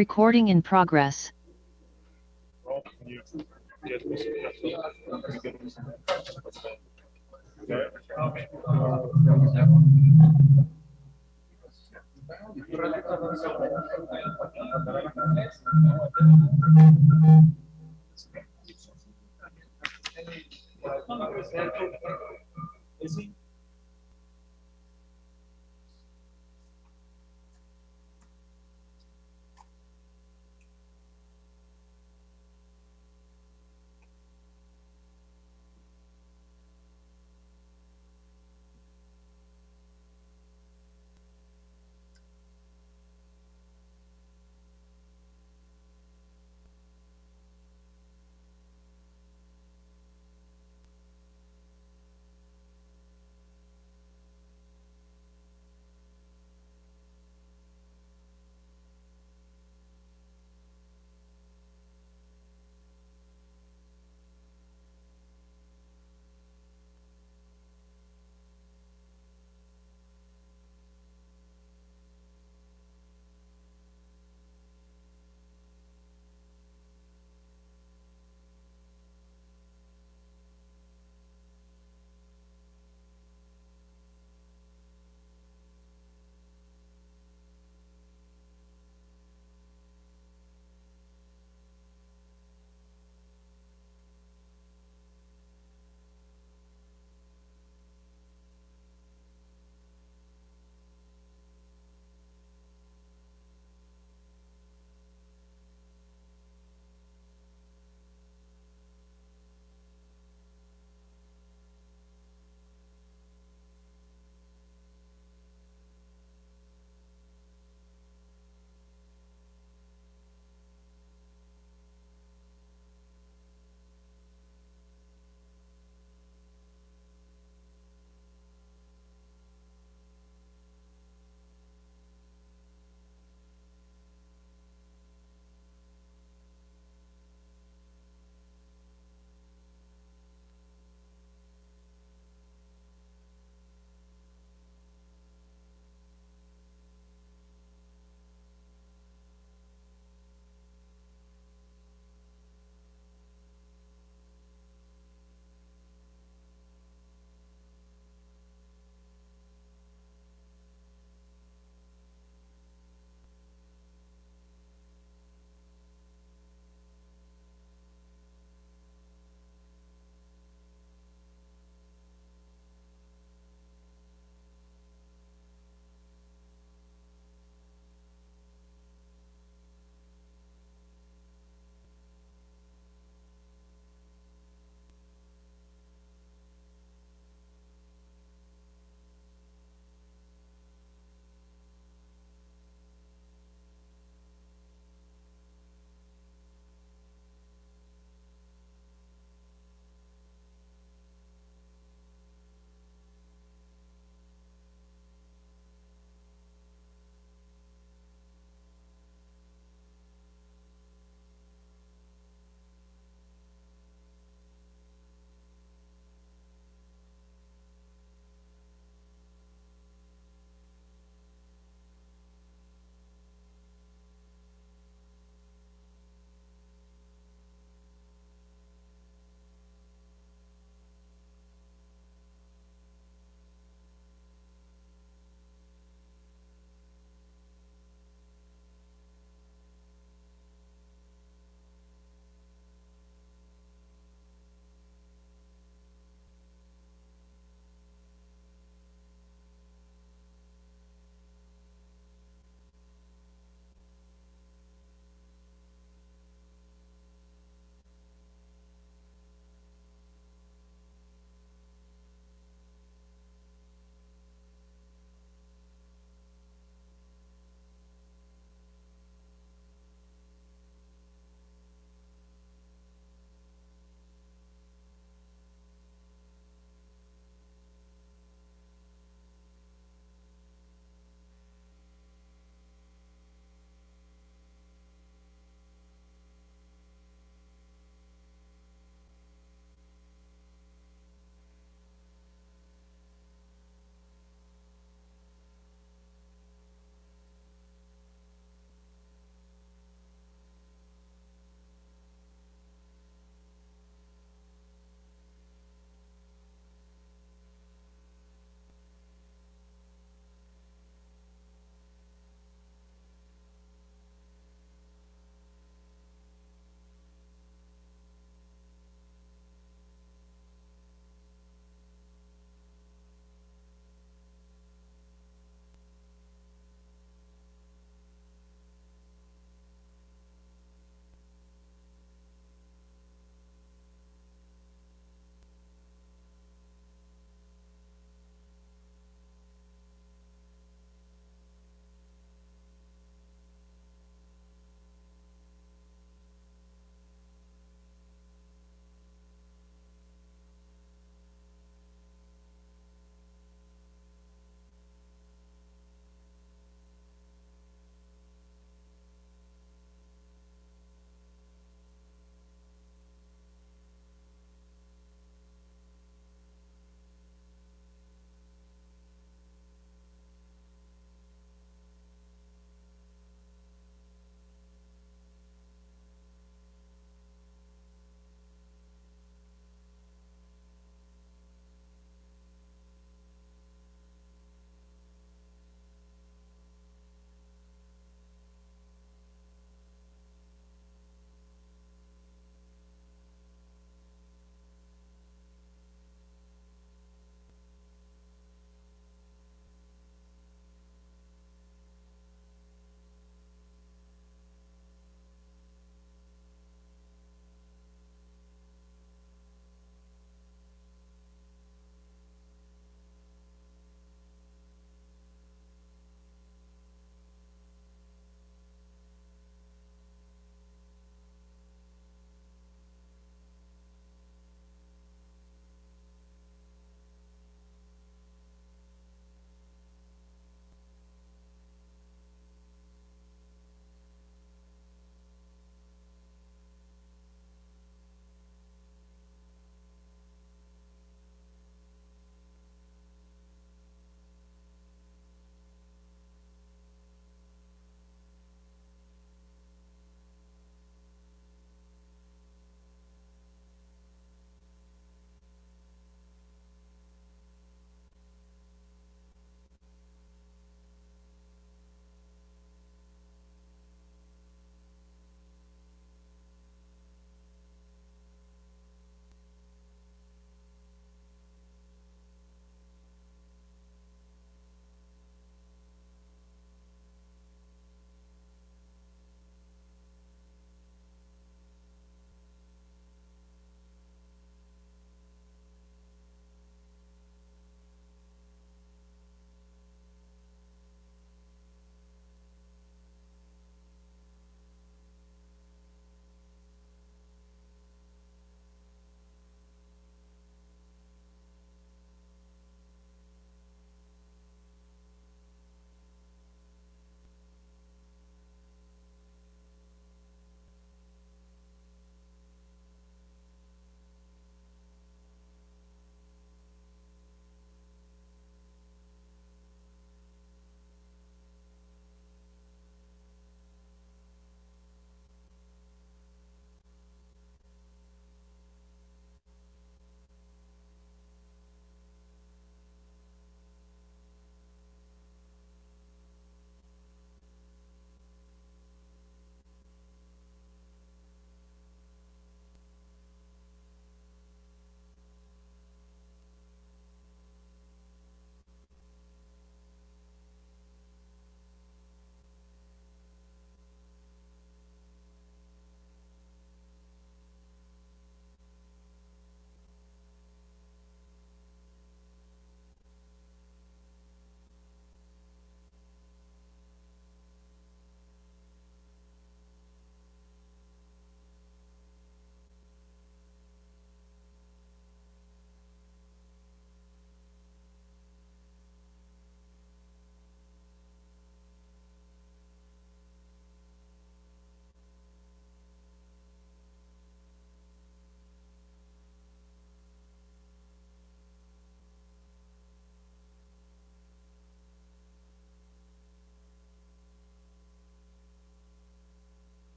Recording in progress.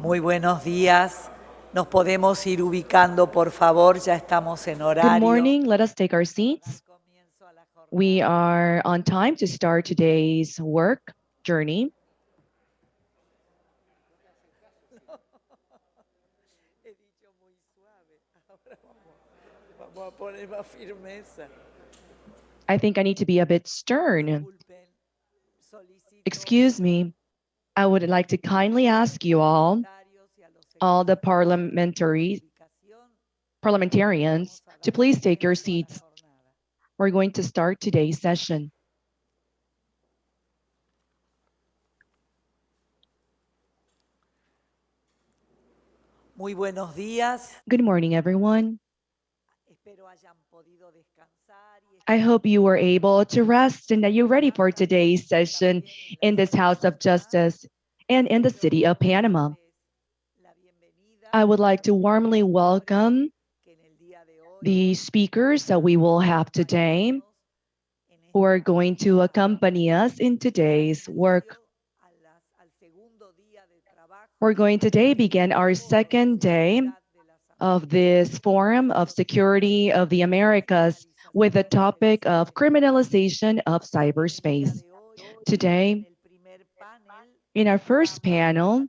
Muy buenos días. Nos podemos ir ubicando, por favor, ya estamos en Good horario. morning. Let us take our seats. We are on time to start today's work journey. I think I need to be a bit stern. Excuse me. I would like to kindly ask you all the parliamentarians, to please take your seats. We're going to start today's session. Muy buenos días. Good morning, everyone. I hope you were able to rest and that you're ready for today's session in this House of Justice and in the city of Panama. I would like to warmly welcome the speakers that we will have today who are going to accompany us in today's work. We're going today begin our second day of this Forum of Security of the Americas with the topic of criminalization of cyberspace. Today, in our first panel,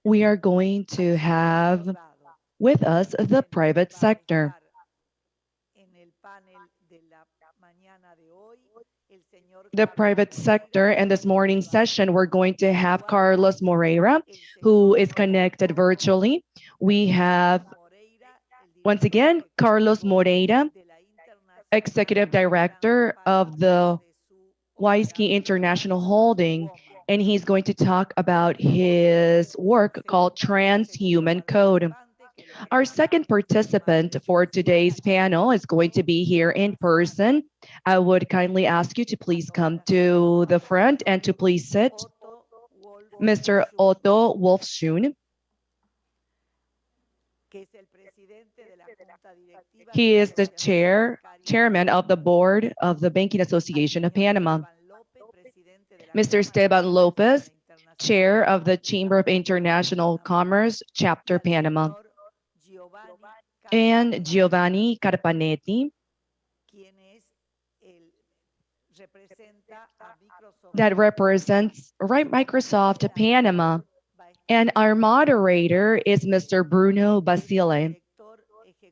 we are going to have with us the private sector. The private sector, and this morning's session, we're going to have Carlos Moreira, who is connected virtually. We have, once again, Carlos Moreira, Executive Director of the Wisky International Holding, and he's going to talk about his work called Transhuman Code. Our second participant for today's panel is going to be here in person. I would kindly ask you to please come to the front and to please sit. Mr. Otto Wolfschoen. He is the chairman of the board of the Banking Association of Panama. Mr. Esteban Lopez, chair of the Chamber of International Commerce, Chapter Panama. And Giovanni Carpanetti, that represents Microsoft Panama. And our moderator is Mr. Bruno Basile,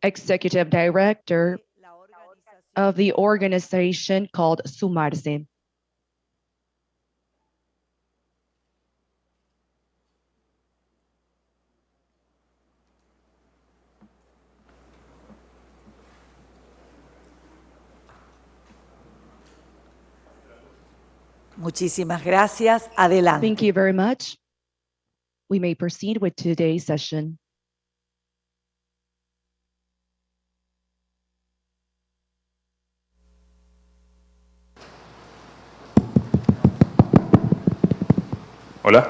Executive Director of the organization called Sumarse. Muchísimas gracias. Adelante. Thank you very much. We may proceed with today's session. Hola.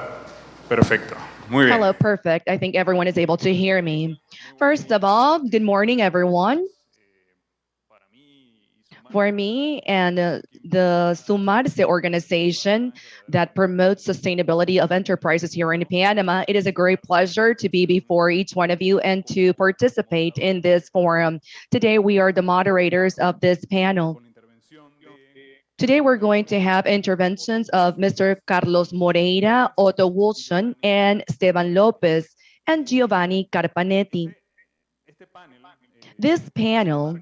Perfecto. Muy bien. Hello, perfect. I think everyone is able to hear me. First of all, good morning, everyone. For me and the Sumarse organization that promotes sustainability of enterprises here in Panama, it is a great pleasure to be before each one of you and to participate in this forum. Today, we are the moderators of this panel. Today, we're going to have interventions of Mr. Carlos Moreira, Otto Wolfschoen, and Esteban Lopez, and Giovanni Carpanetti. This panel,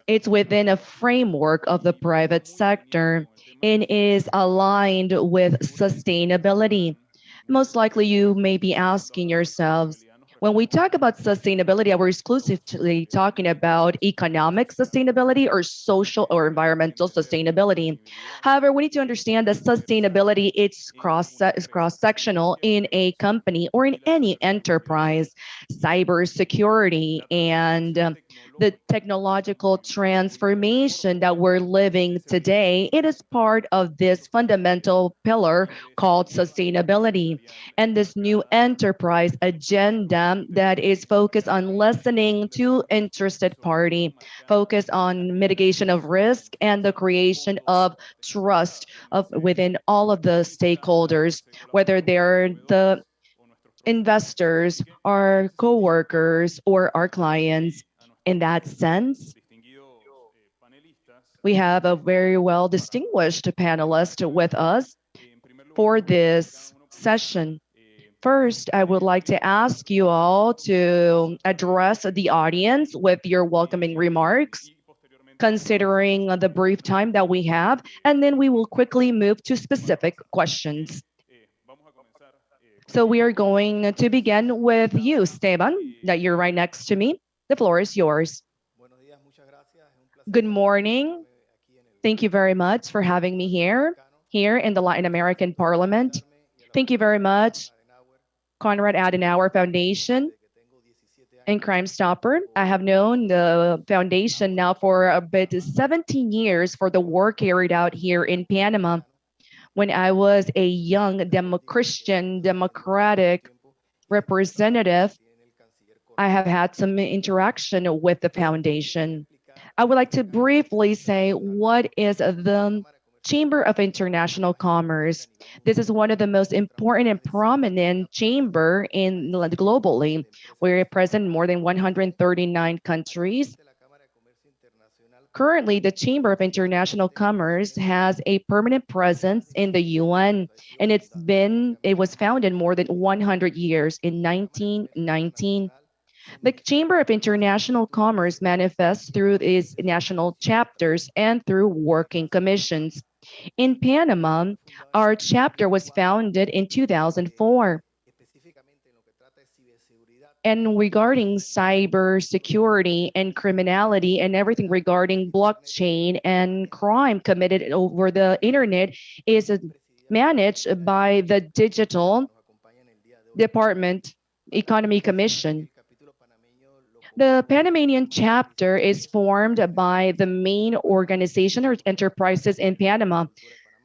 it's within a framework of the private sector and is aligned with sustainability. Most likely you may be asking yourselves, when we talk about sustainability, are we exclusively talking about economic sustainability or social or environmental sustainability? However, we need to understand that sustainability is cross-sectional in a company or in any enterprise. Cybersecurity and the technological transformation that we're living today, it is part of this fundamental pillar called sustainability. And this new enterprise agenda that is focused on listening to interested party, focused on mitigation of risk and the creation of trust within all of the stakeholders, whether they're the investors, our coworkers, or our clients. In that sense, we have a very well distinguished panelist with us for this session. First, I would like to ask you all to address the audience with your welcoming remarks, considering the brief time that we have, and then we will quickly move to specific questions. So we are going to begin with you, Esteban, that you're right next to me. The floor is yours. Good morning. Thank you very much for having me here in the Latin American Parliament. Thank you very much, Konrad Adenauer Foundation and Crime Stopper. I have known the foundation now for a bit 17 years for the work carried out here in Panama. When I was a young Christian democratic representative, I have had some interaction with the foundation. I would like to briefly say what is the Chamber of International Commerce. This is one of the most important and prominent chamber globally. We're present in more than 139 countries. Currently, the Chamber of International Commerce has a permanent presence in the UN, and it was founded more than 100 years in 1919. The Chamber of International Commerce manifests through its national chapters and through working commissions. In Panama, our chapter was founded in 2004. And regarding cybersecurity and criminality and everything regarding blockchain and crime committed over the internet is managed by the Digital Department Economy Commission. The Panamanian chapter is formed by the main organization or enterprises in Panama,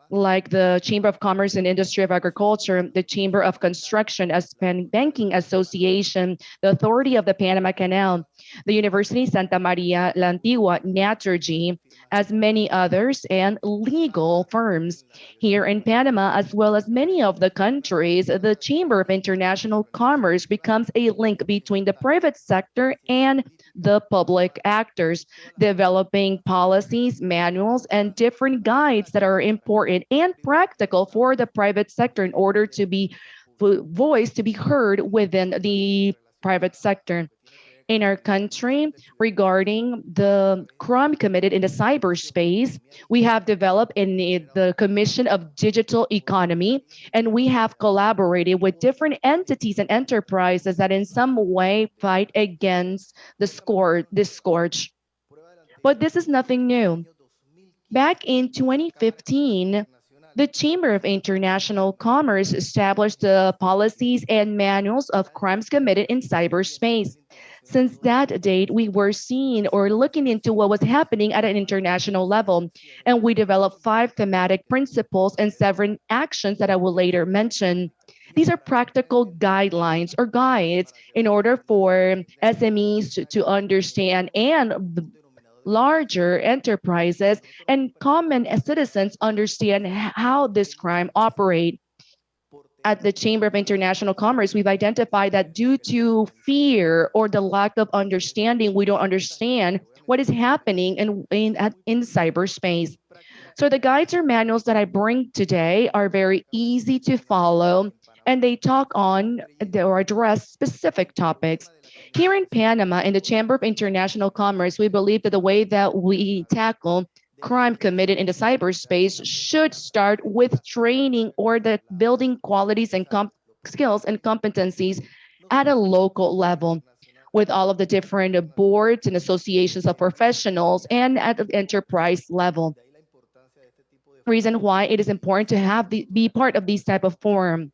like the Chamber of Commerce and Industry of Agriculture, the Chamber of Construction, as Banking Association, the Authority of the Panama Canal, the University Santa Maria La Antigua, Naturgy, as many others, and legal firms. Here in Panama, as well as many of the countries, the Chamber of International Commerce becomes a link between the private sector and the public actors, developing policies, manuals, and different guides that are important and practical for the private sector in order to be voice to be heard within the private sector. In our country, regarding the crime committed in the cyberspace, we have developed in the Commission of Digital Economy, and we have collaborated with different entities and enterprises that in some way fight against this scourge. But this is nothing new. Back in 2015, the Chamber of International Commerce established the policies and manuals of crimes committed in cyberspace. Since that date, we were seeing or looking into what was happening at an international level, and we developed 5 thematic principles and 7 actions that I will later mention. These are practical guidelines or guides in order for SMEs to understand and larger enterprises and common citizens understand how this crime operates. At the Chamber of International Commerce, we've identified that due to fear or the lack of understanding, we don't understand what is happening in cyberspace. So the guides or manuals that I bring today are very easy to follow, and they talk on or address specific topics. Here in Panama, in the Chamber of International Commerce, we believe that the way that we tackle crime committed in the cyberspace should start with training or the building qualities and skills and competencies at a local level with all of the different boards and associations of professionals and at the enterprise level. Reason why it is important to have be part of these type of forum.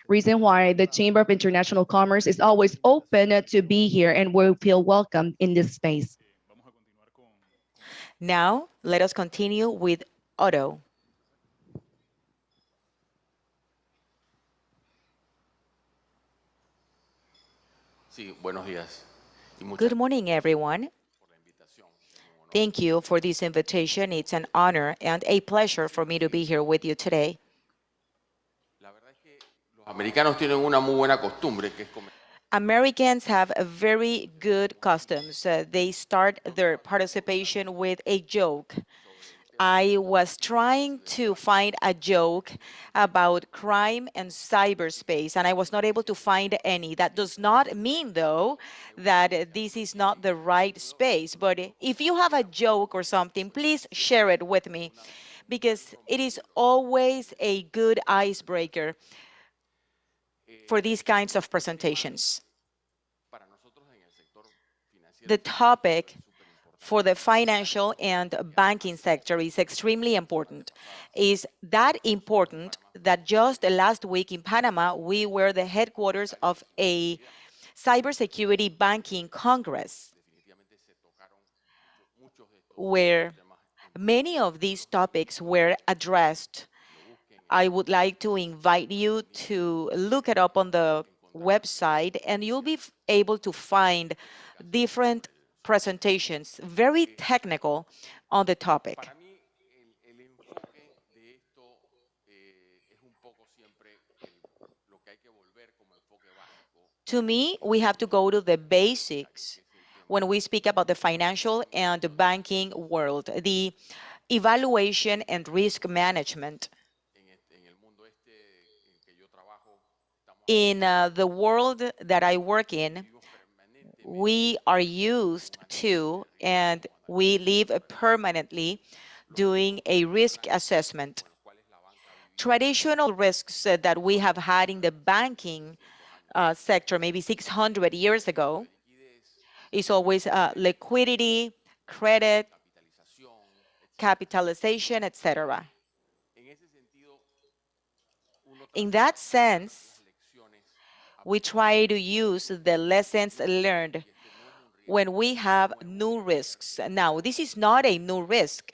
Reason why the Chamber of International Commerce is always open to be here and will feel welcome in this space. Now, let us continue with Otto. Good morning, everyone. Thank you for this invitation. It's an honor and a pleasure for me to be here with you today. Americanos tienen una muy buena costumbre que es comer. Americans have a very good customs. They start their participation with a joke. I was trying to find a joke about crime and cyberspace, and I was not able to find any. That does not mean, though, that this is not the right space. But if you have a joke or something, please share it with me, because it is always a good icebreaker for these kinds of presentations. The topic for the financial and banking sector is extremely important. Is that important that just last week in Panama, we were the headquarters of a cybersecurity banking congress, where many of these topics were addressed. I would like to invite you to look it up on the website, and you'll be able to find different presentations, very technical, on the topic. Para mí, el enfoque de esto es un poco siempre lo que hay que volver como enfoque básico. To me, we have to go to the basics when we speak about the financial and banking world, the evaluation and risk management. En el mundo este en que yo trabajo, estamos In the world that I work in, permanentemente we are used to and we live permanently doing a risk assessment. Traditional risks that we have had in the banking sector maybe 600 years ago is always liquidity, credit, capitalization, etc. en ese sentido, uno In that sense, lecciones we try to use the lessons learned when we have new risks. Now, this is not a new risk,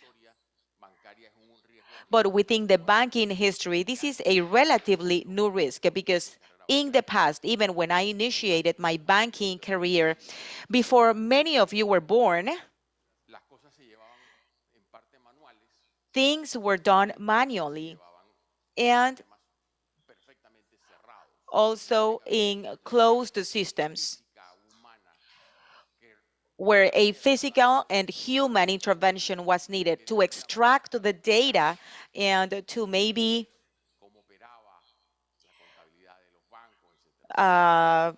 bancaria es un riesgo but within the banking history, this is a relatively new risk because in the past, even when I initiated my banking career, before many of you were born, las cosas se llevaban en parte manuales, things were done manually and perfectamente cerrados, also in closed systems humana, where a physical and human intervention was needed to extract the data and to maybe cómo operaba la contabilidad de los bancos, etc.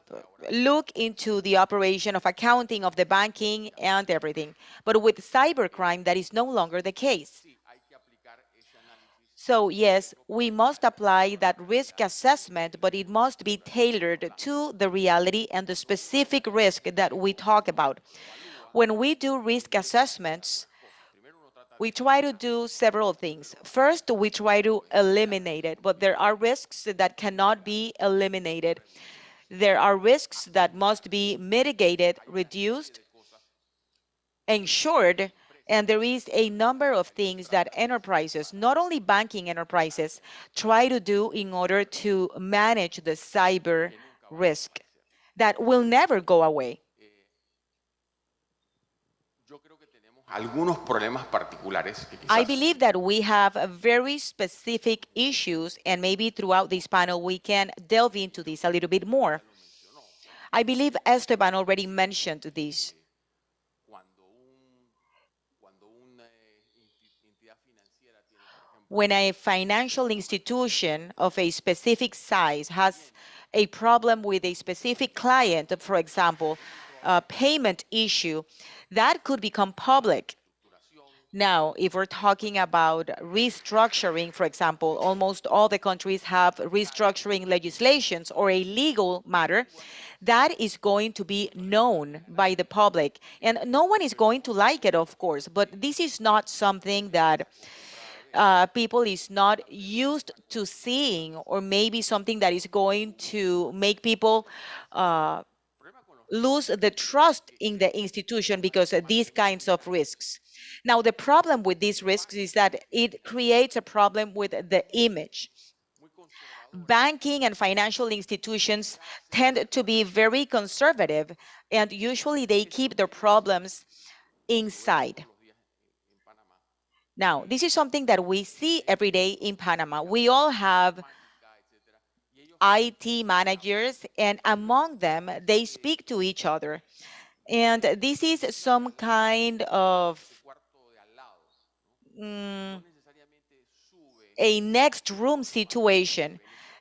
look into the operation of accounting of the banking and everything. But with cybercrime, that is no longer the case. Sí, hay que aplicar ese análisis So yes, we must apply that risk assessment, but it must be tailored to the reality and the specific risk that we talk about. When we do risk assessments, we try to do several things. First, we try to eliminate it, but there are risks that cannot be eliminated. There are risks that must be mitigated, reduced, ensured, and there is a number of things that enterprises, not only banking enterprises, try to do in order to manage the cyber risk that will never go away. yo creo que tenemos algunos problemas particulares que I quizás believe that we have very specific issues, and maybe throughout this panel we can delve into this a little bit more. I believe Esteban already mentioned this. cuando una entidad financiera tiene, por ejemplo, When a financial institution of a specific size has a problem with a specific client, for example, a payment issue, that could become public. Now, if we're talking about restructuring, for example, almost all the countries have restructuring legislations or a legal matter, that is going to be known by the public. And no one is going to like it, of course, but this is not something that people is not used to seeing, or maybe something that is going to make people lose the trust in the institution because of these kinds of risks. Now, the problem with these risks is that it creates a problem with the image. Banking and financial institutions tend to be very conservative, and usually they keep their problems inside. Now, this is something that we see every day in Panama. We all have IT managers, and among them, they speak to each other. And this is some kind of a next room situation,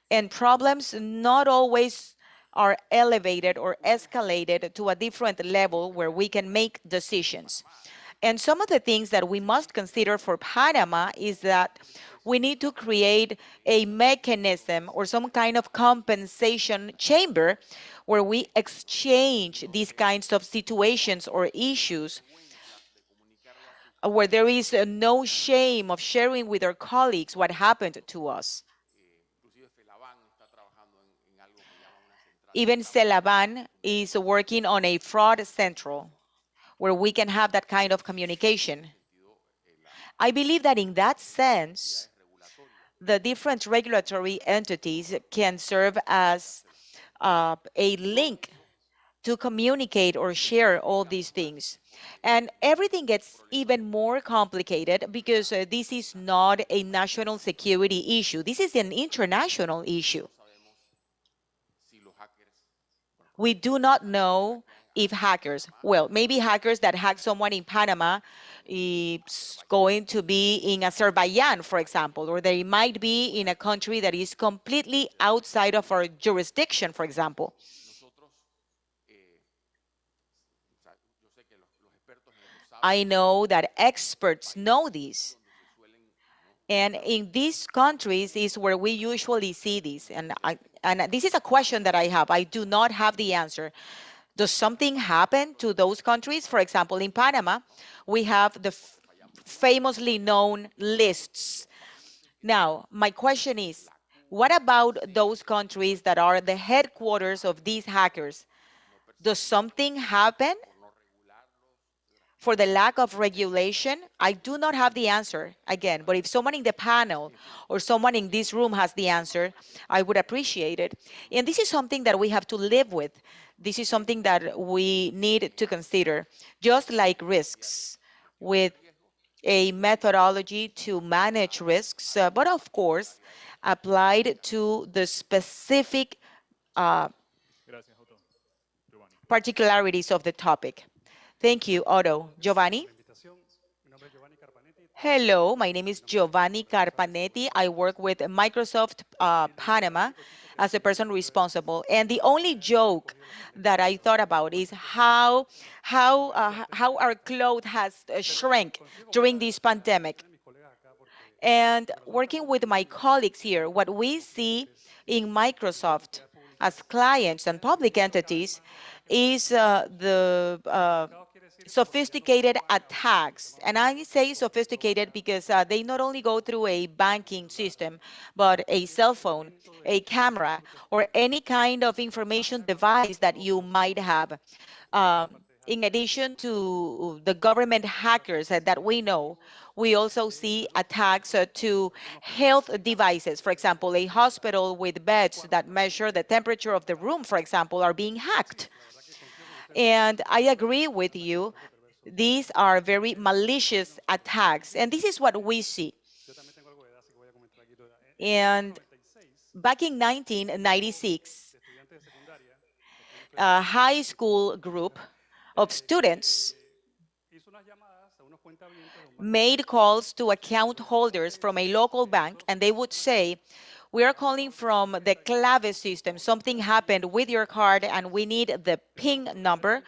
and problems not always are elevated or escalated to a different level where we can make decisions. And some of the things that we must consider for Panama is that we need to create a mechanism or some kind of compensation chamber where we exchange these kinds of situations or issues, where there is no shame of sharing with our colleagues what happened to us. Even Celaban is working on a fraud central where we can have that kind of communication. I believe that in that sense, the different regulatory entities can serve as a link to communicate or share all these things. And everything gets even more complicated because this is not a national security issue. This is an international issue. We do not know if hackers, well, maybe hackers that hack someone in Panama is going to be in Azerbaijan, for example, or they might be in a country that is completely outside of our jurisdiction, for example. I know that experts know this. And in these countries is where we usually see this. And this is a question that I have. I do not have the answer. Does something happen to those countries? For example, in Panama, we have the famously known lists. Now, my question is, what about those countries that are the headquarters of these hackers? Does something happen for the lack of regulation? I do not have the answer, again, but if someone in the panel or someone in this room has the answer, I would appreciate it. And this is something that we have to live with. This is something that we need to consider, just like risks, with a methodology to manage risks, but of course, applied to the specific particularities of the topic. Thank you, Otto. Giovanni? Hello, my name is Giovanni Carpanetti. I work with Microsoft Panama as a person responsible. And the only joke that I thought about is how our clothes has shrunk during this pandemic. And working with my colleagues here, what we see in Microsoft as clients and public entities is the sophisticated attacks. And I say sophisticated because they not only go through a banking system, but a cell phone, a camera, or any kind of information device that you might have. In addition to the government hackers that we know, we also see attacks to health devices. For example, a hospital with beds that measure the temperature of the room, for example, are being hacked. And I agree with you. These are very malicious attacks, and this is what we see. And back in 1996, a high school group of students made calls to account holders from a local bank, and they would say, we are calling from the clave system. Something happened with your card, and we need the PIN number.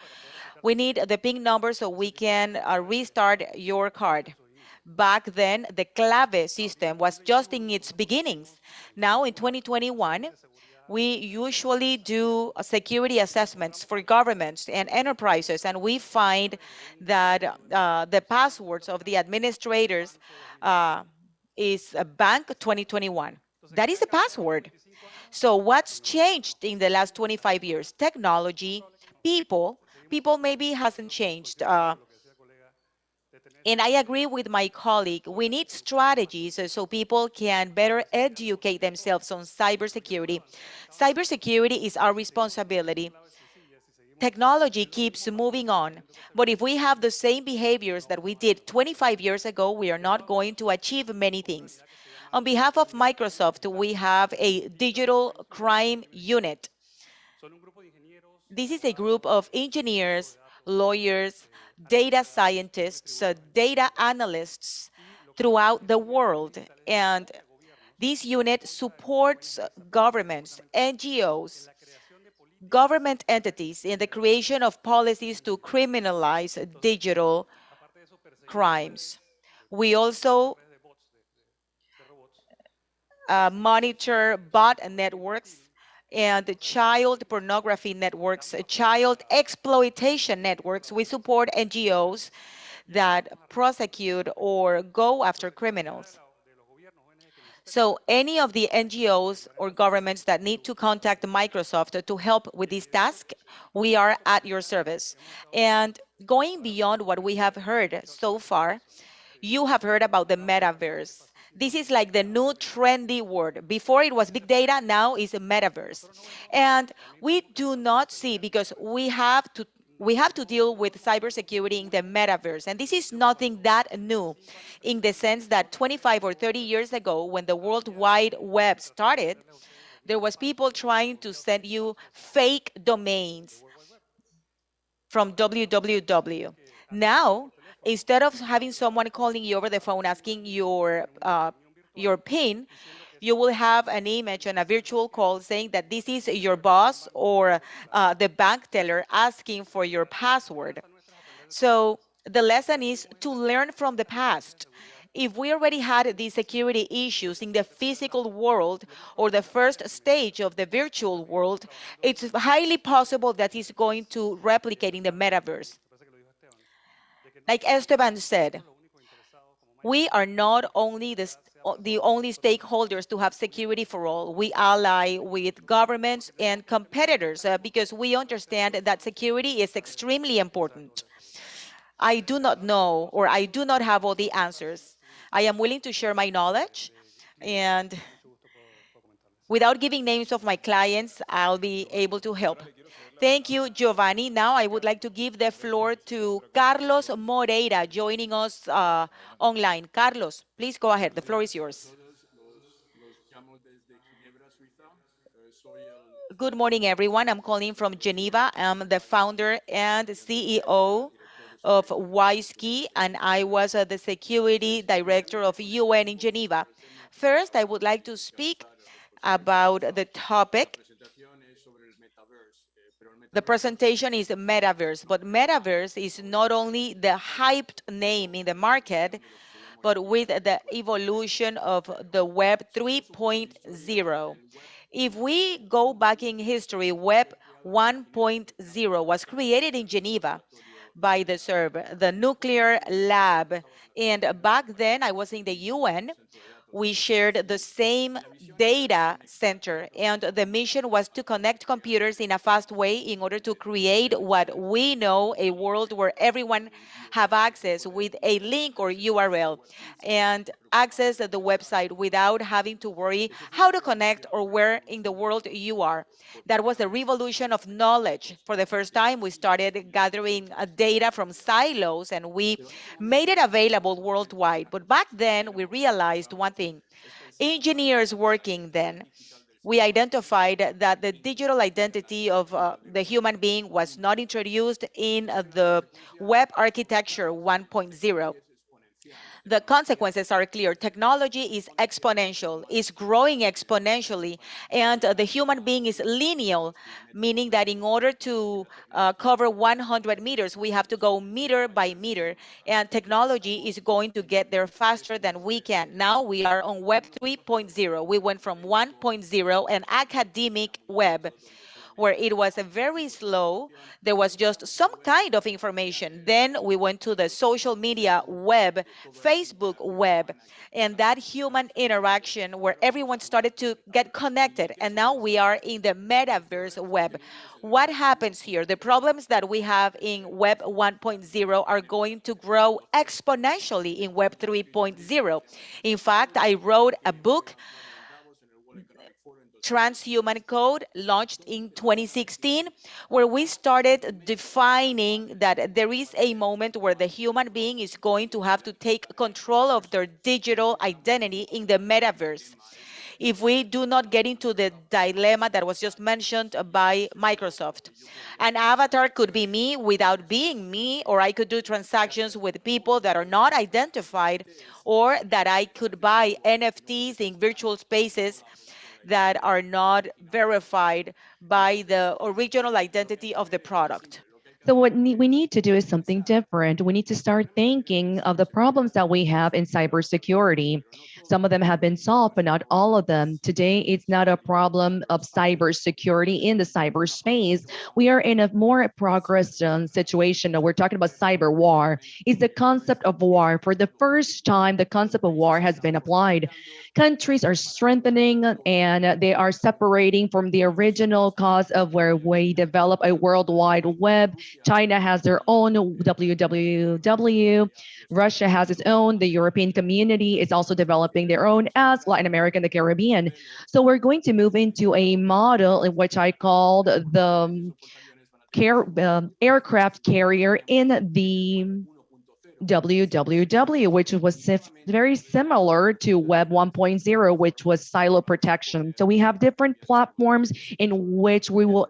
We need the PIN number so we can restart your card. Back then, the clave system was just in its beginnings. Now, in 2021, we usually do security assessments for governments and enterprises, and we find that the passwords of the administrators is Bank 2021. That is the password. So what's changed in the last 25 years? Technology, people maybe hasn't changed. And I agree with my colleague, we need strategies so people can better educate themselves on cybersecurity. Cybersecurity is our responsibility. Technology keeps moving on, but if we have the same behaviors that we did 25 years ago, we are not going to achieve many things. On behalf of Microsoft, we have a digital crime unit. This is a group of engineers, lawyers, data scientists, data analysts throughout the world. And this unit supports governments, NGOs, government entities in the creation of policies to criminalize digital crimes. We also monitor bot networks and child pornography networks, child exploitation networks. We support NGOs that prosecute or go after criminals. So any of the NGOs or governments that need to contact Microsoft to help with this task, we are at your service. And going beyond what we have heard so far, you have heard about the metaverse. This is like the new trendy word. Before it was big data, now is a metaverse. And we do not see, because we have to deal with cybersecurity in the metaverse. And this is nothing that new in the sense that 25 or 30 years ago, when the World Wide Web started, there was people trying to send you fake domains from www. Now, instead of having someone calling you over the phone asking your PIN, you will have an image on a virtual call saying that this is your boss or the bank teller asking for your password. So the lesson is to learn from the past. If we already had these security issues in the physical world or the first stage of the virtual world, it's highly possible that it's going to replicate in the metaverse. Like Esteban said, we are not only the only stakeholders to have security for all. We ally with governments and competitors because we understand that security is extremely important. I do not know, or I do not have all the answers. I am willing to share my knowledge, and without giving names of my clients, I'll be able to help. Thank you, Giovanni. Now I would like to give the floor to Carlos Moreira, joining us online. Carlos, please go ahead. The floor is yours. Good morning, everyone. I'm calling from Geneva. I'm the founder and CEO of WISEKey, and I was the security director of UN in Geneva. First, I would like to speak about the topic. The presentation is Metaverse, but Metaverse is not only the hyped name in the market, but with the evolution of the Web 3.0. If we go back in history, Web 1.0 was created in Geneva by the CERB, the nuclear lab. And back then, I was in the UN. We shared the same data center, and the mission was to connect computers in a fast way in order to create what we know, a world where everyone have access with a link or URL and access the website without having to worry how to connect or where in the world you are. That was the revolution of knowledge. For the first time, we started gathering data from silos and we made it available worldwide. But back then, we realized one thing. Engineers working then, we identified that the digital identity of the human being was not introduced in the web architecture 1.0. The consequences are clear. Technology is exponential, is growing exponentially, and the human being is lineal, meaning that in order to cover 100 meters, we have to go meter by meter, and technology is going to get there faster than we can. Now we are on Web 3.0. We went from 1.0, an academic web, where it was a very slow, there was just some kind of information. Then we went to the social media web, Facebook web, and that human interaction where everyone started to get connected. And now we are in the metaverse web. What happens here? The problems that we have in Web 1.0 are going to grow exponentially in Web 3.0. In fact, I wrote a book transhuman code launched in 2016, where we started defining that there is a moment where the human being is going to have to take control of their digital identity in the metaverse. If we do not get into the dilemma that was just mentioned by Microsoft. An avatar could be me without being me, or I could do transactions with people that are not identified, or that I could buy NFTs in virtual spaces that are not verified by the original identity of the product. So what we need to do is something different. We need to start thinking of the problems that we have in cybersecurity. Some of them have been solved, but not all of them. Today, it's not a problem of cybersecurity in the cyberspace. We are in a more progress situation. We're talking about cyber war. It's the concept of war. For the first time, the concept of war has been applied. Countries are strengthening and they are separating from the original cause of where we develop a world wide web. China has their own WWW. Russia has its own. The European community is also developing their own, as Latin America and the Caribbean. So we're going to move into a model in which I called the aircraft carrier in the WWW, which was very similar to Web 1.0, which was silo protection. So we have different platforms in which we will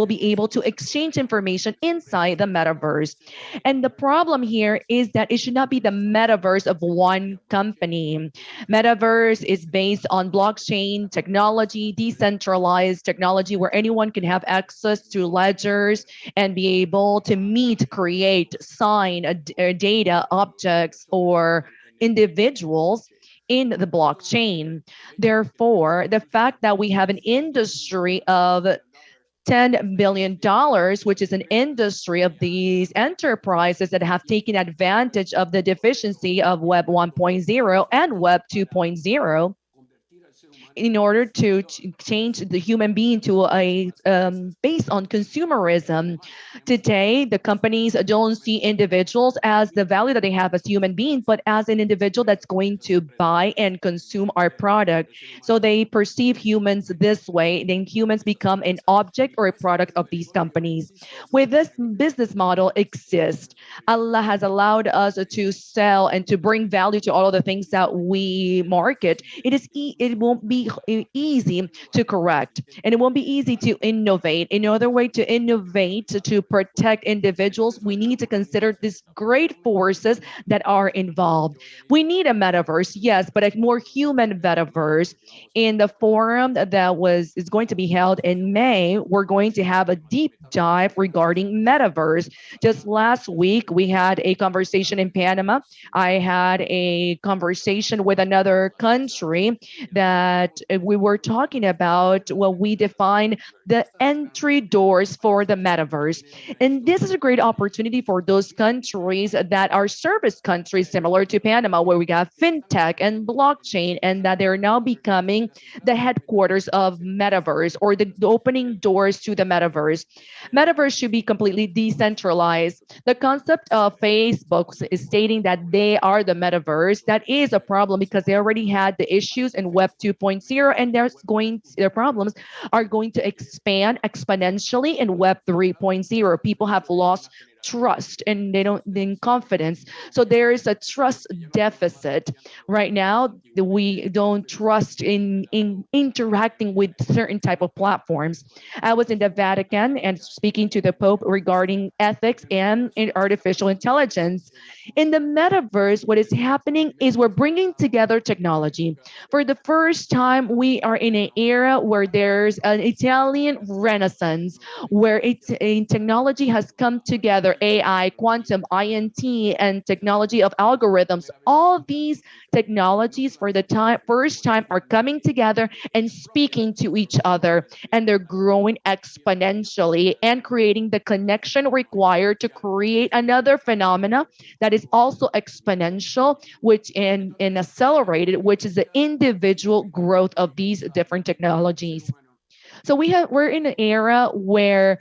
be able to exchange information inside the metaverse. And the problem here is that it should not be the metaverse of one company. Metaverse is based on blockchain technology, decentralized technology, where anyone can have access to ledgers and be able to meet, create, sign a data objects or individuals in the blockchain. Therefore, the fact that we have an industry of $10 billion, which is an industry of these enterprises that have taken advantage of the deficiency of Web 1.0 and Web 2.0, in order to change the human being to a based on consumerism. Today, the companies don't see individuals as the value that they have as human beings, but as an individual that's going to buy and consume our product. So they perceive humans this way, then humans become an object or a product of these companies. With this business model exists, Allah has allowed us to sell and to bring value to all of the things that we market. It won't be easy to correct, and it won't be easy to innovate. Another way to innovate to protect individuals, we need to consider these great forces that are involved. We need a metaverse, yes, but a more human metaverse. In the forum that is going to be held in May, we're going to have a deep dive regarding metaverse. Just last week, we had a conversation in Panama. I had a conversation with another country that we were talking about, well, we define the entry doors for the metaverse. And this is a great opportunity for those countries that are service countries similar to Panama, where we got fintech and blockchain, and that they're now becoming the headquarters of metaverse, or the opening doors to the metaverse. Metaverse should be completely decentralized. The concept of Facebook is stating that they are the metaverse. That is a problem because they already had the issues in Web 2.0, and their problems are going to expand exponentially in Web 3.0. People have lost trust and they don't in confidence. So there is a trust deficit right now. We don't trust in interacting with certain type of platforms. I was in the Vatican and speaking to the Pope regarding ethics and in artificial intelligence. In the metaverse, what is happening is we're bringing together technology. For the first time, we are in an era where there's an Italian renaissance, where technology has come together. AI, quantum, INT, and technology of algorithms. All these technologies for the first time are coming together and speaking to each other, and they're growing exponentially and creating the connection required to create another phenomena that is also exponential, which in accelerated, which is the individual growth of these different technologies. So we're in an era where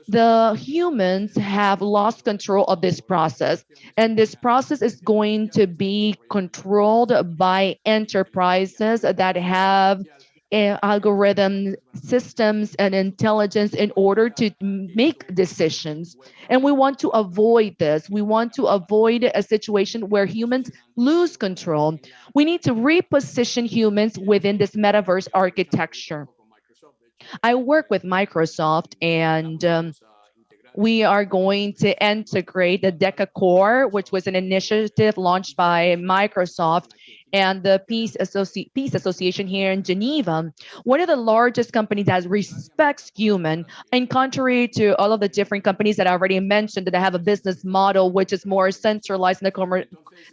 the humans have lost control of this process, and this process is going to be controlled by enterprises that have algorithm systems and intelligence in order to make decisions. And we want to avoid this. We want to avoid a situation where humans lose control. We need to reposition humans within this metaverse architecture. I work with Microsoft, and we are going to integrate the DECA Core, which was an initiative launched by Microsoft and the Peace Association here in Geneva. One of the largest companies that respects human, and contrary to all of the different companies that I already mentioned that have a business model which is more centralized in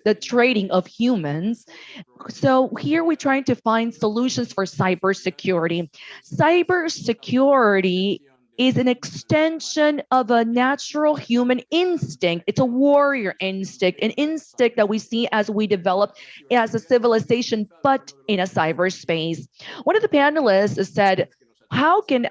the trading of humans. So here we're trying to find solutions for cybersecurity. Cybersecurity is an extension of a natural human instinct. It's a warrior instinct, an instinct that we see as we develop as a civilization, but in a cyberspace. One of the panelists said, how can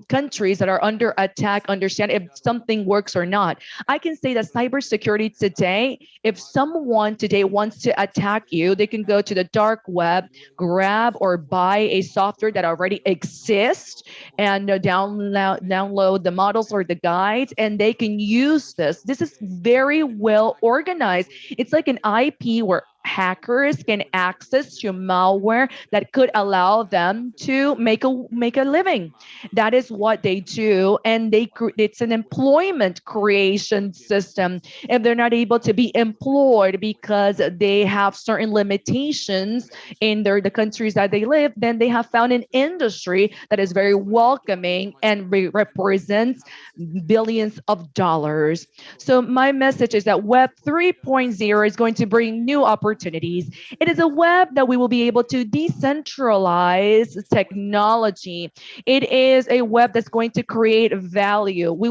countries that are under attack understand if something works or not? I can say that cybersecurity today, if someone today wants to attack you, they can go to the dark web, grab or buy a software that already exists, and download the models or the guides, and they can use this. This is very well organized. It's like an IP where hackers can access to malware that could allow them to make a living. That is what they do, and it's an employment creation system. If they're not able to be employed because they have certain limitations in the countries that they live, then they have found an industry that is very welcoming and represents billions of dollars. So my message is that Web 3.0 is going to bring new opportunities. It is a web that we will be able to decentralize technology. It is a web that's going to create value. We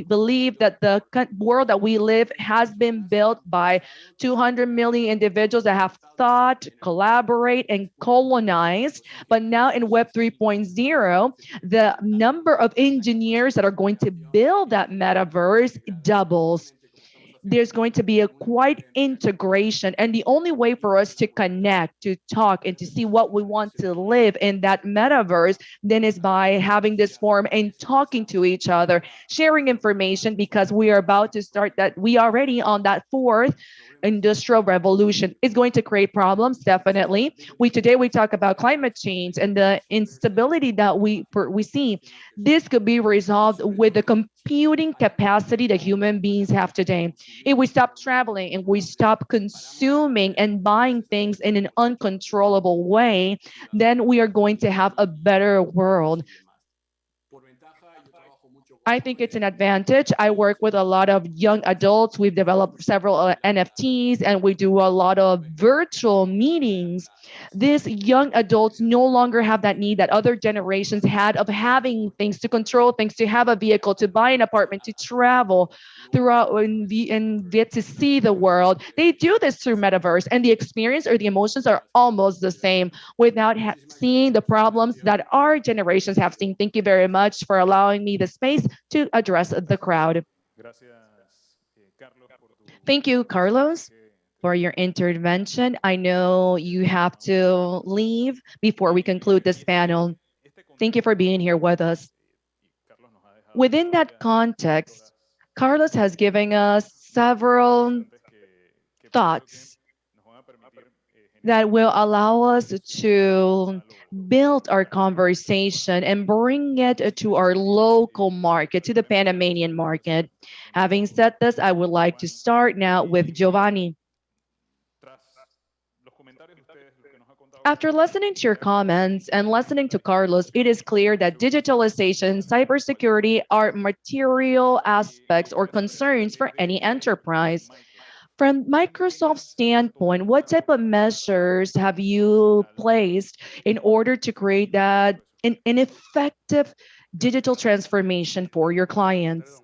believe that the world that we live has been built by 200 million individuals that have thought, collaborate, and colonized. But now in Web 3.0, the number of engineers that are going to build that metaverse doubles. There's going to be a quite integration, and the only way for us to connect, to talk, and to see what we want to live in that metaverse then is by having this forum and talking to each other, sharing information, because we are about to start that. We are already on that fourth industrial revolution. Is going to create problems, definitely. Today we talk about climate change and the instability that we see. This could be resolved with the computing capacity that human beings have today. If we stop traveling and we stop consuming and buying things in an uncontrollable way, then we are going to have a better world. I think it's an advantage. I work with a lot of young adults. We've developed several NFTs, and we do a lot of virtual meetings. These young adults no longer have that need that other generations had of having things, to control things, to have a vehicle, to buy an apartment, to travel throughout and get to see the world. They do this through metaverse, and the experience or the emotions are almost the same without seeing the problems that our generations have seen. Thank you very much for allowing me the space to address the crowd. Thank you, Carlos, for your intervention. I know you have to leave before we conclude this panel. Thank you for being here with us. Within that context, Carlos has given us several thoughts that will allow us to build our conversation and bring it to our local market, to the Panamanian market. Having said this, I would like to start now with Giovanni. After listening to your comments and listening to Carlos, it is clear that digitalization and cybersecurity are material aspects or concerns for any enterprise. From Microsoft's standpoint, what type of measures have you placed in order to create that an effective digital transformation for your clients?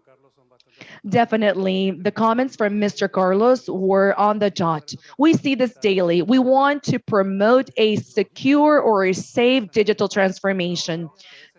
Definitely, the comments from Mr. Carlos were on the dot. We see this daily. We want to promote a secure or a safe digital transformation.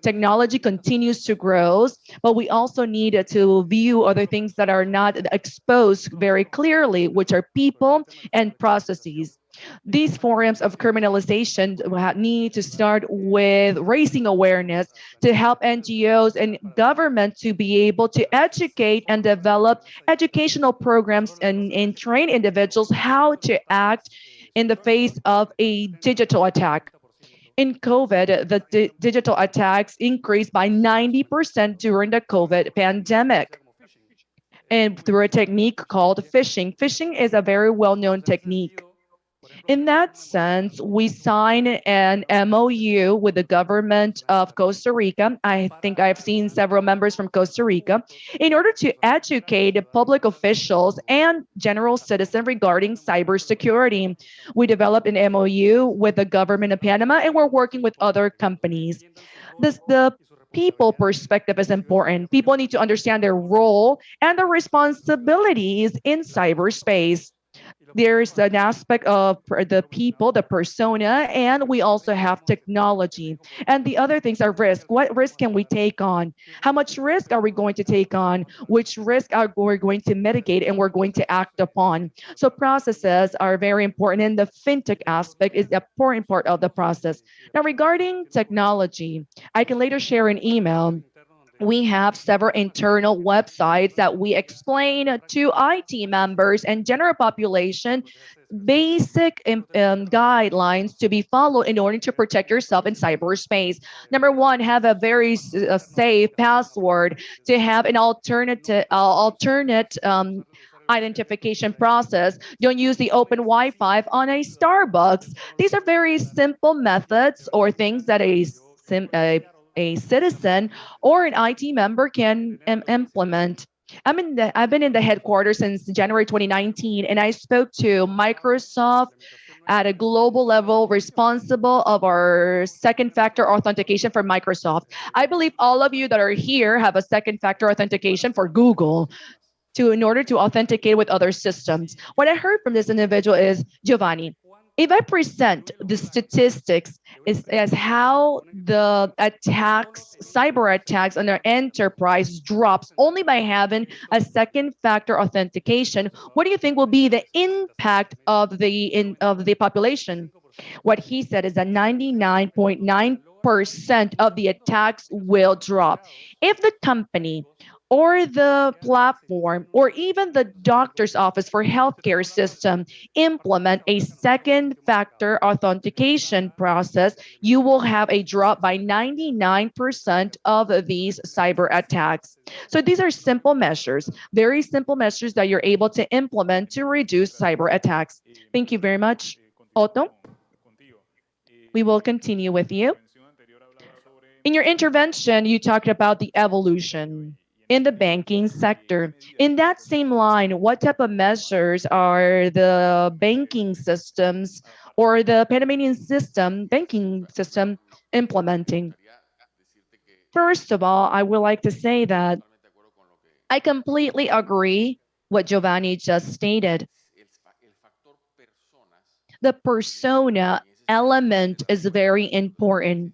Technology continues to grow, but we also need to view other things that are not exposed very clearly, which are people and processes. These forms of criminalization need to start with raising awareness to help NGOs and government to be able to educate and develop educational programs and train individuals how to act in the face of a digital attack. In COVID, the digital attacks increased by 90% during the COVID pandemic. And through a technique called phishing. Phishing is a very well-known technique. In that sense, we signed an MOU with the government of Costa Rica. I think I've seen several members from Costa Rica in order to educate public officials and general citizens regarding cybersecurity. We developed an MOU with the government of Panama, and we're working with other companies. The people perspective is important. People need to understand their role and their responsibilities in cyberspace. There's an aspect of the people, the persona, and we also have technology. And the other things are risk. What risk can we take on? How much risk are we going to take on? Which risk are we going to mitigate and we're going to act upon? So processes are very important, and the fintech aspect is the important part of the process. Now, regarding technology, I can later share an email. We have several internal websites that we explain to IT members and general population basic guidelines to be followed in order to protect yourself in cyberspace. Number one, have a very safe password, to have an alternate identification process. Don't use the open Wi-Fi on a Starbucks. These are very simple methods or things that a citizen or an IT member can implement. I've been in the headquarters since January 2019, and I spoke to Microsoft at a global level responsible of our second factor authentication for Microsoft. I believe all of you that are here have a second factor authentication for Google in order to authenticate with other systems. What I heard from this individual is, Giovanni, if I present the statistics as how the attacks, cyber attacks on our enterprise drops only by having a second factor authentication, what do you think will be the impact of the population? What he said is that 99.9% of the attacks will drop. If the company or the platform or even the doctor's office for healthcare system implement a second factor authentication process, you will have a drop by 99% of these cyber attacks. So these are simple measures, very simple measures that you're able to implement to reduce cyber attacks. Thank you very much. Otto, we will continue with you. In your intervention, you talked about the evolution in the banking sector. In that same line, what type of measures are the banking systems or the Panamanian banking system implementing? First of all, I would like to say that I completely agree what Giovanni just stated. The persona element is very important.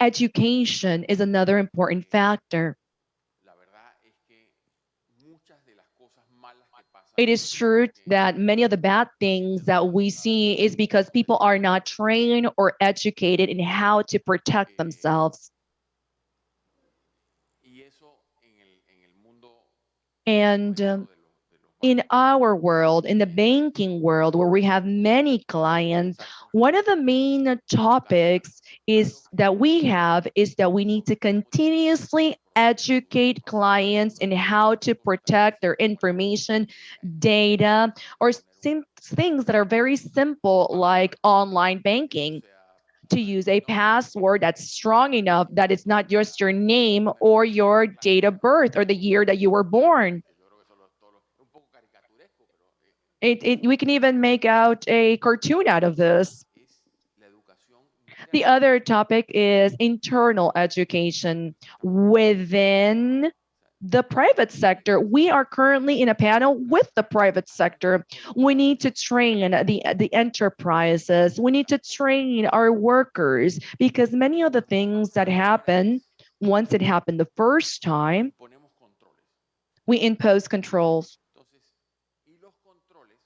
Education is another important factor. It is true that many of the bad things that we see is because people are not trained or educated in how to protect themselves. And in our world, in the banking world, where we have many clients, one of the main topics is that we need to continuously educate clients in how to protect their information, data, or things that are very simple like online banking. To use a password that's strong enough that it's not just your name or your date of birth or the year that you were born. We can even make out a cartoon out of this. The other topic is internal education within the private sector. We are currently in a panel with the private sector. We need to train the enterprises. We need to train our workers, because many of the things that happen, once it happened the first time, we impose controls.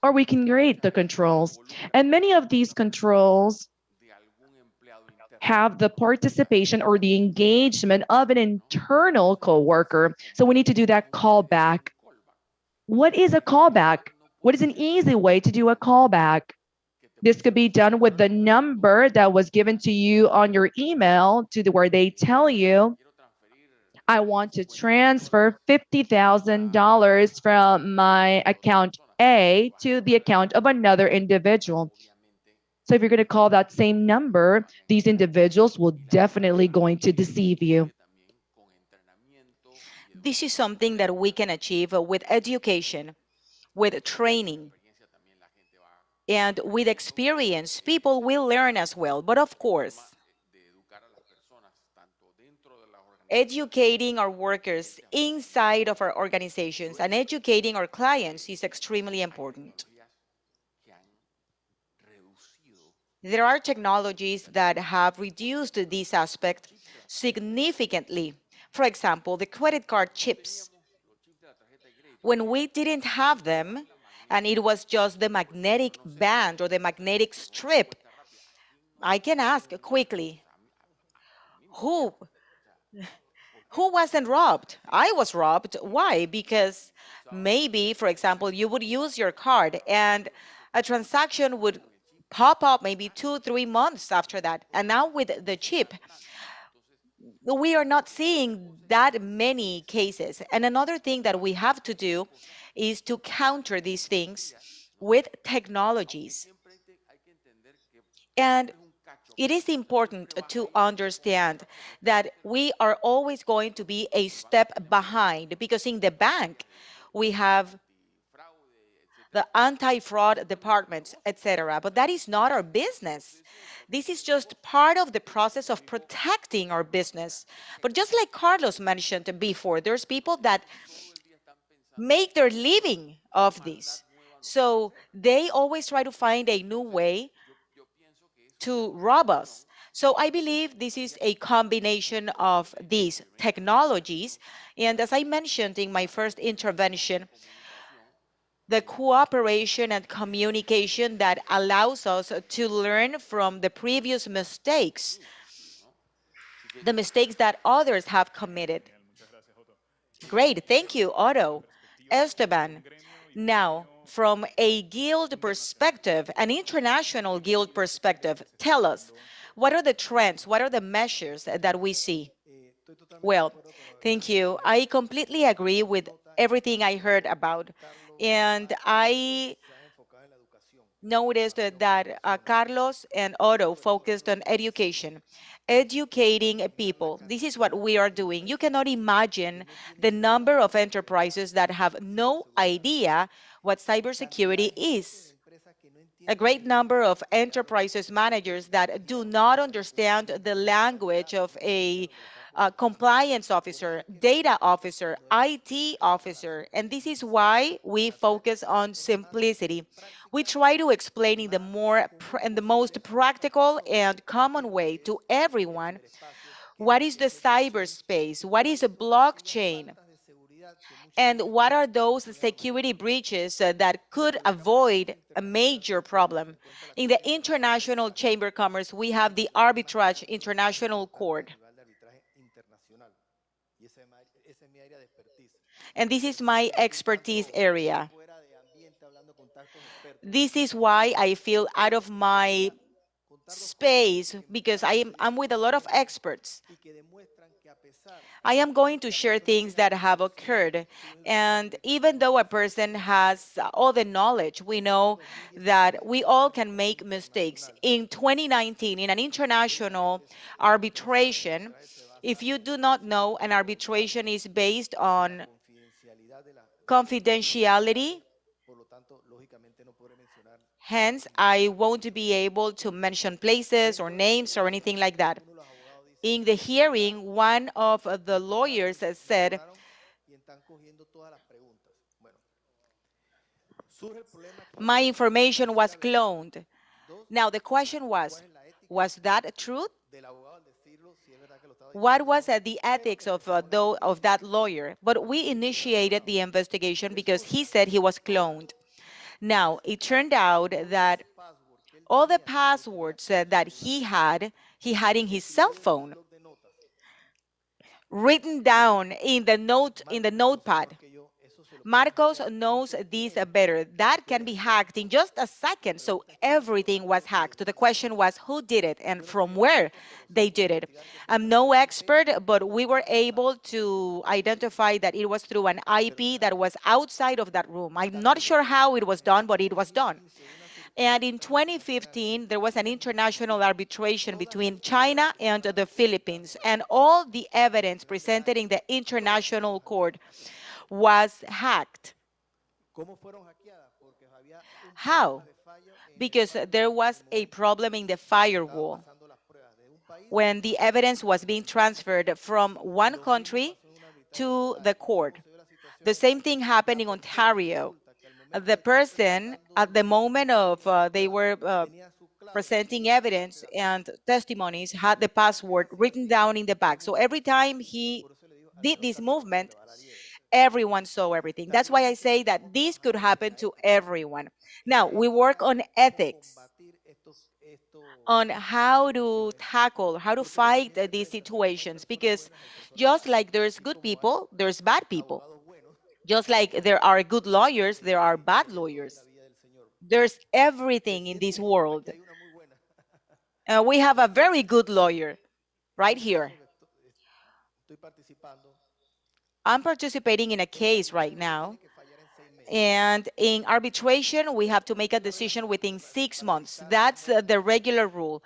or we can create the controls. And many of these controls de algún empleado interno. have the participation or the engagement of an internal coworker. So we need to do that callback. What is a callback? What is an easy way to do a callback? This could be done with the number that was given to you on your email to where they tell you, I want to transfer $50,000 from my account A to the account of another individual. So if you're going to call that same number, these individuals will definitely going to deceive you. This is something that we can achieve with education, with training, and with experience. People will learn as well. But of course, educating our workers inside of our organizations and educating our clients is extremely important. There are technologies that have reduced this aspect significantly. For example, the credit card chips. When we didn't have them, and it was just the magnetic band or the magnetic strip, I can ask quickly, who wasn't robbed? I was robbed. Why? Because maybe, for example, you would use your card and a transaction would pop up maybe 2-3 months after that. And now with the chip, we are not seeing that many cases. And another thing that we have to do is to counter these things with technologies. And it is important to understand that we are always going to be a step behind, because in the bank, we have the anti-fraud departments, etc. But that is not our business. This is just part of the process of protecting our business. But just like Carlos mentioned before, there's people that make their living of this. So they always try to find a new way to rob us. So I believe this is a combination of these technologies. And as I mentioned in my first intervention, the cooperation and communication that allows us to learn from the previous mistakes, the mistakes that others have committed. Great, thank you, Otto. Esteban, now, from a guild perspective, an international guild perspective, tell us, what are the trends, what are the measures that we see? Well, thank you. I completely agree with everything I heard about. And I noticed that Carlos and Otto focused on education, educating people. This is what we are doing. You cannot imagine the number of enterprises that have no idea what cybersecurity is. A great number of enterprises managers that do not understand the language of a compliance officer, data officer, IT officer, and this is why we focus on simplicity. We try to explain in the most practical and common way to everyone what is the cyberspace, what is a blockchain, and what are those security breaches that could avoid a major problem. In the International Chamber of Commerce, we have the Arbitrage International Court. And this is my expertise area. This is why I feel out of my space, because I'm with a lot of experts. I am going to share things that have occurred. And even though a person has all the knowledge, we know that we all can make mistakes. In 2019, in an international arbitration, if you do not know, an arbitration is based on confidentiality. Hence, I won't be able to mention places or names or anything like that. In the hearing, one of the lawyers said, my information was cloned. Now, the question was that true? What was the ethics of that lawyer? But we initiated the investigation because he said he was cloned. Now, it turned out that all the passwords that he had in his cell phone, written down in the notepad. Marcos knows this better. That can be hacked in just a second. So everything was hacked. The question was who did it and from where they did it. I'm no expert, but we were able to identify that it was through an IP that was outside of that room. I'm not sure how it was done, but it was done. And in 2015, there was an international arbitration between China and the Philippines. And all the evidence presented in the international court was hacked. How? Because there was a problem in the firewall. When the evidence was being transferred from one country to the court. The same thing happened in Ontario. The person, at the moment of they were presenting evidence and testimonies, had the password written down in the back. So every time he did this movement, everyone saw everything. That's why I say that this could happen to everyone. Now, we work on ethics, on how to tackle, how to fight these situations, because just like there's good people, there's bad people. Just like there are good lawyers, there are bad lawyers. There's everything in this world. We have a very good lawyer right here. I'm participating in a case right now. And in arbitration, we have to make a decision within 6 months. That's the regular rule.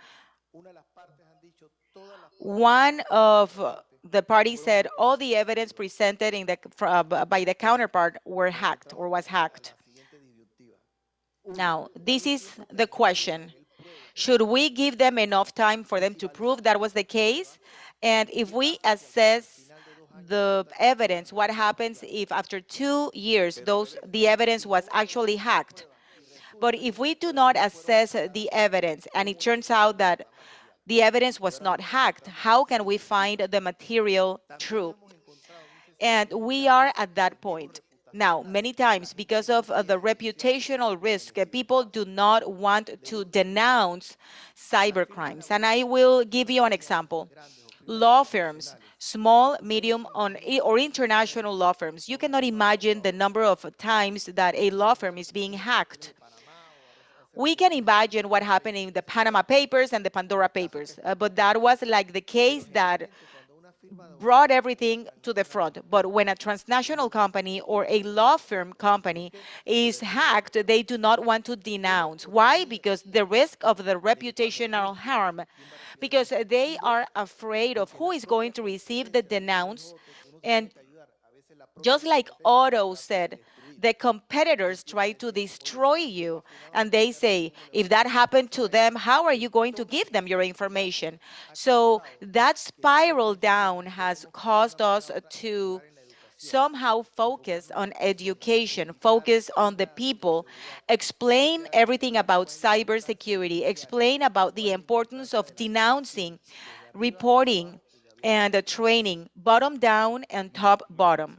One of the parties said all the evidence presented by the counterpart were hacked or was hacked. Now, this is the question. Should we give them enough time for them to prove that was the case? And if we assess the evidence, what happens if after 2 years the evidence was actually hacked? But if we do not assess the evidence and it turns out that the evidence was not hacked, how can we find the material true? And we are at that point. Now, many times, because of the reputational risk, people do not want to denounce cybercrimes. And I will give you an example. Law firms, small, medium, or international law firms. You cannot imagine the number of times that a law firm is being hacked. We can imagine what happened in the Panama Papers and the Pandora Papers, but that was like the case that brought everything to the front. But when a transnational company or a law firm company is hacked, they do not want to denounce. Why? Because the risk of the reputational harm, because they are afraid of who is going to receive the denounce. And just like Otto said, the competitors try to destroy you. And they say, if that happened to them, how are you going to give them your information? So that spiral down has caused us to somehow focus on education, focus on the people, explain everything about cybersecurity, explain about the importance of denouncing, reporting, and training, bottom down and top bottom.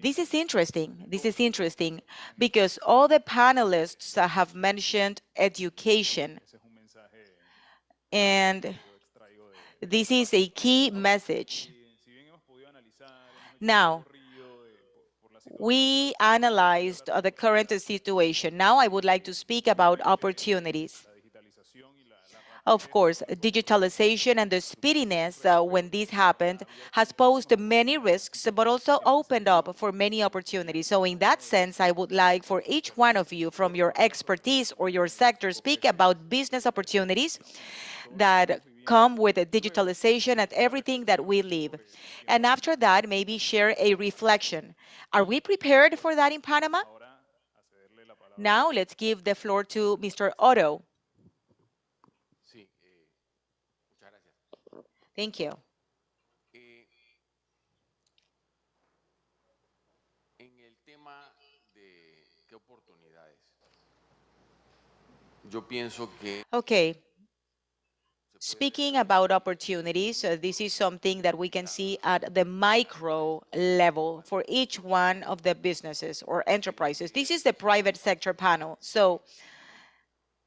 This is interesting. This is interesting because all the panelists have mentioned education. And this is a key message. Now, we analyzed the current situation. Now I would like to speak about opportunities. Of course, digitalization and the speediness when this happened has posed many risks, but also opened up for many opportunities. So in that sense, I would like for each one of you from your expertise or your sector speak about business opportunities that come with the digitalization and everything that we live. And after that, maybe share a reflection. Are we prepared for that in Panama? Now let's give the floor to Mr. Otto. Sí, muchas gracias. Thank you. En el tema de qué oportunidades, yo pienso que Okay. Speaking about opportunities, this is something that we can see at the micro level for each one of the businesses or enterprises. This is the private sector panel. So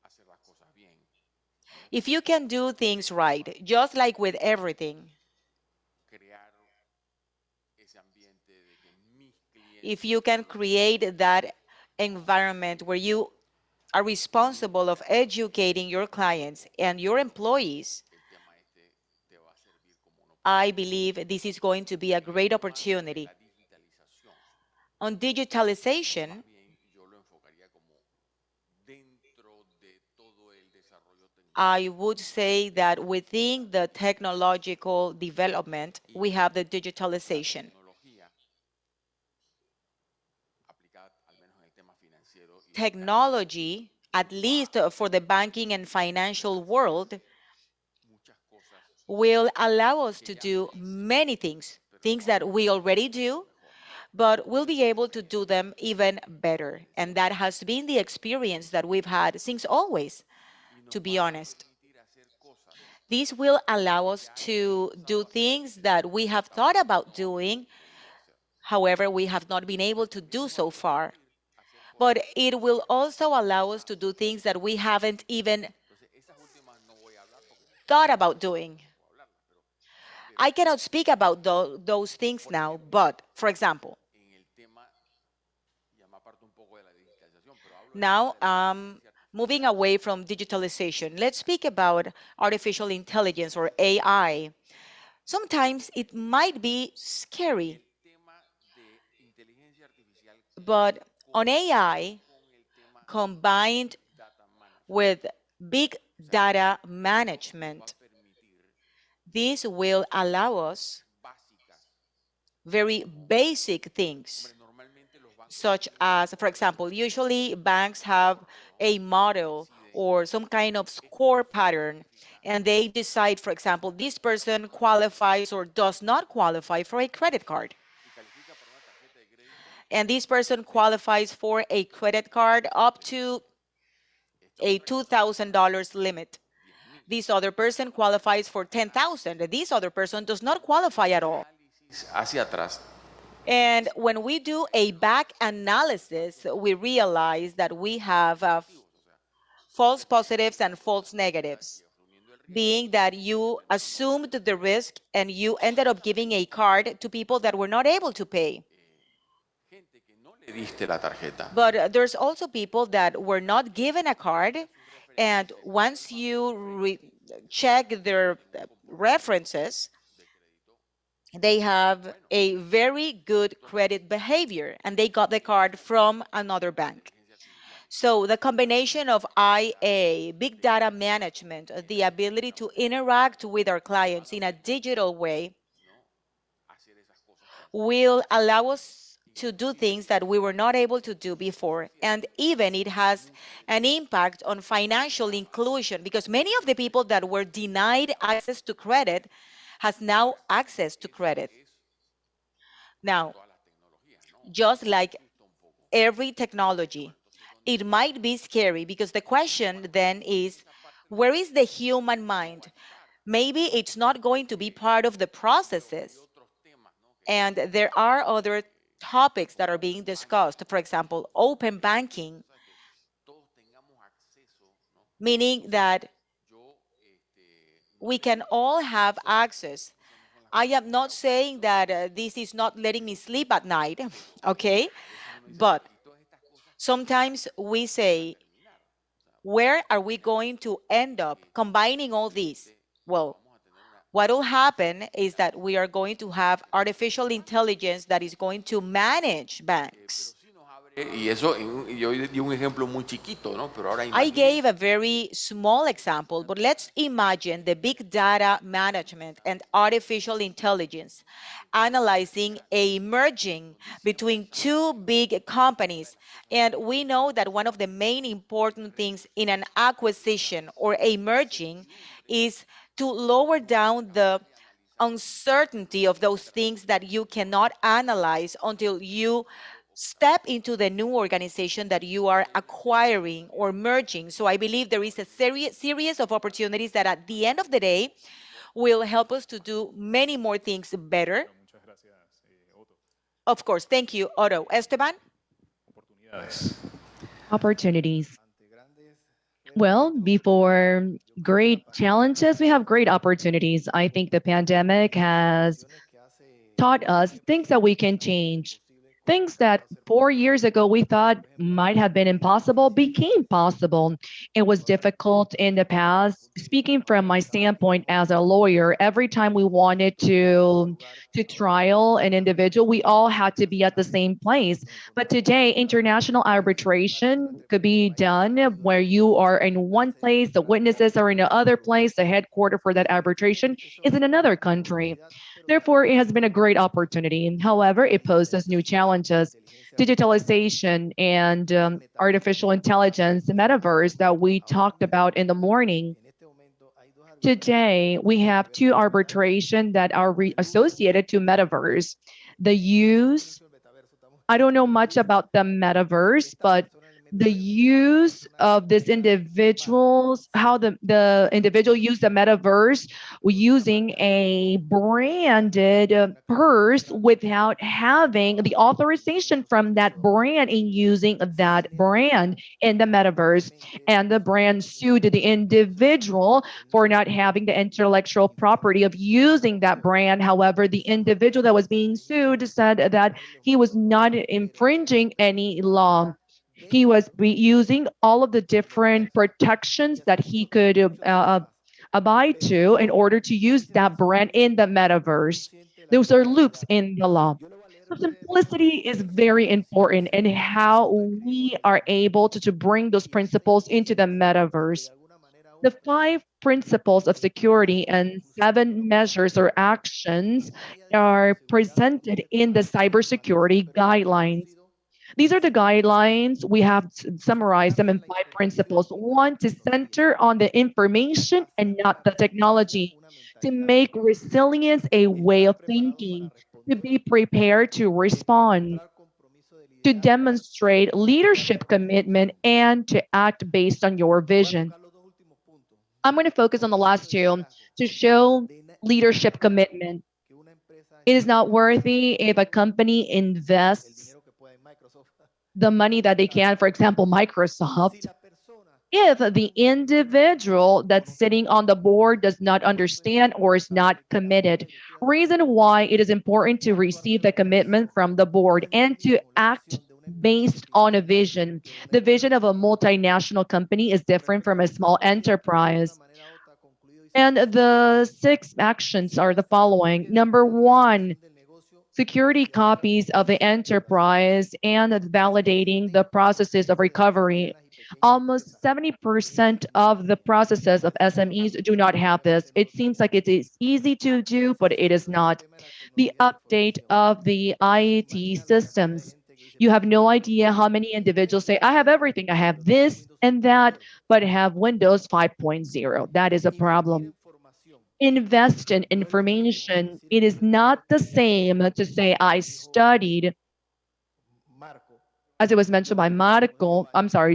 hacer las cosas bien, if you can do things right, just like with everything, crear ese ambiente de que mis clientes if you can create that environment where you are responsible of educating your clients and your employees, el tema este te va a servir como una I believe this is going to be a great opportunity. la digitalización. On digitalization, Más bien yo lo enfocaría como dentro de todo el desarrollo tecnológico. I would say that within the technological development, we have the digitalization. Tecnología aplicada al menos en el tema financiero y Technology, at least for the banking and financial world, muchas cosas will allow us to do many things, things that we already do, but we'll be able to do them even better. And that has been the experience that we've had since always, to be honest. permitir hacer cosas This will allow us to do things that we have thought about doing, however, we have not been able to do so far. But it will also allow us to do things that we haven't even entonces esas últimas no voy a hablar porque thought about doing. puedo hablarlas, pero I cannot speak about those things now, but for example, en el tema ya me aparto un poco de la digitalización, pero hablo del now tema de la inteligencia moving away from digitalization, let's speak about artificial intelligence or AI. Sometimes it might be scary, tema de inteligencia artificial but on AI con el tema combined data management with big data va management, a permitir this will allow us básicas. very basic things, Hombre, normalmente los bancos such as, for example, usually banks have a model or some kind of score pattern, and they decide, for example, this person qualifies or does not qualify for a credit card. y califica para una tarjeta de crédito, And this person qualifies for a credit card up to a $2,000 limit. 10,000. This other person qualifies for 10,000. This other person does not qualify at all. Análisis hacia atrás. And when we do a back analysis, we realize that we have false positives and false negatives, being that you assumed the risk and you ended up giving a card to people that were not able to pay. Gente que no le diste la tarjeta. But there's also people that were not given a card, and once you check their references, they have a very good credit behavior, and they got the card from another bank. So the combination of IA, big data management, the ability to interact with our clients in a digital way, Hacer esas cosas will allow us to do things that we were not able to do before. And even it has an impact on financial inclusion, because many of the people that were denied access to credit has now access to credit. Now, todas las tecnologías, ¿no? just like every technology, it might be scary, because the question then is, where is the human mind? Maybe it's not going to be part of the processes. Otros temas, ¿no? Que And there are other topics that are being discussed. For example, open banking, todos tengamos acceso, ¿no? meaning that Yo, we can all have access. I am not saying that this is not letting me sleep at night, okay? But y todas estas cosas sometimes we say, where are we going to end up combining all these? Well, vamos a tener una. what will happen is that we are going to have artificial intelligence that is going to manage banks. Sí nos abre, y eso, y yo di un ejemplo muy chiquito, ¿no? Pero ahora I imagínense gave a very small example, but let's imagine the big data management and artificial intelligence analyzing a merging between two big companies. And we know that one of the main important things in an acquisition or a merging is to lower down the uncertainty of those things that you cannot analyze until you step into the new organization that you are acquiring or merging. So I believe there is a series of opportunities that at the end of the day will help us to do many more things better. Muchas gracias, Otto. Of course, thank you, Otto. Esteban? Oportunidades. Opportunities. Well, before great challenges, we have great opportunities. I think the pandemic has taught us things that we can change. Things that 4 years ago we thought might have been impossible became possible. It was difficult in the past. Speaking from my standpoint as a lawyer, every time we wanted to trial an individual, we all had to be at the same place. But today, international arbitration could be done where you are in one place, the witnesses are in another place, the headquarter for that arbitration is in another country. Therefore, it has been a great opportunity. However, it poses new challenges. Digitalization and artificial intelligence, the metaverse that we talked about in the morning. Today, we have two arbitration that are associated to metaverse. The use, I don't know much about the metaverse, but the use of this individuals, how the individual used the metaverse using a branded purse without having the authorization from that brand in using that brand in the metaverse. And the brand sued the individual for not having the intellectual property of using that brand. However, the individual that was being sued said that he was not infringing any law. He was using all of the different protections that he could abide to in order to use that brand in the metaverse. Those are loops in the law. So simplicity is very important in how we are able to bring those principles into the metaverse. The 5 principles of security and 7 measures or actions are presented in the cybersecurity guidelines. These are the guidelines. We have summarized them in 5 principles. One, to center on the information and not the technology. To make resilience a way of thinking. To be prepared to respond. To demonstrate leadership commitment and to act based on your vision. I'm going to focus on the last two to show leadership commitment. It is not worthy if a company invests the money that they can, for example, Microsoft, if the individual that's sitting on the board does not understand or is not committed. Reason why it is important to receive the commitment from the board and to act based on a vision. The vision of a multinational company is different from a small enterprise. And the 6 actions are the following. Number 1, security copies of the enterprise and validating the processes of recovery. Almost 70% of the processes of SMEs do not have this. It seems like it is easy to do, but it is not. The update of the IT systems. You have no idea how many individuals say, I have everything, I have this and that, but have Windows 5.0. That is a problem. Invest in information. It is not the same to say I studied, as it was mentioned by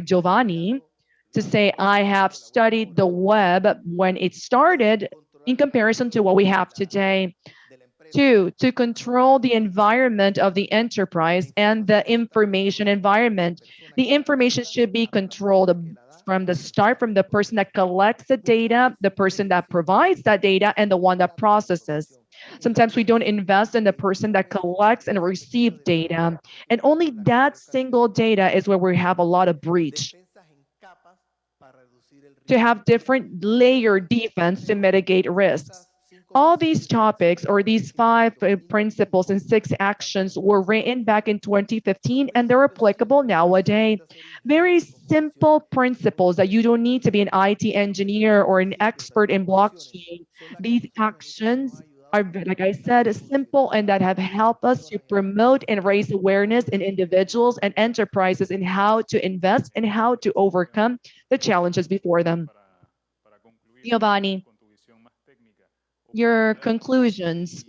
Giovanni, to say I have studied the web when it started in comparison to what we have today. 2, to control the environment of the enterprise and the information environment. The information should be controlled from the start, from the person that collects the data, the person that provides that data, and the one that processes. Sometimes we don't invest in the person that collects and receives data. And only that single data is where we have a lot of breach. To have different layer defense to mitigate risks. All these topics or these 5 principles and 6 actions were written back in 2015 and they're applicable nowadays. Very simple principles that you don't need to be an IT engineer or an expert in blockchain. These actions are, like I said, simple and that have helped us to promote and raise awareness in individuals and enterprises in how to invest and how to overcome the challenges before them. Giovanni, your conclusions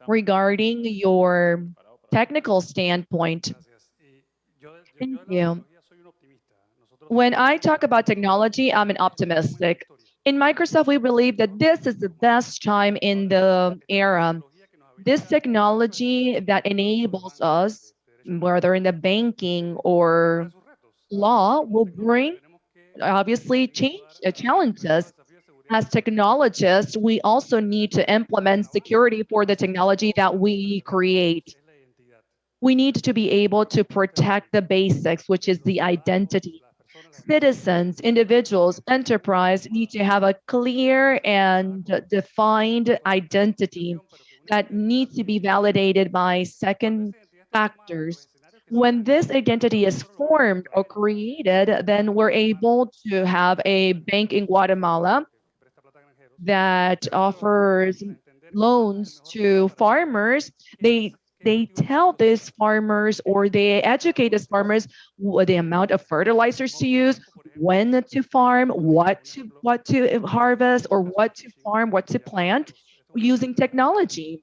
regarding your technical standpoint. Gracias. Y Thank yo de la you. tecnología soy un optimista. Nosotros When I creemos talk que about esto technology, I'm an es un buen momento en la optimistic. historia. In Microsoft, we believe that this is the best time in the Esta era. tecnología que nos This habilita tanto en technology derecho, that como en los enables bancos, us, de derecho whether in the administrativo, banking trae or sus retos. law, Como will tecnólogos bring tenemos que obviously también change ayudar a enfrentar los challenges. desafíos de seguridad As que presenta technologists, we also need to implement la security for the base de technology todo that buen we ciberataque create. es la identidad. We need to be able to protect the basics, which is Los the ciudadanos, identity. las personas, las empresas Citizens, tienen que tener una individuals, identidad enterprise need to have a clear and defined identity pero que una that identidad needs to be bien definida. validated by Cuando second esa identidad está formada, los factors. escenarios que se When presentan this identity is nosotros lo vemos en formed nuestra or agenda. created, then we're able to have a bank in Guatemala Que presta plata a granjeros, that te ayuda offers a entender cuál es el loans mejor camino to para ti. farmers. ¿Qué They cultivos tell correctos these usar? farmers or they educate these farmers the amount of fertilizers to Modo use, automático, por ejemplo, when to farm, un ejemplo what to harvest, or caso de what to phishing farm, what se to llama plant Adelos. Esto es una using herramienta digital technology.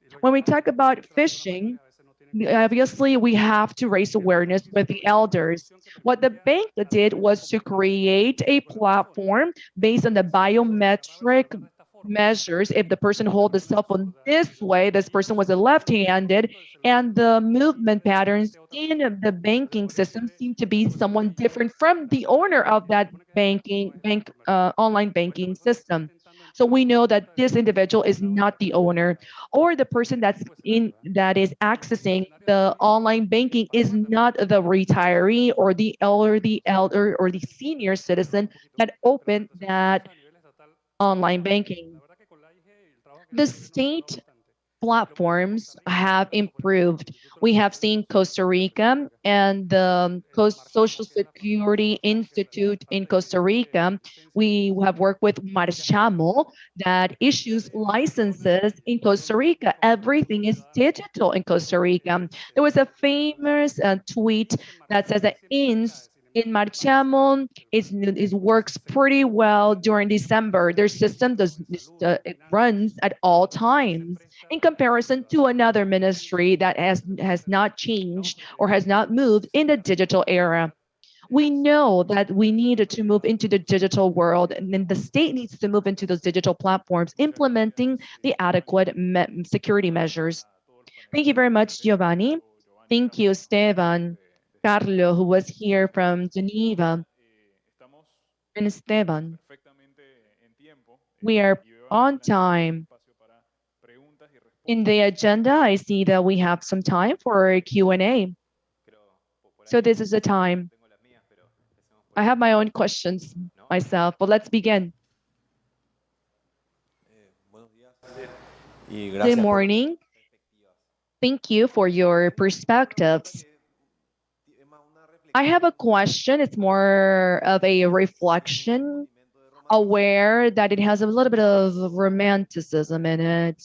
y lo When we llamamos talk porque about muchas personas mayores fishing, a veces no tienen conciencia obviously we have to raise y el banco lo awareness que hizo with fue the crear una elders. solución que What the permitía bank a did través de was to create a con la persona platform based on the si agarraba el biometric celular de esta forma measures. If the person esta holds the persona cell era phone zurda this y way, this tenía person was a solamente el left-handed, movimiento del celular and the y yo movement le patterns transmitía a otra in persona the entonces banking podría system decirle seem to esta be persona someone me hizo different from the owner of y se that supone que esta no es el primer caso online o esta banking persona me está system. intentando So entrar a we mi know that cuenta de this banco individual y is me ha dado una not the cantidad de owner, datos. or the person Este that's tipo de in escenario, that is y son los accessing escenarios de the riesgo online banking para is todas las not empresas. the retiree or the elder or the senior Perdón, citizen un poquito. that Pero la opened regulación que se that usa a nivel estatal no es online tan buena. La banking. verdad que con la IG y el trabajo que ha The hecho el gobierno ha mejorado state bastante. Y lo hemos visto en Costa platforms Rica, que es have un caso, por ejemplo, del improved. Instituto We Nacional have de seen Seguridad Costa Rica Cibernética, and the Marchamo, Social que es la Fundación Security Marchamo, que es la Institute in parte que Costa emite Rica. licencias y We have worked with ya está digital. Marchamo that Estas issues entidades licenses in Costa son Rica. son Everything is ciudadanos digital in Costa Rica. There was licenciados a que tienen la licencia. famous tweet INS en that says Marchamo that siempre decae, sin in embargo, en Panama City, Marchamo que es el it caso works reciente, pretty well during tiene buenas December. Their licencias, system does en salud, en it finanzas, runs at all y se times presta in comparison to another a un ministry nivel that de has potencialidad. not Estamos changed or has construyendo not moved un in the sistema digital de era. seguridad We know that we en needed to move realidad into the digital world, and then the state needs to move into those digital platforms, Muchas implementing gracias, the adequate Giovanni. security Gracias measures. a todos los Thank you panelistas, very much, Esteban, Giovanni. Carlos, Giovanni, Thank you, Carlos, Esteban, de Carlo, who was here Insitute. from Geneva, Estamos and Esteban. perfectamente en tiempo We are y veo aquí on en la agenda que hay time. espacio para preguntas y In the respuestas. agenda, I see that we have some time for a Q&A. So this is the time. I have my own questions myself, but let's begin. Good morning. Thank you for your perspectives. I have a question. It's more of a reflection, aware that it has a little bit of romanticism in it.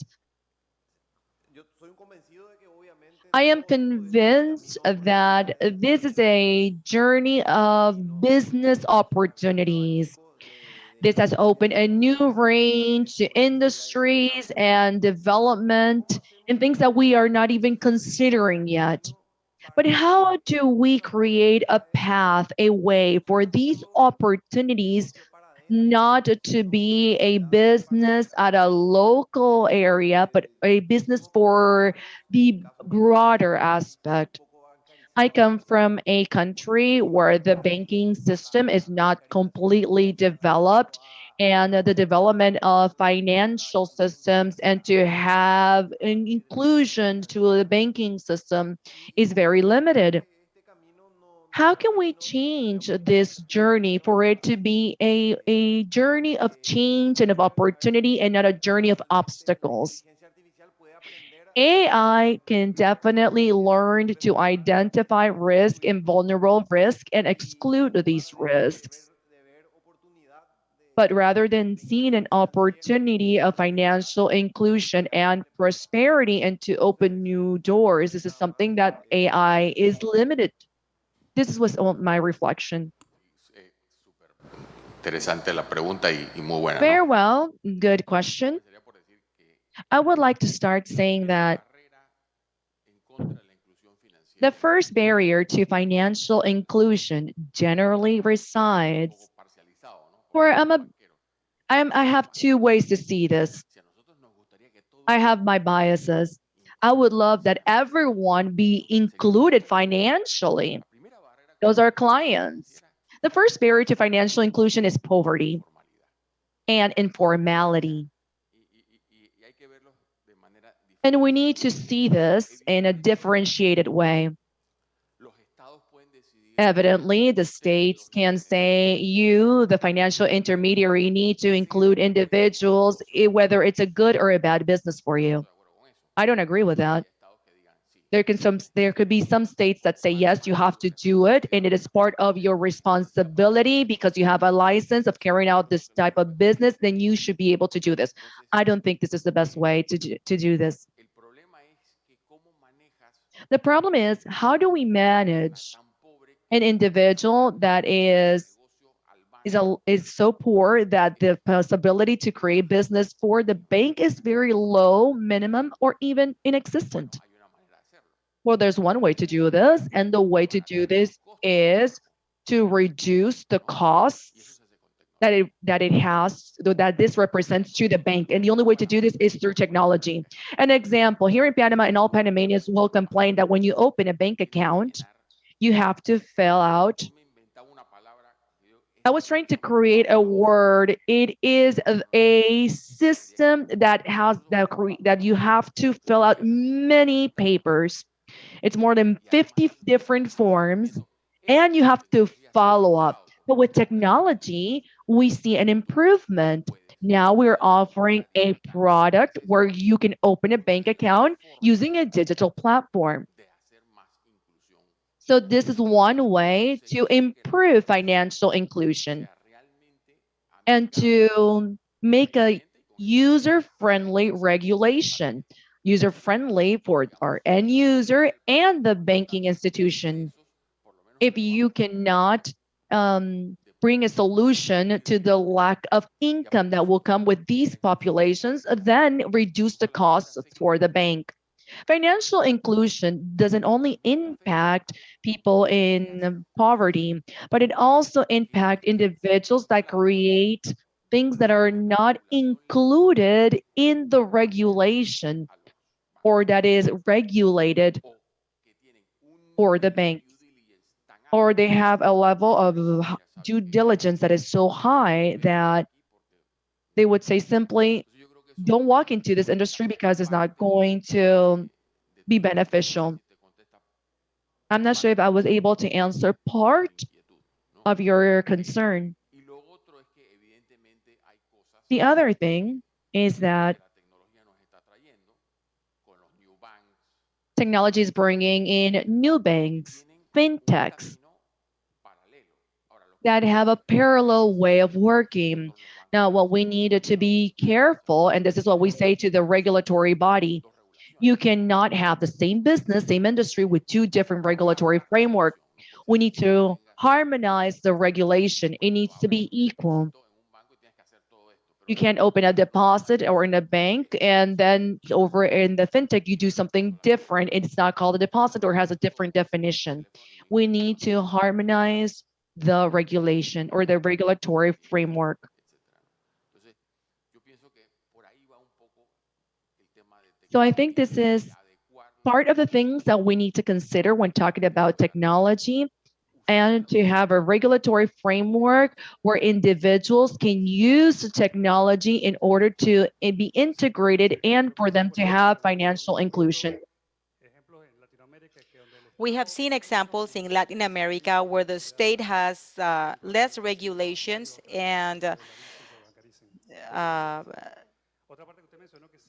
I am convinced that this is a journey of business opportunities. This has opened a new range to industries and development and things that we are not even considering yet. But how do we create a path, a way for these opportunities not to be a business at a local area, but a business for the broader aspect? I come from a country where the banking system is not completely developed, and the development of financial systems and to have an inclusion to the banking system is very limited. How can we change this journey for it to be a journey of change and of opportunity and not a journey of obstacles? AI can definitely learn to identify risk and vulnerable risk and exclude these risks. But rather than seeing an opportunity of financial inclusion and prosperity and to open new doors, this is something that AI is limited. This was my reflection. Interesante la pregunta y muy buena, Very ¿no? well, good question. I would like to start saying that The first barrier to financial inclusion generally resides where I have two ways to see this. I have my biases. I would love that everyone be included financially. Those are clients. The first barrier to financial inclusion is poverty and informality. And we need to see this in a differentiated way. Evidently, the states can say you, the financial intermediary, need to include individuals, whether it's a good or a bad business for you. I don't agree with that. There could be some states that say yes, you have to do it, and it is part of your responsibility because you have a license of carrying out this type of business. Then you should be able to do this. I don't think this is the best way to do this. The problem is, how do we manage an individual that is so poor that the possibility to create business for the bank is very low, minimum, or even inexistent? Well, there's one way to do this, and the way to do this is to reduce the costs that this represents to the bank. And the only way to do this is through technology. An example, here in Panama, and all Panamanians will complain that when you open a bank account, you have to fill out. I was trying to create a word. It is a system that that you have to fill out many papers. It's more than 50 different forms, and you have to follow up. But with technology, we see an improvement. Now we're offering a product where you can open a bank account using a digital platform. So this is one way to improve financial inclusion and to make a user-friendly regulation, user-friendly for our end user and the banking institution. If you cannot bring a solution to the lack of income that will come with these populations, then reduce the costs for the bank. Financial inclusion doesn't only impact people in poverty, but it also impacts individuals that create things that are not included in the regulation or that is regulated for the banks, or they have a level of due diligence that is so high that they would say simply, don't walk into this industry because it's not going to be beneficial. I'm not sure if I was able to answer part of your concern. The other thing is that technology is bringing in new banks, fintechs, that have a parallel way of working. Now, what we need to be careful, and this is what we say to the regulatory body, you cannot have the same business, same industry with two different regulatory frameworks. We need to harmonize the regulation. It needs to be equal. You can't open a deposit or in a bank and then over in the fintech, you do something different. It's not called a deposit or has a different definition. We need to harmonize the regulation or the regulatory framework. So I think this is part of the things that we need to consider when talking about technology, and to have a regulatory framework where individuals can use the technology in order to be integrated and for them to have financial inclusion. We have seen examples in Latin America where the state has less regulations and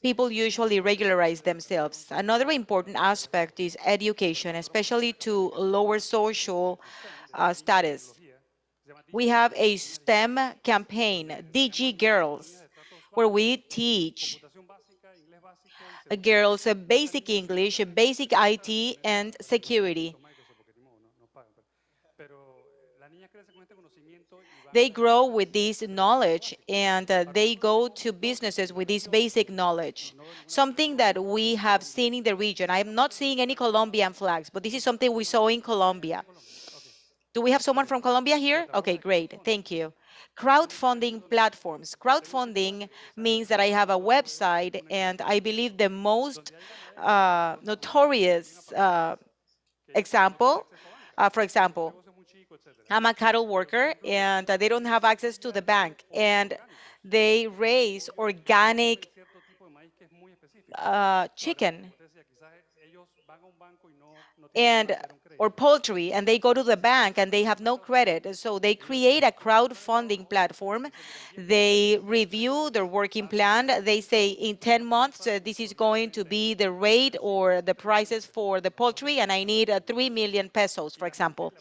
people usually regularize themselves. Another important aspect is education, especially to lower social status. We have a STEM campaign, DG Girls, where we teach girls basic English, basic IT, and security. They grow with this knowledge, and they go to businesses with this basic knowledge. Something that we have seen in the region. I am not seeing any Colombian flags, but this is something we saw in Colombia. Do we have someone from Colombia here? Okay, great. Thank you. Crowdfunding platforms. Crowdfunding means that I have a website, and I believe the most notorious example, for example, I'm a cattle worker, and they don't have access to the bank, and they raise organic chicken and or poultry, and they go to the bank and they have no credit. So they create a crowdfunding platform. They review their working plan. They say in 10 months, this is going to be the rate or the prices for the poultry, and I need 3 million pesos, for example.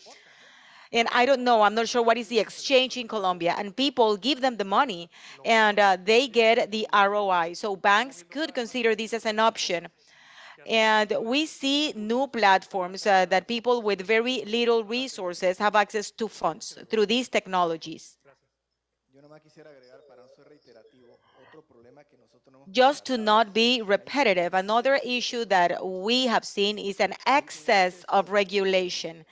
And I don't know, I'm not sure what is the exchange in Colombia. And people give them the money, and they get the ROI. So banks could consider this as an option. And we see new platforms that people with very little resources have access to funds through these technologies. Just to not be repetitive, another issue that we have seen is an excess of regulation.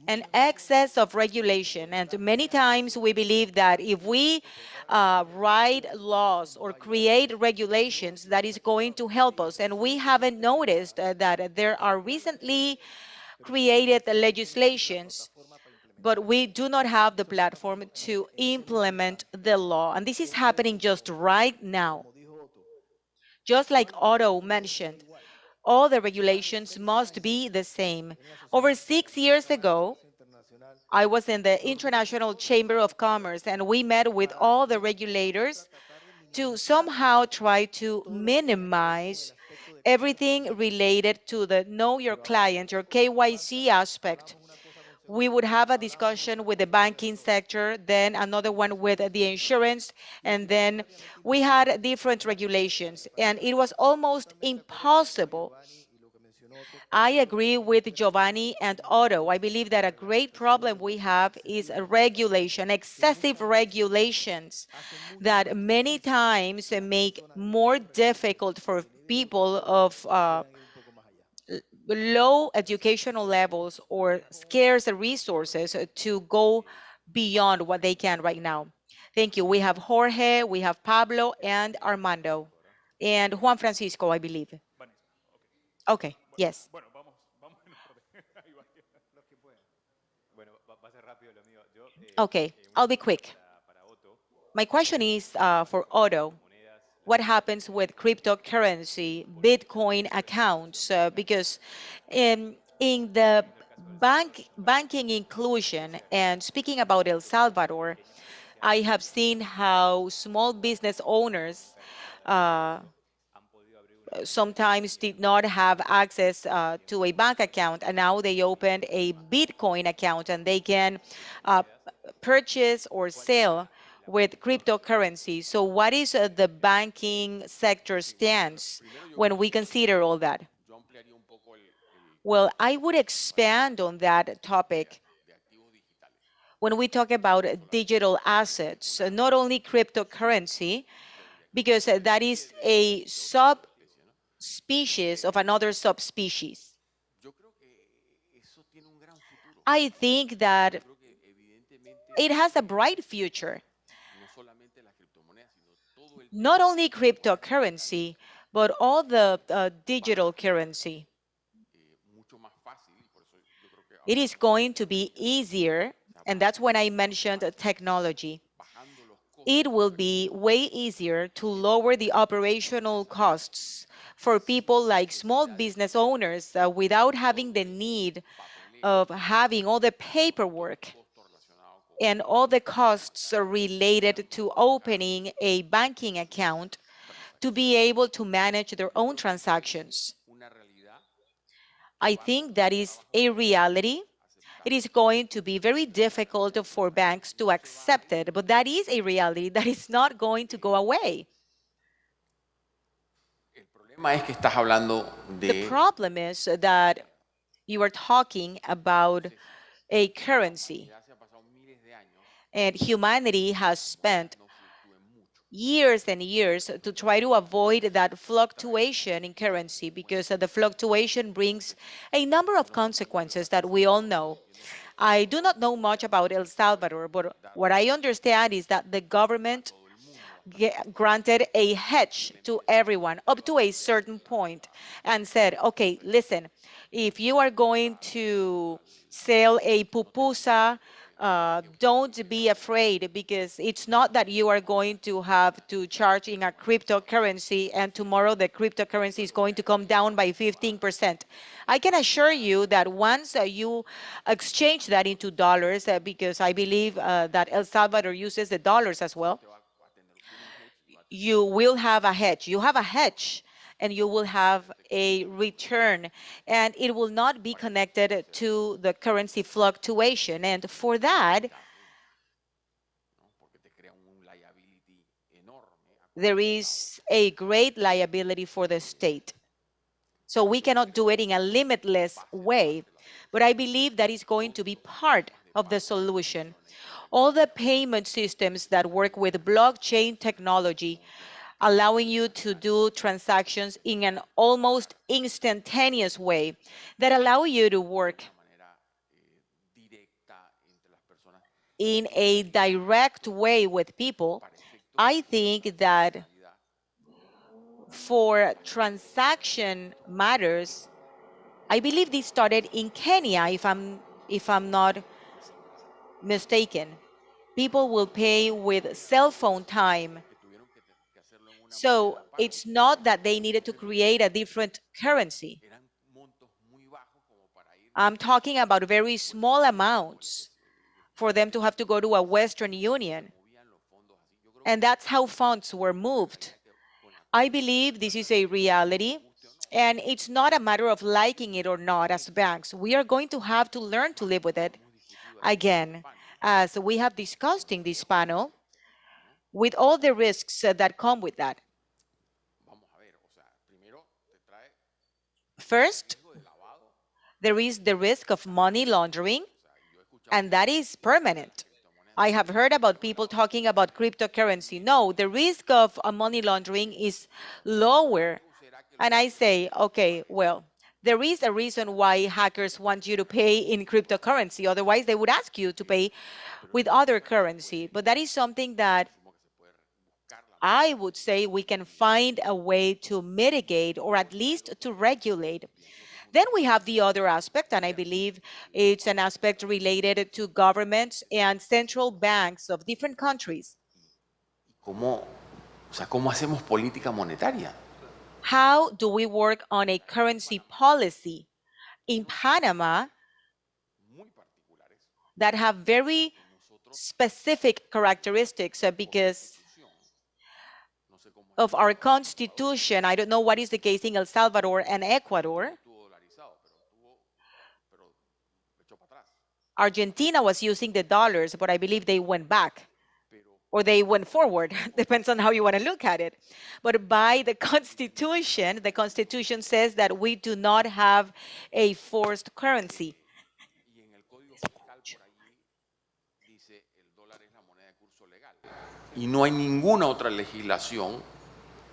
An excess of regulation. And many times we believe that if we write laws or create regulations, that is going to help us. And we haven't noticed that there are recently created legislations, but we do not have the platform to implement the law. And this is happening just right now. Just like Otto mentioned, all the regulations must be the same. Over 6 years ago, I was in the International Chamber of Commerce, and we met with all the regulators to somehow try to minimize everything related to the know your client, your KYC aspect. We would have a discussion with the banking sector, then another one with the insurance, and then we had different regulations, and it was almost impossible. I agree with Giovanni and Otto. I believe that a great problem we have is regulation, excessive regulations that many times make more difficult for people of low educational levels or scarce resources to go beyond what they can right now. Thank you. We have Jorge, we have Pablo, and Armando, and Juan Francisco, I believe. Vanessa, Okay, yes. Bueno, vamos en orden. Ahí va. Okay, I'll be quick. My question is for Otto. What happens with cryptocurrency, Bitcoin accounts? Because in the banking inclusion, and speaking about El Salvador, I have seen how small business owners sometimes did not have access to a bank account, and now they opened a Bitcoin account, and they can purchase or sell with cryptocurrency. So what is the banking sector stance when we consider all that? Well, I would expand on that topic when we talk about digital assets, not only cryptocurrency, because that is a subspecies of another subspecies. I think that it has a bright future. Not only cryptocurrency, but all the digital currency. It is going to be easier, and that's when I mentioned technology. It will be way easier to lower the operational costs for people like small business owners without having the need of having all the paperwork and all the costs related to opening a banking account to be able to manage their own transactions. I think that is a reality. It is going to be very difficult for banks to accept it, but that is a reality that is not going to go away. The problem is that you are talking about a currency And humanity has spent years and years to try to avoid that fluctuation in currency, because the fluctuation brings a number of consequences that we all know. I do not know much about El Salvador, but what I understand is that the government granted a hedge to everyone up to a certain point and said, okay, listen, if you are going to sell a pupusa, don't be afraid, because it's not that you are going to have to charge in a cryptocurrency and tomorrow the cryptocurrency is going to come down by 15%. I can assure you that once you exchange that into dollars, because I believe that El Salvador uses the dollars as well, you will have a hedge. You have a hedge and you will have a return, and it will not be connected to the currency fluctuation. And for that, there is a great liability for the state. So we cannot do it in a limitless way, but I believe that is going to be part of the solution. All the payment systems that work with blockchain technology, allowing you to do transactions in an almost instantaneous way, that allow you to work in a direct way with people. I think that for transaction matters, I believe this started in Kenya, if I'm not mistaken. People will pay with cell phone time. So it's not that they needed to create a different currency. I'm talking about very small amounts for them to have to go to a Western Union. And that's how funds were moved. I believe this is a reality, and it's not a matter of liking it or not as banks. We are going to have to learn to live with it. Again, as we have discussed in this panel, with all the risks that come with that. First, there is the risk of money laundering, and that is permanent. I have heard about people talking about cryptocurrency. No, the risk of money laundering is lower. And I say, okay, well, there is a reason why hackers want you to pay in cryptocurrency. Otherwise, they would ask you to pay with other currency. But that is something that I would say we can find a way to mitigate, or at least to regulate. Then we have the other aspect, and I believe it's an aspect related to governments and central banks of different countries. ¿Cómo hacemos política monetaria? How do we work on a currency policy in Panama that have very specific characteristics because of our constitution? I don't know what is the case in El Salvador and Ecuador. Argentina was using the dollars, but I believe they went back or they went forward. Depends on how you want to look at it. But by the Constitution says that we do not have a forced currency. Y no hay ninguna otra legislación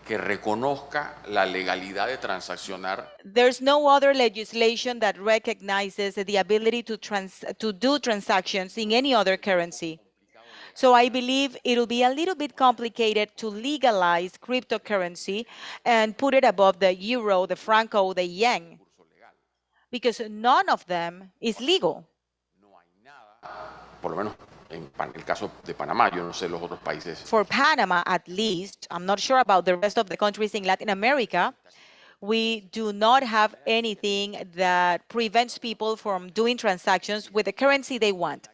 que reconozca la legalidad de transaccionar. There's no other legislation that recognizes the ability to do transactions in any other currency. So I believe it'll be a little bit complicated to legalize cryptocurrency and put it above the euro, the franco, the yen, because none of them is legal. Por lo menos en el caso de Panamá, yo no sé los otros países. For Panama, at least, I'm not sure about the rest of the countries in Latin America, we do not have anything that prevents people from doing transactions with the currency they want.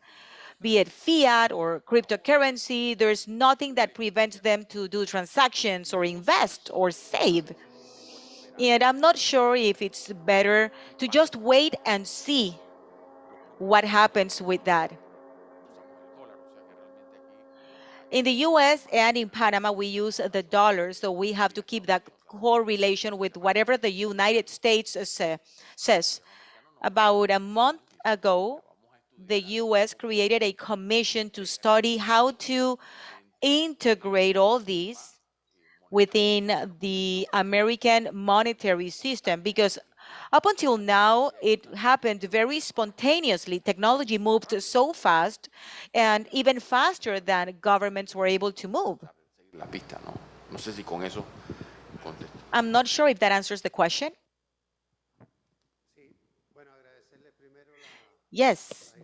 Be it fiat or cryptocurrency, there's nothing that prevents them to do transactions or invest or save. And I'm not sure if it's better to just wait and see what happens with that. In the US and in Panama, we use the dollar, so we have to keep that correlation with whatever the United States says. About a month ago, the US created a commission to study how to integrate all these within the American monetary system, because up until now, it happened very spontaneously. Technology moved so fast and even faster than governments were able to move. seguir la pista, ¿no? No sé si con eso contesto. I'm not sure if that answers the question. Yes.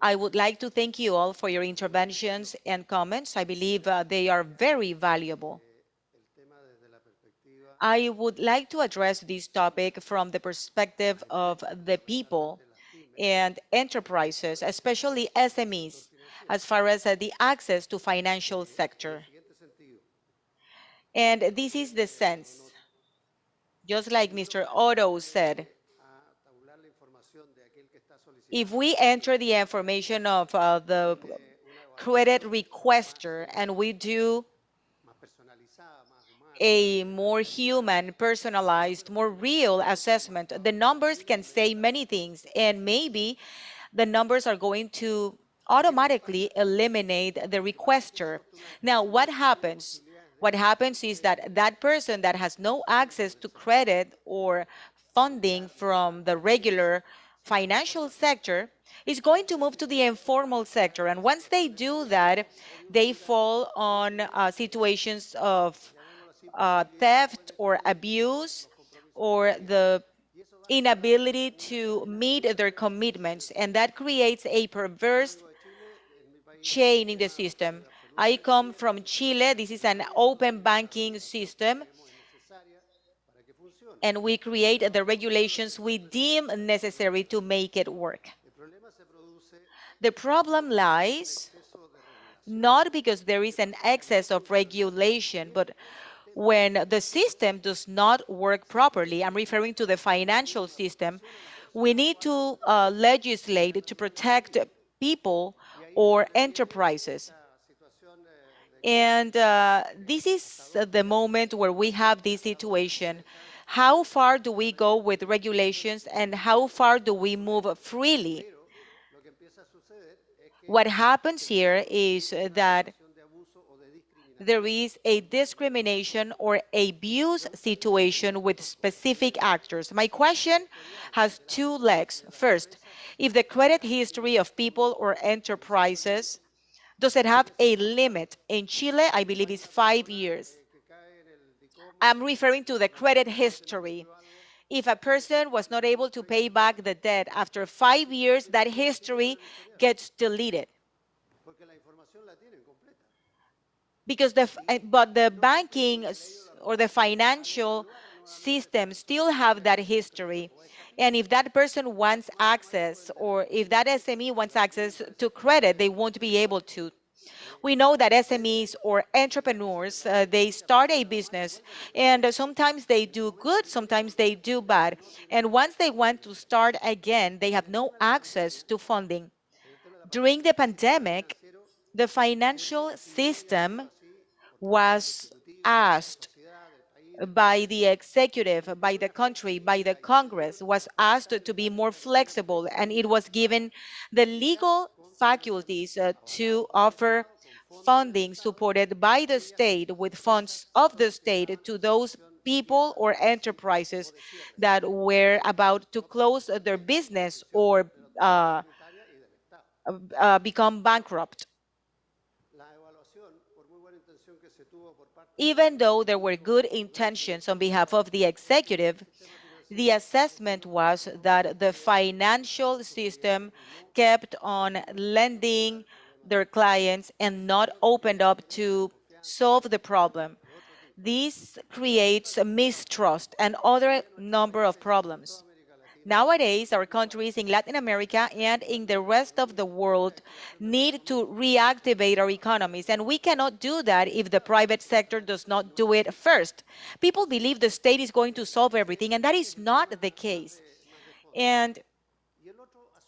I would like to thank you all for your interventions and comments. I believe they are very valuable. I would like to address this topic from the perspective of the people and enterprises, especially SMEs, as far as the access to financial sector. And this is the sense, just like Mr. Otto said, if we enter the information of the credit requester and we do a more human, personalized, more real assessment, the numbers can say many things, and maybe the numbers are going to automatically eliminate the requester. Now, what happens? What happens is that that person that has no access to credit or funding from the regular financial sector is going to move to the informal sector. And once they do that, they fall on situations of theft or abuse or the inability to meet their commitments. And that creates a perverse chain in the system. I come from Chile. This is an open banking system. And we create the regulations we deem necessary to make it work. The problem lies not because there is an excess of regulation, but when the system does not work properly. I'm referring to the financial system. We need to legislate to protect people or enterprises. And this is the moment where we have this situation. How far do we go with regulations and how far do we move freely? What happens here is that there is a discrimination or abuse situation with specific actors. My question has two legs. First, if the credit history of people or enterprises, does it have a limit? In Chile, I believe it's 5 years. I'm referring to the credit history. If a person was not able to pay back the debt after 5 years, that history gets deleted. Because the banking or the financial system still have that history. And if that person wants access, or if that SME wants access to credit, they won't be able to. We know that SMEs or entrepreneurs, they start a business, and sometimes they do good, sometimes they do bad. And once they want to start again, they have no access to funding. During the pandemic, the financial system was asked by the executive, by the country, by the Congress, was asked to be more flexible, and it was given the legal faculties to offer funding supported by the state with funds of the state to those people or enterprises that were about to close their business or become bankrupt. Even though there were good intentions on behalf of the executive, the assessment was that the financial system kept on lending their clients and not opened up to solve the problem. This creates mistrust and other number of problems. Nowadays, our countries in Latin America and in the rest of the world need to reactivate our economies, and we cannot do that if the private sector does not do it first. People believe the state is going to solve everything, and that is not the case. And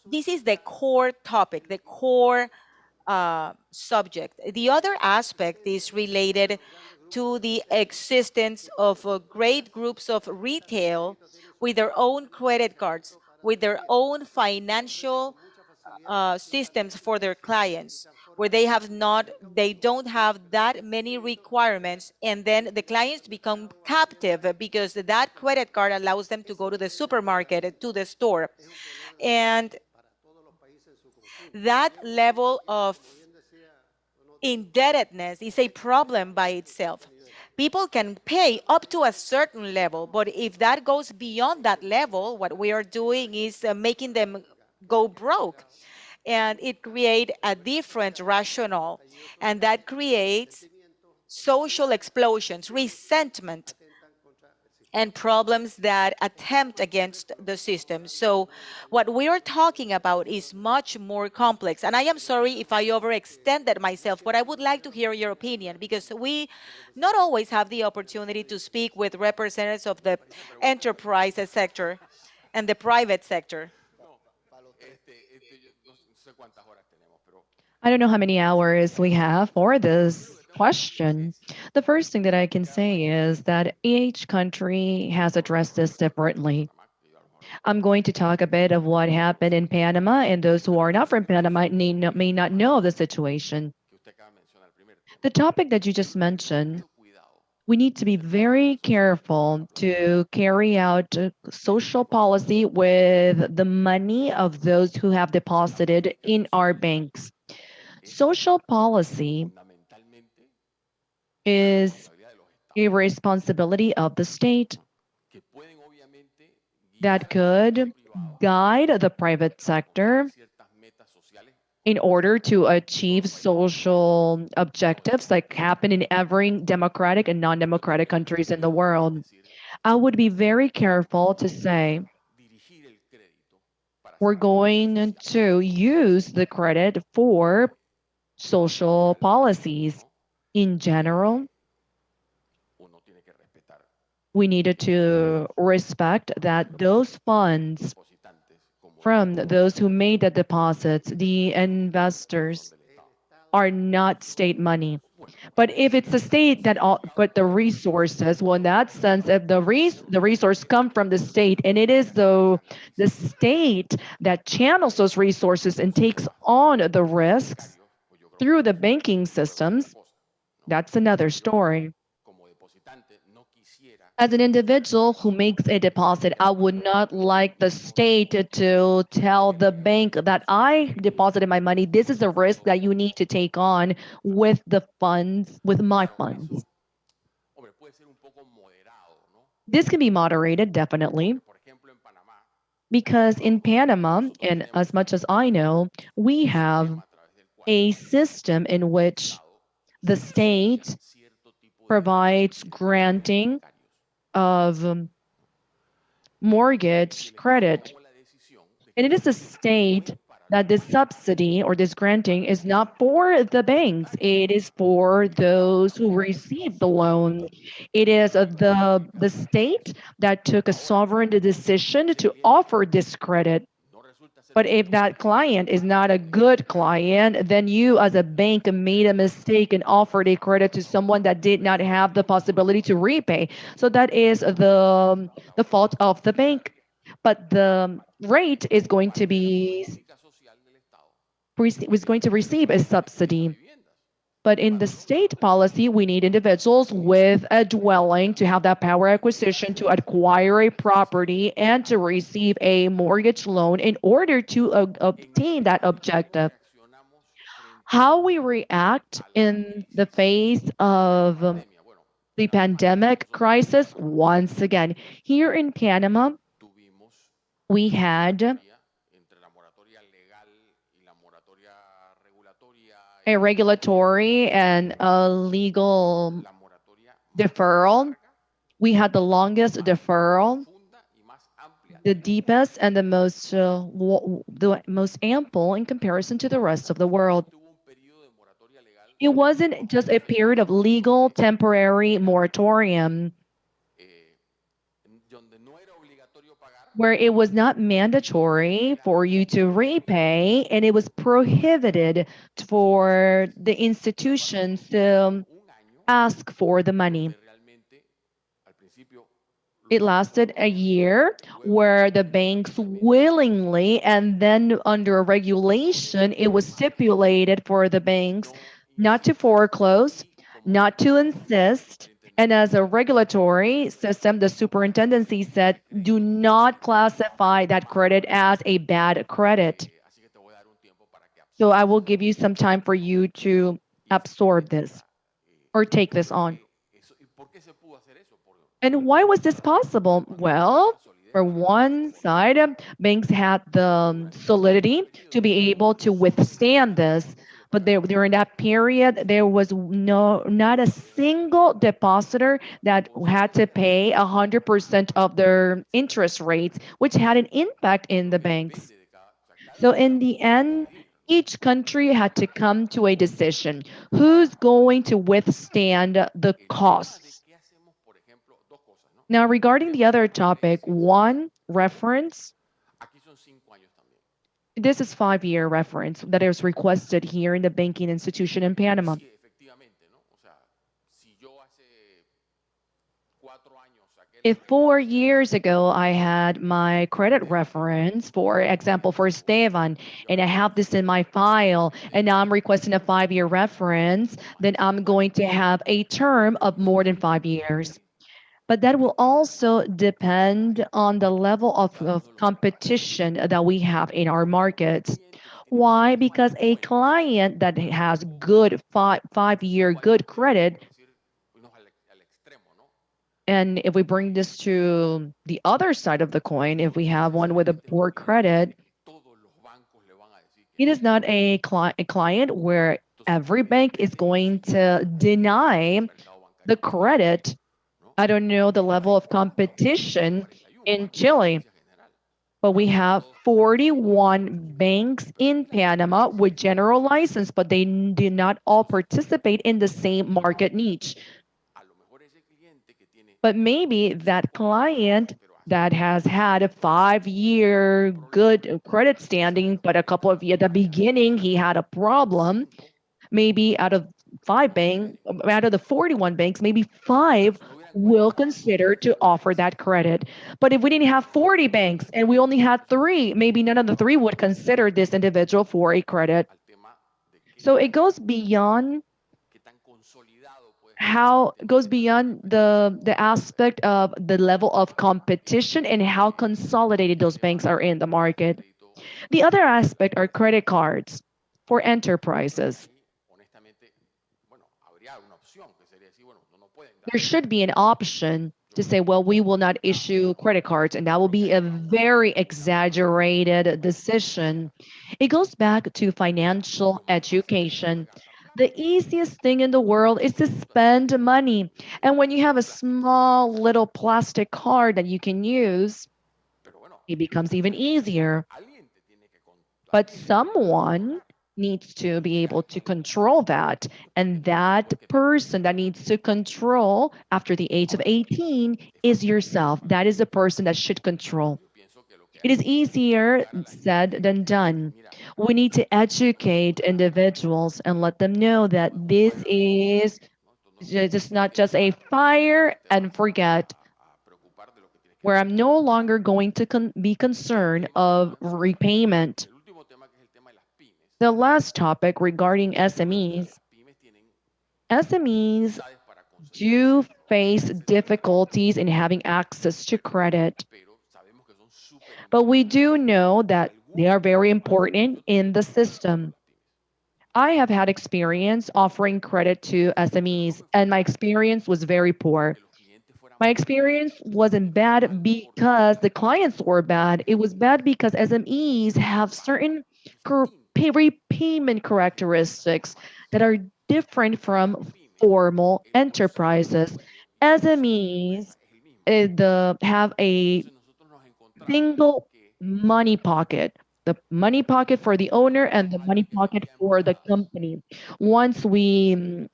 this is the core topic, the core subject. The other aspect is related to the existence of great groups of retail with their own credit cards, with their own financial systems for their clients, where they don't have that many requirements, and then the clients become captive because that credit card allows them to go to the supermarket, to the store. And that level of indebtedness is a problem by itself. People can pay up to a certain level, but if that goes beyond that level, what we are doing is making them go broke. And it creates a different rationale, and that creates social explosions, resentment, and problems that attempt against the system. So what we are talking about is much more complex. And I am sorry if I overextended myself, but I would like to hear your opinion, because we not always have the opportunity to speak with representatives of the enterprise sector and the private sector. No sé cuántas horas tenemos, pero I don't know how many hours we have for this question. The first thing that I can say is that each country has addressed this differently. I'm going to talk a bit of what happened in Panama, and those who are not from Panama may not know the situation. que usted acaba de mencionar, el primer tema, The topic that you just mentioned, cuidado. we need to be very careful to carry out social policy with the money of those who have deposited in our banks. Social policy Fundamentalmente, is responsabilidad de los estados, a responsibility of the state que pueden obviamente that guiar al sector could privado guide the private para sector conseguir ciertas metas sociales, in order to achieve social objectives like happen in every democratic and non-democratic countries in the world. es decir, I would be very careful to say dirigir el crédito para we're hacer políticas going sociales. to use the credit for social policies. In general, Uno tiene que respetar we needed to respect that those funds depositantes como from those who made the deposits, the investors, del Estado. are not state money. But if it's the state that put the resources, well, in that sense, if the resource come from the state, and it is the state that channels those resources and takes on the risks Pues yo creo que through the banking systems, cosa, that's another story. como depositante no quisiera As an individual who makes a deposit, I would not like the state to tell the bank that I deposited my money. This is a risk that you need to take on with the funds, with my funds. hombre, puede ser un poco moderado, ¿no? This can be moderated, definitely, Por ejemplo, en Panamá, because in Panama, and as much as I know, we have a través del cual a system in which the state cierto tipo de provides granting bancarios of mortgage credit. tomó la decisión de And it is the state that this subsidy or this granting is not for the banks. It is for those who receive the loan. It is the state that took a sovereign decision to offer this credit. no resulta ser But if that client is not a good client, then you as a bank made a mistake and offered a credit to someone that did not have the possibility to repay. So that is the fault of the bank. But the rate is going to be política social del Estado was going to receive a subsidy. viviendas. But in the state policy, we need individuals with a dwelling to have that power acquisition to acquire a property and to receive a mortgage loan in order to obtain that objective. Reaccionamos frente How we react in the face of a la pandemia. Bueno, the pandemic crisis, once again, here in Panama, tuvimos we had entre la moratoria legal y la moratoria regulatoria, a regulatory and a legal la moratoria deferral. We had the longest deferral, profunda y más amplia. the deepest and the most ample in comparison to the rest of the world. Tuvo un periodo de moratoria legal It wasn't just a period of legal temporary moratorium donde no era obligatorio pagar where it was not mandatory for you to repay and it was prohibited for the institutions to un año ask for the money. donde realmente al principio It lasted a year where the banks willingly, and then under a regulation, it was stipulated for the banks not to foreclose, not to insist. And as a regulatory system, the superintendency said, do not classify that credit as a bad credit. Así que te voy a dar un tiempo para que So I absorbas will give you some time for you to y absorb simplemente this para or take yo this creo on. que eso, ¿y por qué se pudo hacer eso? And why was this possible? Well, for one side, banks had the solidity to be able to withstand this. But during that period, there was not a single depositor that had to pay 100% of their interest rates, which had an impact in the banks. So in the end, each country had to come to a decision. Who's going to withstand the costs? ¿Qué hacemos, por ejemplo, dos cosas, ¿no? Now, regarding the other topic, one reference, Aquí son 5 años también. this is 5-year reference that is requested here in the banking institution in Panama. Sí, efectivamente, ¿no? O sea, si yo hace 4 años saqué If 4 years ago I had my credit reference, for example, for Esteban, and I have this in my file, and now I'm requesting a 5-year reference, then I'm going to have a term of more than 5 years. But that will also depend on the level of competition that we have in our markets. Why? Because a client that has good 5-year good credit, irnos al extremo, ¿no? and if we bring this to the other side of the coin, if we have one with a poor credit, Todos los bancos le van a decir que it is not a client where every bank is going to deny the credit. I don't know the level of competition in Chile, but we have 41 banks in Panama with general license, but they do not all participate in the same market niche. a lo mejor ese cliente que tiene But maybe that client that has had a 5-year good credit standing, but a couple of years at the beginning, he had a problem. Maybe out of out of the 41 banks, maybe 5 will consider to offer that credit. But if we didn't have 40 banks and we only had 3, maybe none of the 3 would consider this individual for a credit. al tema de So it goes beyond qué tan consolidado puede how goes beyond the aspect of the level of competition and how consolidated those banks are in the market. The other aspect are credit cards for enterprises. honestamente, bueno, habría una opción que sería decir, bueno, no nos pueden dar There should be an option to say, well, we will not issue credit cards, and that will be a very exaggerated decision. It goes back to financial education. The easiest thing in the world is to spend money. And when you have a small little plastic card that you can use, pero bueno, it becomes even easier. alguien te tiene que But someone needs to be able to control that. And that person that needs to control after the age of 18 is yourself. That is the person that should control. pienso que lo que It is easier said than done. We need to educate individuals and let them know that this is just not just a fire and forget, a preocupar de lo que tienes que where I'm no longer going to be concerned of repayment. el último tema que es el tema de las pymes. The last topic regarding SMEs, Las pymes tienen SMEs dificultades para conseguir, do face difficulties in having access to credit, pero sabemos que son súper but we do know that they are very important in the system. I have had experience offering credit to SMEs, and my experience was very poor. que los clientes fueran My experience wasn't bad because the clients were bad. It was bad because SMEs have certain repayment characteristics that are different from formal enterprises. SMEs have a entonces nosotros nos encontramos single que money pocket, the money pocket for the owner and the money pocket for the company. Once we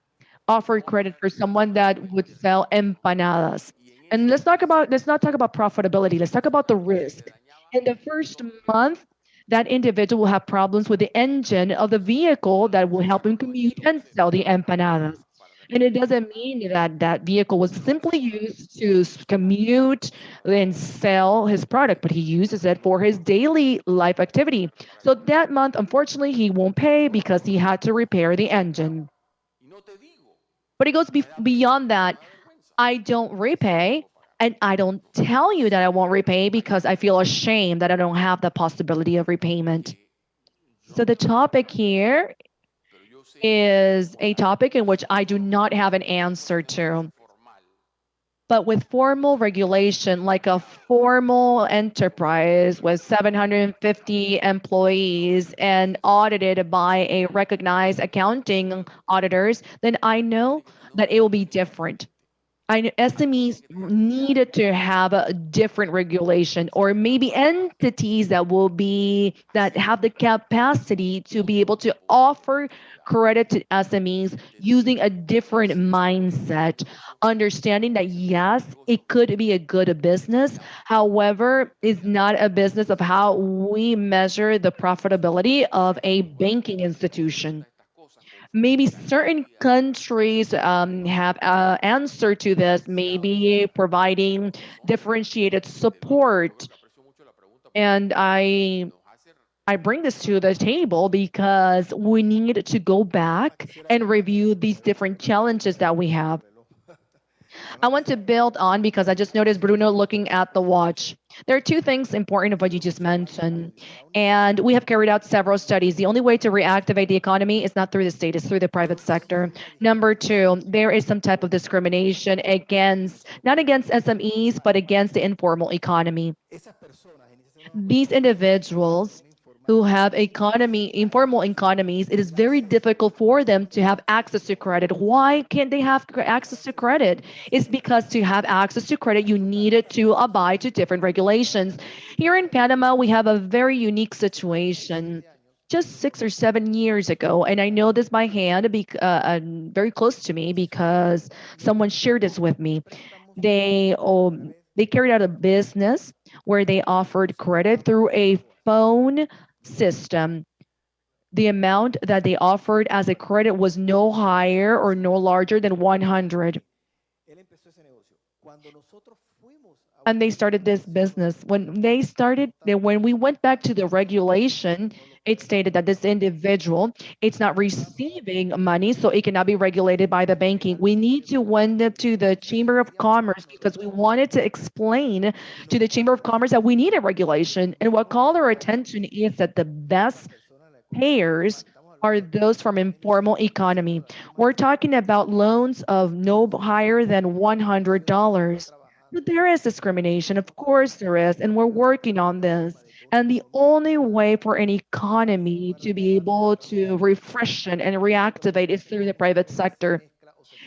offer credit for someone that would sell empanadas. And let's not talk about profitability. Let's talk about the risk. In the first month, that individual will have problems with the engine of the vehicle that will help him commute and sell the empanadas. And it doesn't mean that that vehicle was simply used to commute and sell his product, but he uses it for his daily life activity. So that month, unfortunately, he won't pay because he had to repair the engine. Y no te digo, But it goes me da pena beyond porque me that. da vergüenza. I don't Porque sé que no repay, puedo pagar. and I don't tell you that I won't repay because I feel ashamed that I don't have the possibility of repayment. Que yo So no the te puedo topic responder, here pero yo sé is que a con la topic in which I do regulación not have an de answer estos negocios to. formal, But with formal regulation, like a formal enterprise with 750 employees and audited by a recognized accounting auditors, then I know tiene que tener that una it will be regulación different. diferente. SMEs needed to have a different regulation, or maybe entities that will be that have the capacity to be able to offer credit to SMEs using a different mindset, understanding that yes, it could be a good business. However, it's not a business of how we measure the profitability of a banking institution. Maybe certain countries have answer to this, maybe providing differentiated support. And I bring this to the table because we need to go back and review these different challenges that we have. I want to build on because I just noticed Bruno looking at the watch. There are two things important of what you just mentioned. And we have carried out several studies. The only way to reactivate the economy is not through the state, it's through the private sector. Number two, there is some type of discrimination against, not against SMEs, but against the informal economy. These individuals who have informal economies, it is very difficult for them to have access to credit. Why can't they have access to credit? It's because to have access to credit, you needed to abide to different regulations. Here in Panama, we have a very unique situation. Just 6 or 7 years ago, and I know this by hand, very close to me because someone shared this with me. They carried out a business where they offered credit through a phone system. The amount that they offered as a credit was no higher or no larger than 100. And they started this business. When we went back to the regulation, it stated that this individual, it's not receiving money, so it cannot be regulated by the banking. We need to wend it to the Chamber of Commerce because we wanted to explain to the Chamber of Commerce that we need a regulation. And what called our attention is that the best payers are those from informal economy. We're talking about loans of no higher than $100. But there is discrimination, of course there is, and we're working on this. And the only way for an economy to be able to refreshen and reactivate is through the private sector.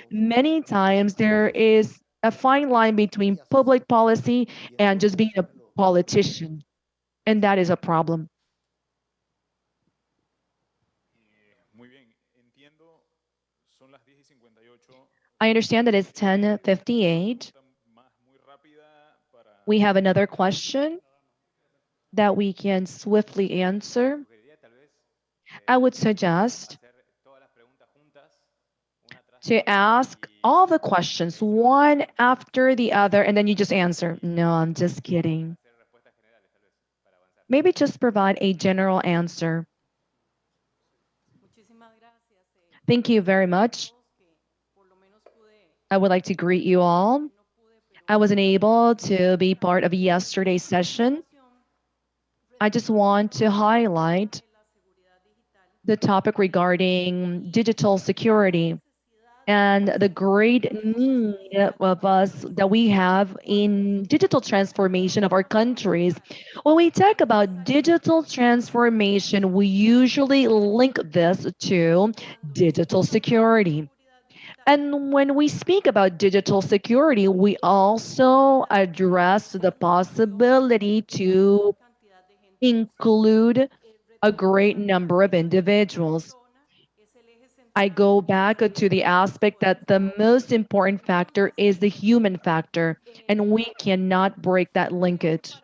Many times there is a fine line between public policy and just being a politician, and that is a problem. Muy bien, entiendo, son las 10:58. I understand that it's 10:58. Más muy rápida para We have another question that we can swiftly answer. I would suggest to ask all the questions one after the other, and then you just answer. No, I'm just kidding. Maybe just provide a general answer. Thank you very much. I would like to greet you all. I wasn't able to be part of yesterday's session. I just want to highlight the topic regarding digital security and the great need of us that we have in digital transformation of our countries. When we talk about digital transformation, we usually link this to digital security. And when we speak about digital security, we also address the possibility to include a great number of individuals. I go back to the aspect that the most important factor is the human factor, and we cannot break that linkage.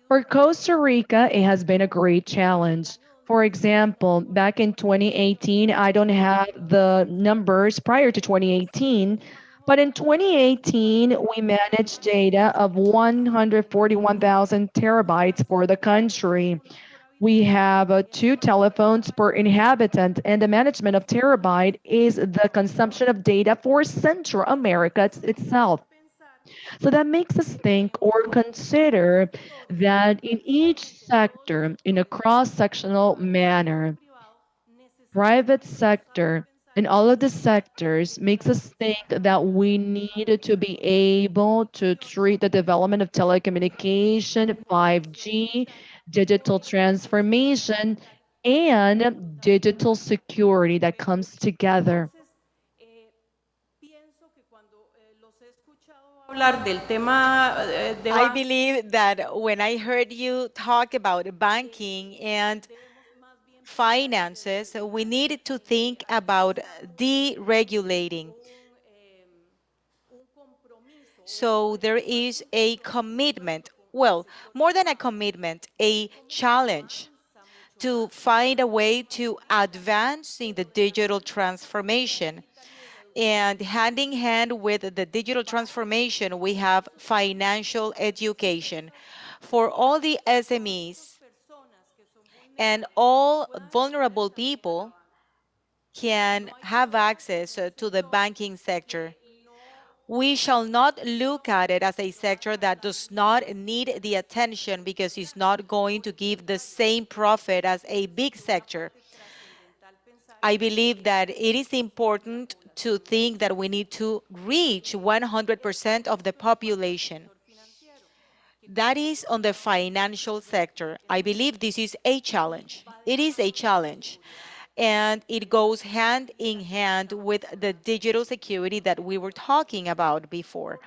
For Costa Rica, it has been a great challenge. For example, back in 2018, I don't have the numbers prior to 2018, but in 2018, we managed data of 141,000 terabytes for the country. We have 2 telephones per inhabitant, and the management of terabyte is the consumption of data for Central America itself. So that makes us think or consider that in each sector, in a cross-sectional manner, private sector and all of the sectors makes us think that we need to be able to treat the development of telecommunication, 5G, digital transformation, and digital security that comes together. I believe that when I heard you talk about banking and finances, we need to think about deregulating. So there is a commitment, well, more than a commitment, a challenge to find a way to advance in the digital transformation. And hand in hand with the digital transformation, we have financial education. For all the SMEs and all vulnerable people can have access to the banking sector. We shall not look at it as a sector that does not need the attention because it's not going to give the same profit as a big sector. I believe that it is important to think that we need to reach 100% of the population. That is on the financial sector. I believe this is a challenge. It is a challenge. And it goes hand in hand with the digital security that we were talking about before.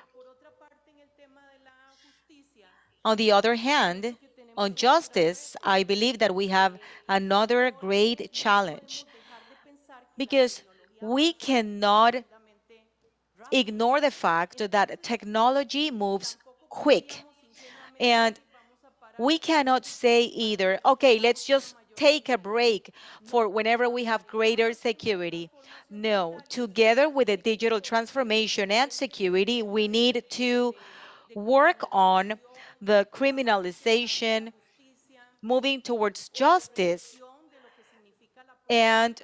On the other hand, on justice, I believe that we have another great challenge because we cannot ignore the fact that technology moves quick. And we cannot say either, okay, let's just take a break for whenever we have greater security. No, together with the digital transformation and security, we need to work on the criminalization, moving towards justice, and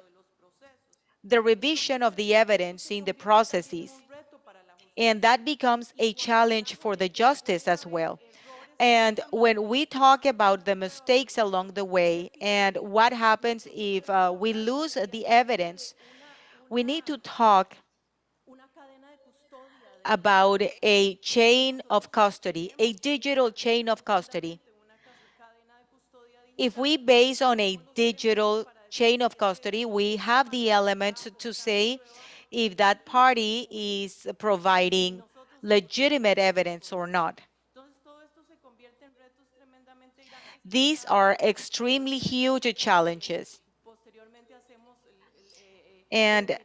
the revision of the evidence in the processes. And that becomes a challenge for the justice as well. And when we talk about the mistakes along the way and what happens if we lose the evidence, we need to talk about a chain of custody, a digital chain of custody. If we base on a digital chain of custody, we have the elements to say if that party is providing legitimate evidence or not. These are extremely huge challenges. And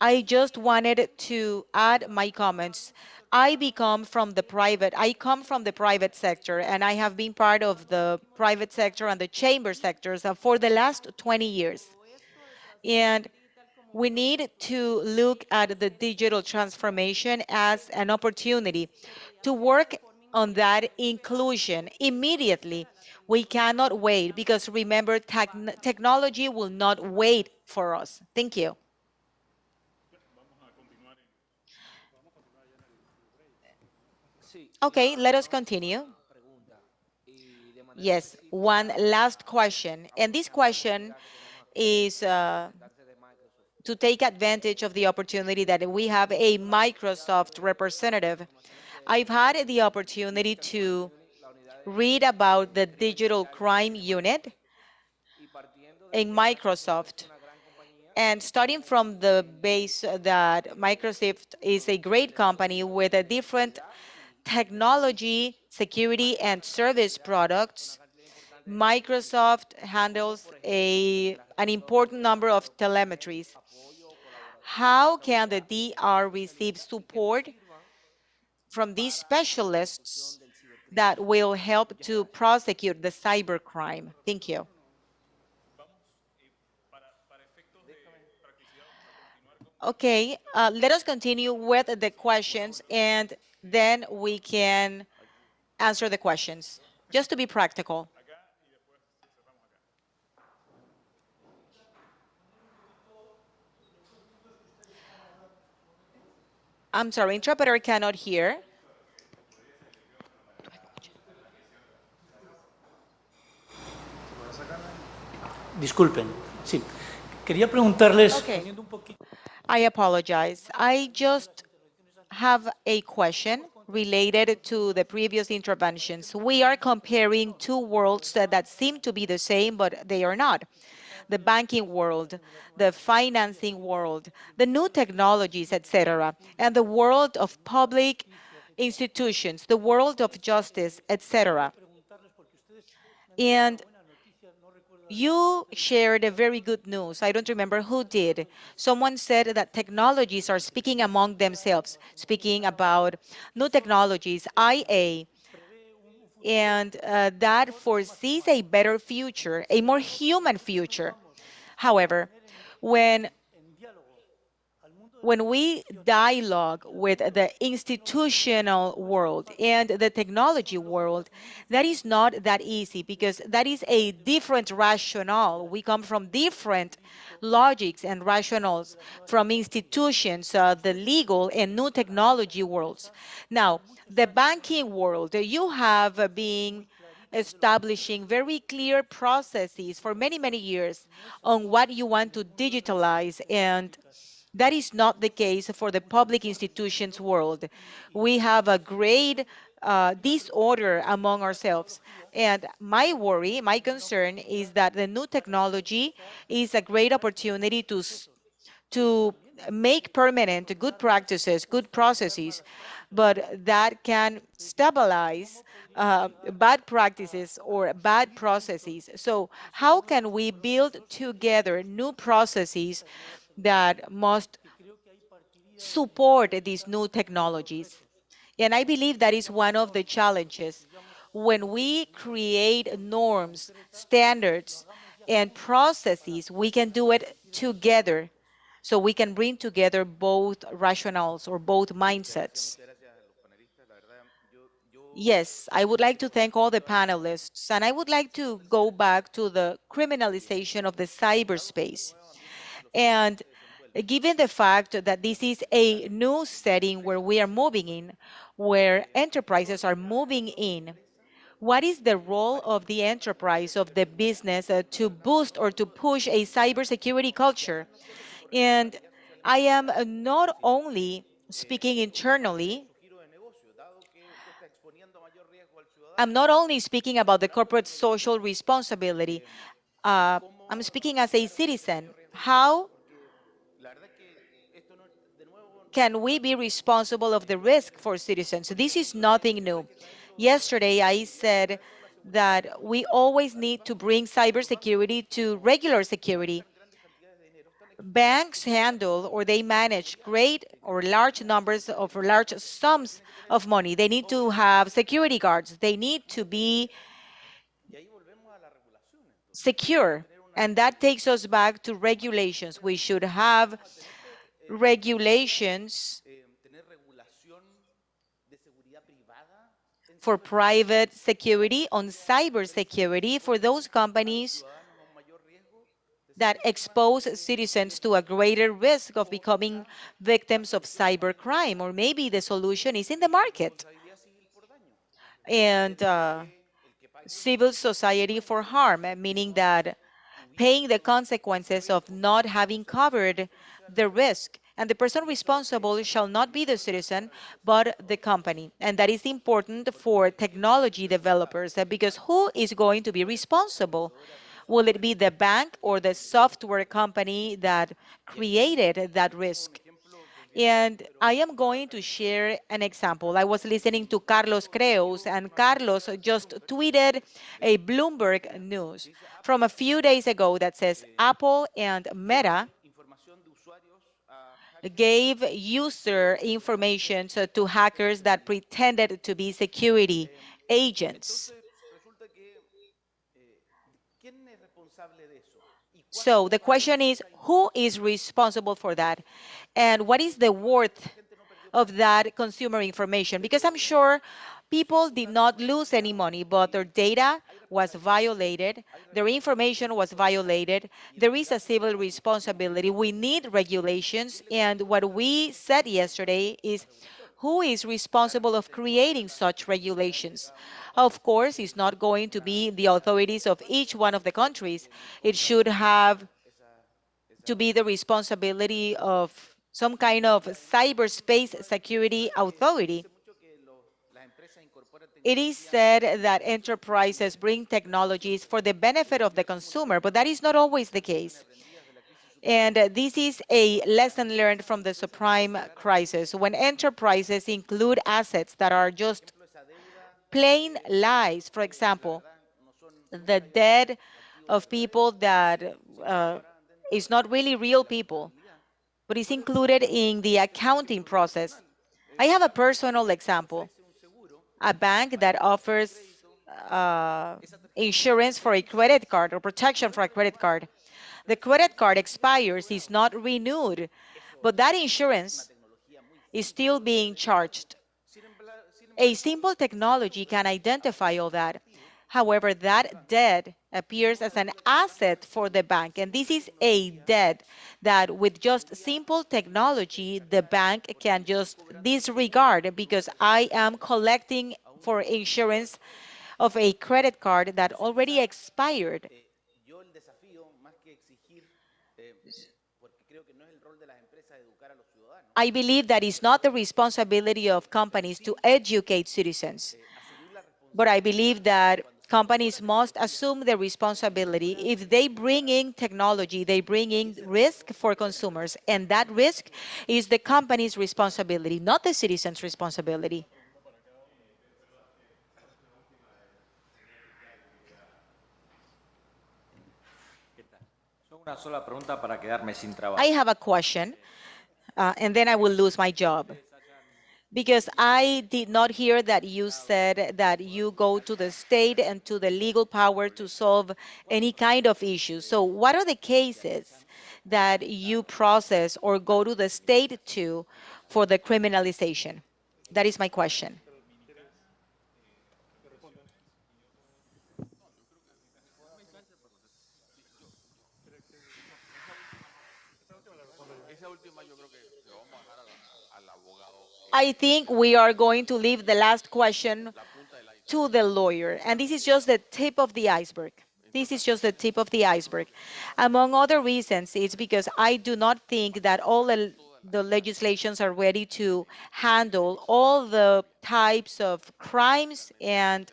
I just wanted to add my comments. I come from the private sector, and I have been part of the private sector and the chamber sectors for the last 20 years. And we need to look at the digital transformation as an opportunity to work on that inclusion immediately. We cannot wait because remember, technology will not wait for us. Thank you. Okay, let us continue. Yes, one last question. And this question is to take advantage of the opportunity that we have a Microsoft representative. I've had the opportunity to read about the digital crime unit in Microsoft. And starting from the base that Microsoft is a great company with a different technology, security, and service products, Microsoft handles an important number of telemetries. How can the DR receive support from these specialists that will help to prosecute the cybercrime? Thank you. Okay, let us continue with the questions and then we can answer the questions, just to be practical. I'm sorry, interpreter cannot hear. Disculpen, sí. Quería preguntarles, Okay. poniendo un poquito I apologize. I just have a question related to the previous interventions. We are comparing two worlds that seem to be the same, but they are not. The banking world, the financing world, the new technologies, etc., and the world of public institutions, the world of justice, etc. And you shared a very good news. I don't remember who did. Someone said that technologies are speaking among themselves, speaking about new technologies, IA, and that foresees a better future, a more human future. However, when we dialogue with the institutional world and the technology world, that is not that easy because that is a different rationale. We come from different logics and rationales from institutions, the legal and new technology worlds. Now, the banking world, you have been establishing very clear processes for many, many years on what you want to digitalize, and that is not the case for the public institutions world. We have a great disorder among ourselves. And my worry, my concern is that the new technology is a great opportunity to make permanent good practices, good processes, but that can stabilize bad practices or bad processes. So how can we build together new processes that must support these new technologies? And I believe that is one of the challenges. When we create norms, standards, and processes, we can do it together. So we can bring together both rationales or both mindsets. Yes, I would like to thank all the panelists, and I would like to go back to the criminalization of the cyberspace. And given the fact that this is a new setting where we are moving in, where enterprises are moving in, what is the role of the enterprise, of the business, to boost or to push a cybersecurity culture? And I am not only speaking internally, I'm not only speaking about the corporate social responsibility, I'm speaking as a citizen. How can we be responsible of the risk for citizens? This is nothing new. Yesterday, I said that we always need to bring cybersecurity to regular security. Banks handle or they manage great or large numbers of large sums of money. They need to have security guards. They need to be secure. And that takes us back to regulations. We should have regulations for private security, on cybersecurity, for those companies that expose citizens to a greater risk of becoming victims of cybercrime. Or maybe the solution is in the market. And civil society for harm, meaning that paying the consequences of not having covered the risk. And the person responsible shall not be the citizen, but the company. And that is important for technology developers, because who is going to be responsible? Will it be the bank or the software company that created that risk? And I am going to share an example. I was listening to Carlos Creus, and Carlos just tweeted a Bloomberg news from a few days ago that says Apple and Meta gave user information to hackers that pretended to be security agents. So the question is, who is responsible for that? And what is the worth of that consumer information? Because I'm sure people did not lose any money, but their data was violated, their information was violated. There is a civil responsibility. We need regulations. And what we said yesterday is, who is responsible of creating such regulations? Of course, it's not going to be the authorities of each one of the countries. It should have to be the responsibility of some kind of cyberspace security authority. It is said that enterprises bring technologies for the benefit of the consumer, but that is not always the case. And this is a lesson learned from the subprime crisis. When enterprises include assets that are just plain lies, for example, the debt of people that is not really real people, but is included in the accounting process. I have a personal example. A bank that offers insurance for a credit card or protection for a credit card. The credit card expires, is not renewed, but that insurance is still being charged. A simple technology can identify all that. However, that debt appears as an asset for the bank, and this is a debt that with just simple technology, the bank can just disregard because I am collecting for insurance of a credit card that already expired. I believe that it's not the responsibility of companies to educate citizens, but I believe that companies must assume the responsibility. If they bring in technology, they bring in risk for consumers, and that risk is the company's responsibility, not the citizen's responsibility. Una sola pregunta para quedarme sin trabajo. I have a question, and then I will lose my job. Because I did not hear that you said that you go to the state and to the legal power to solve any kind of issue. So what are the cases that you process or go to the state to for the criminalization? That is my question. Esa última yo creo que se lo vamos a dejar al abogado. I think we are going to leave the last question to the lawyer. And this is just the tip of the iceberg. This is just the tip of the iceberg. Among other reasons, it's because I do not think that all the legislations are ready to handle all the types of crimes and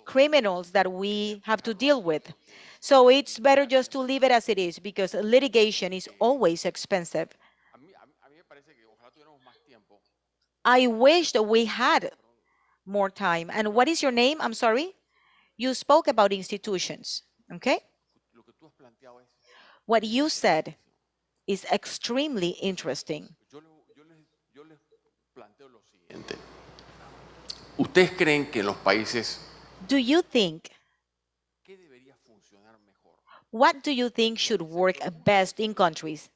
criminals that we have to deal with. So it's better just to leave it as it is because litigation is always expensive. A mí me parece que ojalá tuviéramos más tiempo. I wish that we had more time. And what is your name? I'm sorry? You spoke about institutions, okay? Lo que tú has planteado es, What you said is extremely interesting. yo les planteo lo siguiente. ¿Ustedes creen que en los países Do you think, qué debería funcionar mejor? what do you think should work best in countries?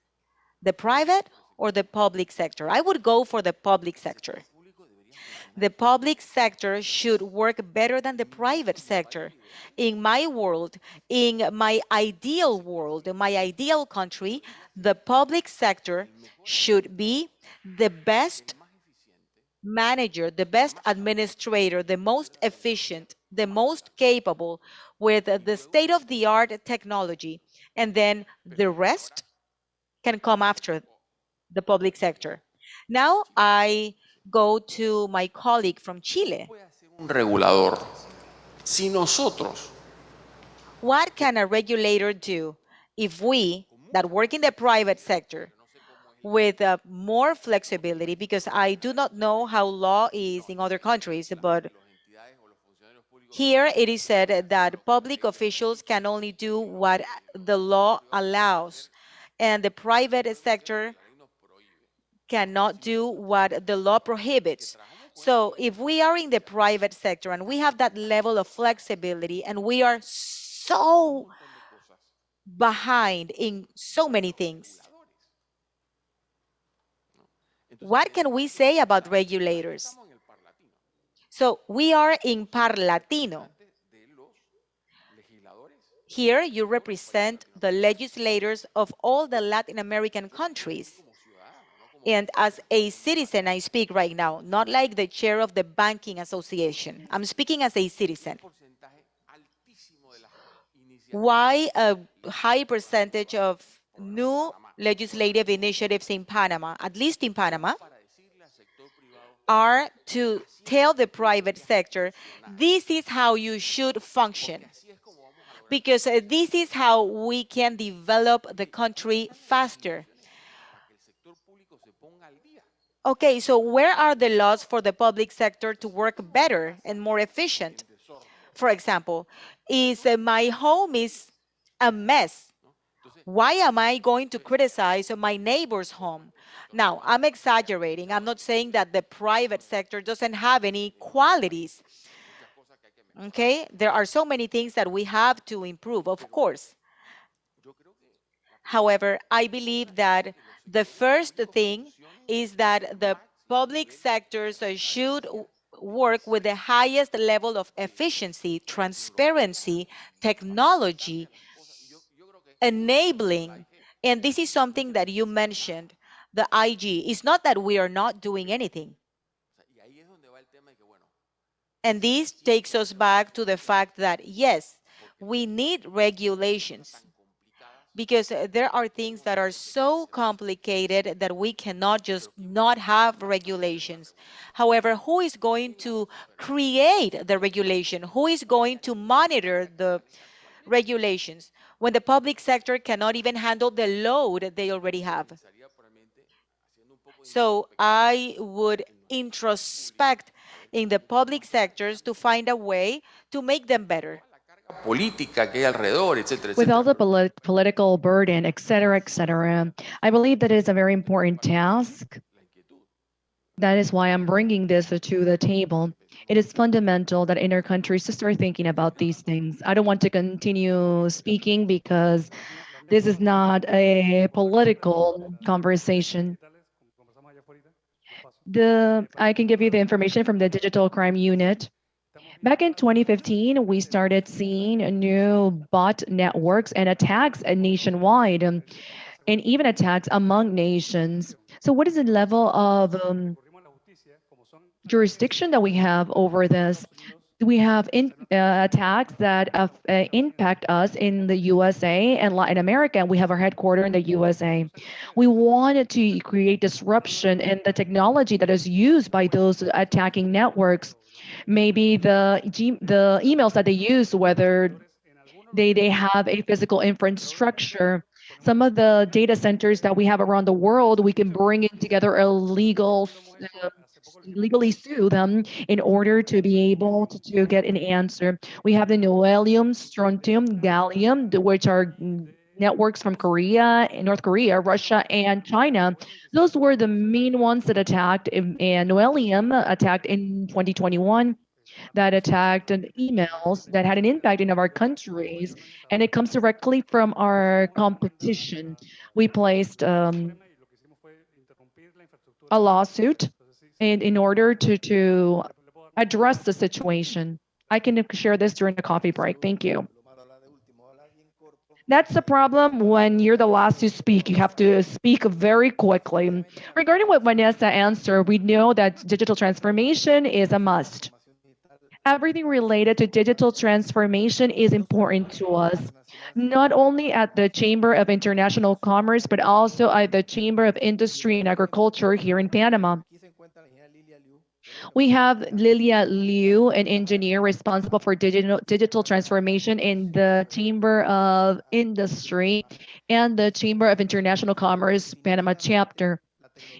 The private or the public sector? I would go for the public sector. The public sector should work better than the private sector. In my world, in my ideal world, in my ideal country, the public sector should be the best manager, the best administrator, the most efficient, the most capable with the state-of-the-art technology. And then the rest can come after the public sector. Now I go to my colleague from Chile. Puede hacer un regulador si nosotros What can a regulator do if we, that work in the private sector, with more flexibility, because I do not know how law is in other countries, but here it is said that public officials can only do what the law allows, and the private sector cannot do what the law prohibits. So if we are in the private sector and we have that level of flexibility and we are so behind in so many things, what can we say about regulators? So we are in Parlatino. Here you represent the legislators of all the Latin American countries. And as a citizen, I speak right now, not like the chair of the banking association. I'm speaking as a citizen. Why a high percentage of new legislative initiatives in Panama, at least in Panama, are to tell the private sector, this is how you should function. Because this is how we can develop the country faster. Okay, so where are the laws for the public sector to work better and more efficient? For example, is my home is a mess. Why am I going to criticize my neighbor's home? Now, I'm exaggerating. I'm not saying that the private sector doesn't have any qualities. Okay, there are so many things that we have to improve, of course. However, I believe that the first thing is that the public sectors should work with the highest level of efficiency, transparency, technology, enabling. And this is something that you mentioned, the IG. It's not that we are not doing anything. And this takes us back to the fact that, yes, we need regulations because there are things that are so complicated that we cannot just not have regulations. However, who is going to create the regulation? Who is going to monitor the regulations when the public sector cannot even handle the load they already have? So I would introspect in the public sectors to find a way to make them better. Política que hay alrededor, etcétera, With all etcétera. the political burden, et cetera, I believe that it is a very important task. That is why I'm bringing this to the table. It is fundamental that in our countries to start thinking about these things. I don't want to continue speaking because this is not a political conversation. I can give you the information from the Digital Crime Unit. Back in 2015, we started seeing new bot networks and attacks nationwide, and even attacks among nations. So what is the level of jurisdiction that we have over this? We have attacks that impact us in the USA and Latin America, and we have our headquarters in the USA. We wanted to create disruption in the technology that is used by those attacking networks. Maybe the emails that they use, whether they have a physical infrastructure. Some of the data centers that we have around the world, we can bring in together a legally sue them in order to be able to get an answer. We have the newellium, strontium, gallium, which are networks from Korea, North Korea, Russia, and China. Those were the main ones that attacked, and newellium attacked in 2021, that attacked emails that had an impact in our countries, and it comes directly from our competition. We placed a lawsuit in order to address the situation. I can share this during the coffee break. Thank you. That's the problem when you're the last to speak. You have to speak very quickly. Regarding what Vanessa answered, we know that digital transformation is a must. Everything related to digital transformation is important to us, not only at the Chamber of International Commerce, but also at the Chamber of Industry and Agriculture here in Panama. We have Lilia Liu, an engineer responsible for digital transformation in the Chamber of Industry and the Chamber of International Commerce Panama chapter.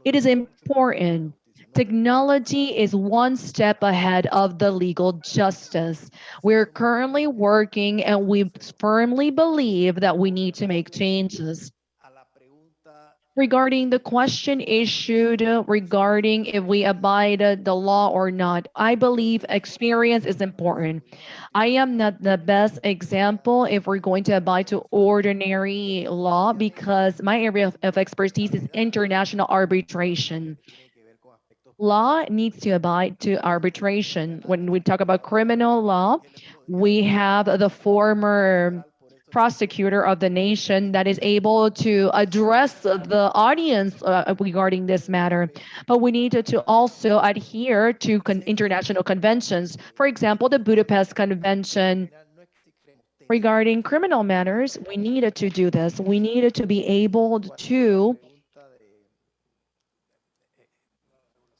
It is important. Technology is one step ahead of the legal justice. We're currently working and we firmly believe that we need to make changes. Regarding the question issued regarding if we abide the law or not, I believe experience is important. I am not the best example if we're going to abide to ordinary law because my area of expertise is international arbitration. Law needs to abide to arbitration. When we talk about criminal law, we have the former prosecutor of the nation that is able to address the audience regarding this matter. But we need to also adhere to international conventions. For example, the Budapest Convention regarding criminal matters, we needed to do this. We needed to be able to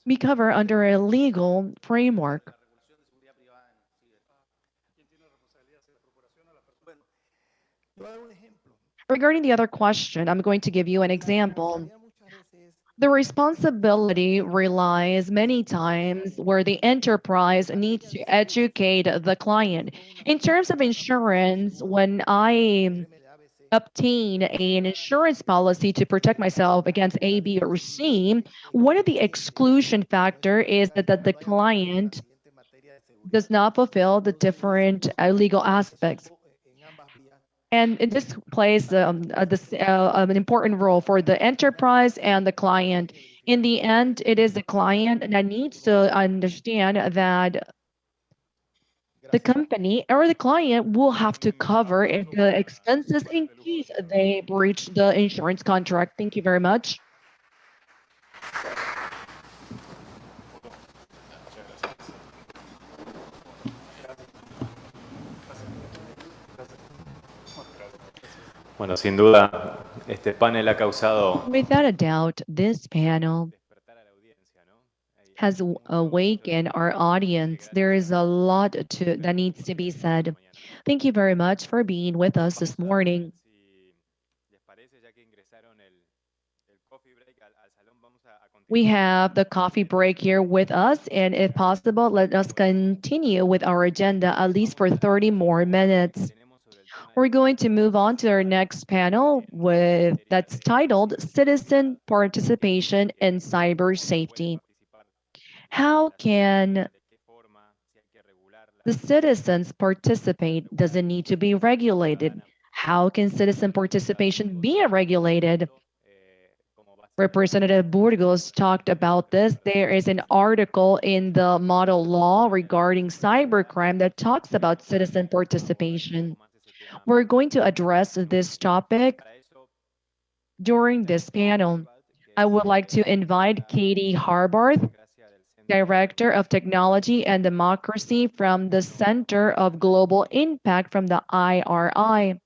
be covered under a legal framework. Regarding the other question, I'm going to give you an example. The responsibility relies many times where the enterprise needs to educate the client. In terms of insurance, when I obtain an insurance policy to protect myself against A, B, or C, one of the exclusion factor is that the client does not fulfill the different legal aspects. And this plays an important role for the enterprise and the client. In the end, it is the client that needs to understand that the company or the client will have to cover the expenses in case they breach the insurance contract. Thank you very much. Bueno, sin duda, este panel ha causado Without a doubt, this panel has awakened our audience. There is a lot that needs to be said. Thank you very much for being with us this morning. We have the coffee break here with us, and if possible, let us continue with our agenda at least for 30 more minutes. We're going to move on to our next panel that's titled Citizen Participation in Cyber Safety. How can the citizens participate? Does it need to be regulated? How can citizen participation be regulated? Representative Burgos talked about this. There is an article in the model law regarding cybercrime that talks about citizen participation. We're going to address this topic during this panel. I would like to invite Katie Harbarth, Director of Technology and Democracy from the Center of Global Impact from the IRI.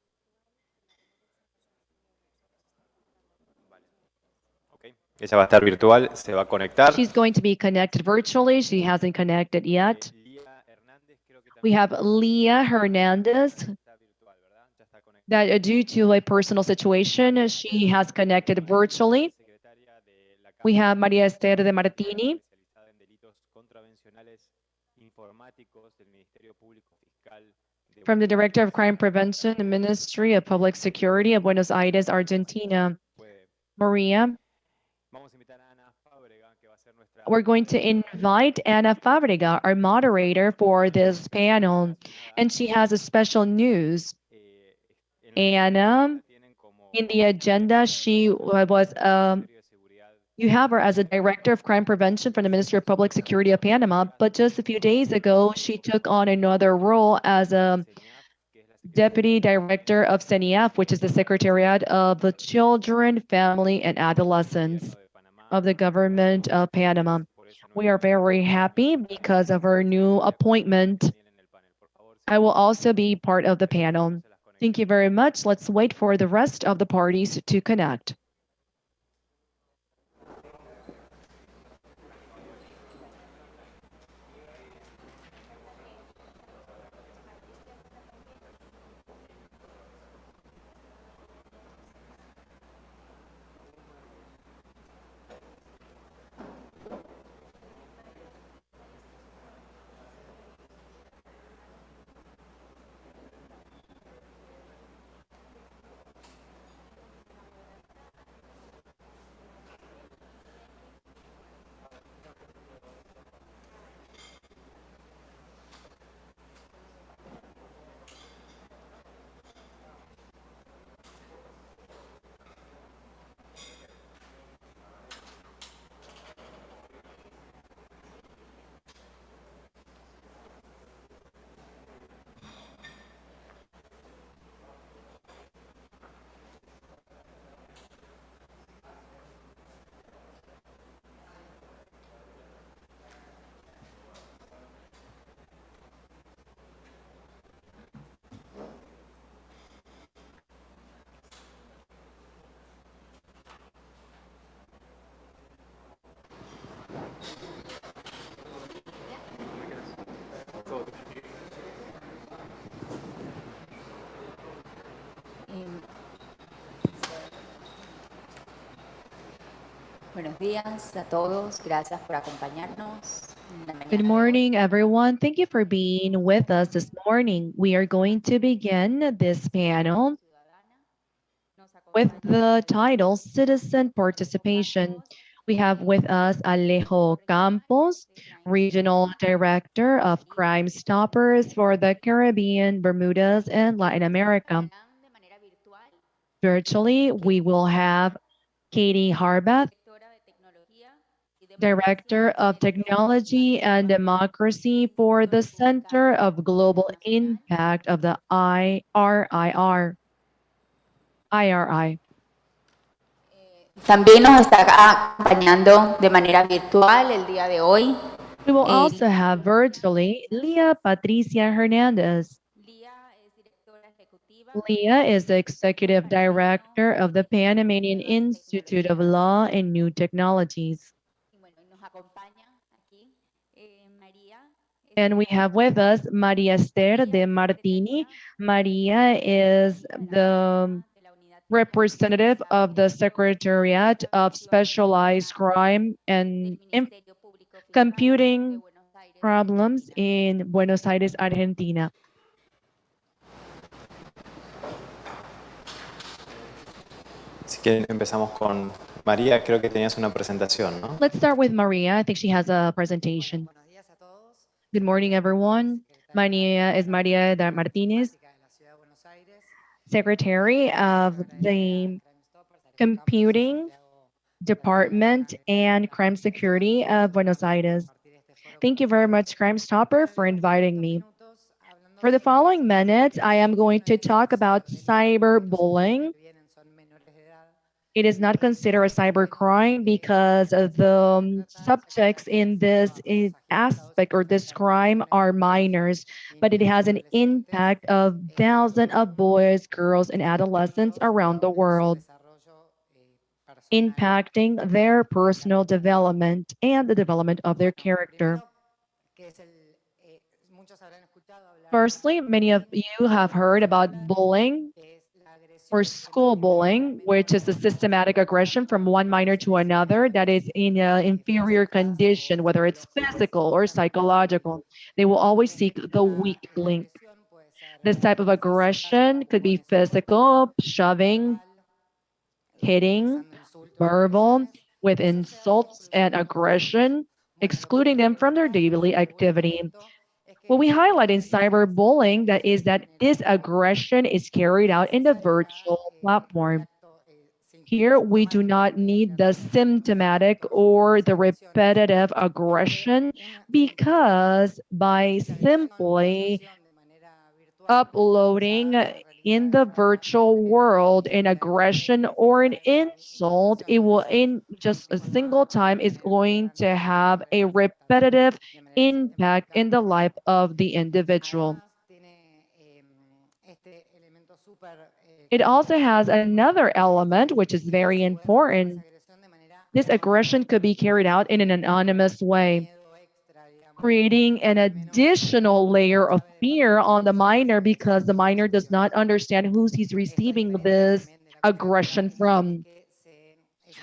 ella va a estar virtual, se va a conectar. She's going to be connected virtually. She hasn't connected yet. We have Leah Hernandez, that due to a personal situation, she has connected virtually. We have Maria Esther de Martini, from the Director of Crime Prevention, the Ministry of Public Security of Buenos Aires, Argentina. Maria, we're going to invite Ana Fabrega, our moderator for this panel, and she has a special news. Anna, in the agenda, she was, you have her as a Director of Crime Prevention from the Ministry of Public Security of Panama, but just a few days ago, she took on another role as a Deputy Director of CENIAF, which is the Secretariat of the Children, Family, and Adolescents of the Government of Panama. We are very happy because of her new appointment. I will also be part of the panel. Thank you very much. Let's wait for the rest of the parties to connect. Buenos días a todos. Gracias por acompañarnos. en la mañana Good de hoy. morning, everyone. Thank you for being with us this morning. We are going to begin this panel with the title Citizen Participation. We have with us Alejo Campos, Regional Director of Crime Stoppers for the Caribbean, Bermudas, and Latin America. Virtually, we will have Katie Harbath, Director of Technology and Democracy for the Center of Global Impact of the IRI. También nos está acompañando de manera virtual el día de hoy. We will also have virtually Leah Patricia Hernandez. Leah is the Executive Director of the Panamanian Institute of Law and New Technologies. And we have with us Maria Esther de Martini. Maria is the representative of the Secretariat of Specialized Crime and Computing Problems in Buenos Aires, Argentina. Si quieren, empezamos con María. Creo que tenías una presentación, ¿no? Let's start with Maria. I think she has a presentation. Good morning, everyone. My name is Maria Martinez, Secretary of the Computing Department and Crime Security of Buenos Aires. Thank you very much, Crime Stopper, for inviting me. For the following minutes, I am going to talk about cyberbullying. It is not considered a cybercrime because of the subjects in this aspect or this crime are minors, but it has an impact of thousands of boys, girls, and adolescents around the world, impacting their personal development and the development of their character. Firstly, many of you have heard about bullying or school bullying, which is a systematic aggression from one minor to another that is in an inferior condition, whether it's physical or psychological. They will always seek the weak link. This type of aggression could be physical, shoving, hitting, verbal, with insults and aggression, excluding them from their daily activity. What we highlight in cyberbullying that is that this aggression is carried out in the virtual platform. Here, we do not need the symptomatic or the repetitive aggression because by simply uploading in the virtual world an aggression or an insult, it will in just a single time is going to have a repetitive impact in the life of the individual. It also has another element which is very important. This aggression could be carried out in an anonymous way, creating an additional layer of fear on the minor because the minor does not understand who he's receiving this aggression from.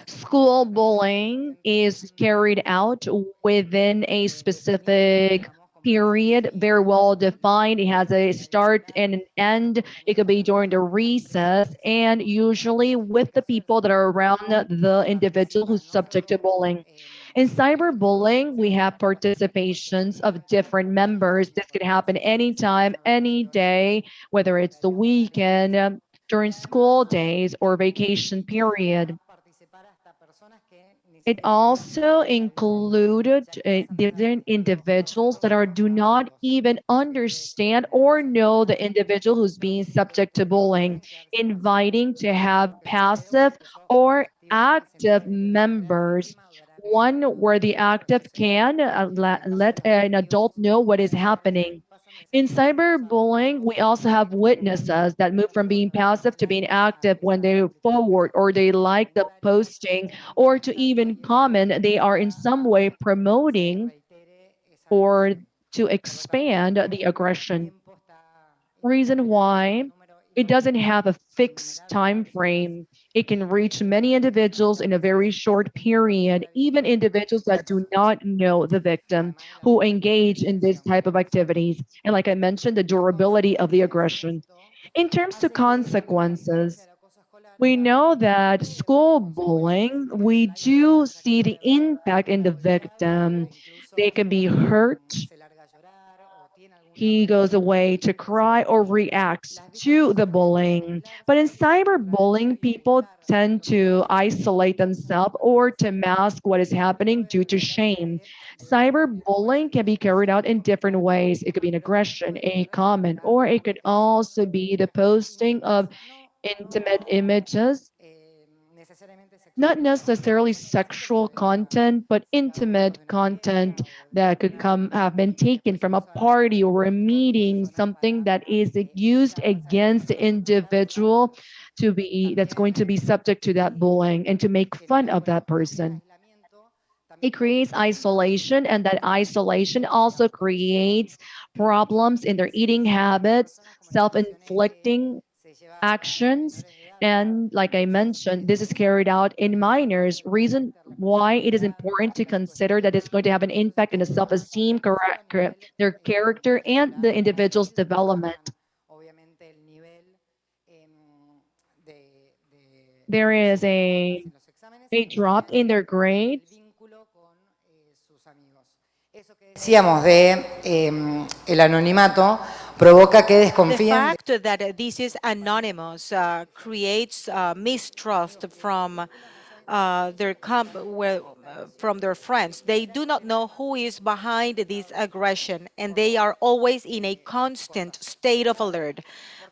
School bullying is carried out within a specific period, very well defined. It has a start and an end. It could be during the recess and usually with the people that are around the individual who's subject to bullying. In cyberbullying, we have participations of different members. This could happen anytime, any day, whether it's the weekend, during school days, or vacation period. It also included different individuals that do not even understand or know the individual who's being subject to bullying, inviting to have passive or active members. One where the active can let an adult know what is happening. In cyberbullying, we also have witnesses that move from being passive to being active when they forward or they like the posting or to even comment. They are in some way promoting or to expand the aggression. Reason why it doesn't have a fixed time frame. It can reach many individuals in a very short period, even individuals that do not know the victim who engage in this type of activities. And like I mentioned, the durability of the aggression. In terms of consequences, we know that school bullying, we do see the impact in the victim. They can be hurt. He goes away to cry or reacts to the bullying. But in cyberbullying, people tend to isolate themselves or to mask what is happening due to shame. Cyberbullying can be carried out in different ways. It could be an aggression, a comment, or it could also be the posting of intimate images, not necessarily sexual content, but intimate content that could come have been taken from a party or a meeting, something that is used against the individual to be that's going to be subject to that bullying and to make fun of that person. It creates isolation, and that isolation also creates problems in their eating habits, self-inflicting actions. And like I mentioned, this is carried out in minors. Reason why it is important to consider that it's going to have an impact in the self-esteem, their character, and the individual's development. There is a drop in their grades. Decíamos de el anonimato provoca que The desconfíen fact that this is anonymous creates mistrust from from their friends. They do not know who is behind this aggression, and they are always in a constant state of alert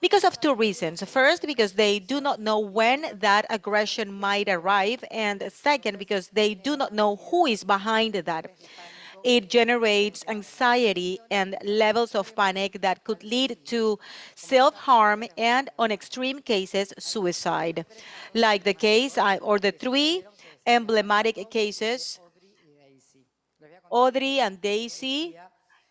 because of two reasons. First, because they do not know when that aggression might arrive, and second, because they do not know who is behind that. It generates anxiety and levels of panic that could lead to self-harm and, on extreme cases, suicide. Like the case, or the three emblematic cases, Audrey and Daisy,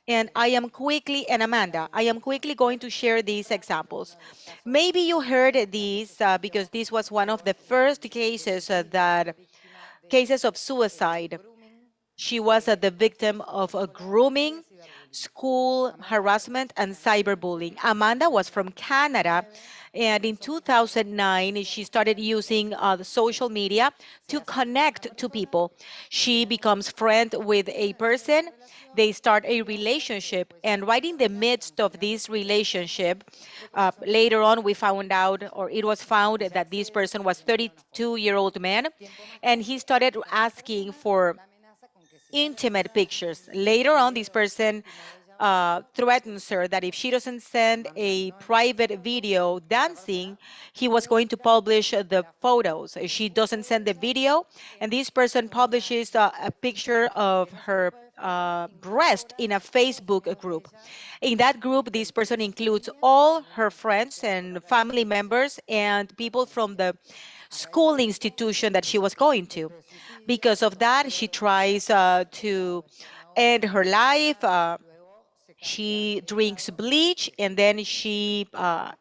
and Amanda. I am quickly going to share these examples. Maybe you heard these because this was one of the first cases cases of suicide. She was the victim of a grooming, school harassment, and cyberbullying. Amanda was from Canada, and in 2009, she started using the social media to connect to people. She becomes friend with a person. They start a relationship, and right in the midst of this relationship, later on we found out, or it was found that this person was 32-year-old man, and he started asking for intimate pictures. Later on, this person threatens her that if she doesn't send a private video dancing, he was going to publish the photos. If she doesn't send the video, and this person publishes a picture of her breast in a Facebook group. In that group, this person includes all her friends and family members and people from the school institution that she was going to. Because of that, she tries to end her life. She drinks bleach, and then she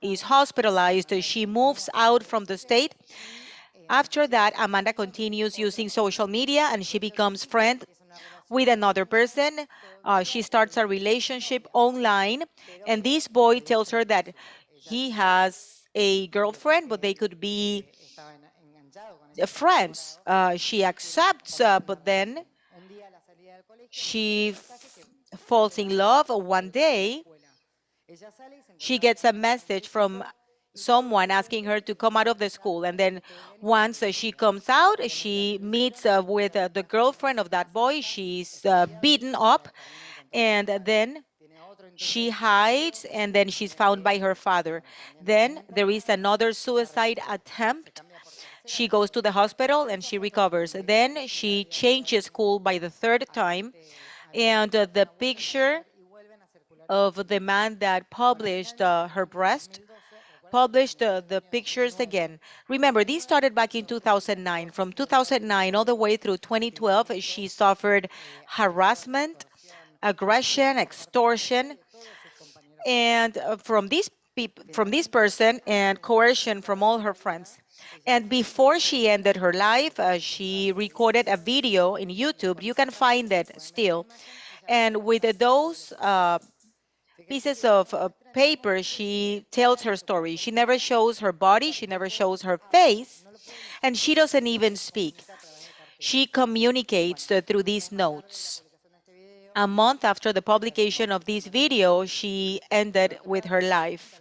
is hospitalized. She moves out from the state. After that, Amanda continues using social media, and she becomes friend with another person. She starts a relationship online, and this boy tells her that he has a girlfriend, but they could be friends. She accepts, but then she falls in love. One day, she gets a message from someone asking her to come out of the school. And then once she comes out, she meets with the girlfriend of that boy. She's beaten up. And then she hides, and then she's found by her father. Then there is another suicide attempt. She goes to the hospital and she recovers. Then she changes school by the third time. And the picture of the man that published her breast published the pictures again. Remember, these started back in 2009. From 2009 all the way through 2012, she suffered harassment, aggression, extortion. And from these from this person and coercion from all her friends. And before she ended her life, she recorded a video in YouTube. You can find it still. And with those pieces of paper, she tells her story. She never shows her body, she never shows her face, and she doesn't even speak. She communicates through these notes. A month after the publication of this video, she ended with her life.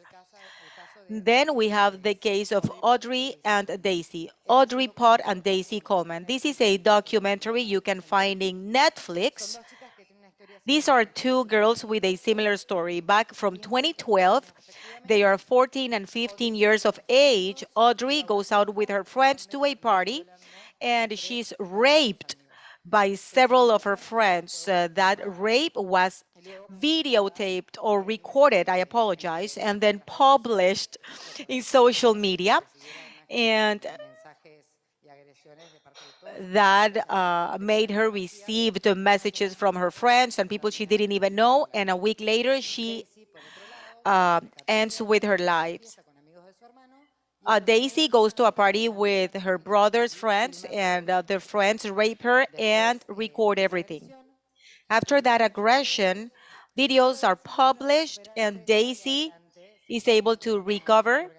Then we have the case of Audrey and Daisy. Audrey Pott and Daisy Coleman. This is a documentary you can find in Netflix. These are two girls with a similar story. Back from 2012, they are 14 and 15 years of age. Audrey goes out with her friends to a party, and she's raped by several of her friends. That rape was videotaped or recorded, I apologize, and then published in social media. And that made her receive the messages from her friends and people she didn't even know. And a week later, she ends with her life. Daisy goes to a party with her brother's friends, and their friends rape her and record everything. After that aggression, videos are published, and Daisy is able to recover.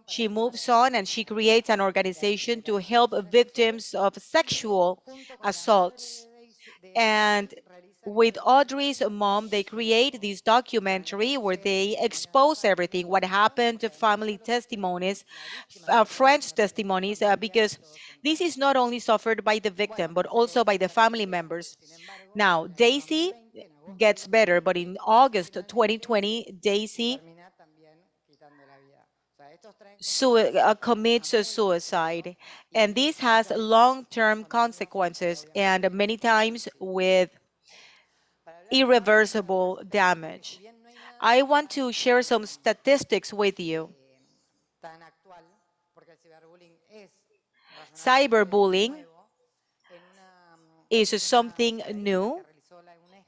She moves on and she creates an organization to help victims of sexual assaults. And with Audrey's mom, they create this documentary where they expose everything, what happened, family testimonies, friends' testimonies, because this is not only suffered by the victim, but also by the family members. Now, Daisy gets better, but in August 2020, Daisy commits suicide. And this has long-term consequences and many times with irreversible damage. I want to share some statistics with you. Cyberbullying is something new,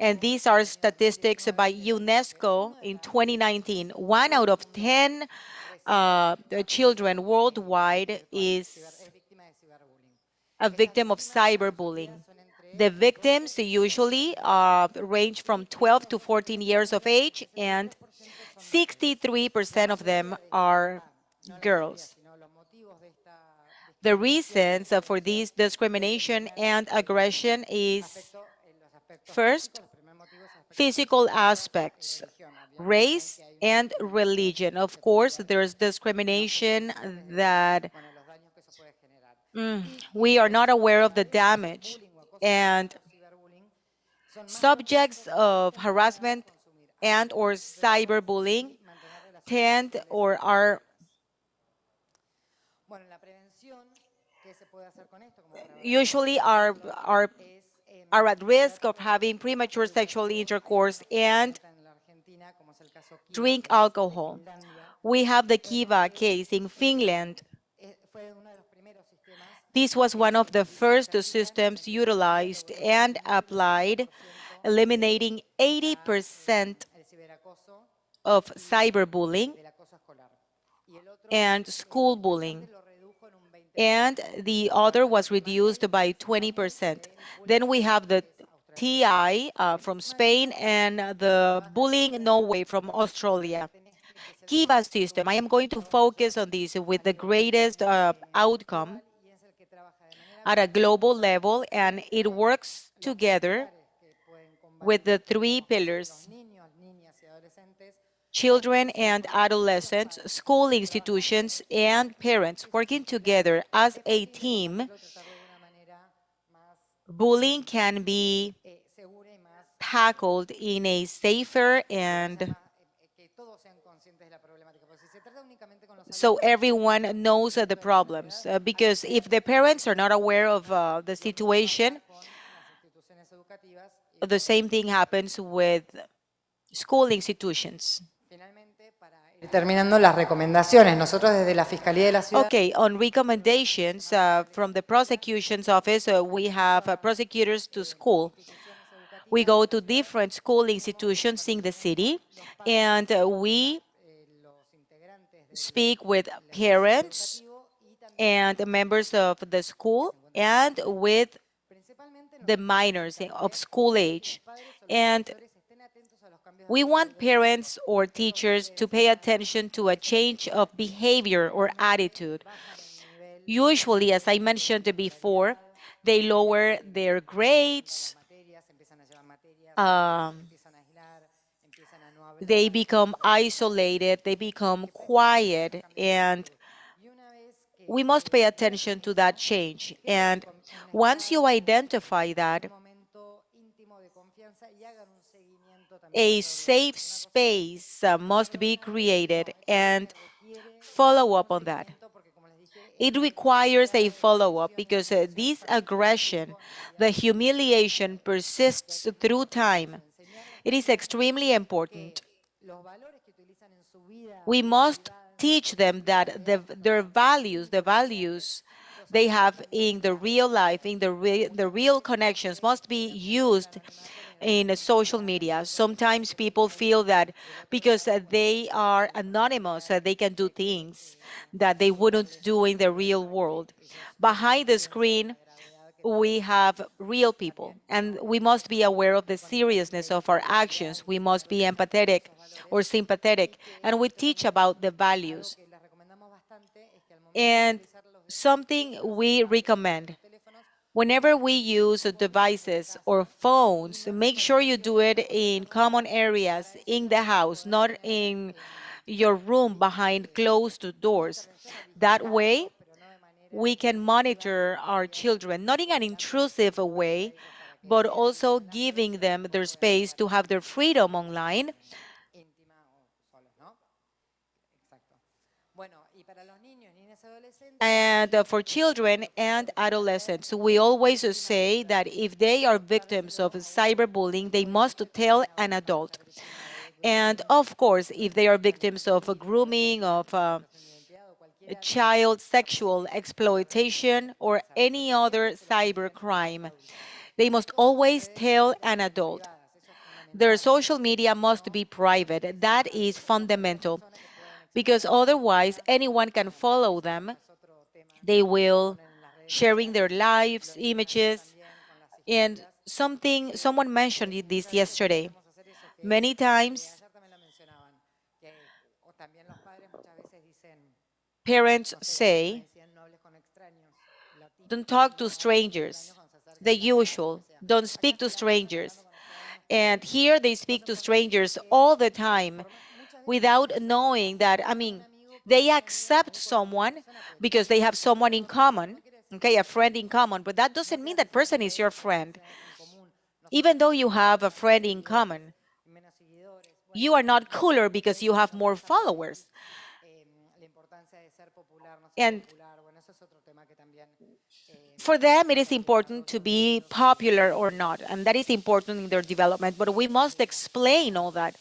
and these are statistics by UNESCO in 2019. 1 out of 10 children worldwide is a victim of cyberbullying. The victims usually range from 12 to 14 years of age, and 63% of them are girls. The reasons for this discrimination and aggression is, first, physical aspects, race and religion. Of course, there's discrimination that we are not aware of the damage. And subjects of harassment and or cyberbullying tend or are usually are at risk of having premature sexual intercourse and drink alcohol. We have the Kiva case in Finland. This was one of the first systems utilized and applied, eliminating 80% of cyberbullying and school bullying. And the other was reduced by 20%. Then we have the TI from Spain and the bullying no way from Australia. Kiva system, I am going to focus on this with the greatest outcome at a global level, and it works together with the three pillars: children and adolescents, school institutions, and parents working together as a team. Bullying can be tackled in a safer and so everyone knows the problems. Because if the parents are not aware of the situation, the same thing happens with school institutions. Terminando las recomendaciones, nosotros desde la Fiscalía de la Ciudad. Okay, on recommendations from the prosecution's office, we have prosecutors to school. We go to different school institutions in the city, and we speak with parents and members of the school and with the minors of school age. And we want parents or teachers to pay attention to a change of behavior or attitude. Usually, as I mentioned before, they lower their grades, they become isolated, they become quiet, and we must pay attention to that change. And once you identify that, a safe space must be created and follow up on that. It requires a follow-up because this aggression, the humiliation persists through time. It is extremely important. We must teach them that their values, the values they have in the real life, in the real connections must be used in social media. Sometimes people feel that because they are anonymous, they can do things that they wouldn't do in the real world. Behind the screen, we have real people, and we must be aware of the seriousness of our actions. We must be empathetic or sympathetic, and we teach about the values. And something we recommend, whenever we use devices or phones, make sure you do it in common areas in the house, not in your room behind closed doors. That way, we can monitor our children, not in an intrusive way, but also giving them their space to have their freedom online. And for children and adolescents, we always say that if they are victims of cyberbullying, they must tell an adult. And of course, if they are victims of grooming, of child sexual exploitation, or any other cyber crime, they must always tell an adult. Their social media must be private. That is fundamental, because otherwise anyone can follow them. They will sharing their lives, images, and someone mentioned this yesterday. Many times, parents say, don't talk to strangers, the usual, don't speak to strangers. And here they speak to strangers all the time without knowing that, they accept someone because they have someone in common, okay, a friend in common, but that doesn't mean that person is your friend. Even though you have a friend in common, you are not cooler because you have more followers. And for them, it is important to be popular or not, and that is important in their development, but we must explain all that.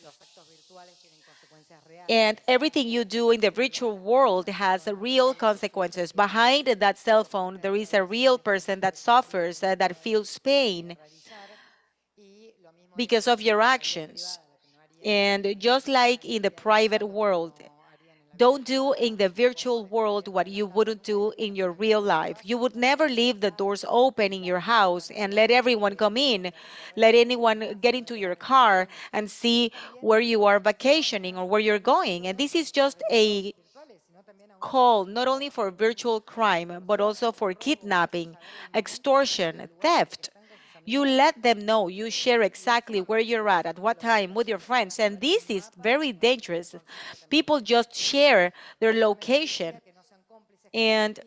And everything you do in the virtual world has real consequences. Behind that cell phone, there is a real person that suffers, that feels pain because of your actions. And just like in the private world, don't do in the virtual world what you wouldn't do in your real life. You would never leave the doors open in your house and let everyone come in, let anyone get into your car and see where you are vacationing or where you're going. And this is just a call not only for virtual crime, but also for kidnapping, extortion, theft. You let them know, you share exactly where you're at what time, with your friends, and this is very dangerous. People just share their location, and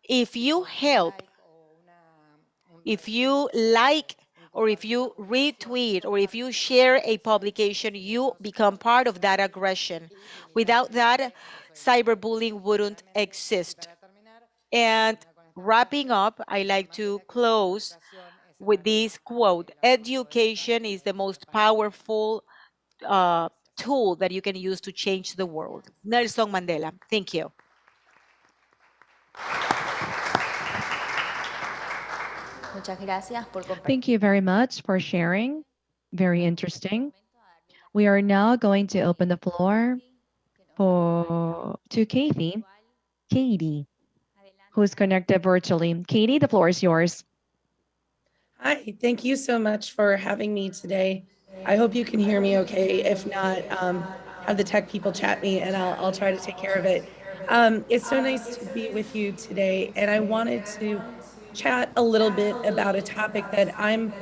if you help, if you like, or if you retweet, or if you share a publication, you become part of that aggression. Without that, cyberbullying wouldn't exist. And wrapping up, I like to close with this quote: education is the most powerful tool that you can use to change the world. Nelson Mandela. Thank you. Thank you very much for sharing. Very interesting. We are now going to open the floor to Katie, who's connected virtually. Katie, the floor is yours. Hi, thank you so much for having me today. I hope you can hear me okay. If not, have the tech people chat me and I'll try to take care of it. It's so nice to be with you today. And I wanted to chat a little bit about a topic that I'm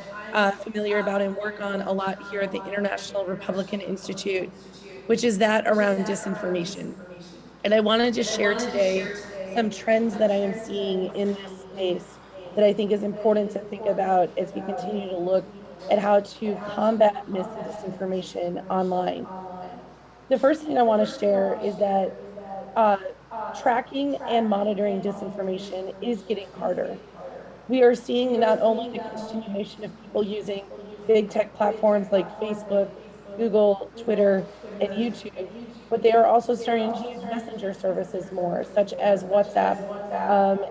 familiar about and work on a lot here at the International Republican Institute, which is that around disinformation. And I wanted to share today some trends that I am seeing in this space that I think is important to think about as we continue to look at how to combat mis and disinformation online. The first thing I want to share is that uh, tracking and monitoring disinformation is getting harder. We are seeing not only the continuation of people using big tech platforms like Facebook, Google, Twitter, and YouTube, but they are also starting to use messenger services more, such as WhatsApp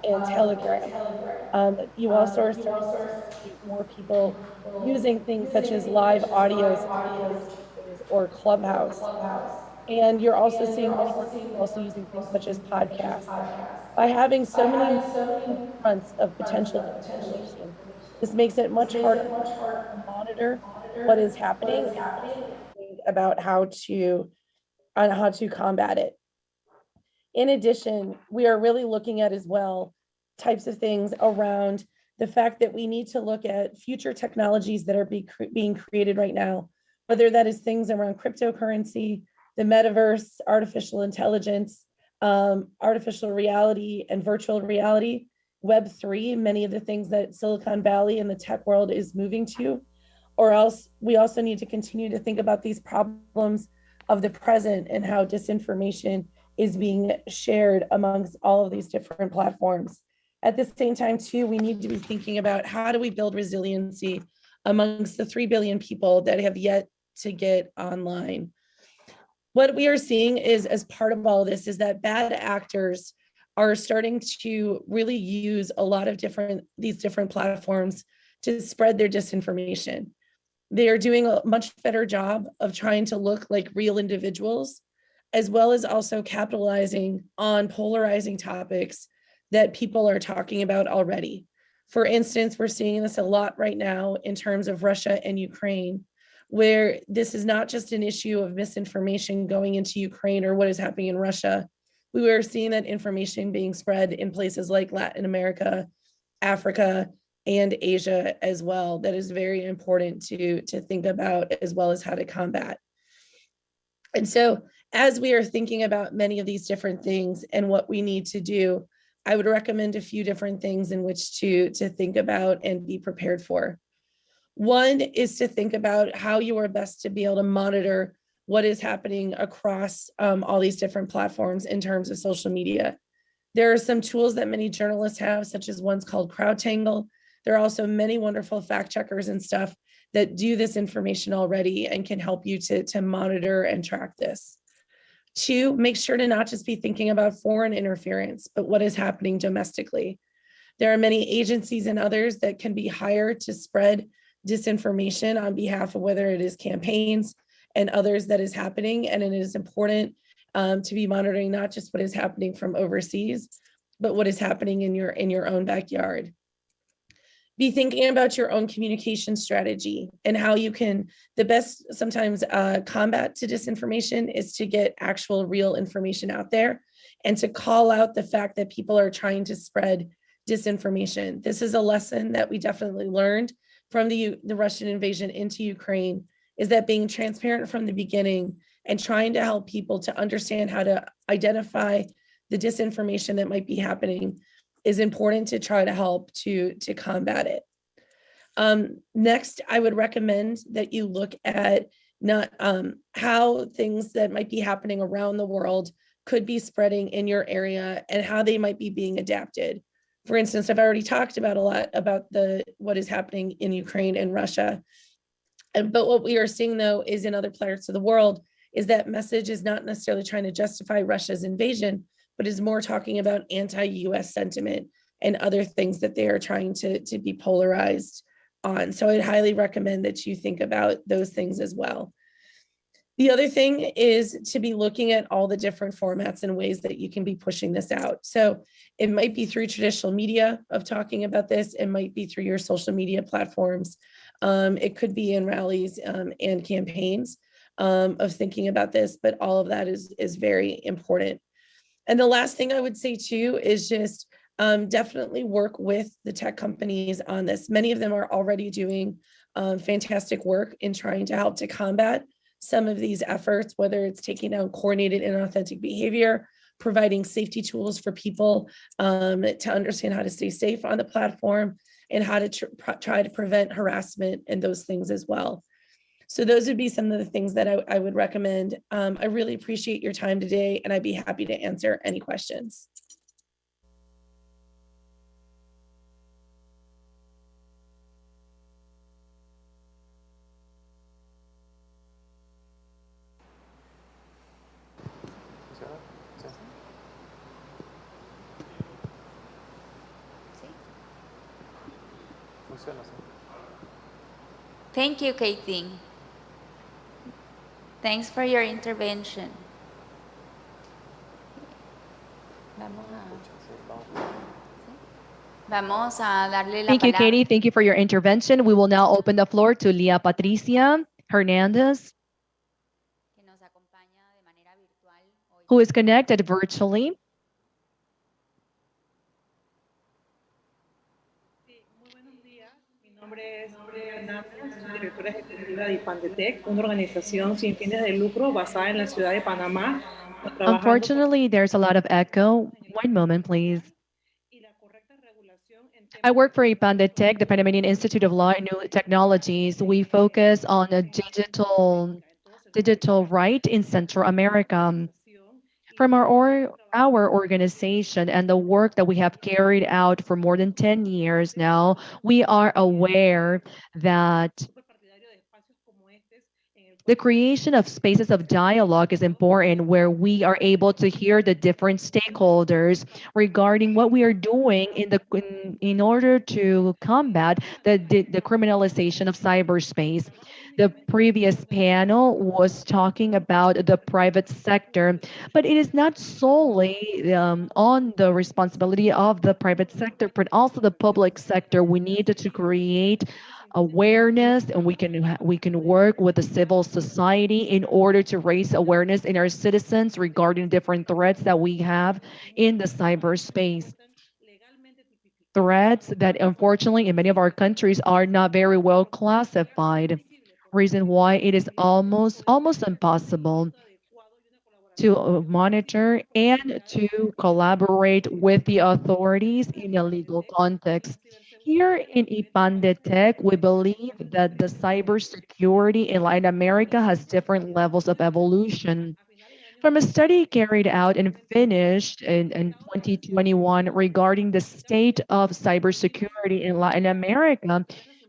and Telegram. You also are starting to see more people using things such as live audio spaces or Clubhouse. And you're also seeing many more people also using things such as podcasts. By having so many fronts of potential disinformation, this makes it much harder to monitor what is happening and also think about how to combat it. In addition, we are really looking at as well types of things around the fact that we need to look at future technologies that are being created right now, whether that is things around cryptocurrency, the metaverse, artificial intelligence, artificial reality, and virtual reality, Web3, many of the things that Silicon Valley and the tech world is moving to, or else we also need to continue to think about these problems of the present and how disinformation is being shared amongst all of these different platforms. At the same time, too, we need to be thinking about how do we build resiliency amongst the 3 billion people that have yet to get online. What we are seeing is, as part of all of this, is that bad actors are starting to really use a lot of these different platforms to spread their disinformation. They are doing a much better job of trying to look like real individuals, as well as also capitalizing on polarizing topics that people are talking about already. For instance, we're seeing this a lot right now in terms of Russia and Ukraine, where this is not just an issue of misinformation going into Ukraine or what is happening in Russia. We are seeing that information being spread in places like Latin America, Africa, and Asia as well. That is very important to think about, as well as how to combat. And so as we are thinking about many of these different things and what we need to do, I would recommend a few different things in which to think about and be prepared for. One is to think about how you are best to be able to monitor what is happening across all these different platforms in terms of social media. There are some tools that many journalists have, such as one's called CrowdTangle. There are also many wonderful fact checkers and stuff that do this information already and can help you to monitor and track this. Two, make sure to not just be thinking about foreign interference, but what is happening domestically. There are many agencies and others that can be hired to spread disinformation on behalf of whether it is campaigns and others that is happening. And it is important to be monitoring not just what is happening from overseas, but what is happening in your own backyard. Be thinking about your own communication strategy and how you can, the best sometimes combat to disinformation is to get actual real information out there and to call out the fact that people are trying to spread disinformation. This is a lesson that we definitely learned from the Russian invasion into Ukraine, is that being transparent from the beginning and trying to help people to understand how to identify the disinformation that might be happening is important to try to help to combat it. Next, I would recommend that you look at not how things that might be happening around the world could be spreading in your area and how they might be being adapted. For instance, I've already talked about a lot about what is happening in Ukraine and Russia. But what we are seeing, though, is in other parts of the world, is that message is not necessarily trying to justify Russia's invasion, but is more talking about anti-US sentiment and other things that they are trying to be polarized on. So I'd highly recommend that you think about those things as well. The other thing is to be looking at all the different formats and ways that you can be pushing this out. So it might be through traditional media of talking about this. It might be through your social media platforms. It could be in rallies and campaigns of thinking about this, but all of that is very important. And the last thing I would say too is just definitely work with the tech companies on this. Many of them are already doing fantastic work in trying to help to combat some of these efforts, whether it's taking down coordinated inauthentic behavior, providing safety tools for people to understand how to stay safe on the platform, and how to try to prevent harassment and those things as well. So those would be some of the things that I would recommend. I really appreciate your time today, and I'd be happy to answer any questions. Thank you, Katie. Thanks for your intervention. Vamos a darle la Thank you, palabra. Katie. Thank you for your intervention. We will now open the floor to Leah Patricia Hernandez, who is connected virtually. Directora ejecutiva de IPANDETEC, una organización sin fines de lucro basada en la ciudad de Panamá. Unfortunately, there's a lot of echo. One moment, please. I work for IPANDETEC, the Panamanian Institute of Law and New Technologies. We focus on a digital right in Central America. From our organization and the work that we have carried out for more than 10 years now, we are aware that the creation of spaces of dialogue is important, where we are able to hear the different stakeholders regarding what we are doing in order to combat the criminalization of cyberspace. The previous panel was talking about the private sector, but it is not solely on the responsibility of the private sector, but also the public sector. We need to create awareness, and we can work with the civil society in order to raise awareness in our citizens regarding different threats that we have in the cyberspace. Threats that unfortunately in many of our countries are not very well classified. Reason why it is almost impossible to monitor and to collaborate with the authorities in a legal context. Here in IPANDETEC, we believe that the cybersecurity in Latin America has different levels of evolution. From a study carried out and finished in 2021 regarding the state of cybersecurity in Latin America,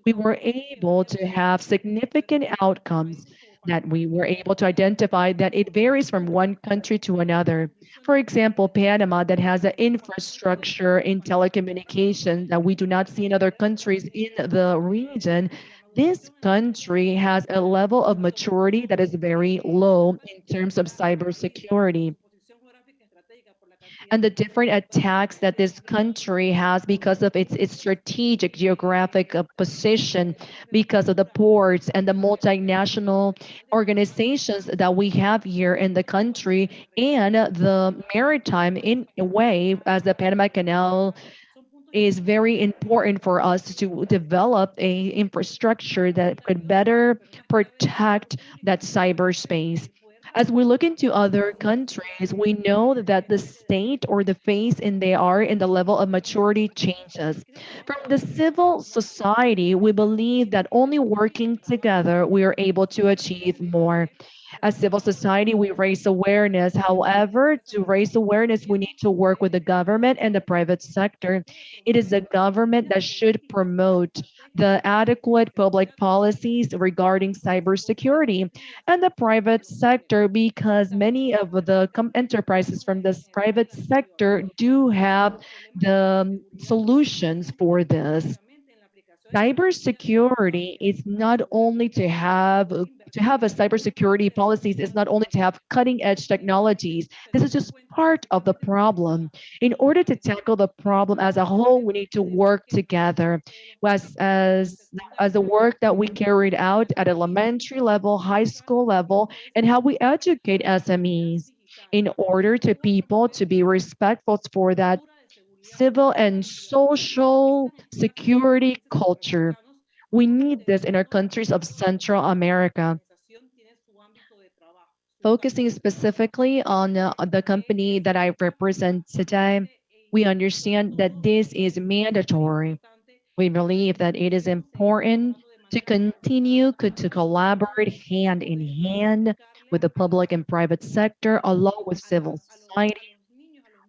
we were able to have significant outcomes that we were able to identify that it varies from one country to another. For example, Panama, that has an infrastructure in telecommunications that we do not see in other countries in the region. This country has a level of maturity that is very low in terms of cybersecurity. And the different attacks that this country has because of its strategic geographic position, because of the ports and the multinational organizations that we have here in the country, and the maritime in a way, as the Panama Canal is very important for us to develop a infrastructure that could better protect that cyberspace. As we look into other countries, we know that the state or the phase in they are in the level of maturity changes. From the civil society, we believe that only working together, we are able to achieve more. As civil society, we raise awareness. However, to raise awareness, we need to work with the government and the private sector. It is the government that should promote the adequate public policies regarding cybersecurity, and the private sector, because many of the enterprises from this private sector do have the solutions for this. cybersecurity is not only to have a cybersecurity policies, is not only to have cutting edge technologies. This is just part of the problem. In order to tackle the problem as a whole, we need to work together. As the work that we carried out at elementary level, high school level, and how we educate SMEs in order to people to be respectful for that civil and social security culture. We need this in our countries of Central America. Focusing specifically on the company that I represent today, we understand that this is mandatory. We believe that it is important to continue to collaborate hand in hand with the public and private sector, along with civil society.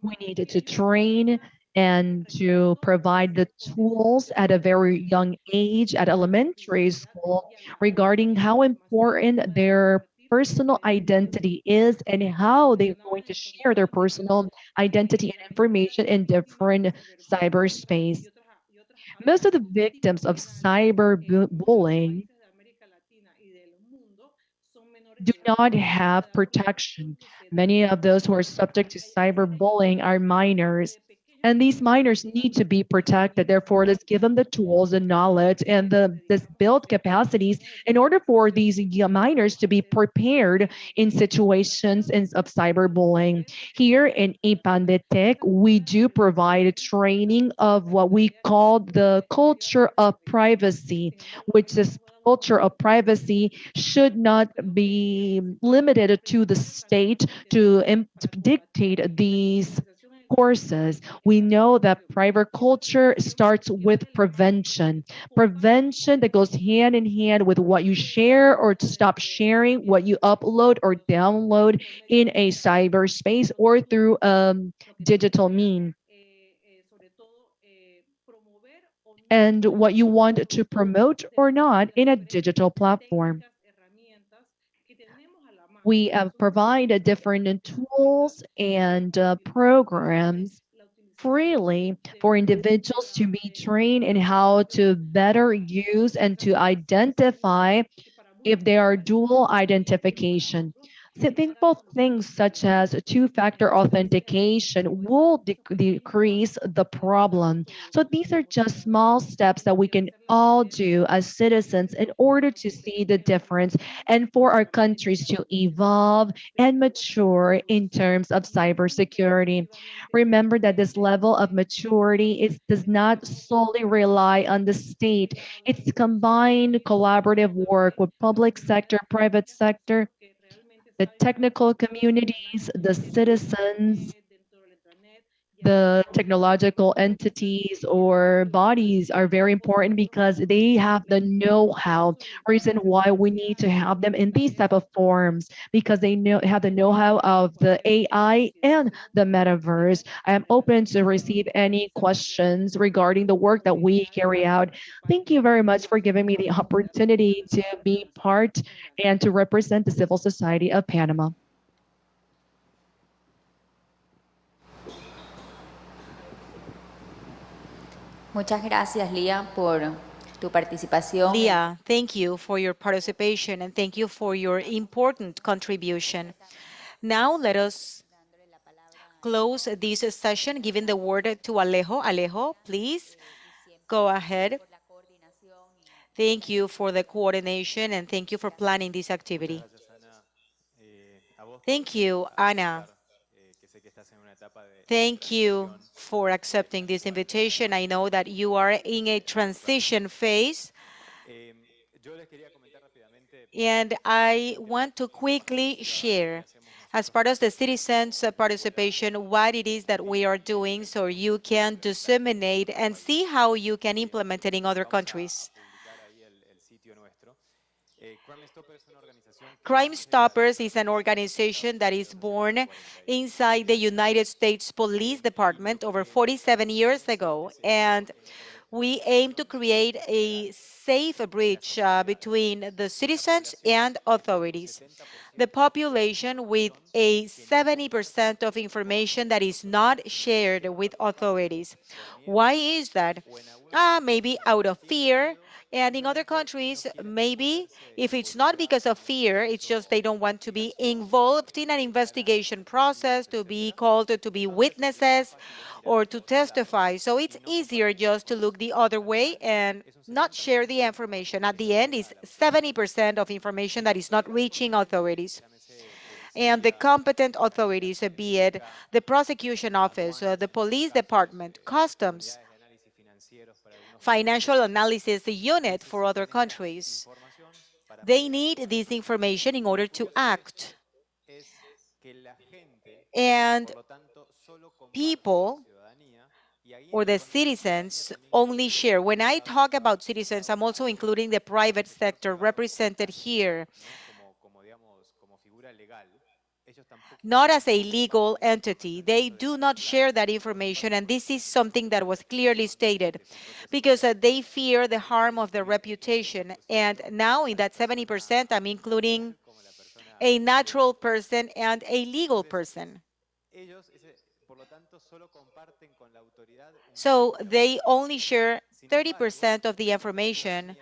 We needed to train and to provide the tools at a very young age at elementary school regarding how important their personal identity is and how they're going to share their personal identity and information in different cyberspace. Most of the victims of cyberbullying do not have protection. Many of those who are subject to cyberbullying are minors, and these minors need to be protected. Therefore, let's give them the tools and knowledge and this build capacities in order for these minors to be prepared in situations of cyberbullying. Here in IPANDETEC, we do provide training of what we call the culture of privacy, which is culture of privacy should not be limited to the state to dictate these courses. We know that private culture starts with prevention. Prevention that goes hand in hand with what you share or to stop sharing, what you upload or download in a cyberspace or through digital mean. And what you want to promote or not in a digital platform. We provide different tools and programs freely for individuals to be trained in how to better use and to identify if they are dual identification. Simple things such as two-factor authentication will decrease the problem. So these are just small steps that we can all do as citizens in order to see the difference and for our countries to evolve and mature in terms of cybersecurity. Remember that this level of maturity does not solely rely on the state. It's combined collaborative work with public sector, private sector, the technical communities, the citizens, the technological entities or bodies are very important because they have the know-how. Reason why we need to have them in these type of forms, because they have the know-how of the AI and the metaverse. I am open to receive any questions regarding the work that we carry out. Thank you very much for giving me the opportunity to be part and to represent the civil society of Panama. Muchas gracias, Lía, por tu participación. Leah, thank you for your participation and thank you for your important contribution. Now let us close this session, giving the word to Alejo. Alejo, please go ahead. Thank you for the coordination and thank you for planning this activity. Thank you, Ana. Thank you for accepting this invitation. I know that you are in a transition phase. And I want to quickly share, as part of the citizens' participation, what it is that we are doing so you can disseminate and see how you can implement it in other countries. Crime Stoppers is an organization that is born inside the United States Police Department over 47 years ago. And we aim to create a safe bridge between the citizens and authorities. the population with a 70% of information that is not shared with authorities. Why is that? Maybe out of fear. And in other countries, maybe if it's not because of fear, it's just they don't want to be involved in an investigation process, to be called to be witnesses or to testify. So it's easier just to look the other way and not share the information. At the end, it's 70% of information that is not reaching authorities. And the competent authorities, be it the prosecution office, the police department, customs, financial analysis unit for other countries, they need this information in order to act. And people or the citizens only share. When I talk about citizens, I'm also including the private sector represented here, not as a legal entity. They do not share that information, and this is something that was clearly stated, because they fear the harm of their reputation. And now in that 70%, I'm including a natural person and a legal person. So they only share 30% of the information,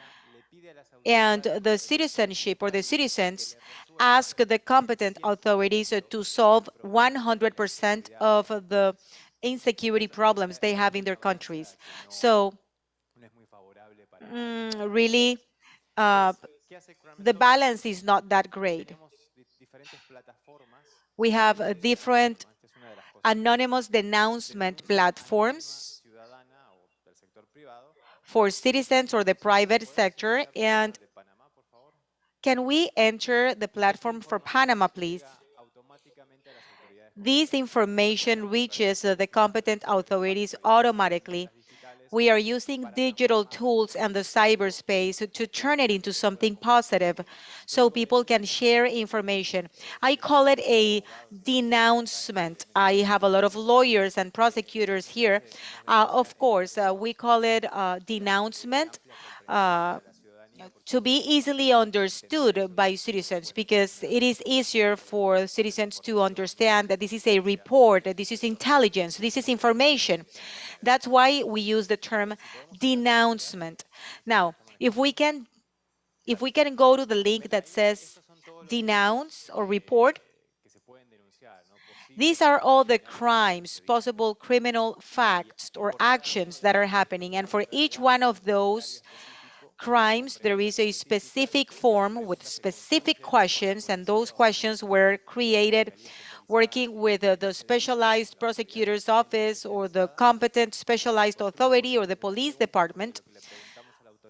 and the citizenship or the citizens ask the competent authorities to solve 100% of the insecurity problems they have in their countries. So really, the balance is not that great. We have different anonymous denouncement platforms for citizens or the private sector. And can we enter the platform for Panama, please? This information reaches the competent authorities automatically. We are using digital tools and the cyberspace to turn it into something positive so people can share information. I call it a denouncement. I have a lot of lawyers and prosecutors here. Of course, we call it denouncement to be easily understood by citizens, because it is easier for citizens to understand that this is a report, that this is intelligence, this is information. That's why we use the term denouncement. Now, if we can go to the link that says denounce or report, these are all the crimes, possible criminal facts or actions that are happening. And for each one of those crimes, there is a specific form with specific questions, and those questions were created working with the specialized prosecutor's office or the competent specialized authority or the police department.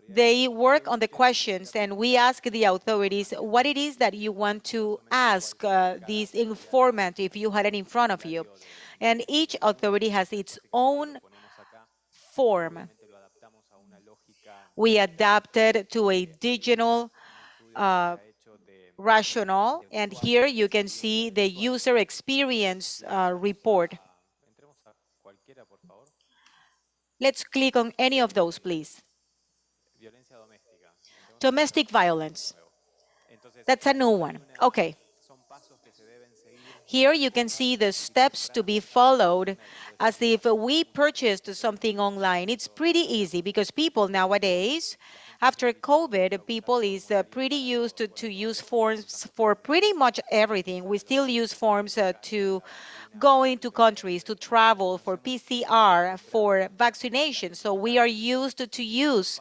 They work on the questions, and we ask the authorities what it is that you want to ask this informant if you had it in front of you. And each authority has its own form. We adapted to a digital rationale, and here you can see the user experience report. Let's click on any of those, please. Domestic violence. That's a new one. Okay. Here you can see the steps to be followed as if we purchased something online. It's pretty easy because people nowadays, after COVID, people is pretty used to use forms for pretty much everything. We still use forms to go into countries, to travel, for PCR, for vaccination. So we are used to use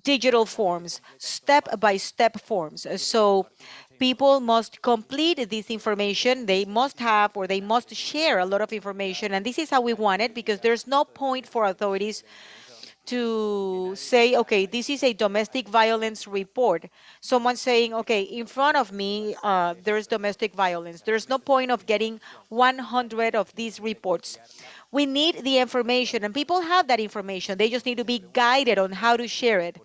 digital forms, step-by-step forms. So people must complete this information. They must have or they must share a lot of information. And this is how we want it, because there's no point for authorities to say, okay, this is a domestic violence report. Someone saying, okay, in front of me, there's domestic violence. There's no point of getting 100 of these reports. We need the information, and people have that information. They just need to be guided on how to share it.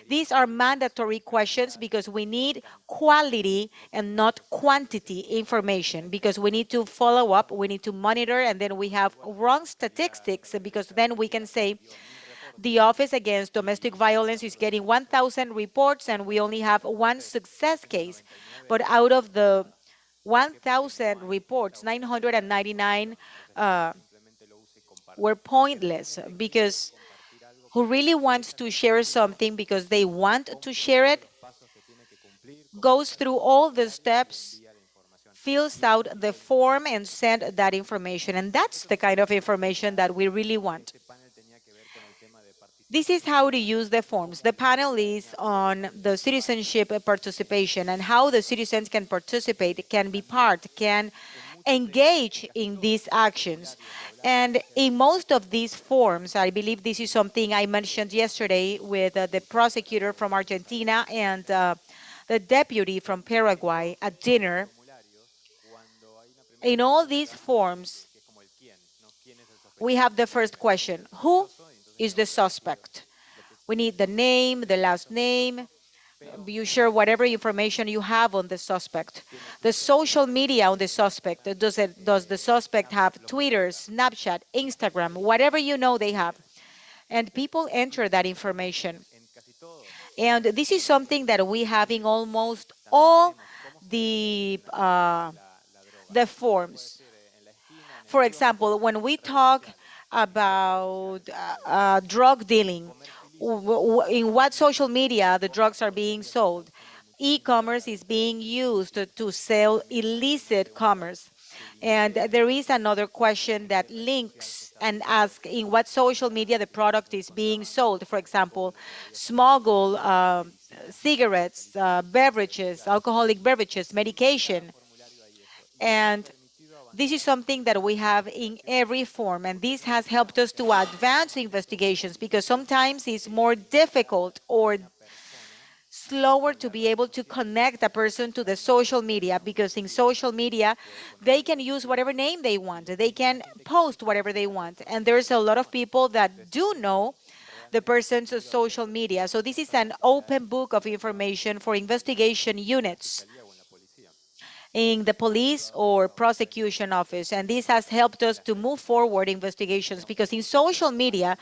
These are mandatory questions because we need quality and not quantity information, because we need to follow up, we need to monitor, and then we have wrong statistics, because then we can say the Office Against Domestic Violence is getting 1,000 reports and we only have one success case. But out of the 1,000 reports, 999 were pointless because who really wants to share something because they want to share it goes through all the steps, fills out the form, and send that information. And that's the kind of information that we really want. This is how to use the forms. The panel is on the citizenship participation and how the citizens can participate, can be part, can engage in these actions. And in most of these forms, I believe this is something I mentioned yesterday with the prosecutor from Argentina and the deputy from Paraguay at dinner. In all these forms, we have the first question: who is the suspect? We need the name, the last name. You share whatever information you have on the suspect. The social media on the suspect. Does the suspect have Twitter, Snapchat, Instagram, whatever you know they have? And people enter that information. And this is something that we have in almost all the forms. For example, when we talk about drug dealing, in what social media the drugs are being sold. E-commerce is being used to sell illicit commerce. And there is another question that links and asks in what social media the product is being sold. For example, smuggle cigarettes, beverages, alcoholic beverages, medication. And this is something that we have in every form, and this has helped us to advance investigations because sometimes it's more difficult or slower to be able to connect a person to the social media because in social media, they can use whatever name they want. They can post whatever they want. And there's a lot of people that do know the person's social media. So this is an open book of information for investigation units in the police or prosecution office. And this has helped us to move forward investigations because in social media,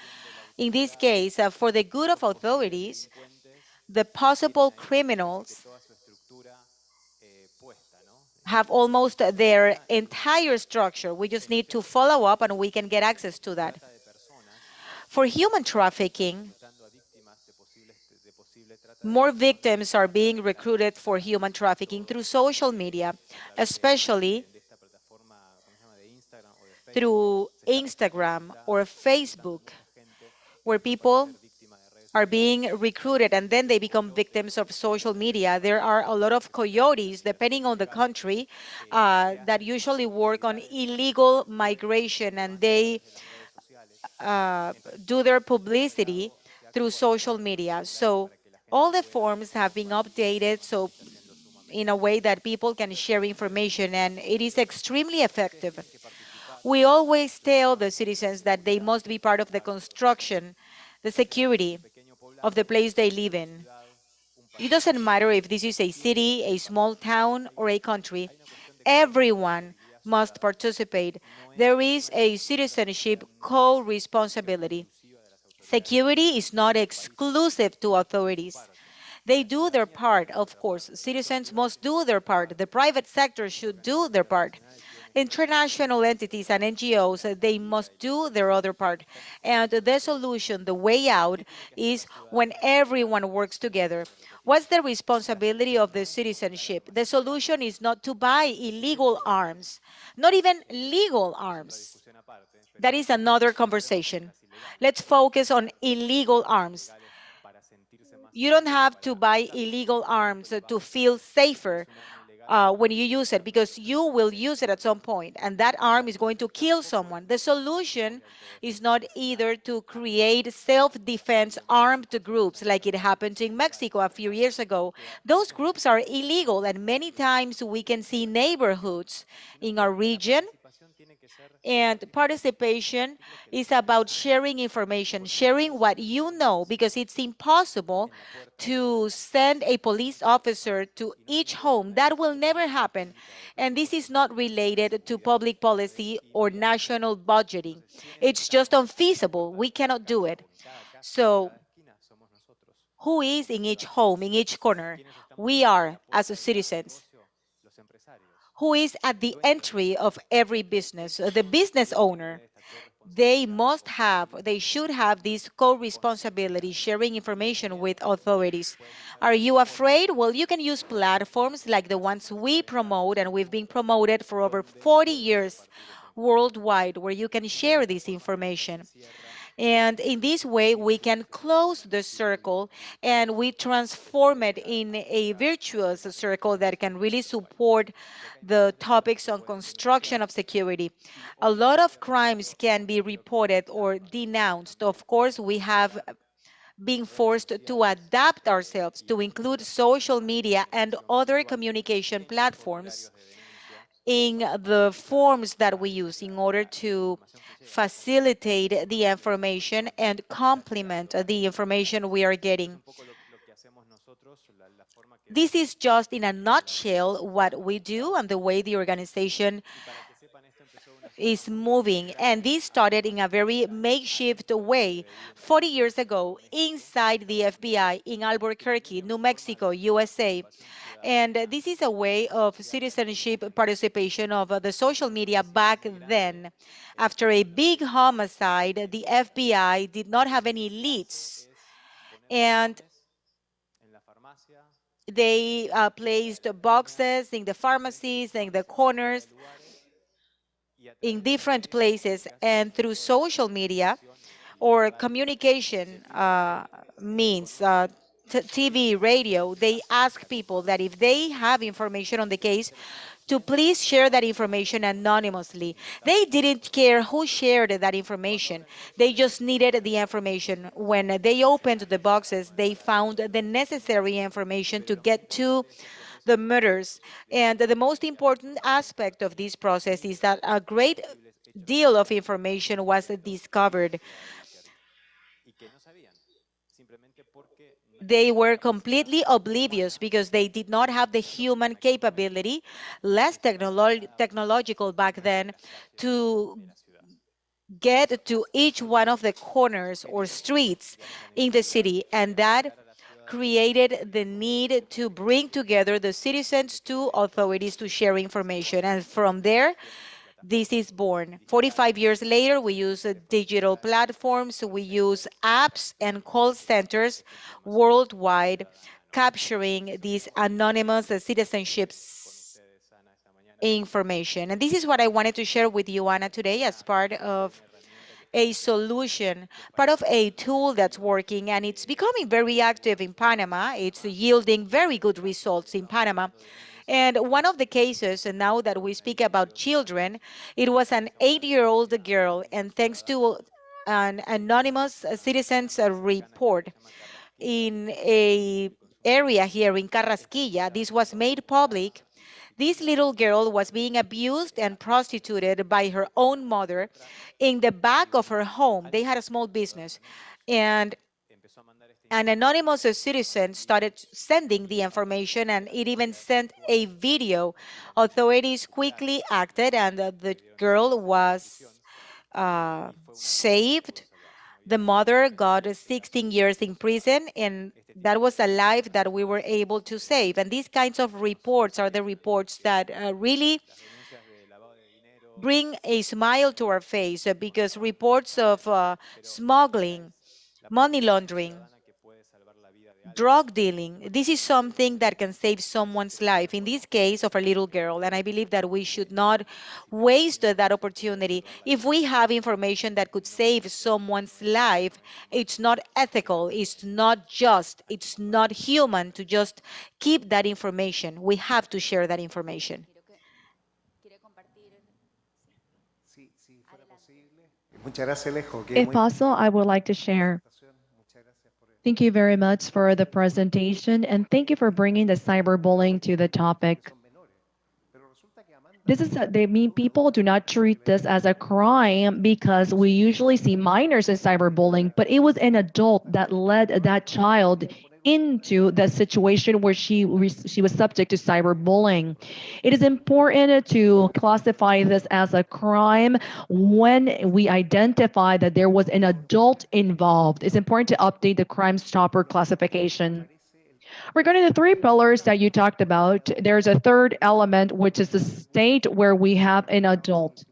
in this case, for the good of authorities, the possible criminals have almost their entire structure. We just need to follow up and we can get access to that. For human trafficking, more victims are being recruited for human trafficking through social media, especially through Instagram or Facebook, where people are being recruited and then they become victims of social media. There are a lot of coyotes, depending on the country, that usually work on illegal migration and they do their publicity through social media. So all the forms have been updated so in a way that people can share information and it is extremely effective. We always tell the citizens that they must be part of the construction, the security of the place they live in. It doesn't matter if this is a city, a small town, or a country. Everyone must participate. There is a citizenship co-responsibility. Security is not exclusive to authorities. They do their part, of course. Citizens must do their part. The private sector should do their part. International entities and NGOs, they must do their other part. And the solution, the way out, is when everyone works together. What's the responsibility of the citizenship? The solution is not to buy illegal arms, not even legal arms. That is another conversation. Let's focus on illegal arms. You don't have to buy illegal arms to feel safer when you use it, because you will use it at some point, and that arm is going to kill someone. The solution is not either to create self-defense armed groups like it happened in Mexico a few years ago. Those groups are illegal, and many times we can see neighborhoods in our region. And participation is about sharing information, sharing what you know, because it's impossible to send a police officer to each home. That will never happen. And this is not related to public policy or national budgeting. It's just unfeasible. We cannot do it. So, who is in each home, in each corner? We are as citizens. who is at the entry of every business, the business owner. They should have this co-responsibility, sharing information with authorities. Are you afraid? Well, you can use platforms like the ones we promote, and we've been promoted for over 40 years worldwide, where you can share this information. And in this way, we can close the circle and we transform it in a virtuous circle that can really support the topics on construction of security. A lot of crimes can be reported or denounced. Of course, we have been forced to adapt ourselves to include social media and other communication platforms in the forms that we use in order to facilitate the information and complement the information we are getting. This is just in a nutshell what we do and the way the organization is moving. And this started in a very makeshift way 40 years ago inside the FBI in Albuquerque, New Mexico, USA. And this is a way of citizenship participation of the social media back then. After a big homicide, the FBI did not have any leads. And they placed boxes in the pharmacies, in the corners, in different places, and through social media or communication means, TV, radio, they ask people that if they have information on the case, to please share that information anonymously. They didn't care who shared that information. They just needed the information. When they opened the boxes, they found the necessary information to get to the murders. And the most important aspect of this process is that a great deal of information was discovered. They were completely oblivious because they did not have the human capability, less technological back then, to get to each one of the corners or streets in the city. And that created the need to bring together the citizens to authorities to share information. And from there, this is born. 45 years later, we use digital platforms, we use apps and call centers worldwide, capturing these anonymous citizenship information. And this is what I wanted to share with you, Ana, today as part of a solution, part of a tool that's working, and it's becoming very active in Panama. It's yielding very good results in Panama. And one of the cases, and now that we speak about children, it was an 8-year-old girl, and thanks to an anonymous citizen's report in a area here in Carrasquilla, this was made public. This little girl was being abused and prostituted by her own mother in the back of her home. They had a small business. And an anonymous citizen started sending the information, and it even sent a video. Authorities quickly acted, and the girl was saved. The mother got 16 years in prison, and that was a life that we were able to save. And these kinds of reports are the reports that really bring a smile to our face, because reports of smuggling, money laundering, drug dealing, this is something that can save someone's life, in this case of a little girl. And I believe that we should not waste that opportunity. If we have information that could save someone's life, it's not ethical, it's not just, it's not human to just keep that information. We have to share that information. If possible, I would like to share. Thank you very much for the presentation, and thank you for bringing the cyberbullying to the topic. They mean people do not treat this as a crime because we usually see minors in cyberbullying, but it was an adult that led that child into the situation where she was subject to cyberbullying. It is important to classify this as a crime when we identify that there was an adult involved. It's important to update the Crime Stopper classification. Regarding the three pillars that you talked about, there's a third element, which is the state where we have an adult.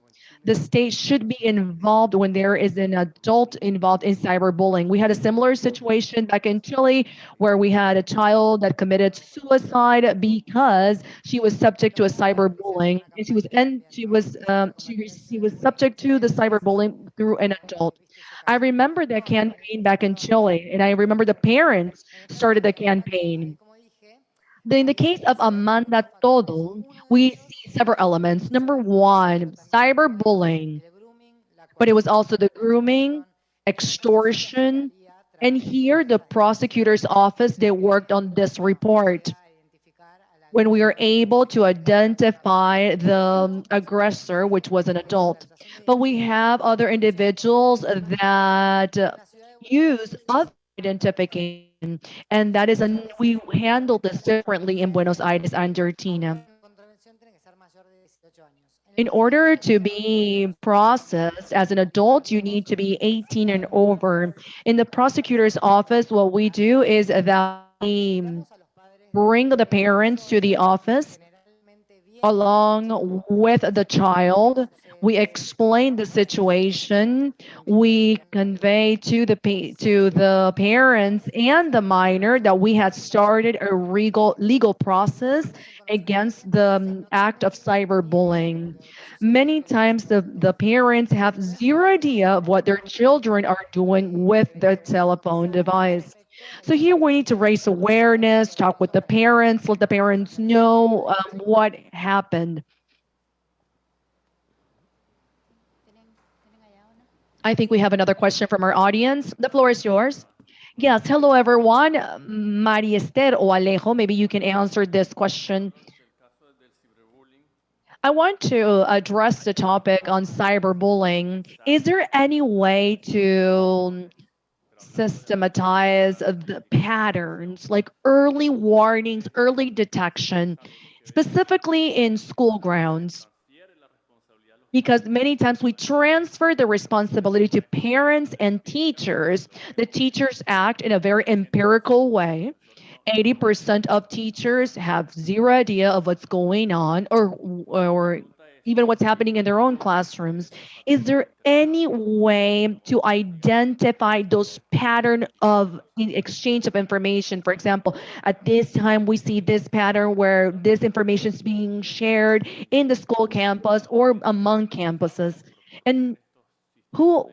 The state should be involved when there is an adult involved in cyberbullying. We had a similar situation back in Chile where we had a child that committed suicide because she was subject to a cyberbullying, and she was subject to the cyberbullying through an adult. I remember that campaign back in Chile, and I remember the parents started the campaign. In the case of Amanda Todo, we see several elements. Number one, cyberbullying, but it was also the grooming, extortion, and here the prosecutor's office, they worked on this report when we were able to identify the aggressor, which was an adult. But we have other individuals that use other identification, and that is, we handle this differently in Buenos Aires, Argentina. In order to be processed as an adult, you need to be 18 and over. In the prosecutor's office, what we do is that we bring the parents to the office along with the child. We explain the situation. We convey to the parents and the minor that we had started a legal process against the act of cyberbullying. Many times the parents have zero idea of what their children are doing with the telephone device. So here we need to raise awareness, talk with the parents, let the parents know what happened. I think we have another question from our audience. The floor is yours. Yes, hello everyone. María Esther or Alejo, maybe you can answer this question. I want to address the topic on cyberbullying. Is there any way to systematize the patterns, like early warnings, early detection, specifically in school grounds? Because many times we transfer the responsibility to parents and teachers. The teachers act in a very empirical way. 80% of teachers have zero idea of what's going on or even what's happening in their own classrooms. Is there any way to identify those pattern of exchange of information? For example, at this time we see this pattern where this information is being shared in the school campus or among campuses. And who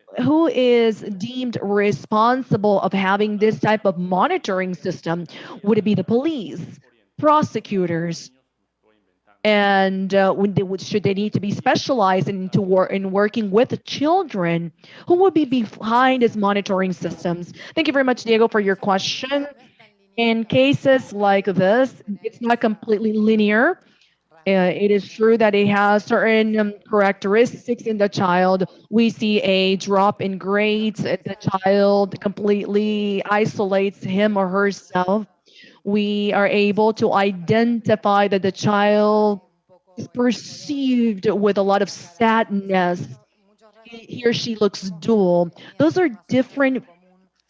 is deemed responsible of having this type of monitoring system? Would it be the police, prosecutors? And should they need to be specialized in working with children? Who would be behind these monitoring systems? Thank you very much, Diego, for your question. In cases like this, it's not completely linear. It is true that it has certain characteristics in the child. We see a drop in grades. The child completely isolates him or herself. We are able to identify that the child is perceived with a lot of sadness. He or she looks dull. Those are different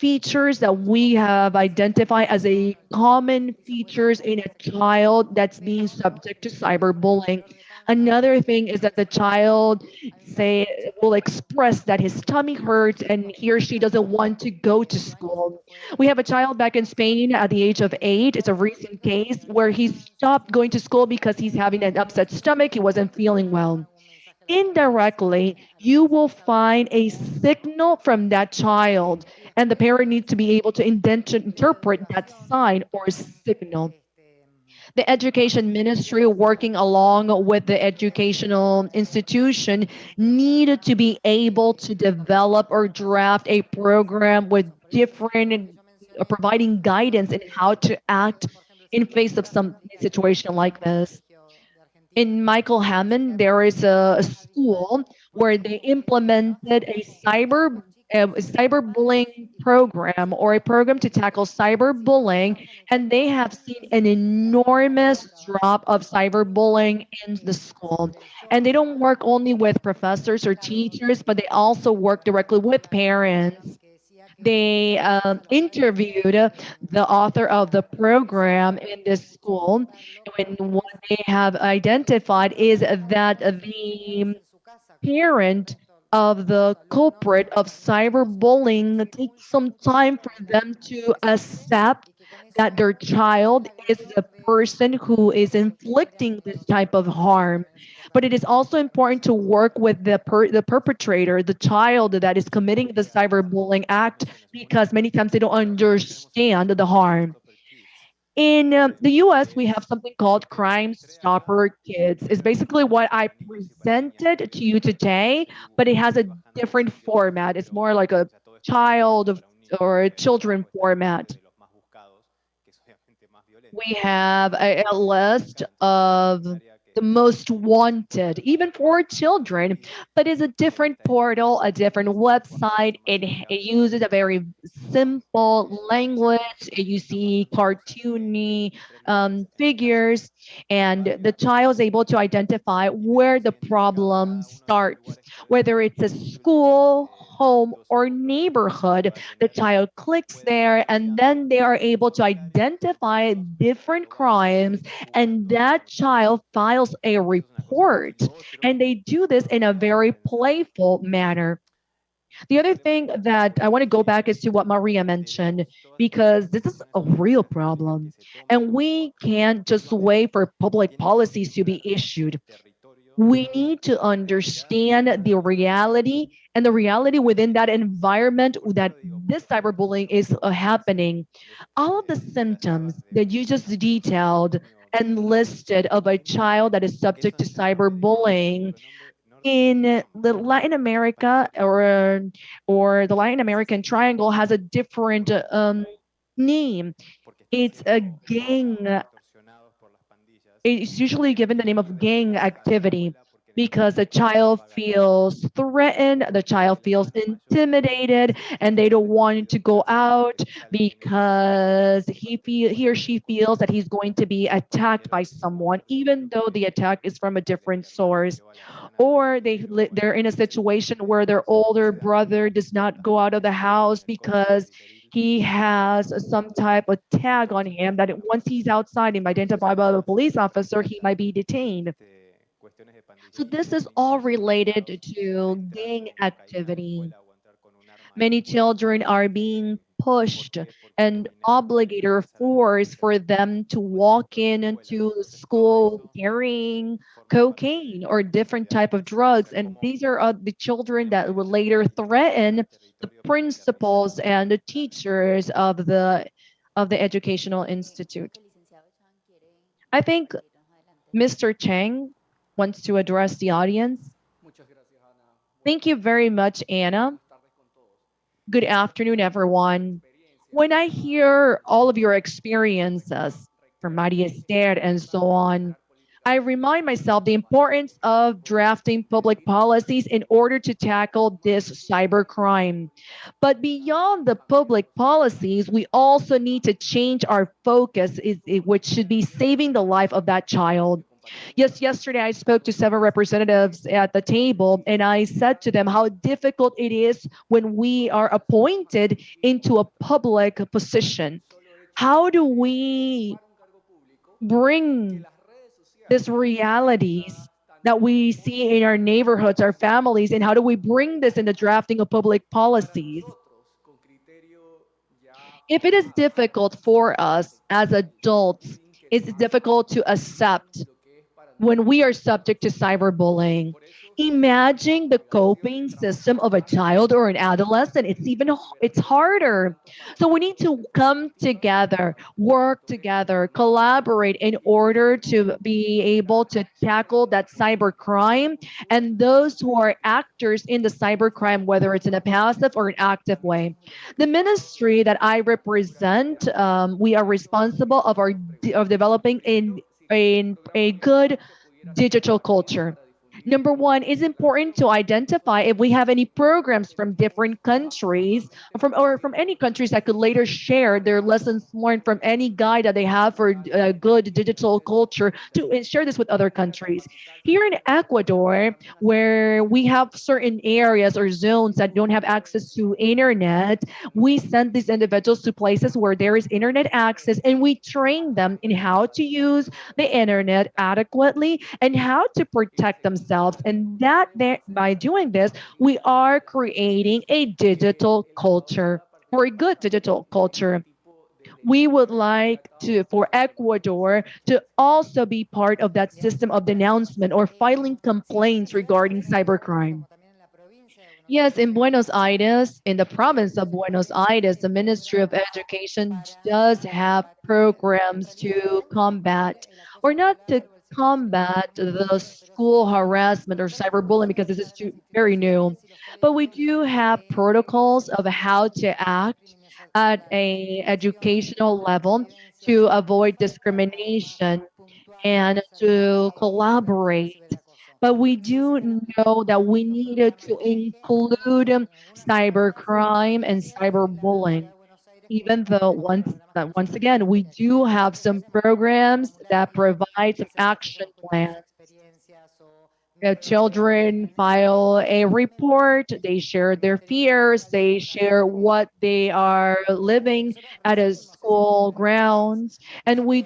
features that we have identified as a common features in a child that's being subject to cyberbullying. Another thing is that the child will express that his tummy hurts and he or she doesn't want to go to school. We have a child back in Spain at the age of 8. It's a recent case where he stopped going to school because he's having an upset stomach. He wasn't feeling well. Indirectly, you will find a signal from that child, and the parent needs to be able to interpret that sign or signal. The education ministry, working along with the educational institution, needed to be able to develop or draft a program with different providing guidance in how to act in face of some situation like this. In Michael Hammond, there is a school where they implemented a cyberbullying program or a program to tackle cyberbullying, and they have seen an enormous drop of cyberbullying in the school. And they don't work only with professors or teachers, but they also work directly with parents. They interviewed the author of the program in this school, and what they have identified is that the parent of the culprit of cyberbullying takes some time for them to accept that their child is the person who is inflicting this type of harm. But it is also important to work with the perpetrator, the child that is committing the cyberbullying act, because many times they don't understand the harm. In the US, we have something called Crime Stopper Kids. It's basically what I presented to you today, but it has a different format. It's more like a or a children format. We have a list of the most wanted, even for children, but it's a different portal, a different website. It uses a very simple language. You see cartoony figures, and the child is able to identify where the problem starts, whether it's a school, home, or neighborhood. The child clicks there, and then they are able to identify different crimes, and that child files a report. And they do this in a very playful manner. The other thing that I want to go back is to what Maria mentioned, because this is a real problem. And we can't just wait for public policies to be issued. We need to understand the reality, and the reality within that environment that this cyberbullying is happening. All of the symptoms that you just detailed and listed of a child that is subject to cyberbullying in the Latin America, or the Latin American triangle, has a different name. It's a gang. It's usually given the name of gang activity, because the child feels threatened, the child feels intimidated, and they don't want to go out because he or she feels that he's going to be attacked by someone, even though the attack is from a different source. Or they're in a situation where their older brother does not go out of the house because he has some type of tag on him that once he's outside and identified by the police officer, he might be detained. So this is all related to gang activity. Many children are being pushed and obligated or forced for them to walk into school carrying cocaine or different type of drugs. And these are the children that will later threaten the principals and the teachers of the educational institute. I think Mr. Chang wants to address the audience. Thank you very much, Anna. Good afternoon, everyone. When I hear all of your experiences from Maria Esther and so on, I remind myself the importance of drafting public policies in order to tackle this cybercrime. But beyond the public policies, we also need to change our focus, which should be saving the life of that child. Yes, yesterday I spoke to several representatives at the table, and I said to them how difficult it is when we are appointed into a public position. How do we bring these realities that we see in our neighborhoods, our families, and how do we bring this in the drafting of public policies? If it is difficult for us as adults, it's difficult to accept when we are subject to cyberbullying. Imagine the coping system of a child or an adolescent. It's harder. So we need to come together, work together, collaborate in order to be able to tackle that cybercrime and those who are actors in the cybercrime, whether it's in a passive or an active way. The ministry that I represent, we are responsible of developing a good digital culture. Number one, it's important to identify if we have any programs from different countries, from any countries that could later share their lessons learned from any guide that they have for good digital culture to share this with other countries. Here in Ecuador, where we have certain areas or zones that don't have access to internet, we send these individuals to places where there is internet access, and we train them in how to use the internet adequately and how to protect themselves. And by doing this, we are creating a digital culture, or a good digital culture. We would like for Ecuador to also be part of that system of denouncement or filing complaints regarding cybercrime. Yes, in Buenos Aires, in the province of Buenos Aires, the Ministry of Education does have programs to combat, or not to combat, the school harassment or cyberbullying, because this is very new. But we do have protocols of how to act at a educational level to avoid discrimination and to collaborate. But we do know that we needed to include cybercrime and cyberbullying, even though once again, we do have some programs that provide some action plans. Children file a report, they share their fears, they share what they are living at a school grounds. And we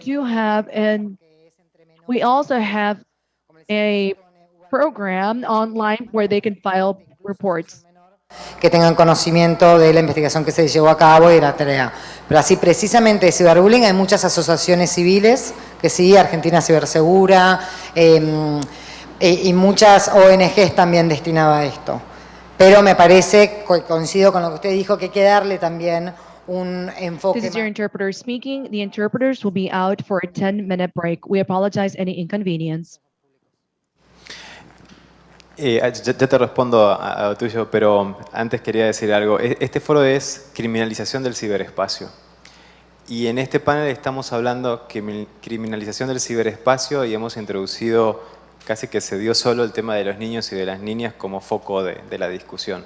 also have a program online where they can file reports. Que tengan conocimiento de la investigación que se llevó a cabo y de la tarea. Pero así precisamente de ciberbullying hay muchas asociaciones civiles, que sí, Argentina Cibersegura, y muchas ONGs también destinadas a esto. Pero me parece, coincido con lo que usted dijo, que hay que darle también un enfoque. This is your interpreter speaking. The interpreters will be out for a 10-minute break. We apologize any inconvenience. Ya te respondo a lo tuyo, pero antes quería decir algo. Este foro es criminalización del ciberespacio. Y en este panel estamos hablando de criminalización del ciberespacio y hemos introducido, casi que se dio solo, el tema de los niños y de las niñas como foco de la discusión.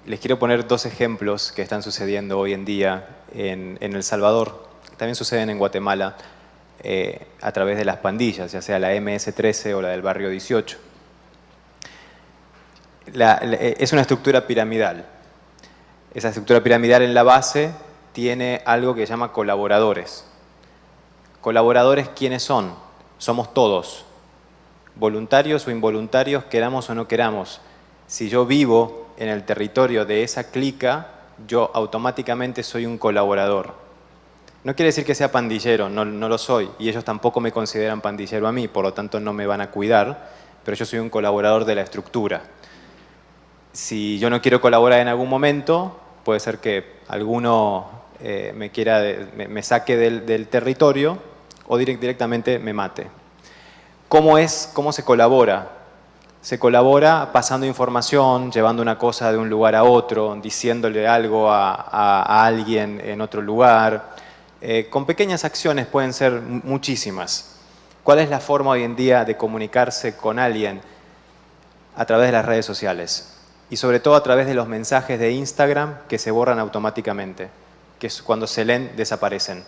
Les quiero poner dos ejemplos que están sucediendo hoy en día en El Salvador. También suceden en Guatemala a través de las pandillas, ya sea la MS-13 o la del barrio 18. Es una estructura piramidal. Esa estructura piramidal en la base tiene algo que se llama colaboradores. ¿Colaboradores quiénes son? Somos todos, voluntarios o involuntarios, queramos o no queramos. Si yo vivo en el territorio de esa clica, yo automáticamente soy un colaborador. No quiere decir que sea pandillero, no lo soy, y ellos tampoco me consideran pandillero a mí, por lo tanto no me van a cuidar, pero yo soy un colaborador de la estructura. Si yo no quiero colaborar en algún momento, puede ser que alguno me saque del territorio o directamente me mate. ¿Cómo se colabora? Se colabora pasando información, llevando una cosa de un lugar a otro, diciéndole algo a alguien en otro lugar. Con pequeñas acciones pueden ser muchísimas. ¿Cuál es la forma hoy en día de comunicarse con alguien? A través de las redes sociales. Y sobre todo a través de los mensajes de Instagram que se borran automáticamente, que cuando se leen desaparecen.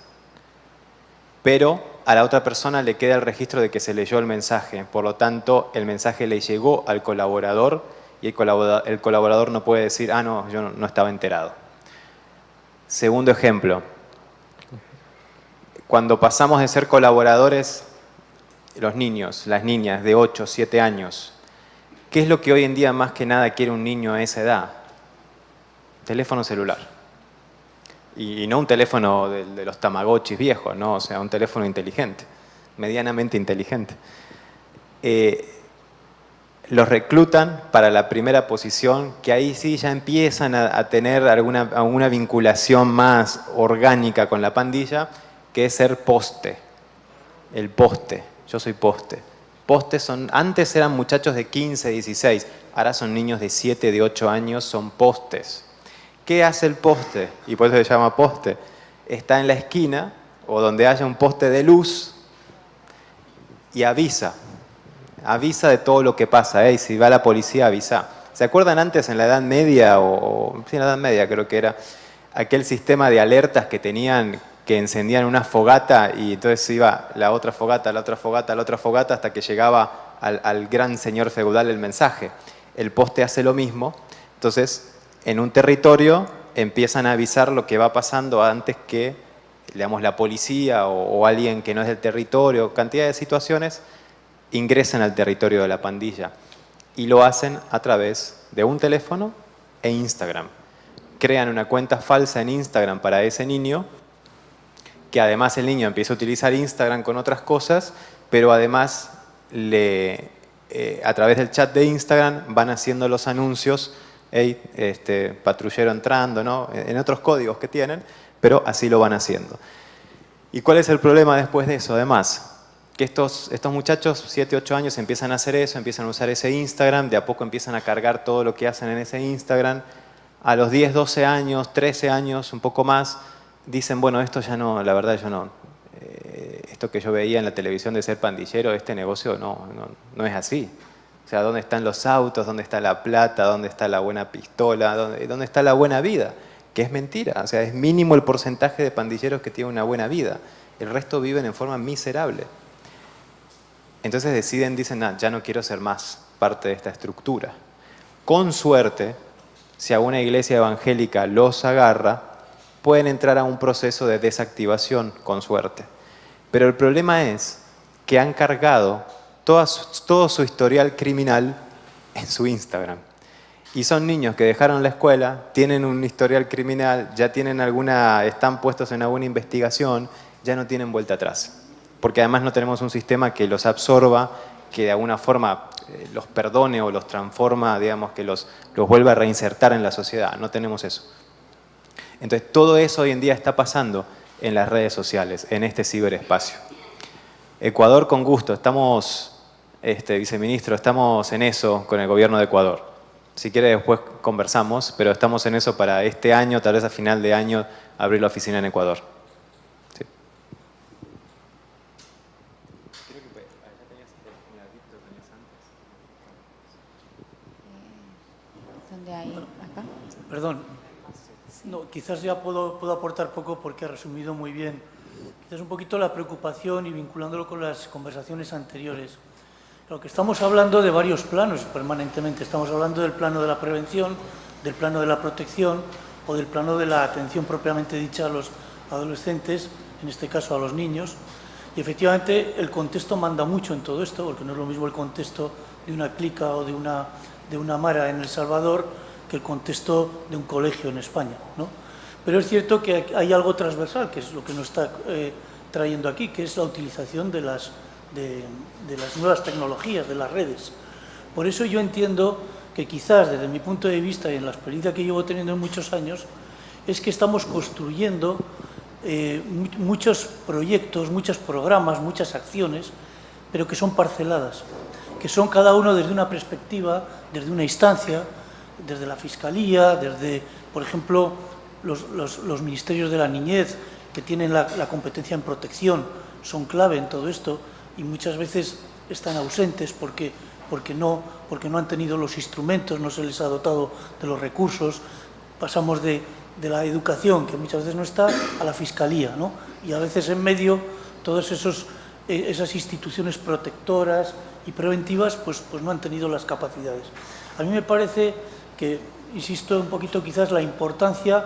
Pero a la otra persona le queda el registro de que se leyó el mensaje, por lo tanto el mensaje le llegó al colaborador y el colaborador no puede decir, ah no, yo no estaba enterado. Segundo ejemplo, cuando pasamos de ser colaboradores, los niños, las niñas de 8, 7 años, ¿qué es lo que hoy en día más que nada quiere un niño a esa edad? Teléfono celular. Y no un teléfono de los tamagotchis viejos, ¿no? O sea, un teléfono inteligente, medianamente inteligente. Los reclutan para la primera posición, que ahí sí ya empiezan a tener alguna vinculación más orgánica con la pandilla, que es ser poste. El poste. Yo soy poste. Postes antes eran muchachos de 15, 16, ahora son niños de 7, de 8 años, son postes. ¿Qué hace el poste? Y por eso se llama poste. Está en la esquina o donde haya un poste de luz y avisa. avisa de todo lo que pasa, y si va la policía, avisa. ¿Se acuerdan antes en la Edad Media, sí, en la Edad Media creo que era, aquel sistema de alertas que tenían, que encendían una fogata y entonces iba la otra fogata, la otra fogata, la otra fogata, hasta que llegaba al gran señor feudal el mensaje? El poste hace lo mismo. Entonces, en un territorio empiezan a avisar lo que va pasando antes que, digamos, la policía o alguien que no es del territorio, cantidad de situaciones, ingresen al territorio de la pandilla. Y lo hacen a través de un teléfono e Instagram. Crean una cuenta falsa en Instagram para ese niño, que además el niño empieza a utilizar Instagram con otras cosas, pero además a través del chat de Instagram van haciendo los anuncios, hey, patrullero entrando, ¿no? En otros códigos que tienen, pero así lo van haciendo. ¿Y cuál es el problema después de eso? Además, que estos muchachos, 7, 8 años, empiezan a hacer eso, empiezan a usar ese Instagram, de a poco empiezan a cargar todo lo que hacen en ese Instagram. A los 10, 12 años, 13 años, un poco más, dicen, bueno, esto ya no, la verdad yo no. Esto que yo veía en la televisión de ser pandillero, este negocio no es así. O sea, ¿dónde están los autos? ¿Dónde está la plata? ¿Dónde está la buena pistola? ¿Dónde está la buena vida? Que es mentira. O sea, es mínimo el porcentaje de pandilleros que tienen una buena vida. El resto viven en forma miserable. Entonces dicen, ya no quiero ser más parte de esta estructura. Con suerte, si alguna iglesia evangélica los agarra, pueden entrar a un proceso de desactivación, con suerte. Pero el problema es que han cargado todo su historial criminal en su Instagram. Y son niños que dejaron la escuela, tienen un historial criminal, ya tienen están puestos en alguna investigación, ya no tienen vuelta atrás. Porque además no tenemos un sistema que los absorba, que de alguna forma los perdone o los transforma, digamos, que los vuelva a reinsertar en la sociedad. No tenemos eso. Entonces, todo eso hoy en día está pasando en las redes sociales, en este ciberespacio. Ecuador, con gusto, estamos, viceministro, estamos en eso con el gobierno de Ecuador. Si quiere después conversamos, pero estamos en eso para este año, tal vez a final de año, abrir la oficina en Ecuador. Sí. ¿Dónde hay? ¿Acá? Perdón, no, quizás ya puedo aportar poco porque ha resumido muy bien. Quizás un poquito la preocupación y vinculándolo con las conversaciones anteriores. Lo que estamos hablando de varios planos permanentemente. Estamos hablando del plano de la prevención, del plano de la protección o del plano de la atención propiamente dicha a los adolescentes, en este caso a los niños. Y efectivamente el contexto manda mucho en todo esto, porque no es lo mismo el contexto de una clica o de una mara en El Salvador que el contexto de un colegio en España, ¿no? Pero es cierto que hay algo transversal, que es lo que nos está trayendo aquí, que es la utilización de las nuevas tecnologías, de las redes. Por eso yo entiendo que quizás desde mi punto de vista y en la experiencia que llevo teniendo en muchos años, es que estamos construyendo muchos proyectos, muchos programas, muchas acciones, pero que son parceladas, que son cada uno desde una perspectiva, desde una instancia, desde la Fiscalía, desde, por ejemplo, los ministerios de la niñez, que tienen la competencia en protección, son clave en todo esto y muchas veces están ausentes porque no han tenido los instrumentos, no se les ha dotado de los recursos. Pasamos de la educación, que muchas veces no está, a la Fiscalía, ¿no? Y a veces en medio todas esas instituciones protectoras y preventivas pues no han tenido las capacidades. A mí me parece que, insisto un poquito quizás, la importancia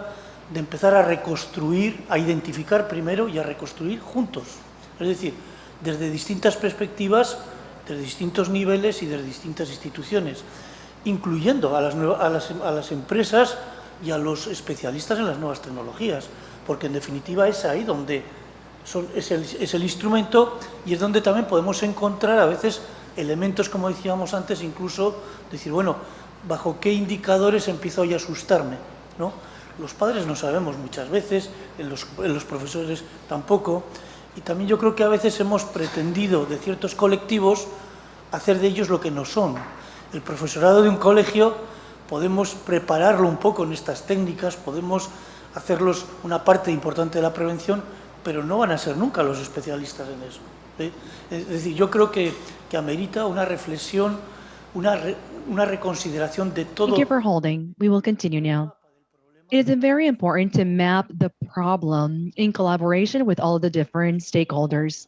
de empezar a reconstruir, a identificar primero y a reconstruir juntos. Es decir, desde distintas perspectivas, desde distintos niveles y desde distintas instituciones, incluyendo a las empresas y a los especialistas en las nuevas tecnologías, porque en definitiva es ahí donde es el instrumento y es donde también podemos encontrar a veces elementos, como decíamos antes, incluso decir, bueno, ¿bajo qué indicadores empiezo a asustarme, ¿no? Los padres no sabemos muchas veces, en los profesores tampoco, y también yo creo que a veces hemos pretendido de ciertos colectivos hacer de ellos lo que no son. El profesorado de un colegio podemos prepararlo un poco en estas técnicas, podemos hacerlos una parte importante de la prevención, pero no van a ser nunca los especialistas en eso, ¿sí? Es decir, yo creo que que amerita una reflexión, una reconsideración de todo. Thank you for holding. We will continue now. It is very important to map the problem in collaboration with all the different stakeholders.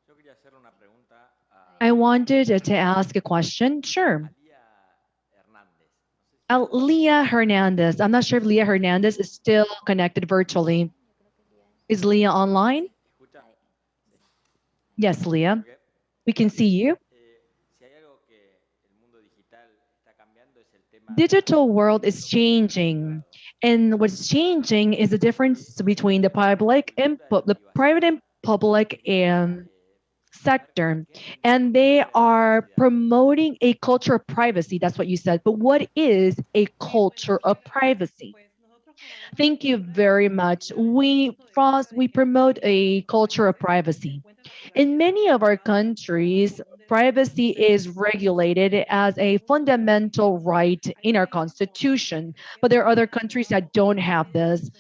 Yo quería hacer una pregunta a I wanted to ask a question. Sure. Leah Hernandez. I'm not sure if Leah Hernandez is still connected virtually. Is Leah online? ¿Escucha? Yes, Leah. Porque, We can see you. si hay algo que el mundo digital está cambiando es el tema Digital world is changing, and what's changing is the difference between the private and public sector, and they are promoting a culture of privacy. That's what you said. But what is a culture of privacy? Thank you very much. We promote a culture of privacy. In many of our countries, privacy is regulated as a fundamental right in our constitution, but there are other countries that don't have this.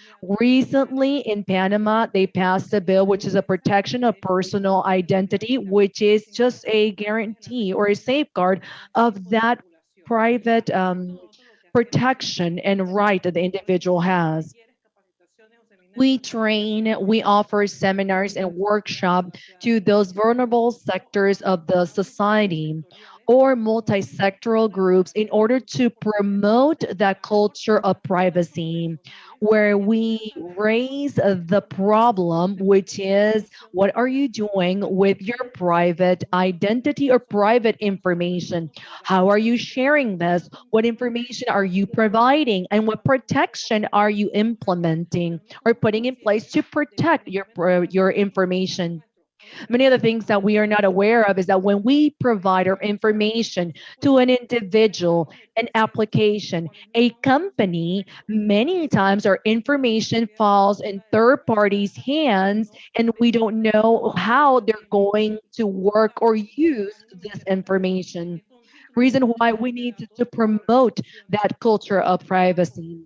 Recently in Panama, they passed a bill which is a protection of personal identity, which is just a guarantee or a safeguard of that private protection and right that the individual has. We train, we offer seminars and workshops to those vulnerable sectors of the society or multi-sectoral groups in order to promote that culture of privacy, where we raise the problem, which is what are you doing with your private identity or private information? How are you sharing this? What information are you providing? And what protection are you implementing or putting in place to protect your information? Many of the things that we are not aware of is that when we provide our information to an individual, an application, a company, many times our information falls in third parties' hands and we don't know how they're going to work or use this information. Reason why we need to promote that culture of privacy.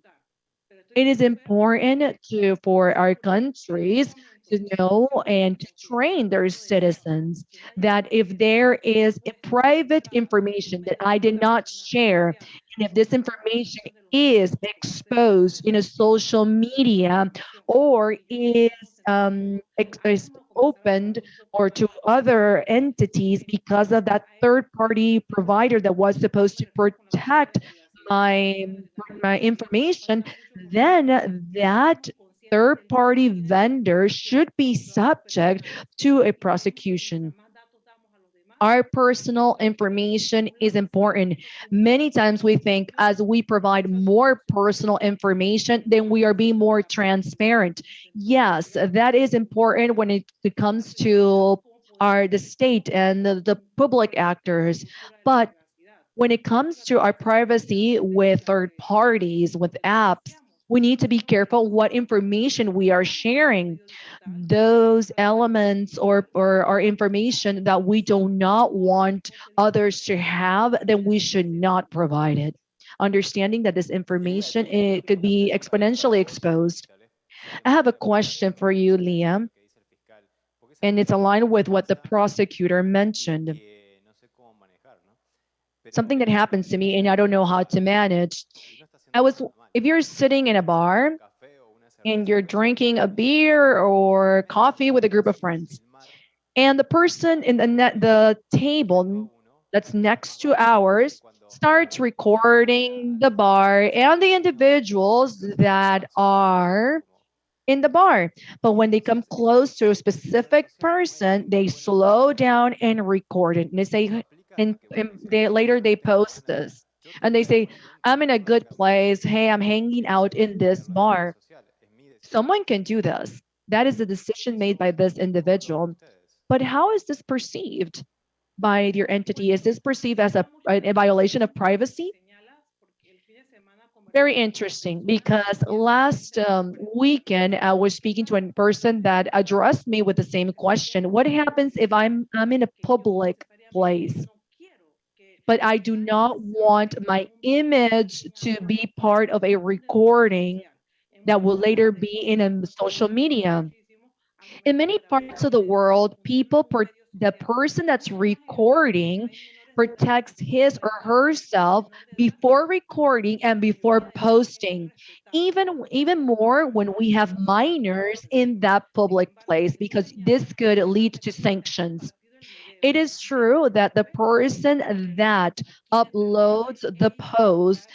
It is important for our countries to know and to train their citizens that if there is a private information that I did not share, and if this information is exposed in a social media or is opened or to other entities because of that third party provider that was supposed to protect my information, then that third party vendor should be subject to a prosecution. Our personal information is important. Many times we think as we provide more personal information, then we are being more transparent. Yes, that is important when it comes to the state and the public actors. But when it comes to our privacy with third parties, with apps, we need to be careful what information we are sharing. Those elements or our information that we do not want others to have, then we should not provide it. Understanding that this information, it could be exponentially exposed. I have a question for you, Liam, and it's aligned with what the prosecutor mentioned. Something that happens to me and I don't know how to manage. If you're sitting in a bar and you're drinking a beer or coffee with a group of friends, and the person in the table that's next to ours starts recording the bar and the individuals that are in the bar. But when they come close to a specific person, they slow down and record it. And they say, they post this. And they say, I'm in a good place. Hey, I'm hanging out in this bar. Someone can do this. That is a decision made by this individual. But how is this perceived by your entity? Is this perceived as a violation of privacy? Very interesting, because last weekend I was speaking to a person that addressed me with the same question. What happens if I'm in a public place, but I do not want my image to be part of a recording that will later be in a social media? In many parts of the world, the person that's recording protects his or herself before recording and before posting. Even more when we have minors in that public place, because this could lead to sanctions. It is true that the person that uploads the post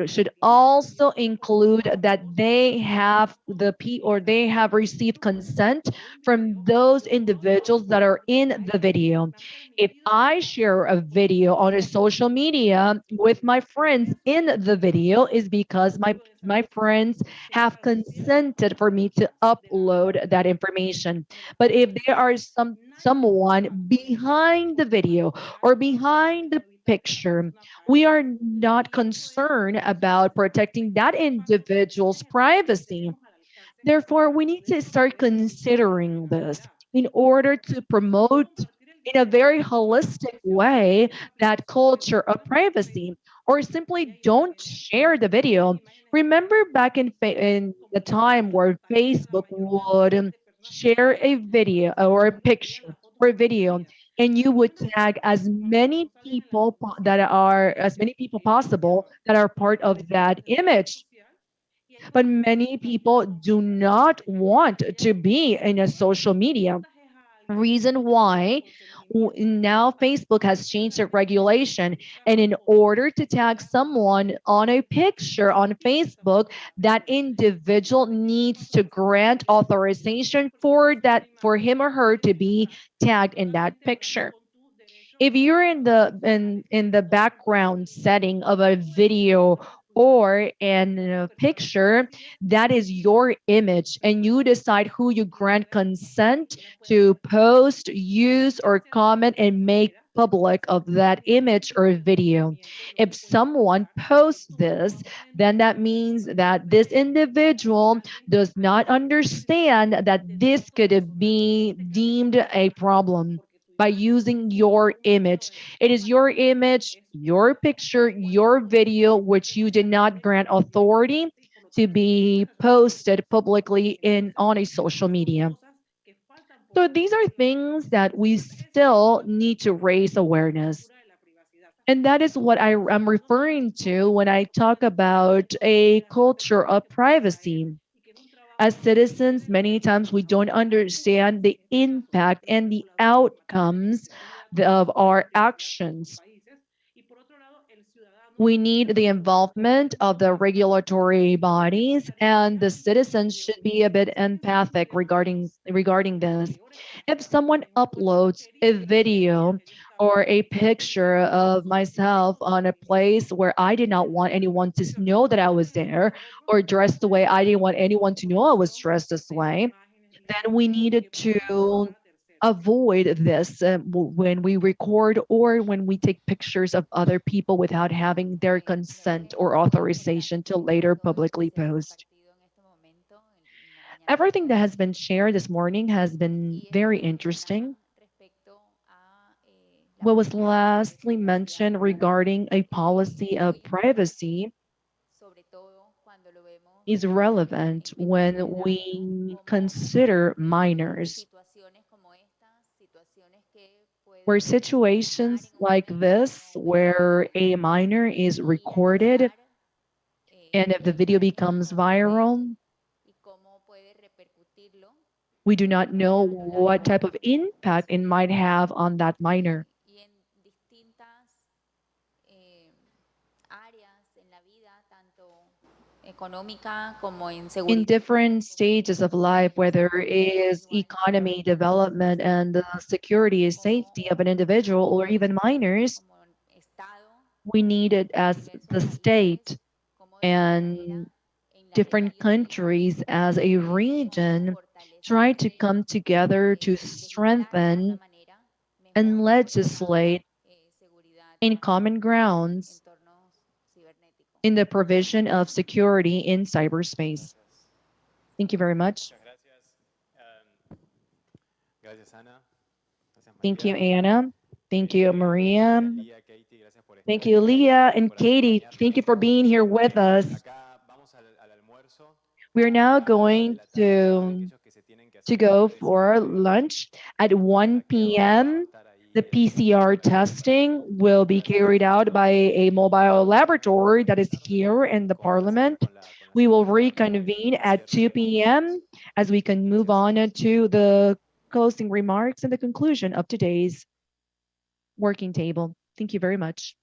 should also include that they have they have received consent from those individuals that are in the video. If I share a video on a social media with my friends in the video, is because my friends have consented for me to upload that information. But if there are someone behind the video or behind the picture, we are not concerned about protecting that individual's privacy. Therefore, we need to start considering this in order to promote in a very holistic way that culture of privacy, or simply don't share the video. Remember back in the time where Facebook would share a video or a picture or a video, and you would tag as many people as many people possible that are part of that image. But many people do not want to be in a social media. Reason why now Facebook has changed the regulation, and in order to tag someone on a picture on Facebook, that individual needs to grant authorization for him or her to be tagged in that picture. If you're in the background setting of a video or in a picture, that is your image, and you decide who you grant consent to post, use, or comment and make public of that image or video. If someone posts this, then that means that this individual does not understand that this could be deemed a problem by using your image. It is your image, your picture, your video, which you did not grant authority to be posted publicly on a social media. So these are things that we still need to raise awareness. And that is what am referring to when I talk about a culture of privacy. As citizens, many times we don't understand the impact and the outcomes of our actions. We need the involvement of the regulatory bodies, and the citizens should be a bit empathic regarding this. If someone uploads a video or a picture of myself on a place where I did not want anyone to know that I was there, or dressed the way I didn't want anyone to know I was dressed this way, then we needed to avoid this when we record or when we take pictures of other people without having their consent or authorization to later publicly post. Everything that has been shared this morning has been very interesting. What was lastly mentioned regarding a policy of privacy is relevant when we consider minors, where situations like this, where a minor is recorded, and if the video becomes viral, we do not know what type of impact it might have on that minor. In different stages of life, whether it is economy, development, and the security and safety of an individual or even minors, we need it as the state and different countries as a region try to come together to strengthen and legislate in common grounds in the provision of security in cyberspace. Thank you very much. Gracias, Ana. Gracias, Thank you, María. Anna. Thank you, Maria. Leah, Katie, gracias por Thank estar you, aquí, Leah and por Katie. acompañarnos. Thank you for being here with us. Acá vamos al almuerzo. We're now A going la tarde, to aquellos que se tienen que to go for lunch. At 1 p.m., the PCR testing will be carried out by a mobile laboratory that is here in the Parliament. We will reconvene at 2 p.m. as we can move on to the closing remarks and the conclusion of today's working table. Thank you very much.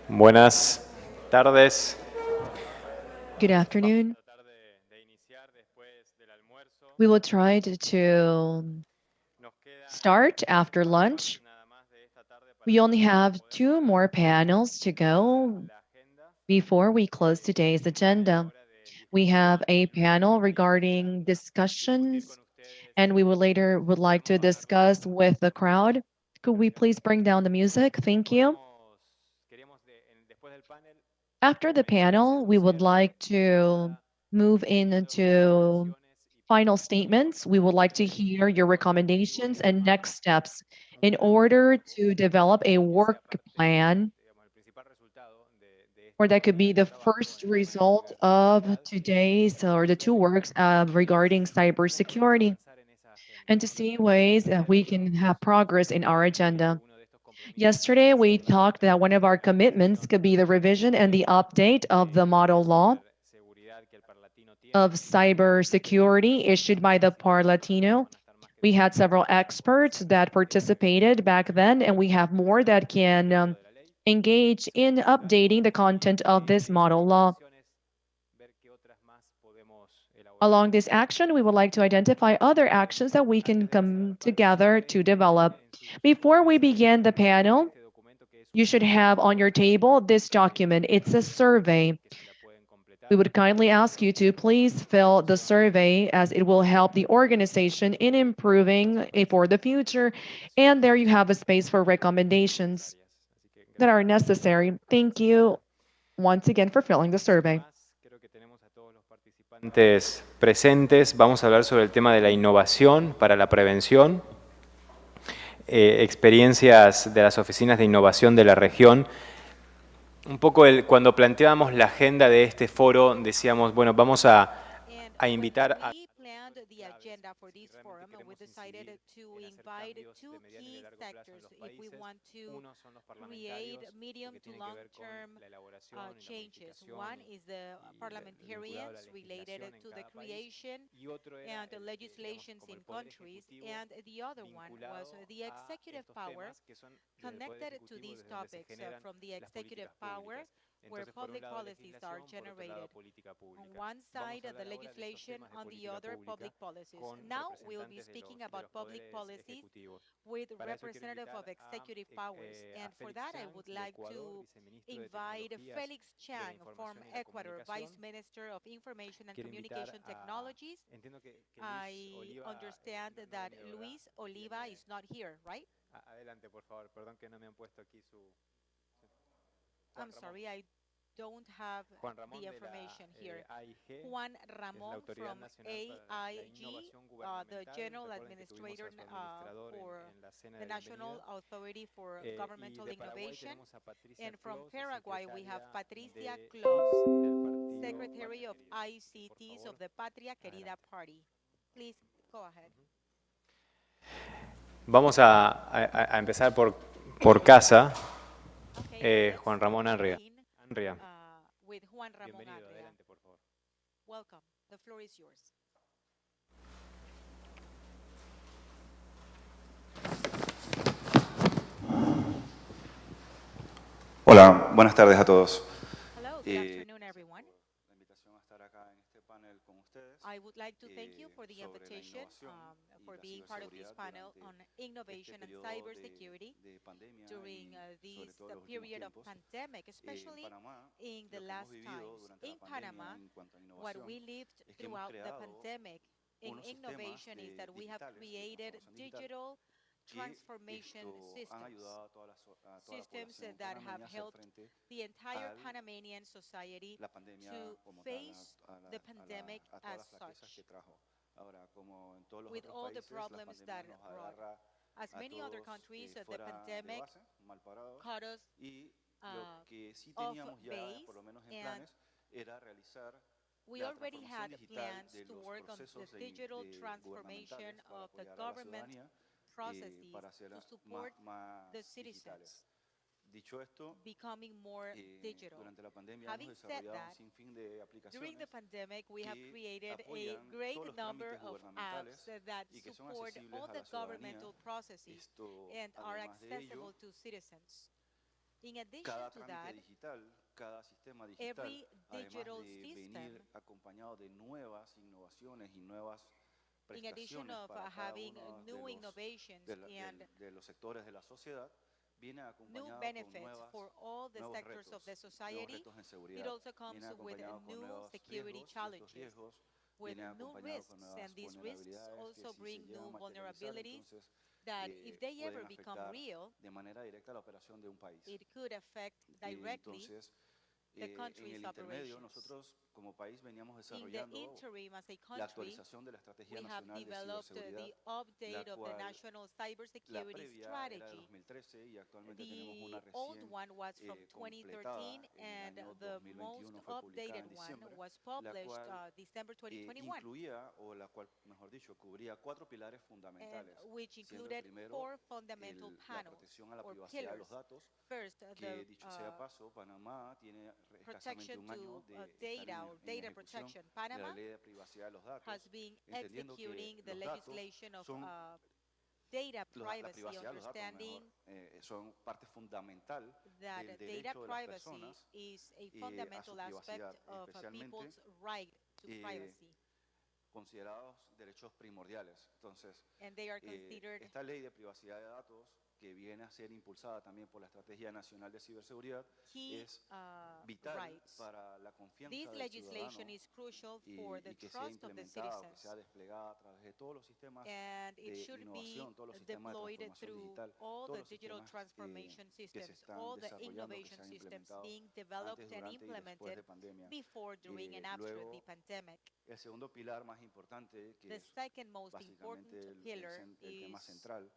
Buenas tardes. Good afternoon. We will try to start after lunch. We only have 2 more panels to go before we close today's agenda. We have a panel regarding discussions, and we would like to discuss with the crowd. Could we please bring down the music? Thank you. After the panel, we would like to move into final statements. We would like to hear your recommendations and next steps in order to develop a work plan, or that could be the first result of today's or the 2 works regarding cybersecurity, and to see ways that we can have progress in our agenda. Yesterday, we talked that one of our commitments could be the revision and the update of the model law of cybersecurity issued by the Parlatino. We had several experts that participated back then, and we have more that can engage in updating the content of this model law. Along this action, we would like to identify other actions that we can come together to develop. Before we begin the panel, you should have on your table this document. It's a survey. We would kindly ask you to please fill the survey, as it will help the organization in improving for the future. And there you have a space for recommendations that are necessary. Thank you once again for filling the survey. Antes presentes, vamos a hablar sobre el tema de la innovación para la prevención, experiencias de las oficinas de innovación de la región. Un poco cuando planteábamos la agenda de este foro, decíamos, bueno, vamos a invitar a... The agenda for this forum, we decided to invite 2 key sectors if we want to create medium to long-term changes. One is the parliamentarians related to the creation and the legislations in countries, and the other one was the executive power connected to these topics from the executive power, where public policies are generated. On one side, the legislation, on the other, public policies. Now we'll be speaking about public policies with representative of executive powers. And for that, I would like to invite Felix Chang from Ecuador, Vice Minister of Information and Communication Technologies. I understand that Luis Oliva is not here, right? Adelante, por favor. Perdón que no me han puesto aquí su... I'm sorry, I don't have the information here. Juan Ramón from AIG, the General Administrator for the National Authority for Governmental Innovation. And from Paraguay, we have Patricia Clos, Secretary of ICTs of the Patria Querida Party. Please go ahead. Vamos a empezar por casa. Juan Ramón Anria. With Juan Ramón Anria. Welcome. The floor is yours. Hola, buenas tardes a todos. Hello, good afternoon, everyone. I would like to thank you for the invitation for being part of this panel on innovation and cybersecurity during this period of pandemic, especially in the last times. In Panama, what we lived throughout the pandemic in innovation is that we have created digital transformation systems that have helped the entire Panamanian society to face the pandemic as such, with all the problems that it brought. As many other countries, the pandemic caught us off base, and we already had plans to work on the digital transformation of the government processes to support the citizens becoming more digital. Having said that, during the pandemic, we have created a great number of apps that support all the governmental processes and are accessible to citizens. In addition Cada to trámite that, digital, cada sistema digital, every además digital de venir system, acompañado de nuevas innovaciones y nuevas in addition prestaciones of para cada having uno new innovations and de los sectores de la sociedad, viene new acompañado con benefits for all the nuevos sectors of the nuevos society, retos en it seguridad, also viene comes with acompañado con new nuevos security riesgos y estos challenges, riesgos with viene new acompañado con risks, nuevas and these risks vulnerabilidades que also si se bring llegan a new materializar, vulnerabilities entonces that if they ever pueden become afectar real, de manera directa la operación de un país. it could affect directly Entonces, the en country's el intermedio, operations. nosotros como país veníamos In the desarrollando interim, as a la country, actualización de la Estrategia we have Nacional de developed Ciberseguridad, the la update of the cual National la Cybersecurity previa era de Strategy. 2013 y actualmente tenemos una The old recién one was from completada 2013, en el and año the most 2021, fue publicada updated en one diciembre, was la published cual December 2021, incluía, o la cual, mejor dicho, cubría 4 pilares and fundamentales, which siendo el included primero 4 fundamental la panels protección a la or privacidad de los pillars. datos, First, que the dicho sea paso, Panamá tiene escasamente protection un año to de estar data or en data ejecución protection. de la Panama ley de privacidad de los datos, has been entendiendo que executing the los datos legislation of son data la privacy, privacidad de los datos, mejor, understanding son parte fundamental that del data derecho de las privacy personas is a a su fundamental aspect privacidad, of especialmente people's right to privacy, considerados derechos primordiales. Entonces, and they are considered esta ley de privacidad de datos, que viene a ser impulsada también por la Estrategia Nacional de Ciberseguridad, key es vital rights. para la confianza This del legislation ciudadano is crucial for the y que sea trust of the implementada o que citizens, sea desplegada a través de todos los sistemas and it de should be innovación, todos los sistemas de deployed transformación through digital, all todos the los digital sistemas transformation que se systems, están all the desarrollando, que se innovation han systems implementado being antes, developed and durante y después de implemented pandemia. before, during, and after the Luego, pandemic. el segundo pilar más importante, que The es second most básicamente important pillar el tema is central,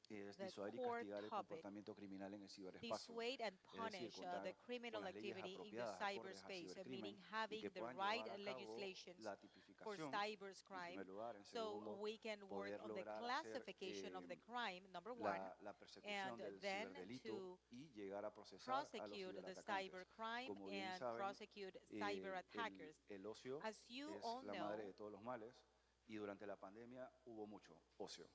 es the disuadir y core castigar el topic: comportamiento criminal en el ciberespacio. dissuade and Es decir, punish contar the criminal con las leyes activity in the apropiadas acordes al cyberspace, meaning cibercrimen y having que the puedan right llevar a cabo legislations la for tipificación, en cybercrime, primer lugar. En so segundo, we can work poder on the lograr hacer classification of the crime, number one, la persecución and del then ciberdelito to y llegar a procesar a los prosecute the ciberatacantes. cybercrime Como bien and saben, prosecute cyberattackers. el ocio As you es all la madre de know, todos los males y durante la pandemia hubo mucho ocio.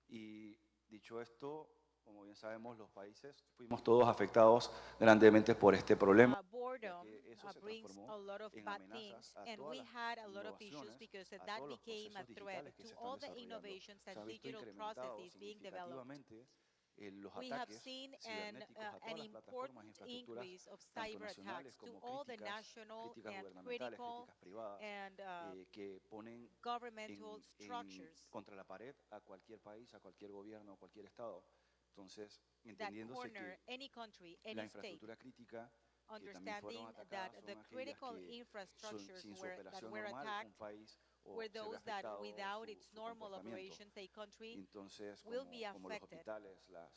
Y dicho esto, como bien sabemos, los países fuimos todos afectados grandemente por este problema, ya boredom que eso se brings transformó a lot of en bad amenazas things, a and todas we las had a lot of issues innovaciones, because a that todos los became a procesos threat digitales que to se all están the desarrollando. innovations Se and ha visto digital incrementado processes being developed. significativamente los We have ataques seen cibernéticos a an todas las plataformas e important infraestructuras, increase of tanto cyber nacionales attacks to como all the críticas, national críticas and gubernamentales, critical críticas privadas, and que ponen governmental structures contra la pared a cualquier país, a cualquier gobierno, a cualquier estado. Entonces, that entendiéndose corner que any country, la any state, infraestructura crítica que también fueron understanding atacadas that son the aquellas critical que infrastructures sin su that operación were normal un attacked país were se ve those that afectado without its su normal comportamiento. operations, a country Entonces, will be como los affected. hospitales, las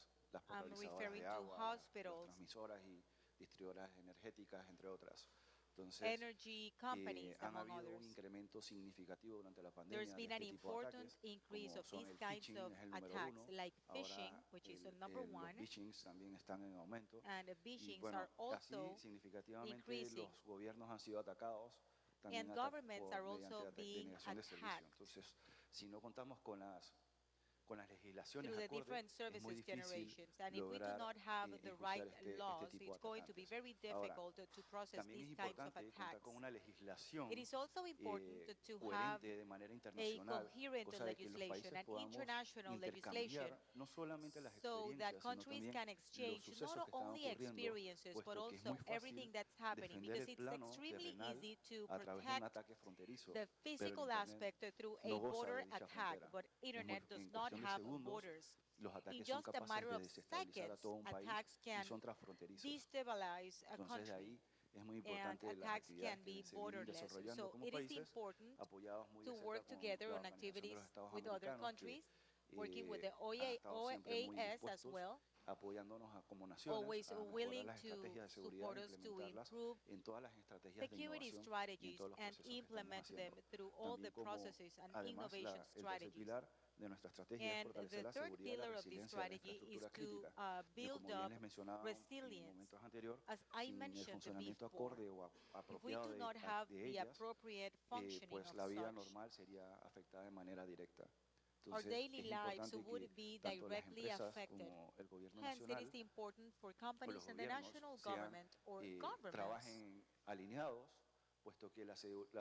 I'm potabilizadoras referring de to agua, las hospitals, transmisoras y distribuidoras energéticas, entre otras. Entonces, energy companies, han among habido un others. incremento significativo durante la There's pandemia de been an este tipo de important ataques, increase como of son these el kinds phishing, of es el número attacks, uno. like phishing, Ahora which is a number los one, phishings también están en aumento. and Y phishings bueno, are así also significativamente increasing, los gobiernos han sido atacados también and governments are also mediante being denegación de servicio. attacked Entonces, si no contamos con las legislaciones through the acordes, different es muy services difícil generations. And if we do lograr not have the right enjuiciar este laws, tipo de it's going to be atacantes. very Ahora, difficult to process también es these kinds of importante contar attacks. con una legislación It is also important to have coherente de manera a internacional, coherent cosa de que los legislation, países an podamos international legislation, intercambiar no solamente las so that experiencias, sino countries también can los exchange sucesos not que están only ocurriendo, experiences, but puesto que es also muy everything fácil that's happening, defender because el it's plano extremely terrenal easy to a través de un protect ataque fronterizo, the pero el physical Internet aspect through no a goza border de dicha attack, frontera. but internet does En not cuestión de have segundos, borders. los In ataques son just a capaces matter de of desestabilizar a seconds, todo un país attacks y can son transfronterizos. destabilize a Entonces, de country, ahí es muy and importante las attacks actividades can que be se vienen borderless. desarrollando So como it is países, important apoyados muy de to cerca work con together la on Organización de activities los Estados with other Americanos, que countries, working with the han estado siempre muy OAS as dispuestos well, apoyándonos como naciones always a mejorar willing las to estrategias de seguridad support e us to implementarlas improve en todas las estrategias de security innovación y en strategies todos los and procesos que estamos implement them haciendo. through all the También como, processes and además, innovation el tercer strategies. pilar de nuestra estrategia es And fortalecer the la third seguridad y la pillar of this resiliencia de la strategy is infraestructura to crítica, que build como bien up les mencionaba en resilience. momentos anteriores, As I sin el mentioned funcionamiento before, acorde o if we apropiado do not have de the ellas, appropriate functioning pues of la vida such, normal sería afectada de manera directa. our Entonces, daily es lives importante would que be tanto las directly empresas affected. como el gobierno Hence, it nacional is important for o los companies and the gobiernos national sean, government or governments trabajen alineados, puesto que la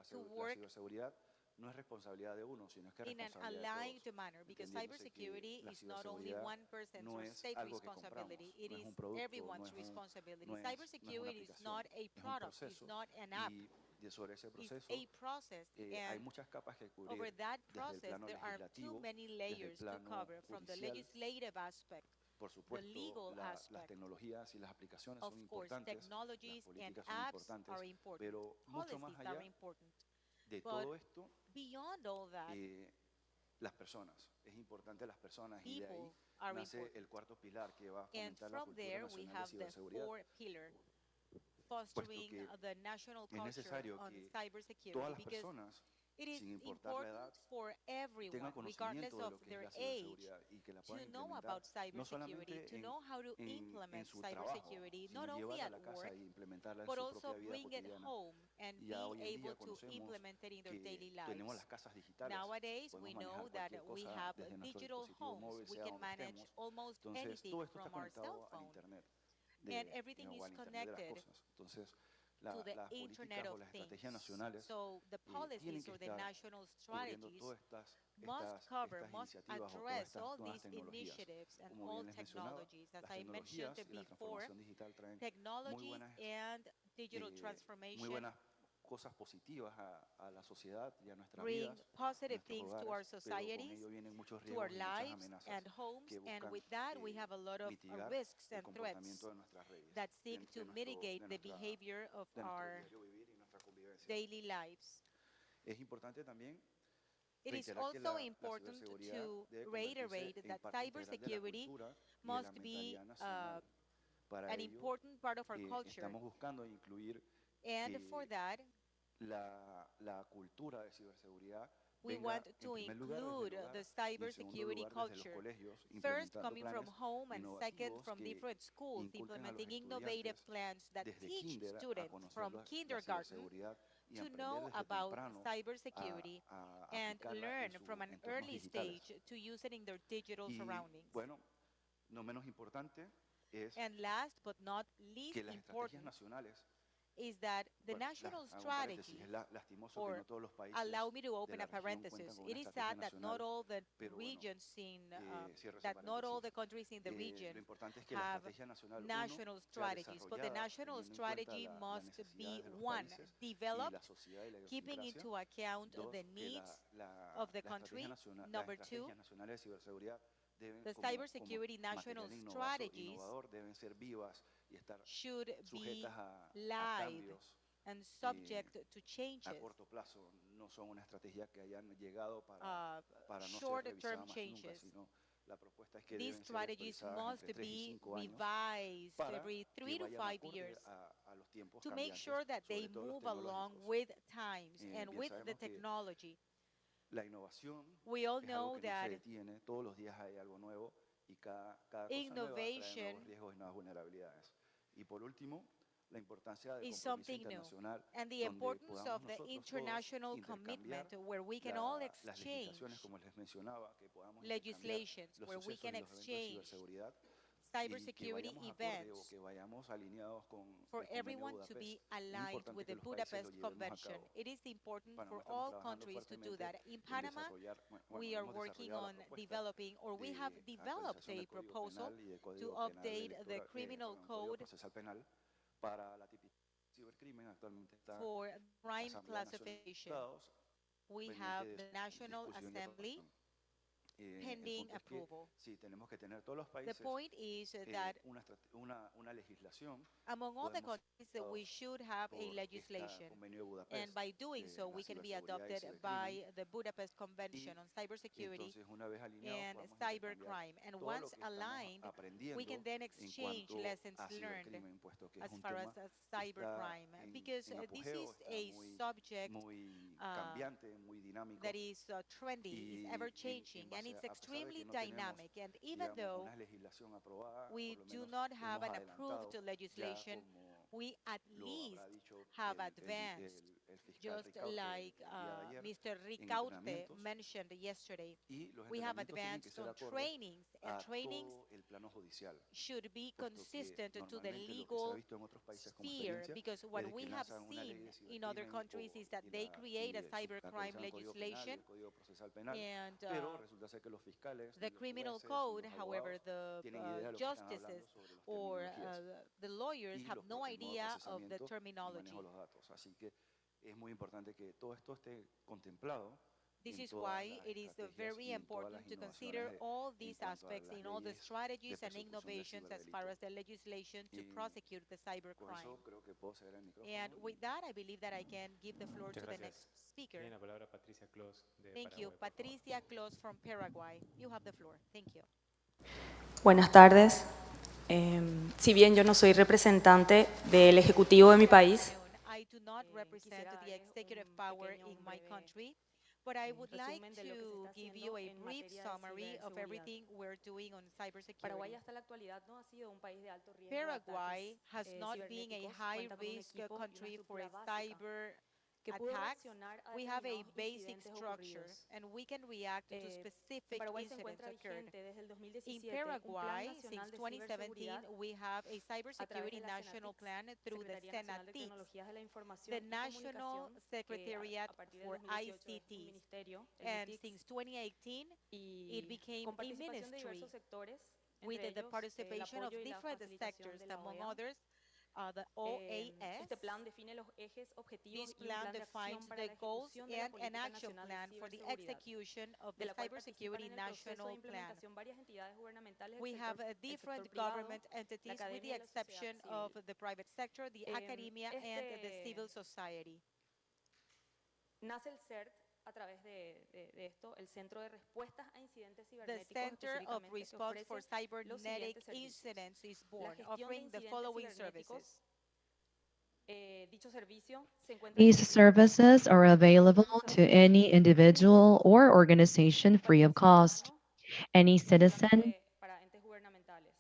to work ciberseguridad no es responsabilidad de uno, sino que es in an responsabilidad de aligned todos, manner, because entendiéndose que cybersecurity la is not only ciberseguridad one person's no or es state algo que compramos, responsibility, it no es is un producto, everyone's responsibility. no es una Cybersecurity is aplicación, not a es un product, it's proceso, not an app, y sobre ese it's proceso a process, hay and muchas capas que cubrir over that desde el process, plano there are too legislativo, many desde el layers to plano cover, from the judicial. legislative aspect, Por the supuesto, legal las aspect. tecnologías y las aplicaciones Of son course, importantes, las technologies and políticas son apps importantes, are important, pero mucho más policies are allá important. de But todo esto, beyond all that, las personas. Es importante las personas y de ahí people are nace important. el cuarto pilar que va a And fomentar la from cultura there, we nacional de have the ciberseguridad, fourth pillar, puesto fostering que the national es culture necesario on que cybersecurity, todas las because personas, it is sin importar la edad, important for everyone, tengan regardless conocimiento de of lo que es their la age, ciberseguridad y que la to puedan know implementar about no cybersecurity, solamente to know how to en implement su trabajo, cybersecurity, sino not only llevarla a at la casa work, e implementarla en but su also propia vida bring it cotidiana. home and Y ya be hoy en día able to conocemos implement it in their daily que tenemos lives. las casas digitales, Nowadays, we podemos know manejar that cualquier we cosa have desde nuestro digital dispositivo homes. móvil, We sea can donde manage estemos. almost Entonces, anything todo esto está from our cell conectado al phone. Internet, And everything o is al Internet de las connected cosas. Entonces, to the las Internet políticas o of las Things. estrategias nacionales So the tienen policies que or the estar national cubriendo strategies todas must cover, estas must iniciativas o todas address estas all nuevas these tecnologías. initiatives and Como all bien les mencionaba, technologies. As las I mentioned tecnologías y la before, transformación digital traen technologies and digital muy transformation buenas cosas positivas a la sociedad y a nuestras bring vidas, a positive nuestros things to hogares, our pero con societies, ello vienen muchos to our riesgos y muchas lives amenazas and homes, que and buscan with that we have a lot of mitigar risks el and threats comportamiento de nuestras redes, that seek to de mitigate the nuestra, behavior of de nuestro our diario vivir y nuestra convivencia. daily lives. Es importante también It is reiterar que also la important ciberseguridad to debe convertirse reiterate en that parte integral de la cybersecurity cultura y de la must be mentalidad nacional. Para an ello, important part of our culture. estamos buscando incluir And for que that, la cultura de ciberseguridad we venga want en to primer lugar desde el include hogar the y en segundo cybersecurity lugar desde los culture. colegios, First, implementando coming from planes home, and second, innovativos from que different schools, inculquen a los implementing innovative estudiantes plans that desde teach kinder a students conocer from la kindergarten ciberseguridad y to aprender know desde about temprano cybersecurity a and aplicarla learn en sus from an entornos early digitales. stage to use it in their digital Y surroundings. bueno, no menos importante es And last but not least que las estrategias important nacionales, is that the bueno, national hago un paréntesis, strategies, es lastimoso que or no todos los países allow me to de open la a región cuentan parenthesis. con It una is estrategia sad that not nacional, all the pero bueno, regions in cierro ese that not all paréntesis. the countries in the Lo region importante es que la have estrategia nacional national sea strategies, but the desarrollada national teniendo en cuenta strategy las must be necesidades de los one, países y developed, la sociedad y la keeping idiosincrasia. into account Dos, the que needs of the country. las Number two, estrategias nacionales de ciberseguridad deben, the como cybersecurity national material strategies innovador, deben ser vivas y estar should be sujetas a live cambios and subject to a changes, corto plazo. No son una estrategia que hayan llegado para no ser short-term revisada más nunca, changes. sino la propuesta es que These deben ser strategies actualizadas must entre 3 y be 5 años revised para every que 3 to vayan 5 acorde years a los tiempos to make cambiantes, sure that they sobre todo los move along tecnológicos. with times and Bien with the sabemos que technology. la innovación We all es algo know que no se that detiene, todos los días hay algo nuevo y cada cosa nueva trae innovation nuevos riesgos y nuevas vulnerabilidades. Y por último, la importancia del is compromiso something new, internacional and the donde importance podamos of the nosotros international todos intercambiar commitment where we can all las exchange legislaciones, como les mencionaba, que podamos intercambiar legislations, los where we sucesos can y los eventos de exchange ciberseguridad y que cybersecurity vayamos acorde o events que vayamos alineados con for el convenio de everyone to be Budapest. Es aligned importante with que the los países lo Budapest llevemos a Convention. cabo. It is important Panamá for estamos all trabajando countries to do fuertemente that. In en Panama, desarrollar, we are hemos working desarrollado la on propuesta developing, or we have de developed actualización a del Código proposal Penal y del to Código Penal update the electoral, criminal Código code Procesal Penal para la tipificación del cibercrimen. Actualmente está for la crime Asamblea Nacional de classification. Diputados We pendiente have de the su National discusión y Assembly aprobación. El pending punto es que approval. sí, tenemos que tener todos los The países point is that una legislación. among all the Podemos countries that we should have a por este legislation, convenio de Budapest and by doing de so la we can be ciberseguridad y adopted cibercrimen. by the Budapest Convention Y on cybersecurity entonces, una vez alineados, and podamos intercambiar cybercrime. And todo lo once que estamos aligned, we aprendiendo can then en exchange cuanto lessons a learned cibercrimen, puesto que es as un far tema as que está cybercrime, because en this apogeo, is está a muy, subject muy cambiante, muy dinámico. that is trendy, is Y ever en changing, and base it's a pesar de extremely que no tenemos, dynamic. And even digamos, though una legislación aprobada, we por lo do menos not have hemos an approved adelantado ya legislation, como we at lo least habrá dicho have advanced, el fiscal just Ricaute like el día de ayer, Mr. en Ricaute entrenamientos, mentioned yesterday. y los We have entrenamientos tienen que advanced ser on acordes trainings, and a trainings todo el plano judicial, should be puesto que consistent to the normalmente lo que se ha legal visto en otros países como sphere, experiencia because what es we que have lanzan una ley seen de in other cibercrimen countries is that they create a cybercrime actualizan el Código Penal y legislation, el Código Procesal Penal, and pero resulta ser que los fiscales, the ni los criminal jueces, ni code, los however, abogados the tienen idea de lo que están justices hablando sobre las or terminologías the lawyers y have los no el modo de idea of the procesamiento y manejo terminology. de los datos. Así que es muy importante que todo esto esté contemplado This en is todas why las it is estrategias very y en todas las important to innovaciones consider all en these cuanto a aspects las in all the leyes de strategies and persecución del innovations as far ciberdelito. as the legislation to Y prosecute the con cybercrime. eso creo que puedo ceder el micrófono. And with that, I believe that I can give the floor Muchas to the gracias. next speaker. Tiene la palabra Patricia Clos de Thank Paraguay, you. por favor. Patricia Clos from Paraguay. You have the floor. Thank you. Buenas tardes. Si bien yo no soy representante del Ejecutivo de mi país, I do not represent the executive power in my country, but I would like to give you a brief summary of everything we're doing on Paraguay cybersecurity. hasta la actualidad no ha sido un país de alto riesgo de Paraguay ataques has not been a cibernéticos. high-risk Cuenta con un equipo y una country for estructura básica cyber que pudo attacks. reaccionar a We have a determinados basic incidentes structure, ocurridos. and we can react to En specific Paraguay se incidents encuentra occurred. vigente desde el In 2017 un Plan Paraguay, Nacional since de 2017, Ciberseguridad we have a a través cybersecurity de la national Senatix, plan through the Secretaría Nacional de Senatix, Tecnologías de la the Información y National Comunicación, que Secretariat a partir for del 2018 es un ICTs. ministerio, el And MITIX, since 2018, it y became con a participación de ministry diversos sectores, with entre the ellos el participation of apoyo y la different facilitación sectors, de la among OEA. others, the OAS. Este plan define los ejes, objetivos This y un plan plan de defines acción para the la goals ejecución de la and an Política action Nacional plan de for the Ciberseguridad, execution of de the la cual participan cybersecurity en el proceso de national plan. implementación varias entidades gubernamentales del We have sector, el different sector privado, government la entities with the academia y la sociedad exception of civil. the private sector, the academia, and the civil society. Nace el CERT a través de esto, el Centro de Respuestas a Incidentes The Cibernéticos, Center of específicamente, que Response for ofrece los Cybernetic siguientes servicios. Incidents is La born, gestión de offering the incidentes following cibernéticos. services. Dicho servicio se encuentra These disponible services are available to any individual or organization free of cost. Any citizen, solamente para entes gubernamentales.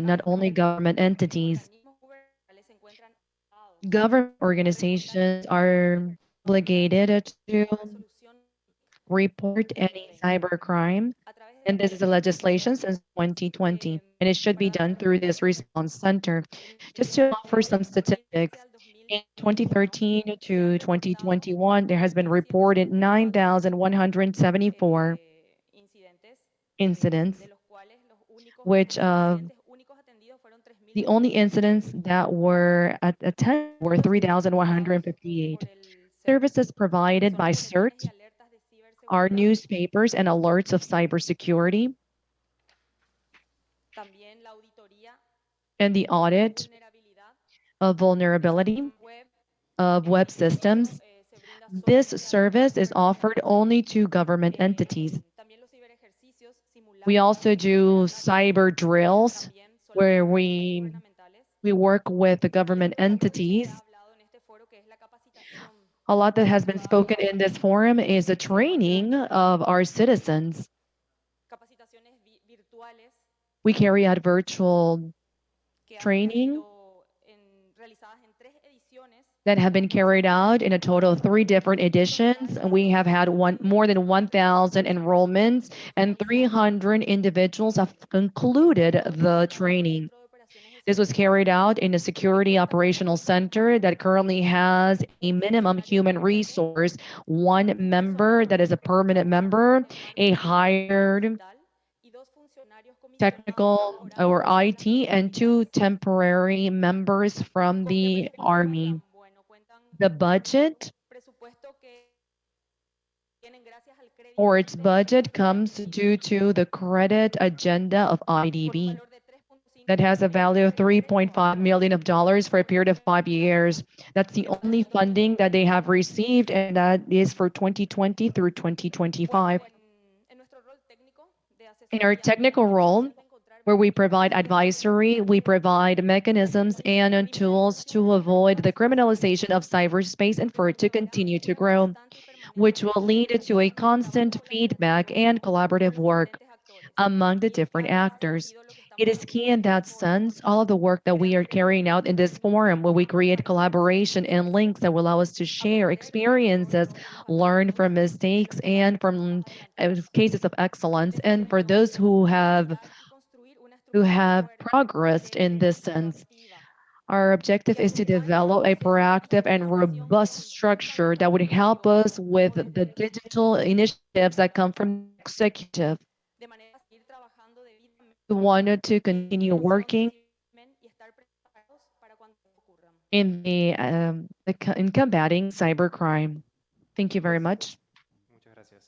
not only government entities. Organismos gubernamentales se encuentran obligados Government organizations are obligated to resolución report any cybercrime, a través de and this is a legislation since 2020, and it should be done through this response center. Just to offer some statistics, in 2013 to 2021, there has been reported 9,174 incidents, de los cuales los únicos which incidentes únicos atendidos fueron the only incidents that were attended were 3,158. Services provided by CERT are newspapers and alerts of cybersecurity, también la auditoría and the audit vulnerabilidad of vulnerability web. of web systems. This service is offered only to government entities. También los ciberejercicios We also do cyber drills where we work with the government entities. A lot that has been spoken in this forum is the training of our citizens. capacitaciones virtuales We carry out virtual que han training sido realizadas en 3 ediciones. that have been carried out in a total of 3 different editions. And we have had more than 1,000 enrollments, and 300 individuals have concluded the training. This was carried out in a security operational center that currently has a minimum human resource, 1 member that is a permanent member, a hired technical or IT, and 2 temporary members from the Army. The budget or its budget comes due to the credit agenda of IDB that has a value of $3.5 million for a period of 5 years. That's the only funding that they have received, and that is for 2020 through 2025. In our technical role, where we provide advisory, we provide mechanisms and tools to avoid the criminalization of cyberspace and for it to continue to grow, which will lead to a constant feedback and collaborative work among the different actors. It is key in that sense, all of the work that we are carrying out in this forum, where we create collaboration and links that will allow us to share experiences, learn from mistakes, and from cases of excellence. And for those who have progressed in this sense, our objective is to develop a proactive and robust structure that would help us with the digital initiatives that come from the executive. We wanted to continue working in in combating cybercrime. Thank you very much. Muchas gracias.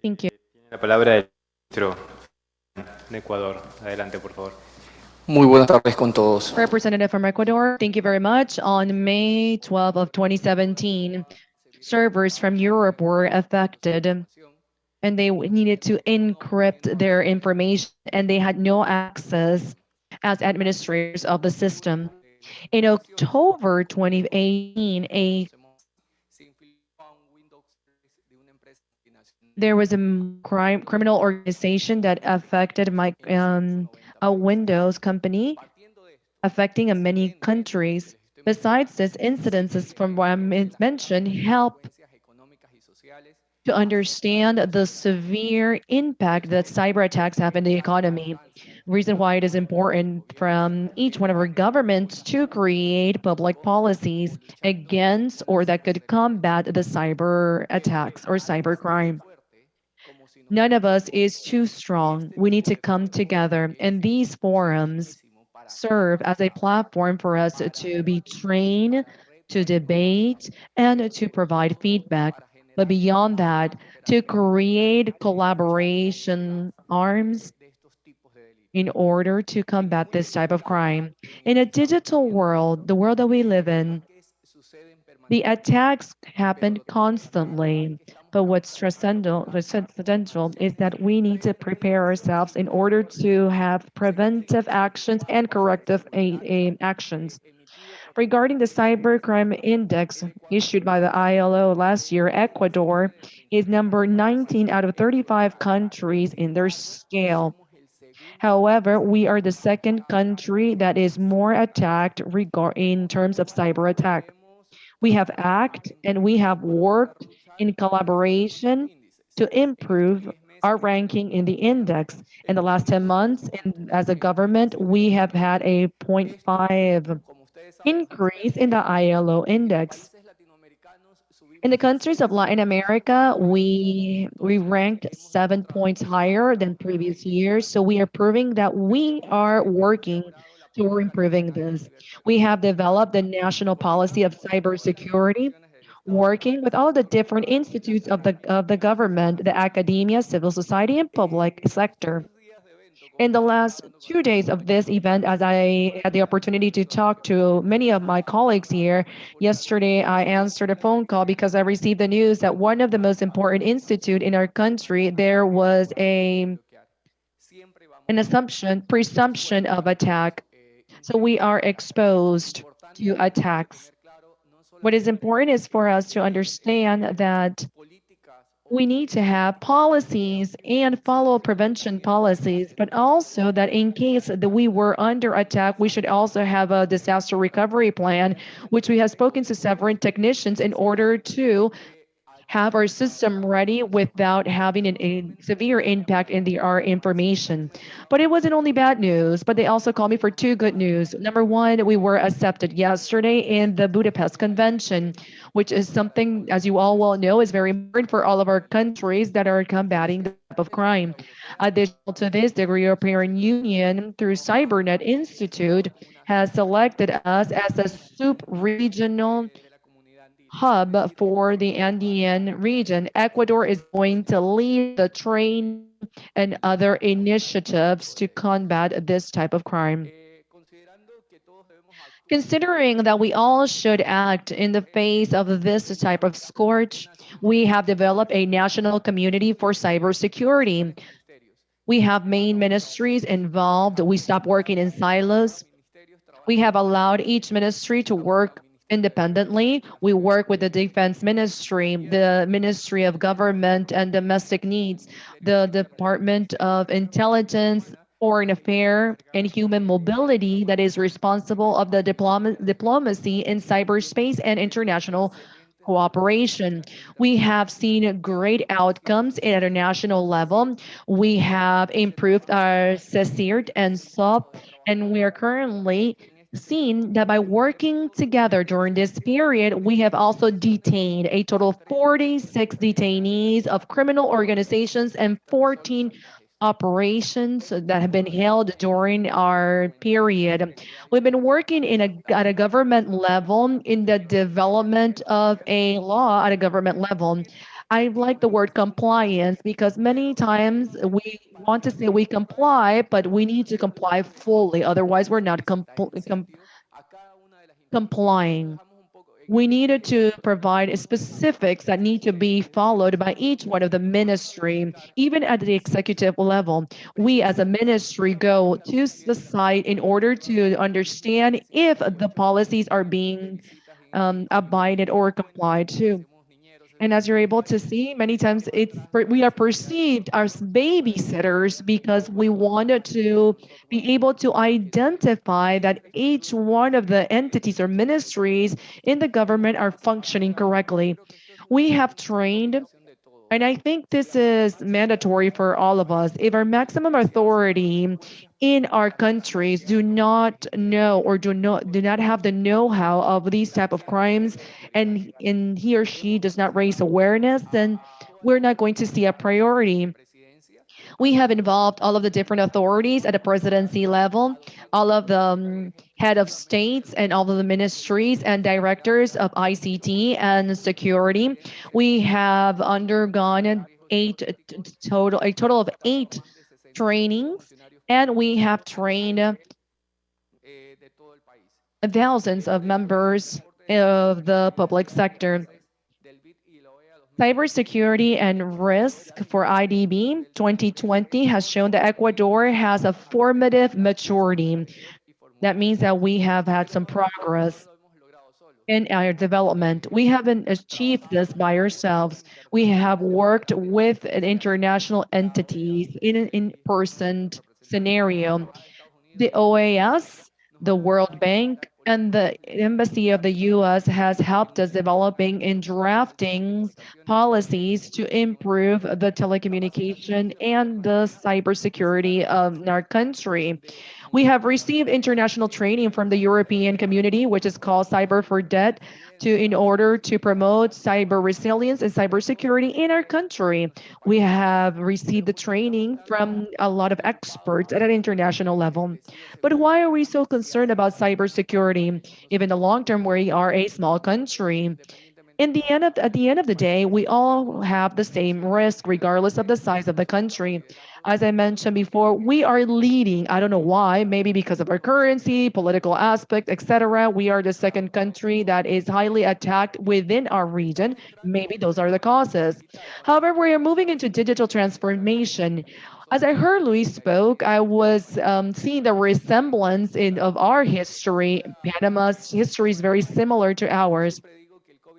Thank you. Tiene la palabra el ministro de Ecuador. Adelante, por favor. Muy buenas tardes con todos. Representative from Ecuador, thank you very much. On May 12 of 2017, servers from Europe were affected and they needed to encrypt their information and they had no access as administrators of the system. In October 2018, there was a criminal organization that affected a Windows company, affecting many countries. Besides this, incidences from what I mentioned help to understand the severe impact that cyber attacks have in the economy. Reason why it is important from each one of our governments to create public policies against or that could combat the cyber attacks or cybercrime. None of us is too strong. We need to come together, and these forums serve as a platform for us to be trained, to debate, and to provide feedback. But beyond that, to create collaboration arms in order to combat this type of crime. In a digital world, the world that we live in, the attacks happen constantly. But what's transcendental is that we need to prepare ourselves in order to have preventive actions and corrective actions. Regarding the cybercrime index issued by the ILO last year, Ecuador is number 19 out of 35 countries in their scale. However, we are the second country that is more attacked in terms of cyber attack. We have acted and we have worked in collaboration to improve our ranking in the index. In the last 10 months, as a government, we have had a 0.5 increase in the ILO index. In the countries of Latin America, we ranked 7 points higher than previous years. So we are proving that we are working toward improving this. We have developed the national policy of cybersecurity, working with all the different institutes of the government, the academia, civil society, and public sector. In the last 2 days of this event, as I had the opportunity to talk to many of my colleagues here, yesterday I answered a phone call because I received the news that one of the most important institute in our country, there was an presumption of attack. So we are exposed to attacks. What is important is for us to understand that we need to have policies and follow prevention policies, but also that in case that we were under attack, we should also have a disaster recovery plan, which we have spoken to several technicians in order to have our system ready without having a severe impact in our information. But it wasn't only bad news, but they also called me for 2 good news. Number one, we were accepted yesterday in the Budapest Convention, which is something, as you all well know, is very important for all of our countries that are combating the type of crime. Additional to this, the European Union, through Cybernet Institute, has selected us as a sub-regional hub for the Andean region. Ecuador is going to lead the training and other initiatives to combat this type of crime. Considering that we all should act in the face of this type of scourge, we have developed a national community for cybersecurity. We have main ministries involved. We stopped working in silos. We have allowed each ministry to work independently. We work with the Defense Ministry, the Ministry of Government and Domestic Needs, the Department of Intelligence, foreign affair, and human mobility that is responsible of the diplomacy in cyberspace and international cooperation. We have seen great outcomes at a national level. We have improved our CECIRT and SOP, and we are currently seeing that by working together during this period, we have also detained a total of 46 detainees of criminal organizations and 14 operations that have been held during our period. We've been working at a government level in the development of a law at a government level. I like the word compliance because many times we want to say we comply, but we need to comply fully. Otherwise, we're not complying. We needed to provide specifics that need to be followed by each one of the ministry, even at the executive level. We as a ministry go to the site in order to understand if the policies are being abided or complied to. And as you're able to see, many times we are perceived as babysitters because we wanted to be able to identify that each one of the entities or ministries in the government are functioning correctly. We have trained, and I think this is mandatory for all of us. If our maximum authority in our countries do not know or do not have the know-how of these type of crimes, and he or she does not raise awareness, then we're not going to see a priority. We have involved all of the different authorities at the presidency level, all of the head of states and all of the ministries and directors of ICT and security. We have undergone a total of 8 trainings, and we have trained thousands of members of the public sector. Cybersecurity and risk for IDB 2020 has shown that Ecuador has a formative maturity. That means that we have had some progress in our development. We haven't achieved this by ourselves. We have worked with international entities in an in-person scenario. The OAS, the World Bank, and the Embassy of the U.S. has helped us developing and drafting policies to improve the telecommunication and the cybersecurity of our country. We have received international training from the European community, which is called Cyber for Debt, in order to promote cyber resilience and cybersecurity in our country. We have received the training from a lot of experts at an international level. But why are we so concerned about cybersecurity? Even in the long term, we are a small country. At the end of the day, we all have the same risk, regardless of the size of the country. As I mentioned before, we are leading. I don't know why, maybe because of our currency, political aspect, etc. We are the second country that is highly attacked within our region. Maybe those are the causes. However, we are moving into digital transformation. As I heard Luis spoke, I was seeing the resemblance of our history. Panama's history is very similar to ours.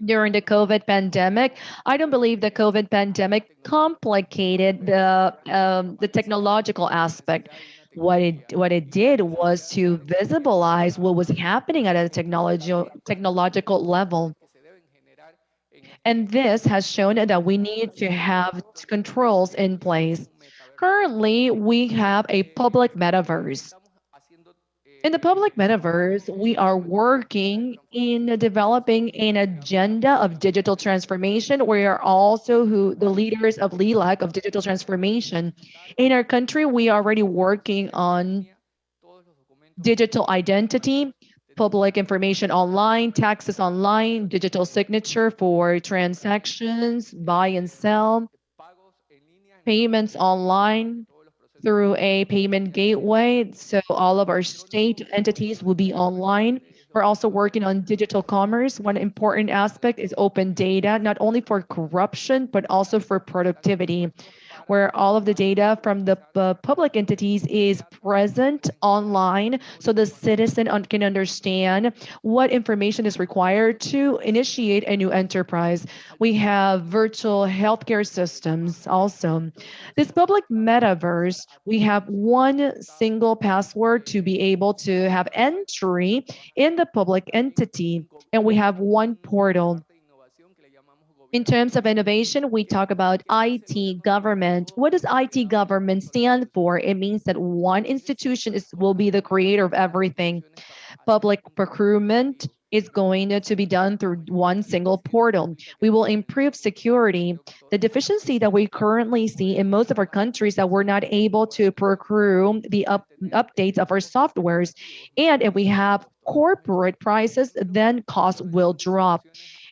During the COVID pandemic, I don't believe the COVID pandemic complicated the technological aspect. What it did was to visibilize what was happening at a technological level. And this has shown that we need to have controls in place. Currently, we have a public metaverse. In the public metaverse, we are working in developing an agenda of digital transformation. We are also the leaders of LILAC of digital transformation. In our country, we are already working on digital identity, public information online, taxes online, digital signature for transactions, buy and sell, payments online, through a payment gateway. So all of our state entities will be online. We're also working on digital commerce. One important aspect is open data, not only for corruption, but also for productivity. where all of the data from the public entities is present online so the citizen can understand what information is required to initiate a new enterprise. We have virtual healthcare systems also. This public metaverse, we have one single password to be able to have entry in the public entity, and we have one portal. In terms of innovation, we talk about IT government. What does IT government stand for? It means that one institution will be the creator of everything. Public procurement is going to be done through one single portal. We will improve security. The deficiency that we currently see in most of our countries that we're not able to procure the updates of our softwares. And if we have corporate prices, then costs will drop.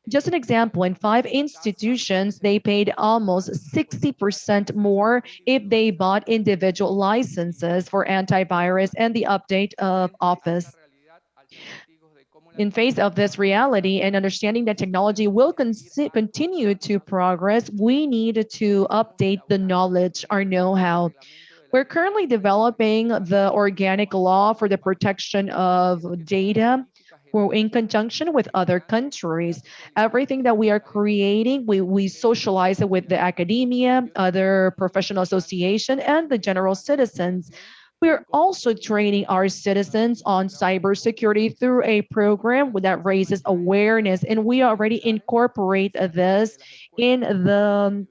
Just an example, in 5 institutions, they paid almost 60% more if they bought individual licenses for antivirus and the update of Office. In face of this reality and understanding that technology will continue to progress, we need to update the knowledge, our know-how. We're currently developing the organic law for the protection of data. We're in conjunction with other countries. Everything that we are creating, we socialize it with the academia, other professional association, and the general citizens. We're also training our citizens on cybersecurity through a program that raises awareness, and we already incorporate this in the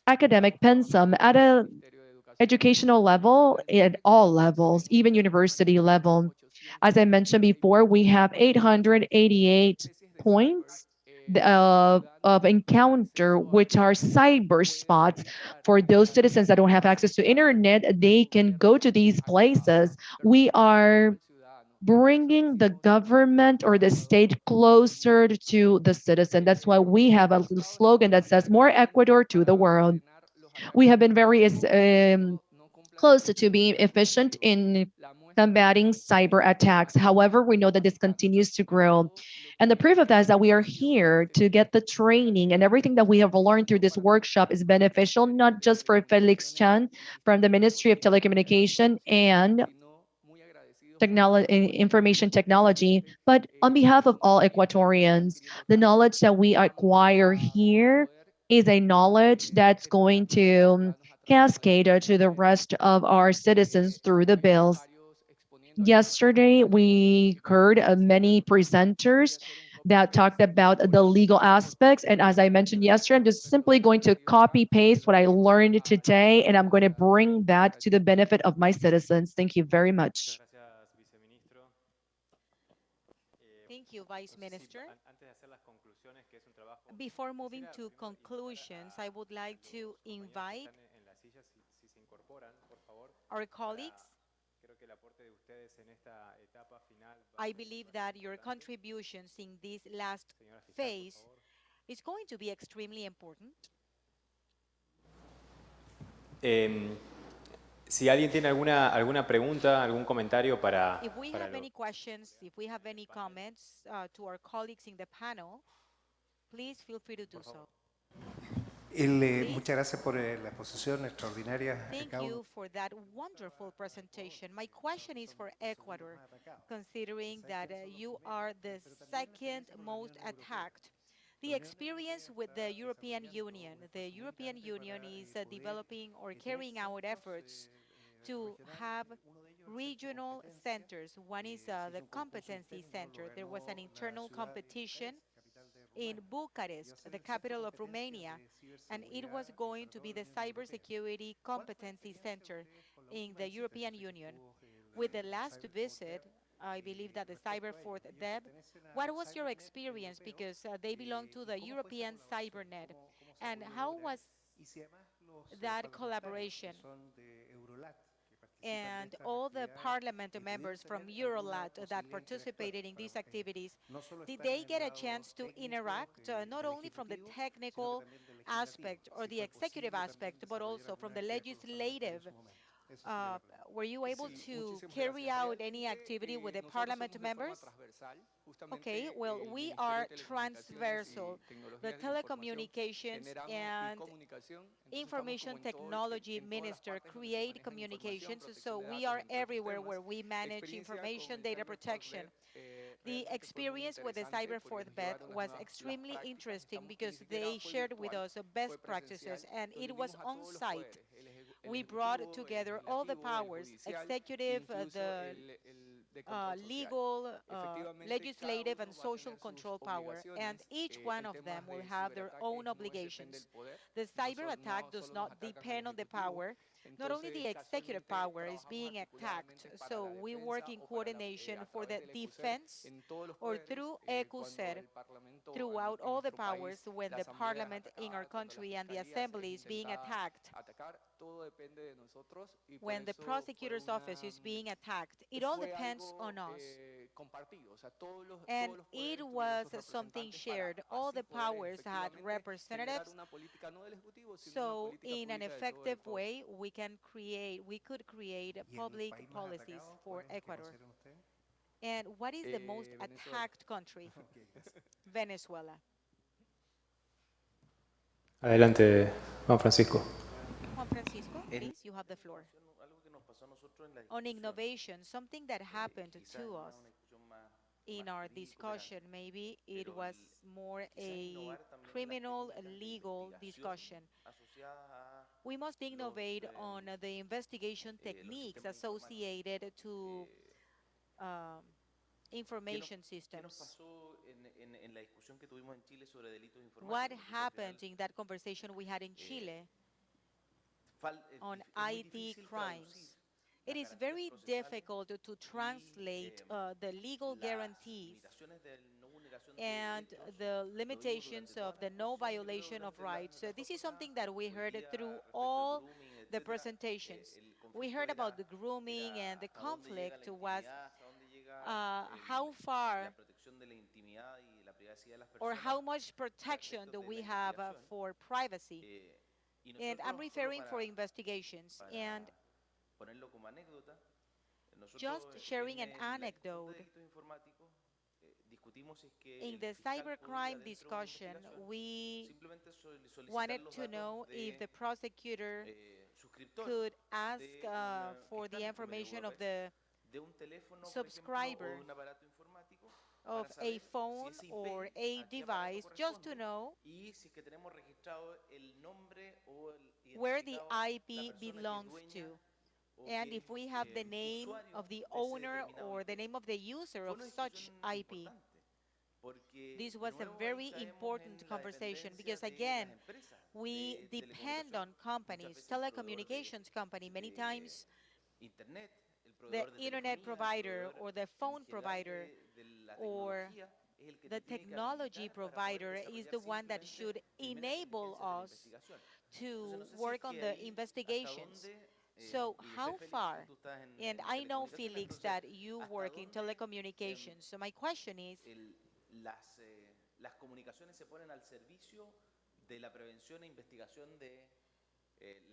academic pensum at a educational level, at all levels, even university level. As I mentioned before, we have 888 points of encounter, which are cyber spots. For those citizens that don't have access to internet, they can go to these places. We are bringing the government or the state closer to the citizen. That's why we have a little slogan that says more Ecuador to the world. We have been very close to being efficient in combating cyber attacks. However, we know that this continues to grow. And the proof of that is that we are here to get the training, and everything that we have learned through this workshop is beneficial, not just for Felix Chan from the Ministry of Telecommunication and information technology, but on behalf of all Ecuadorians. The knowledge that we acquire here is a knowledge that's going to cascade to the rest of our citizens through the bills. Yesterday, we heard many presenters that talked about the legal aspects. And as I mentioned yesterday, I'm just simply going to copy paste what I learned today, and I'm going to bring that to the benefit of my citizens. Thank you very much. Thank you, Vice Minister. Before moving to conclusions, I would like to invite our colleagues. I believe that your contributions in this last phase is going to be extremely important. Si alguien tiene alguna pregunta, algún comentario para... If we have any questions, if we have any comments to our colleagues in the panel, please feel free to do so. Muchas gracias por la exposición extraordinaria. Thank you for that wonderful presentation. My question is for Ecuador, considering that you are the second most attacked. The experience with the European Union. The European Union is developing or carrying out efforts to have regional centers. One is the competency center. There was an internal competition in Bucharest, the capital of Romania, and it was going to be the cybersecurity competency center in the European Union. With the last visit, I believe that the Cyber Fourth Deb, what was your experience? Because they belong to the European CyberNet. And how was that collaboration? And all the parliament members from Eurolat that participated in these activities, did they get a chance to interact, not only from the technical aspect or the executive aspect, but also from the legislative Eso sería la pregunta. were you able Sí, to muchísimas carry gracias. out any activity with the Nosotros parliament somos de forma members? transversal, Okay, justamente well, el we Ministerio are de Telecomunicaciones transversal. y The Tecnologías de la Información telecommunications generamos y and comunicación, entonces estamos information como en todo, technology en todas las minister partes donde se create maneja la información, communications, so protección de we datos, are entre otros everywhere temas. where we manage Experiencia information con el data Cyber protection. The realmente fue muy experience with the interesante Cyber porque nos Bet llevaron was las extremely prácticas, interesting estamos, ni because siquiera they fue shared with virtual, us fue best presencial, practices and donde it was vimos a on todos los site. poderes, el We brought ejecutivo, el together all the legislativo, el powers, judicial, executive, incluso the el de control social. legal, Efectivamente, legislative, cada and uno va a social tener sus control power, and obligaciones each one en of them temas will de have their own ciberataques, no es depende obligations. del poder, The no, cyber attack no does solo nos not atacan al depend on the ejecutivo, power. Not only the entonces executive casualmente power is trabajamos being attacked, articuladamente para so la we work defensa in o para la, coordination a for través the del EQSER defense en todos los or poderes, through cuando EQSER el Parlamento throughout en all the nuestro powers país, when la the Asamblea es parliament in our atacada, cuando la country and the Fiscalía es assembly is being intentada attacked. atacar, todo depende de nosotros y por When the eso fue prosecutor's office is being attacked, it all fue depends algo on us. compartido, o sea, todos And los it poderes tuvieron was sus something representantes para shared. All así the poder powers had efectivamente generar representatives. una política no del Ejecutivo, sino una So política in an pública de todo el effective Ecuador. way, we could create ¿Y el public país más policies atacado, for cuál es que Ecuador. consideran ustedes? And what is the most Venezuela. attacked country? Ok, gracias. Venezuela. Adelante, Juan Francisco. Juan Francisco, please, you have the floor. Algo que nos pasó a nosotros en la On discusión, innovation, something that happened quizás to una us discusión más in our jurídico discussion, maybe it pero was more quizás a innovar también en las criminal técnicas de legal investigación discussion. asociadas a We must innovate on the investigation los techniques sistemas associated to ¿Qué information nos systems. pasó en la discusión que tuvimos en Chile sobre delitos informáticos? What Porque al happened final, in that conversation we had in Chile on es muy IT difícil crimes? traducir It las is garantías very procesales difficult to translate the legal las guarantees limitaciones de no vulneración de and derechos. the Lo vimos limitations durante toda of la the no discusión, yo creo, violation of durante la rights. So this is dos something jornadas. that we Hoy heard día, through respecto al all grooming, the etcétera, presentations. el We conflicto heard about the era grooming and the hasta dónde llega la conflict was intimidad, hasta dónde llega how far la protección de la intimidad y la privacidad de las or personas how much para protection efectos do de we la have investigación. for privacy. Y And I'm nosotros, solo referring for investigations. And para ponerlo como anécdota, nosotros just sharing an en la discusión de anecdote, delitos informáticos discutimos si es que in el the fiscal podía cybercrime dentro de una discussion, investigación we simplemente solicitar wanted los to datos know if de the prosecutor suscriptor could ask de que for está the en el convenio information of Budapest, the de un teléfono, por ejemplo, o subscriber de un aparato informático of para a saber phone si ese IP or a a qué aparato device just to corresponde know y si es que tenemos registrado el nombre o el where the identificado la IP persona que es belongs dueña to. o And que if we es have the name usuario of the de ese owner determinado or IP. the name of the user Fue of una such discusión IP. importante porque This de was a nuevo ahí very caemos important en la conversation dependencia because, de again, las empresas we de depend telecomunicación, on muchas companies, veces el proveedor telecommunications company, many de times internet, el the proveedor de internet telefonía, el provider proveedor or the en phone general provider de la or tecnología es el que the te tiene que technology habilitar para poder provider is desarrollar the one that simplemente should primeras enable diligencias de la us investigación. to Entonces no sé si es work on que the ahí hasta investigations. dónde So y yo sé how Félix que far, tú estás and en I know, telecomunicaciones, Felix, entonces that you hasta work in dónde telecommunications. So my question is, las comunicaciones se ponen al servicio de la prevención e investigación de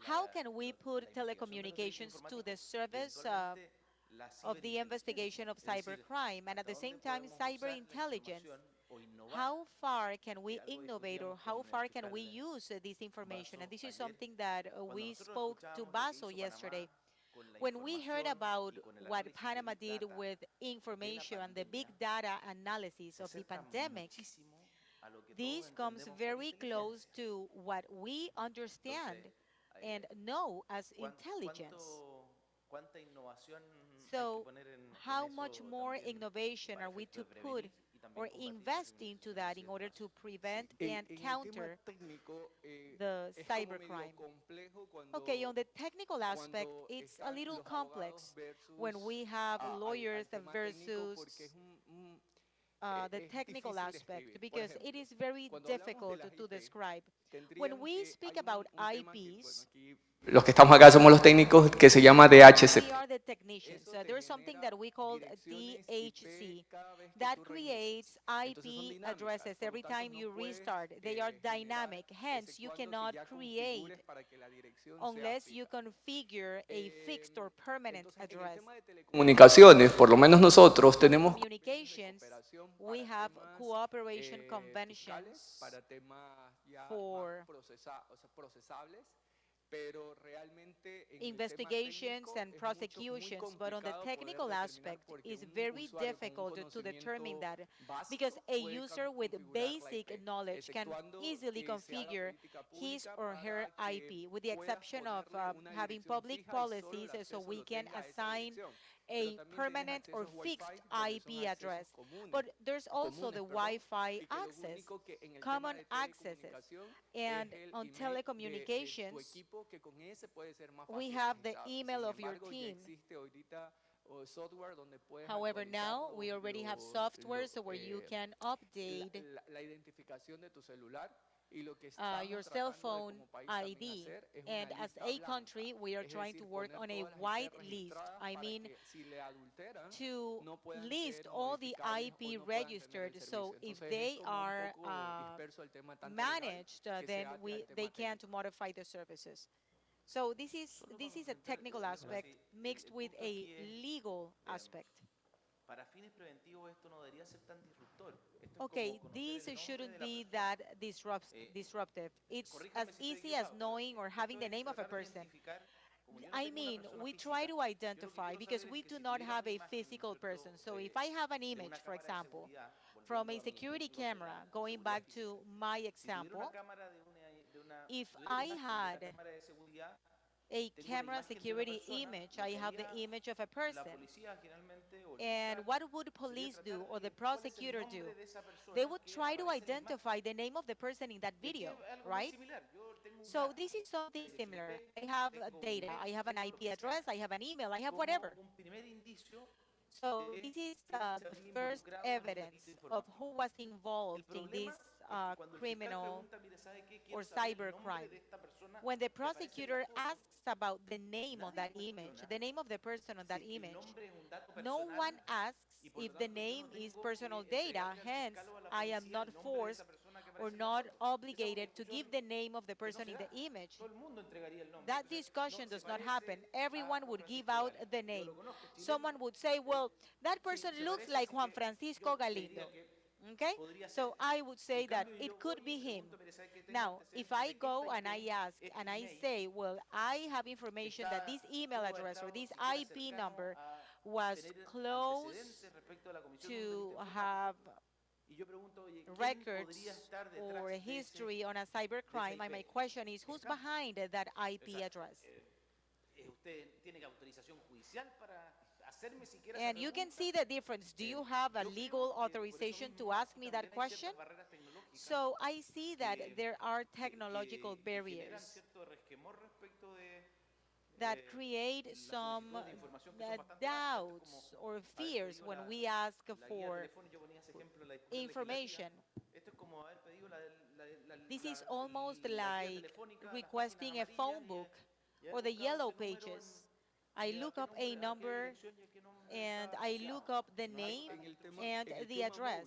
how can we la put investigación de los delitos telecommunications to the informáticos y service eventualmente la of the investigation ciberinteligencia, of es decir, cybercrime and at hasta the same dónde time podemos cyber usar la intelligence? información o innovar, How far can we que algo innovate or discutíamos how con el far can we fiscal use this information? And this is ayer, something that cuando we nosotros spoke to escuchábamos lo que Baso hizo yesterday. Panamá con la When we heard información about y con el what análisis de Panama Big did Data with de la information and the big pandemia, data analysis se of the acerca pandemic, muchísimo a lo que todos this comes entendemos por very close inteligencia. to what we understand Entonces, and know as intelligence. ¿Cuánta innovación hay que So poner en how eso much more también innovation para are we efectos to de put prevenir y también or combatir la invest into criminalización that en in ese order to espacio? prevent and En el tema counter técnico the es como medio cybercrime? complejo Okay, on cuando, the technical aspect, cuando it's a están little los abogados complex when versus we have lawyers al tema técnico porque versus es the es technical difícil aspect describir. Por because it ejemplo, is very cuando hablamos de difficult las to IP, describe. When tendríamos we que speak hay about un tema que, bueno, IPs, aquí los que estamos acá somos los técnicos, que se llama DHCP. We are the technicians. There's something that we call DHC that creates IP addresses every time you restart. They are dynamic, hence you cannot create unless you configure a fixed or permanent address. Comunicaciones, por lo menos nosotros tenemos Communications, we have cooperation conventions para temas ya for procesables, pero realmente en investigations and prosecutions, but on the technical aspect, it's very difficult to determine that because a user with basic knowledge can easily configure his or her IP, with the exception of having public policies so we can assign a permanent or fixed IP address. But there's also the Wi-Fi access, common accesses, and on telecommunications, we have the email of your team. However, now we already have software so where you can update your cell phone ID. And as a country, we are trying to work on a wide list. I mean, to list all the IP registered, so if they are managed, then they can't modify the services. So this is a technical aspect mixed with a legal aspect. Para fines preventivos esto no debería ser tan disruptor. Okay, this shouldn't be that disruptive. It's as easy as knowing or having the name of a person. I mean, we try to identify because we do not have a physical person. So if I have an image, for example, from a security camera, going back to my example, if I had a camera security image, I have the image of a person. And what would police do or the prosecutor do? They would try to identify the name of the person in that video, right? So this is something similar. I have data, I have an IP address, I have an email, I have whatever. So this is the first evidence of who was involved in this criminal or cyber crime. When the prosecutor asks about the name on that image, the name of the person on that image, no one asks if the name is personal data, hence I am not forced or not obligated to give the name of the person in the image. That discussion does not happen. Everyone would give out the name. Someone would say, well, that person looks like Juan Francisco Galindo. Okay? So I would say that it could be him. Now, if I go and I ask and I say, well, I have information that this email address or this IP number was close to have records or a history on a cybercrime, and my question is, who's behind that IP address? And you can see the difference. Do you have a legal authorization to ask me that question? So I see that there are technological barriers that create some doubts or fears when we ask for information. This is almost like requesting a phone book or the yellow pages. I look up a number and I look up the name and the address.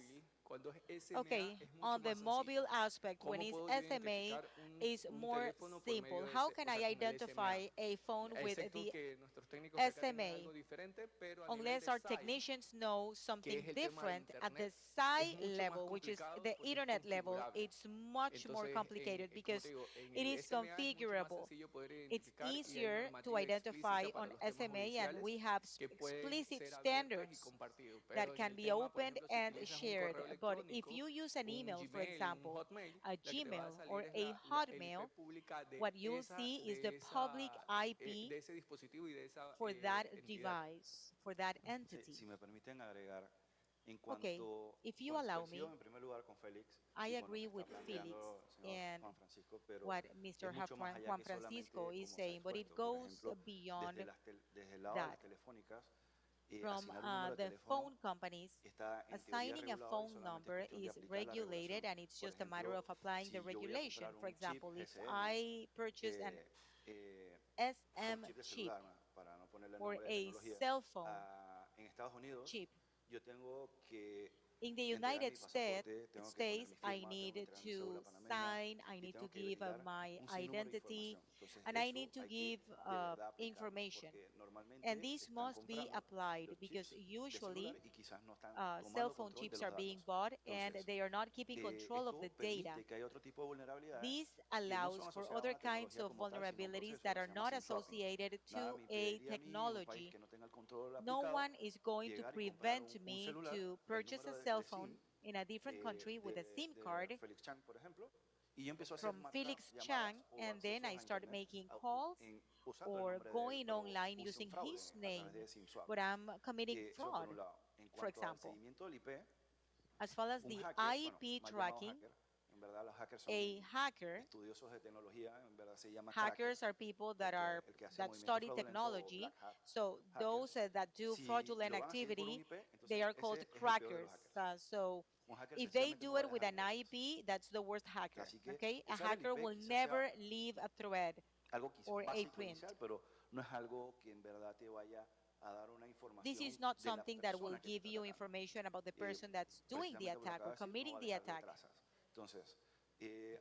Okay, on the mobile aspect, when it's SMA, is more simple. How can I identify a phone with the SMA? Unless our technicians know something different at the site level, which is the internet level, it's much more complicated because it is configurable. It's easier to identify on SMA, and we have explicit standards that can be opened and shared. But if you use an email, for example, a Gmail or a Hotmail, what you'll see is the public IP for that device, for that entity. Si me permiten agregar, en Okay, cuanto if you allow me, coincido en primer lugar con Félix I y con lo agree que with está Felix planteando el señor and Juan Francisco, pero what Mr. es mucho más allá Juan que solamente Francisco is cómo se ha saying, but it expuesto. Por goes ejemplo, beyond desde el lado de that. las telefónicas, from asignar un número de the teléfono phone companies. está en teoría Assigning a regulado y phone solamente es number cuestión de is aplicar la regulated, regulación. and it's Por just a matter ejemplo, of applying the si yo voy a regulation. comprar For un chip example, if GSM, I purchase an un SM chip de chip celular, para no ponerle or nombre de a tecnología, cell phone en Estados Unidos, chip, yo tengo que in the entregar mi United pasaporte, tengo que poner States, mi I firma, tengo que need entregar mi cédula to panameña sign, I y need to tengo que give brindar my un sinnúmero de identity, información. Entonces, and I eso need to hay que give de verdad aplicarlo, information. porque And normalmente this están must be comprando applied los because chips de usually celular y quizás no están cell tomando phone control de chips los are being datos. bought and Entonces, they are not keeping control of esto the data. permite que haya otro tipo de vulnerabilidades This que no allows son for asociadas a other una kinds tecnología of como tal, sino a un vulnerabilities proceso that que are se llama not SIM swapping. associated Nada to me a impediría a mí, en un país technology. que no tenga el control No aplicado, one is going to llegar y comprar prevent un me celular, to el purchase a número cell de phone SIM in a different country with a SIM de card Felix Chang, por ejemplo, y yo empiezo a hacer from Felix Chang, llamadas o and then accesos I a start Internet making calls usando el or nombre de él, going pero online puse un using fraude his a través name, de SIM swap. but I'm committing Eso por fraud, un lado. En for cuanto al example. seguimiento del IP, As far as un the hacker, bueno, IP mal llamado tracking, hacker, en verdad los hackers son a hacker, estudiosos de tecnología, en verdad se llama cracker, hackers are people that el que hace that movimiento study fraudulento o technology. black hat So hackers. those that do Si fraudulent lo van a seguir por un activity, IP, they entonces are called ese es el peor de los crackers. hackers. So Un hacker if they sencillamente no do va a it with dejar an huellas. IP, that's the worst hacker. Así que Okay, a usar el hacker IP will quizás sea never leave a thread algo quizás or a básico print. inicial, pero no es algo que en verdad te vaya a dar una This is información not de la something that will persona que te give está you atacando. information about the person that's doing the Precisamente por lo que attack or acabo de decir, no va committing a the dejar attack. trazas. Entonces,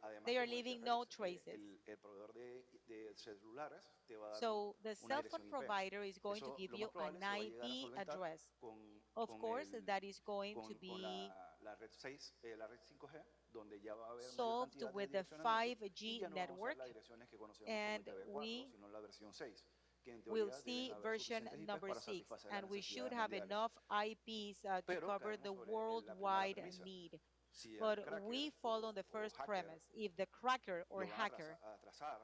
además, They are como decía leaving no Félix, traces. el proveedor de celulares te va a dar So the una cell dirección phone IP. provider is going to Eso give lo más you an probable se va a llegar a IP solventar address. con, Of con, course, el, that is going to con be la red 6, la red 5G, donde ya va a haber mayor solved cantidad de with the direccionamientos y 5G ya no vamos a ver network, las direcciones que conocemos como and IPv4, we sino la versión 6, que en will teoría deben see haber version suficientes IPs number para 6, satisfacer las and we should necesidades have mundiales. enough IPs to Pero cover caemos the sobre la primera worldwide premisa. need. Si al But cracker we fall on the o first hacker premise. If the cracker or lo van hacker a trazar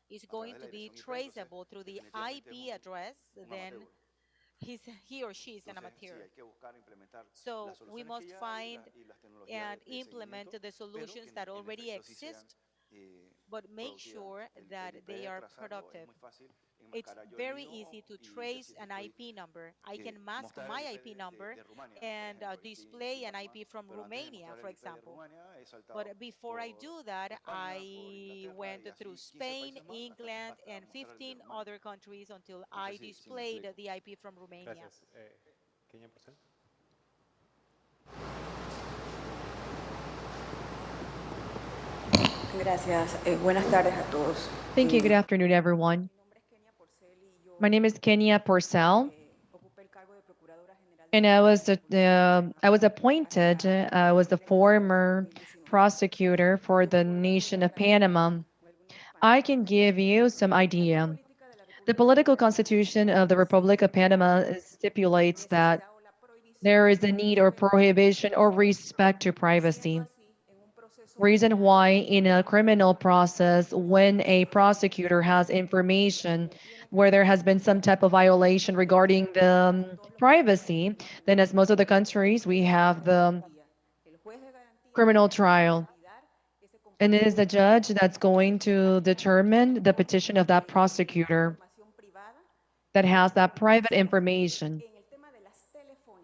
is a través going de la to be dirección IP, entonces traceable through the definitivamente es IP address, un then amateur. he or she is an Entonces, sí, amateur. hay que buscar implementar So las we soluciones que must ya hay find y las tecnologías and de implement seguimiento, the pero que solutions that en already efecto sí sean exist, but make productivas. sure that El IP they are trazarlo es productive. muy fácil It's enmascarar yo el very mío easy to y decir trace que an estoy IP number. I can mask mostrar el my IP IP number de Rumania, por and ejemplo, y estoy display en an Panamá, IP from pero antes de Romania, mostrar for el IP de example. Rumania he saltado But before I por do that, España, por I Inglaterra went y así through 15 Spain, países más England, hasta and mostrar el de 15 Rumania. other countries until No sé I si me displayed explico. the IP from Romania. Gracias. Kenia Porcel. Gracias. Buenas tardes a todos. Thank you. Good afternoon, everyone. My name is Kenya Porcel, and I was appointed. I was the former prosecutor for the nation of Panama. I can give you some idea. The political constitution of the Republic of Panama stipulates that there is a need or prohibition or respect to privacy. Reason why in a criminal process, when a prosecutor has information where there has been some type of violation regarding the privacy, then as most of the countries, we have the criminal trial. And it is the judge that's going to determine the petition of that prosecutor that has that private information.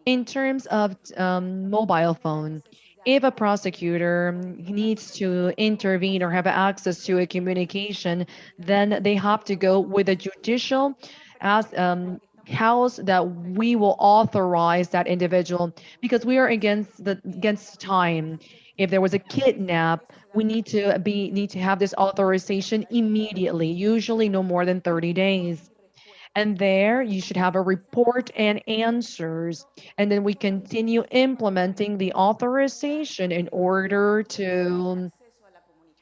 In terms of mobile phone, if a prosecutor needs to intervene or have access to a communication, then they have to go with a judicial as house that we will authorize that individual because we are against time. If there was a kidnap, we need to have this authorization immediately, usually no more than 30 days. And there you should have a report and answers. And then we continue implementing the authorization in order to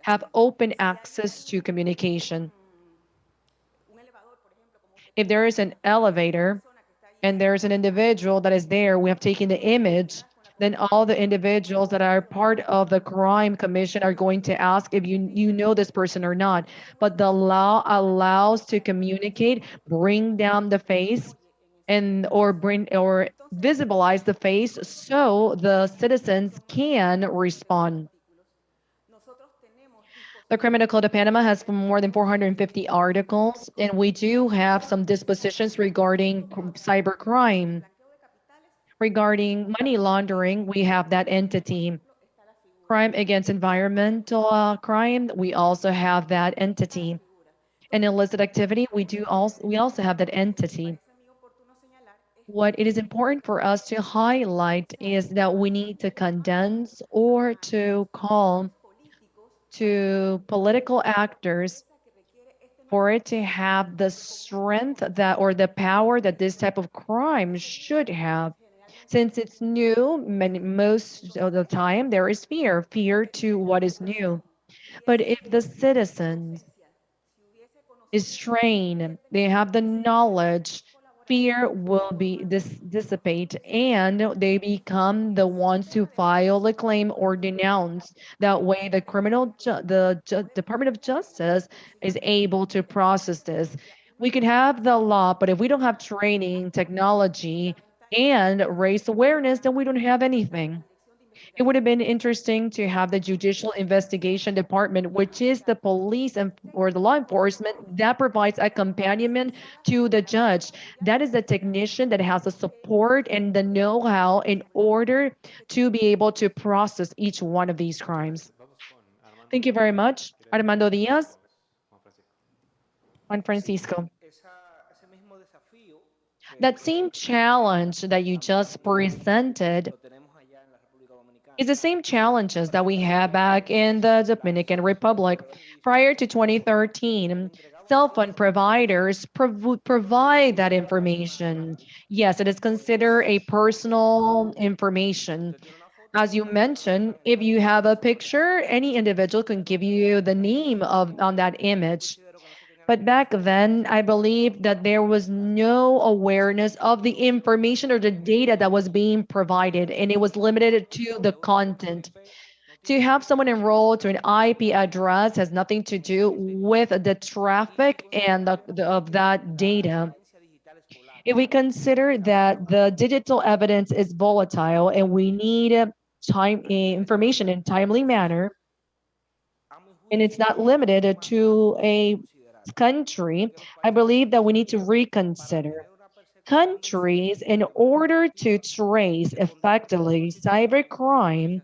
have open access to communication. If there is an elevator and there's an individual that is there, we have taken the image, then all the individuals that are part of the crime commission are going to ask if you know this person or not. But the law allows to communicate, bring down the face, and or visibilize the face so the citizens can respond. The Criminal Code of Panama has more than 450 articles, and we do have some dispositions regarding cybercrime. Regarding money laundering, we have that entity. Crime against environmental crime, we also have that entity. And illicit activity, we also have that entity. What it is important for us to highlight is that we need to condense or to call to political actors for it to have the strength that or the power that this type of crime should have. Since it's new, most of the time there is fear to what is new. But if the citizens is trained, they have the knowledge, fear will be dissipate and they become the ones to file a claim or denounce. That way the Department of Justice is able to process this. We can have the law, but if we don't have training, technology, and raise awareness, then we don't have anything. It would have been interesting to have the Judicial Investigation Department, which is the police or the law enforcement that provides accompaniment to the judge. That is the technician that has the support and the know-how in order to be able to process each one of these crimes. Thank you very much. Armando Diaz. Juan Francisco. That same challenge that you just presented is the same challenges that we had back in the Dominican Republic. Prior to 2013, cell phone providers provide that information. Yes, it is considered a personal information. As you mentioned, if you have a picture, any individual can give you the name of on that image. But back then, I believe that there was no awareness of the information or the data that was being provided, and it was limited to the content. To have someone enroll to an IP address has nothing to do with the traffic and of that data. If we consider that the digital evidence is volatile and we need information in timely manner, and it's not limited to a country, I believe that we need to reconsider. Countries, in order to trace effectively cybercrime,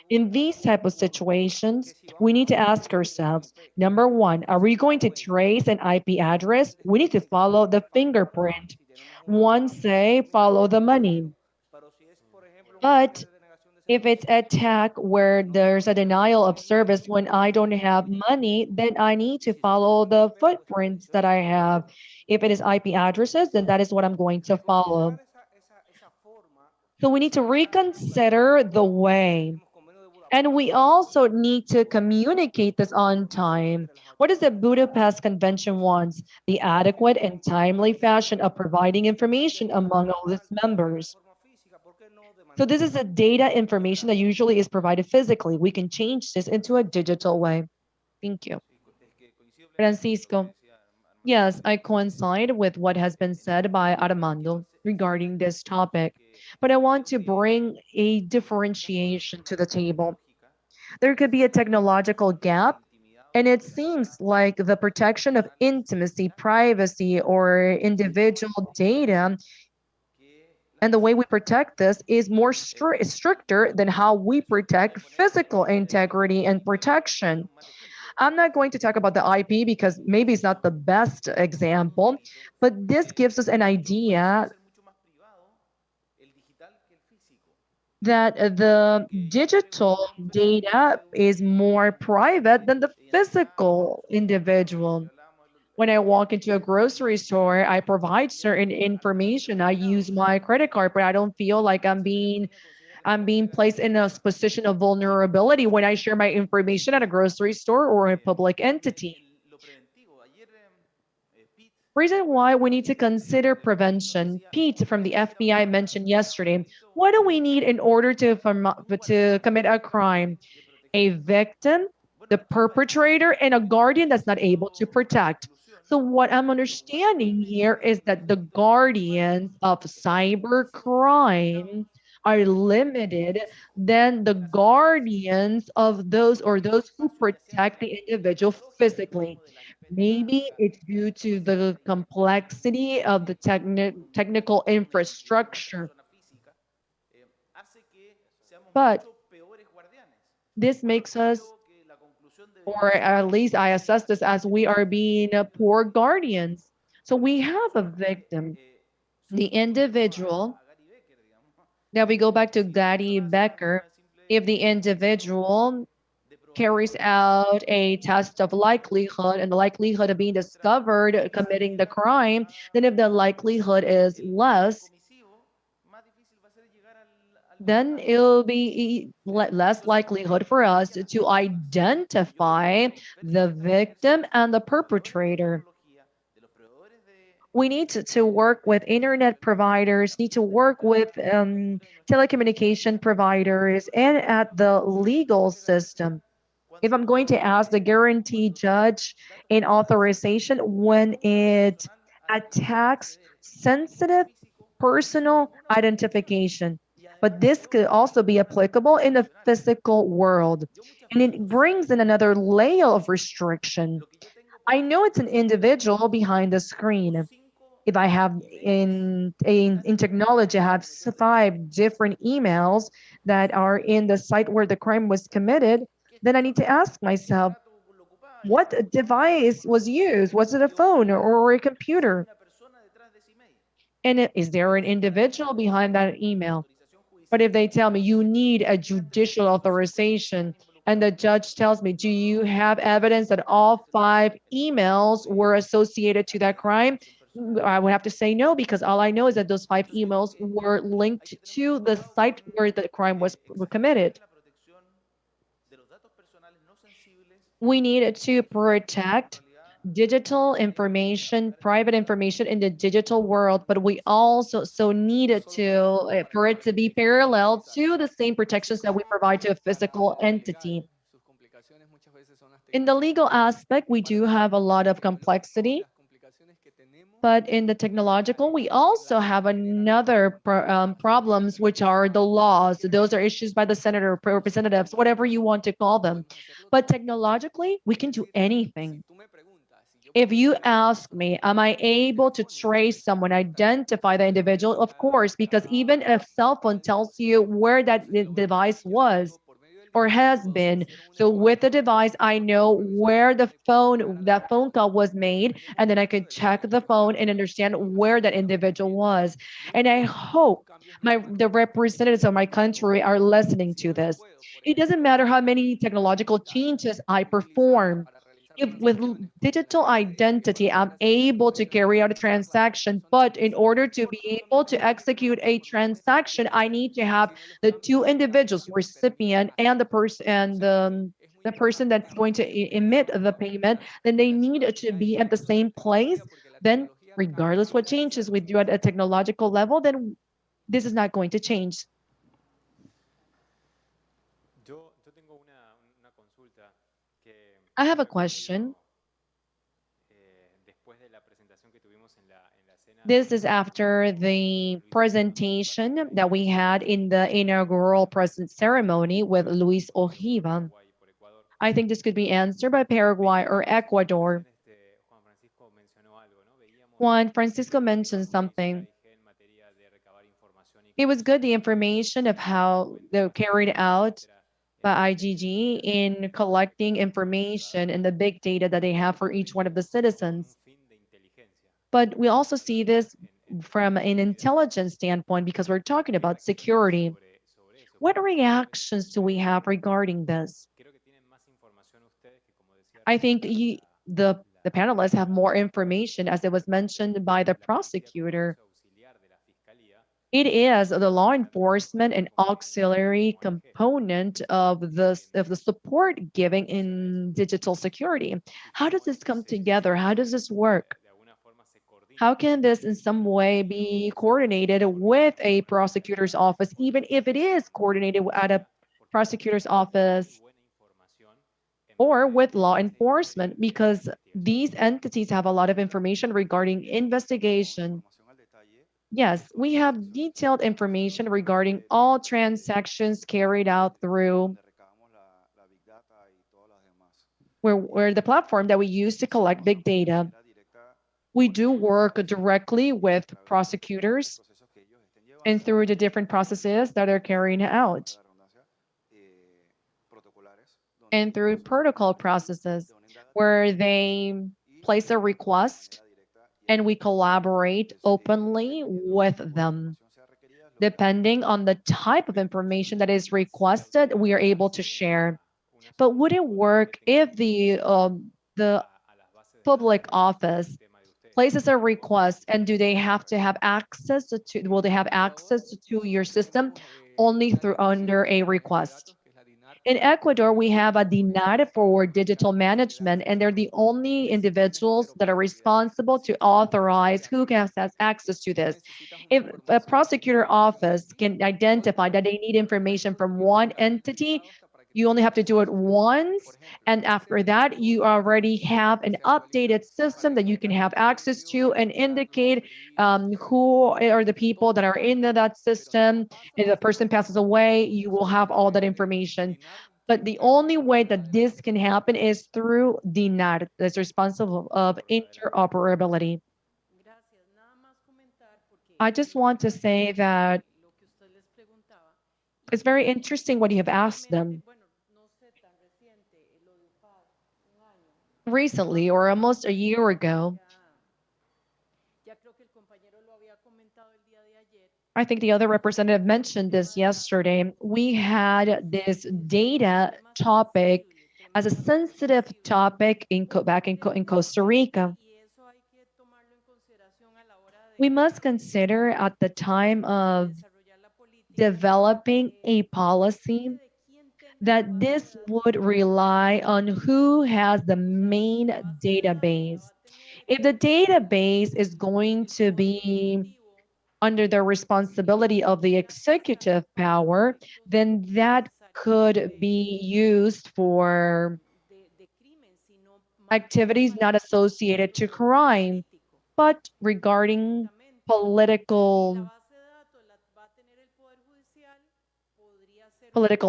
in these type of situations, we need to ask ourselves, number one, are we going to trace an IP address? We need to follow the fingerprint. One say, follow the money. But if it's attack where there's a denial of service when I don't have money, then I need to follow the footprints that I have. If it is IP addresses, then that is what I'm going to follow. So we need to reconsider the way. And we also need to communicate this on time. What does the Budapest Convention wants? The adequate and timely fashion of providing information among all its members. So this is the data information that usually is provided physically. We can change this into a digital way. Thank you. Francisco. Yes, I coincide with what has been said by Armando regarding this topic, but I want to bring a differentiation to the table. There could be a technological gap, and it seems like the protection of intimacy, privacy, or individual data and the way we protect this is more stricter than how we protect physical integrity and protection. I'm not going to talk about the IP because maybe it's not the best example, but this gives us an idea that the digital data is more private than the physical individual. When I walk into a grocery store, I provide certain information. I use my credit card, but I don't feel like I'm being placed in a position of vulnerability when I share my information at a grocery store or a public entity. Reason why we need to consider prevention. Pete from the FBI mentioned yesterday, what do we need in order to commit a crime? A victim, the perpetrator, and a guardian that's not able to protect. So what I'm understanding here is that the guardians of cyber crime are limited than the guardians of those who protect the individual physically. Maybe it's due to the complexity of the technical infrastructure. But this makes us, or at least I assess this as, we are being poor guardians. So we have a victim, the individual. Now we go back to Gary Becker. If the individual carries out a test of likelihood and the likelihood of being discovered committing the crime, then if the likelihood is less, then it'll be less likelihood for us to identify the victim and the perpetrator. We need to work with internet providers, need to work with telecommunication providers and at the legal system. If I'm going to ask the guarantee judge an authorization when it attacks sensitive personal identification, but this could also be applicable in the physical world. And it brings in another layer of restriction. I know it's an individual behind the screen. If I have in technology, I have 5 different emails that are in the site where the crime was committed, then I need to ask myself, what device was used? Was it a phone or a computer? And is there an individual behind that email? But if they tell me you need a judicial authorization and the judge tells me, do you have evidence that all 5 emails were associated to that crime? I would have to say no, because all I know is that those 5 emails were linked to the site where the crime was committed. We need to protect digital information, private information in the digital world, but we also need it to, for it to be parallel to the same protections that we provide to a physical entity. In the legal aspect, we do have a lot of complexity, but in the technological, we also have another problems, which are the laws. Those are issues by the senator, representatives, whatever you want to call them. But technologically, we can do anything. If you ask me, am I able to trace someone, identify the individual? Of course, because even a cell phone tells you where that device was or has been. So with the device, I know where that phone call was made, and then I can check the phone and understand where that individual was. And I hope the representatives of my country are listening to this. It doesn't matter how many technological changes I perform. If with digital identity, I'm able to carry out a transaction, but in order to be able to execute a transaction, I need to have the 2 individuals, recipient and the person that's going to emit the payment, then they need to be at the same place. Then regardless what changes we do at a technological level, then this is not going to change. I have a question. This is after the presentation that we had in the inaugural present ceremony with Luis Ojiva. I think this could be answered by Paraguay or Ecuador. Juan Francisco mentioned something. It was good, the information of how they're carried out by IGG in collecting information and the big data that they have for each one of the citizens. But we also see this from an intelligence standpoint because we're talking about security. What reactions do we have regarding this? I think the panelists have more information, as it was mentioned by the prosecutor. It is the law enforcement and auxiliary component of the support giving in digital security. How does this come together? How does this work? How can this in some way be coordinated with a prosecutor's office, even if it is coordinated at a prosecutor's office or with law enforcement? Because these entities have a lot of information regarding investigation. Yes, we have detailed information regarding all transactions carried out through where the platform that we use to collect big data. We do work directly with prosecutors and through the different processes that are carrying out. and through protocol processes where they place a request and we collaborate openly with them. Depending on the type of information that is requested, we are able to share. But would it work if the public office places a request and do they have to have access to, will they have access to your system only through under a request? In Ecuador, we have a DINAR for digital management, and they're the only individuals that are responsible to authorize who has access to this. If a prosecutor office can identify that they need information from one entity, you only have to do it once, and after that, you already have an updated system that you can have access to and indicate who are the people that are in that system. If the person passes away, you will have all that information. But the only way that this can happen is through DINAR, that's responsible of interoperability. I just want to say that it's very interesting what you have asked them. Recently, or almost a year ago, I think the other representative mentioned this yesterday, we had this data topic as a sensitive topic in Costa Rica. We must consider at the time of developing a policy that this would rely on who has the main database. If the database is going to be under the responsibility of the executive power, then that could be used for activities not associated to crime, but regarding political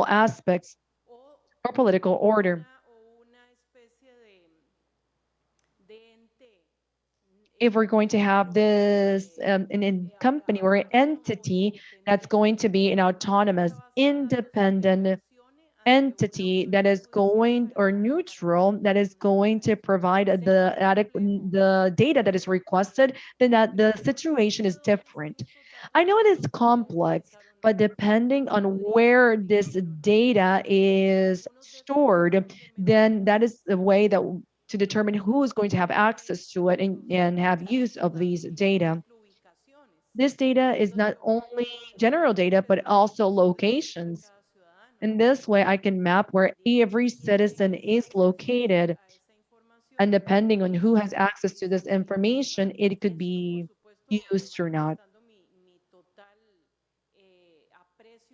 aspects or political order. If we're going to have this an company or an entity that's going to be an autonomous, independent entity that is going, or neutral, that is going to provide the data that is requested, then that the situation is different. I know it is complex, but depending on where this data is stored, then that is the way that to determine who is going to have access to it and have use of these data. This data is not only general data, but also locations. In this way, I can map where every citizen is located. And depending on who has access to this information, it could be used or not.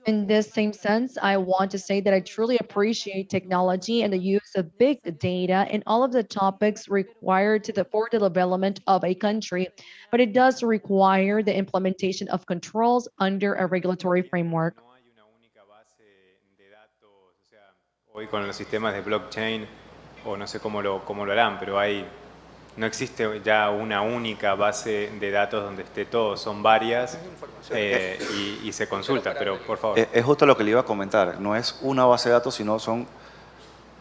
In this same sense, I want to say that I truly appreciate technology and the use of big data in all of the topics required for the development of a country, but it does require the implementation of controls under a regulatory framework. Hoy con los sistemas de blockchain, o no sé cómo lo harán, pero no existe ya una única base de datos donde esté todo, son varias y se consulta, pero por favor. Es justo lo que le iba a comentar, no es una base de datos, sino son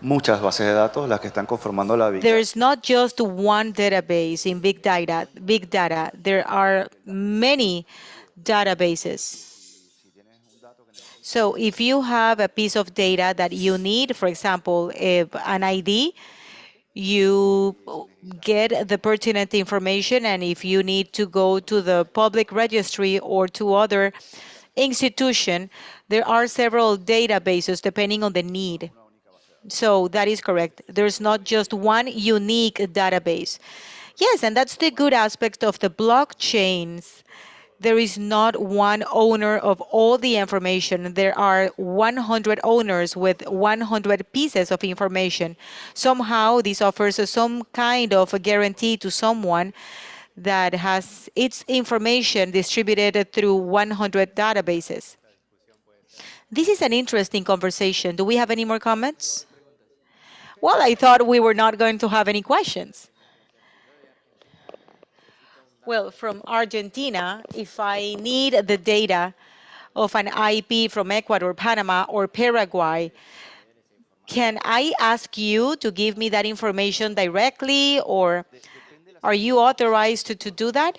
muchas bases de datos las que están conformando la Big Data. There is not just one database in big data. There are many databases. So if you have a piece of data that you need, for example, an ID, you get the pertinent information, and if you need to go to the public registry or to other institution, there are several databases depending on the need. So that is correct. There's not just one unique database. Yes, and that's the good aspect of the blockchains. There is not one owner of all the information. There are 100 owners with 100 pieces of information. Somehow, this offers some kind of a guarantee to someone that has its information distributed through 100 databases. This is an interesting conversation. Do we have any more comments? Well, I thought we were not going to have any questions. Well, from Argentina, if I need the data of an IP from Ecuador, Panama, or Paraguay, can I ask you to give me that information directly, or are you authorized to do that?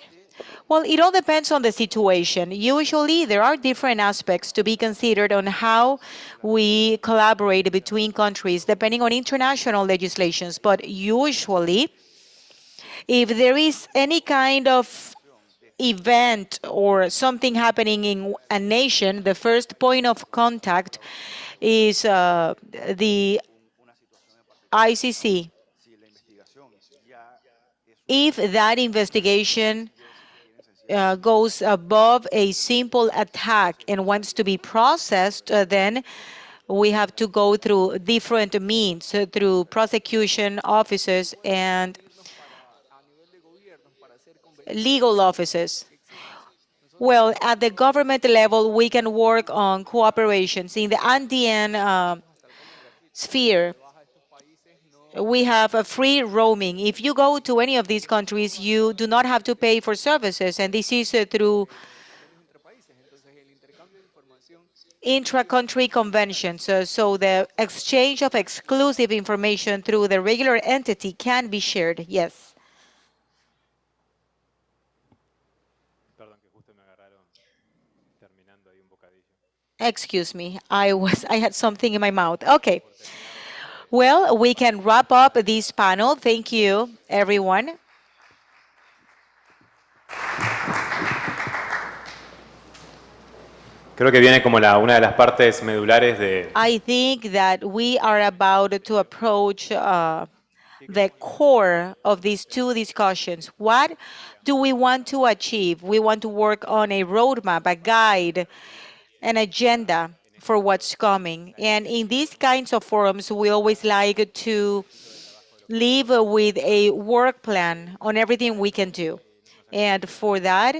Well, it all depends on the situation. Usually, there are different aspects to be considered on how we collaborate between countries, depending on international legislations. But usually, if there is any kind of event or something happening in a nation, the first point of contact is the ICC. If that investigation goes above a simple attack and wants to be processed, then we have to go through different means, through prosecution offices and legal offices. Well, at the government level, we can work on cooperations. In the Andean sphere, we have a free roaming. If you go to any of these countries, you do not have to pay for services, and this is through intra-country conventions. So the exchange of exclusive information through the regular entity can be shared, yes. Excuse me, I had something in my mouth. Okay. Well, we can wrap up this panel. Thank you, everyone. Creo que viene como una de las partes medulares de, I think that we are about to approach the core of these two discussions. What do we want to achieve? We want to work on a roadmap, a guide, an agenda for what's coming. And in these kinds of forums, we always like to leave with a work plan on everything we can do. And for that,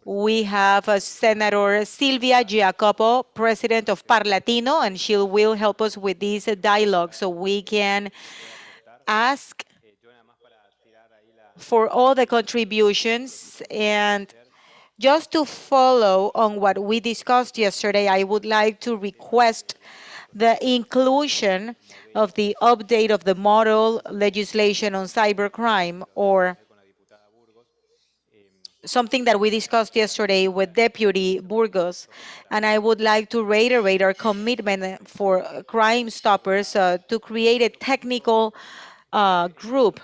we have Senator Silvia Giacopo, president of Parlatino, and she will help us with this dialogue so we can ask for all the contributions. And just to follow on what we discussed yesterday, I would like to request the inclusion of the update of the model legislation on cybercrime, or something that we discussed yesterday with Deputy Burgos. And I would like to reiterate our commitment for Crime Stoppers to create a technical group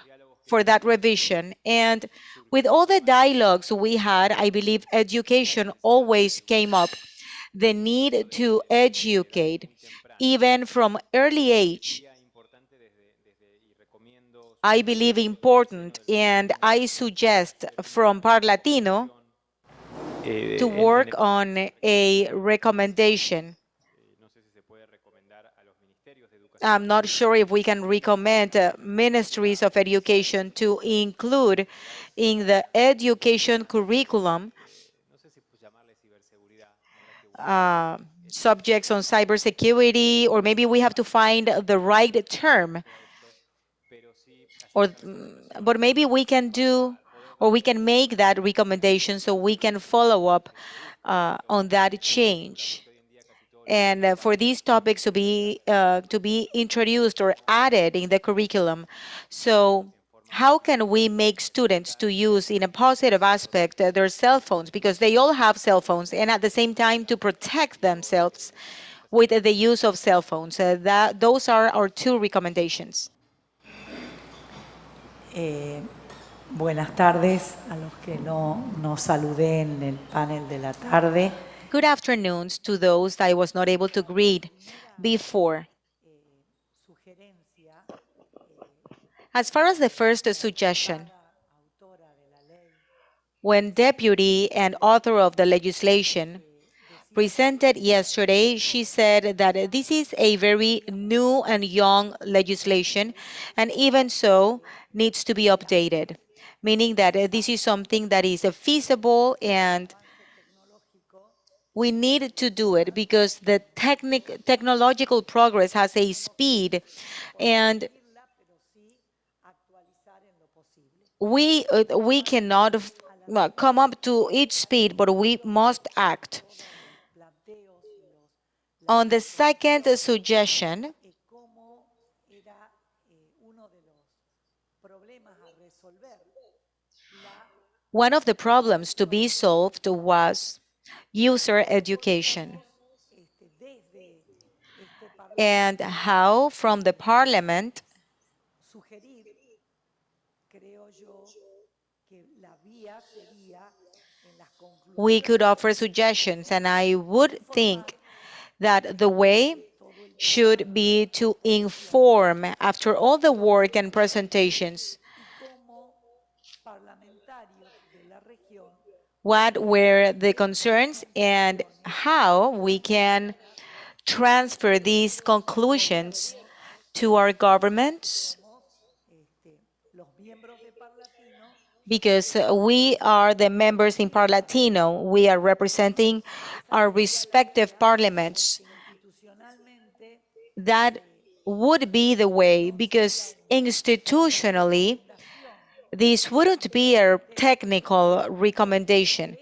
for that revision. And with all the dialogues we had, I believe education always came up. The need to educate, even from early age, I believe important, and I suggest from Parlatino to work on a recommendation. I'm not sure if we can recommend ministries of education to include in the education curriculum subjects on cybersecurity, or maybe we have to find the right term. But maybe we can do, or we can make that recommendation so we can follow up on that change. And for these topics to be introduced or added in the curriculum. So how can we make students to use in a positive aspect their cell phones, because they all have cell phones, and at the same time to protect themselves with the use of cell phones? Those are our two recommendations. Buenas tardes a los que no saludé en el panel de la tarde. Good afternoons to those I was not able to greet before. As far as the first suggestion, when deputy and author of the legislation presented yesterday, she said that this is a very new and young legislation, and even so needs to be updated, meaning that this is something that is feasible, and we need to do it because the technological progress has a speed, and we cannot come up to each speed, but we must act. On the second suggestion, one of the problems to be solved was user education and how from the parliament we could offer suggestions. And I would think that the way should be to inform after all the work and presentations what were the concerns and how we can transfer these conclusions to our governments, because we are the members in Parlatino. We are representing our respective parliaments. That would be the way, because institutionally, this wouldn't be a technical recommendation,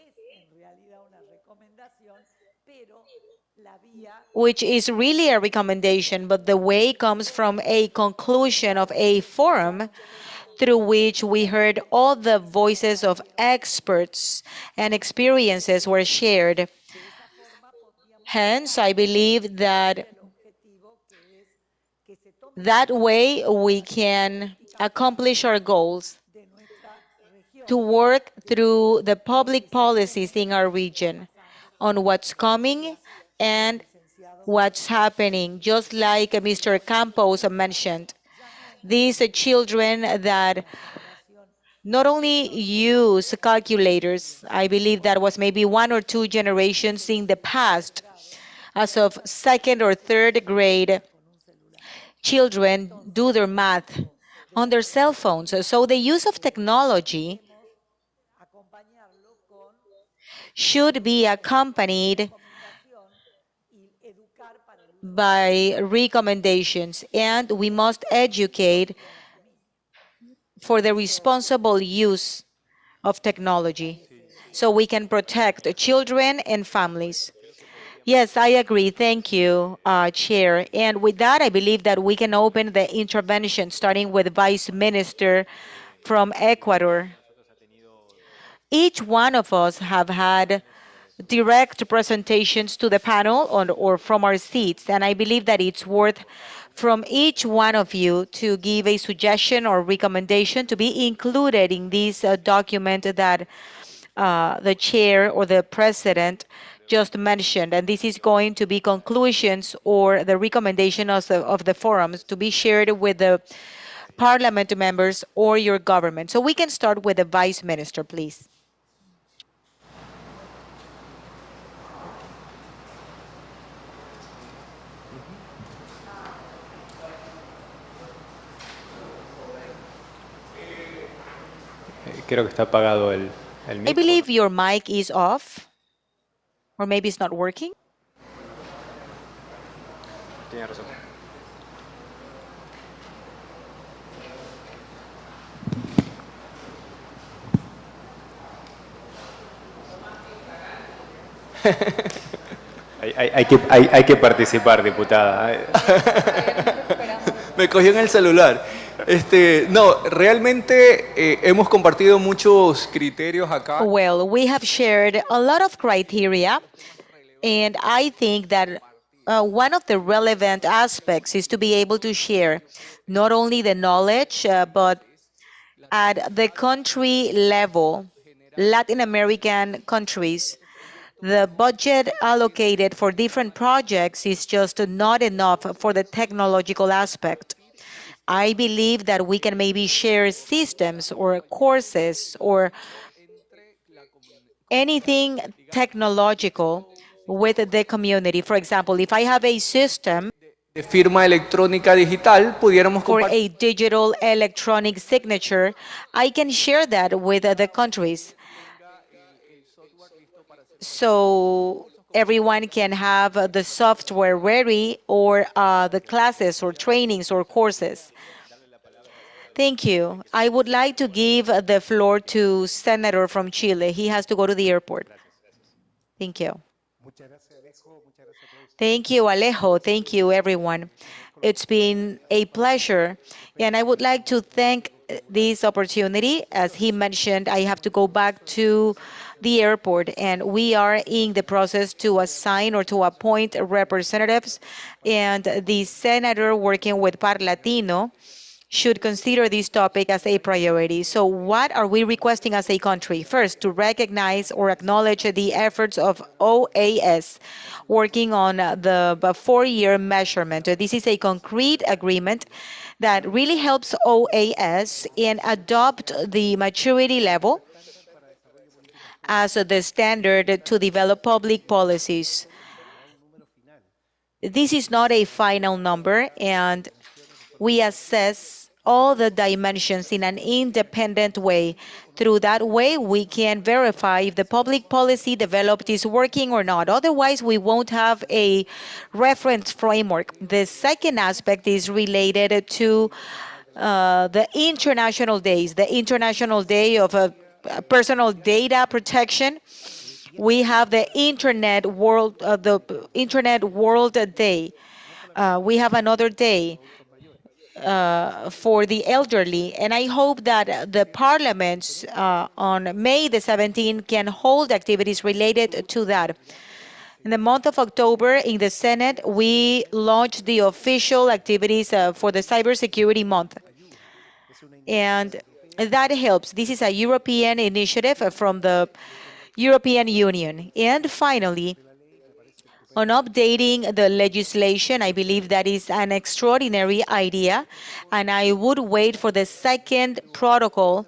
which is really a recommendation, but the way comes from a conclusion of a forum through which we heard all the voices of experts and experiences were shared. Hence, I believe that that way we can accomplish our goals to work through the public policies in our region on what's coming and what's happening, just like Mr. Campos mentioned. These children that not only use calculators, I believe that was maybe 1 or 2 generations in the past, as of second or third grade, children do their math on their cell phones. So the use of technology should be accompanied by recommendations, and we must educate for the responsible use of technology so we can protect children and families. Yes, I agree. Thank you, Chair. And with that, I believe that we can open the intervention, starting with Vice Minister from Ecuador. Each one of us have had direct presentations to the panel or from our seats, and I believe that it's worth from each one of you to give a suggestion or recommendation to be included in this document that the chair or the president just mentioned. And this is going to be conclusions or the recommendation of the forums to be shared with the parliament members or your government. So we can start with the vice minister, please. Creo que está apagado el I micrófono. believe your mic is off, or maybe it's not working. Tiene razón. Hay que participar, diputada. Me cogió en el celular. No, realmente hemos compartido muchos criterios acá. Well, we have shared a lot of criteria, and I think that one of the relevant aspects is to be able to share not only the knowledge, but at the country level, Latin American countries, the budget allocated for different projects is just not enough for the technological aspect. I believe that we can maybe share systems or courses or anything technological with the community. For example, if I have a system De firma electrónica digital, pudiéramos for compartir. a digital electronic signature, I can share that with the countries. So everyone can have the software ready or the classes or trainings or courses. Thank you. I would like to give the floor to Senator from Chile. He has to go to the airport. Thank you. Thank you, Alejo. Thank you, everyone. It's been a pleasure. And I would like to thank this opportunity. As he mentioned, I have to go back to the airport, and we are in the process to assign or to appoint representatives, and the senator working with Parlatino should consider this topic as a priority. So what are we requesting as a country? First, to recognize or acknowledge the efforts of OAS working on the 4-year measurement. This is a concrete agreement that really helps OAS in adopt the maturity level as the standard to develop public policies. This is not a final number, and we assess all the dimensions in an independent way. Through that way, we can verify if the public policy developed is working or not. Otherwise, we won't have a reference framework. The second aspect is related to the international days, the International Day of Personal Data Protection. We have the Internet World Day. We have another day for the elderly. And I hope that the parliaments on May the 17th can hold activities related to that. In the month of October, in the Senate, we launched the official activities for the Cybersecurity Month. And that helps. This is a European initiative from the European Union. And finally, on updating the legislation, I believe that is an extraordinary idea, and I would wait for the second protocol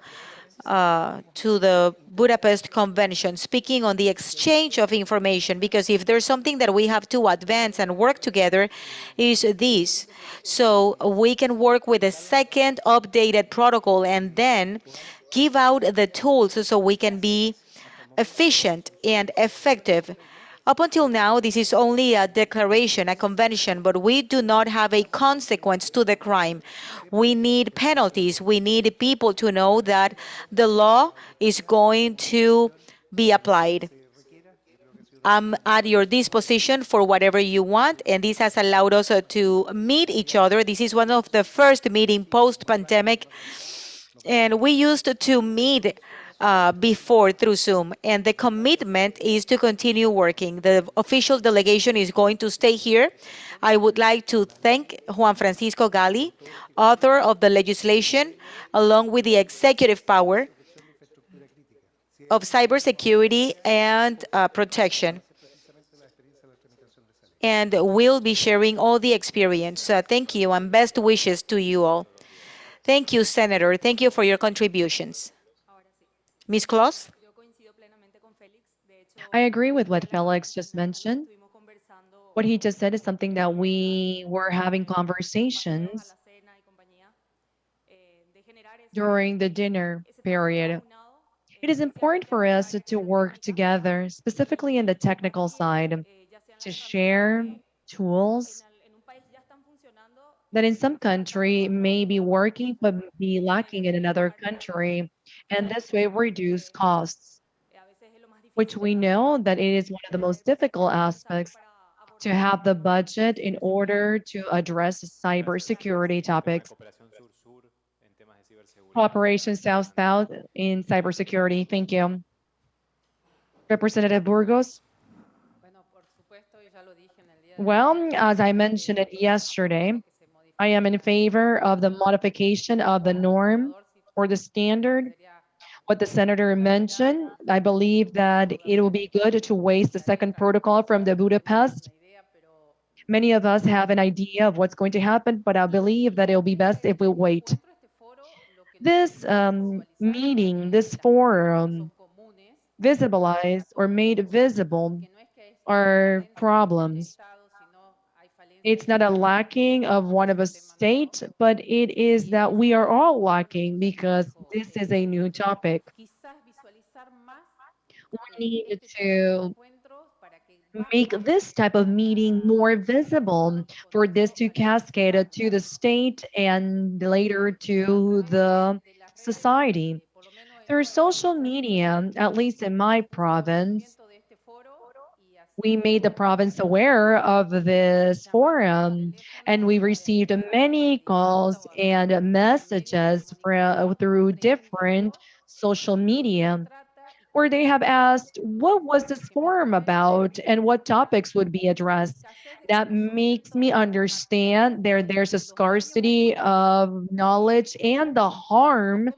to the Budapest Convention, speaking on the exchange of information, because if there's something that we have to advance and work together, is this. So we can work with a second updated protocol and then give out the tools so we can be efficient and effective. Up until now, this is only a declaration, a convention, but we do not have a consequence to the crime. We need penalties. We need people to know that the law is going to be applied. I'm at your disposition for whatever you want, and this has allowed us to meet each other. This is one of the first meeting post-pandemic, and we used to meet before through Zoom, and the commitment is to continue working. The official delegation is going to stay here. I would like to thank Juan Francisco Gali, author of the legislation, along with the executive power of cybersecurity and protection. And we'll be sharing all the experience. Thank you, and best wishes to you all. Thank you, Senator. Thank you for your contributions. Ms. Claus? I agree with what Felix just mentioned. What he just said is something that we were having conversations during the dinner period. It is important for us to work together, specifically in the technical side, to share tools that in some country may be working but be lacking in another country, and this way reduce costs, which we know that it is one of the most difficult aspects to have the budget in order to address cybersecurity topics. Cooperation South-South in cybersecurity. Thank you. Representative Burgos. Well, as I mentioned it yesterday, I am in favor of the modification of the norm or the standard. What the senator mentioned, I believe that it will be good to waste the second protocol from the Budapest. Many of us have an idea of what's going to happen, but I believe that it'll be best if we wait. This meeting, this forum, visibilized or made visible our problems. It's not a lacking of one of a state, but it is that we are all lacking because this is a new topic. We need to make this type of meeting more visible for this to cascade to the state and later to the society. Through social media, at least in my province, We made the province aware of this forum, and we received many calls and messages through different social media where they have asked, what was this forum about and what topics would be addressed? That makes me understand there's a scarcity of knowledge and the harm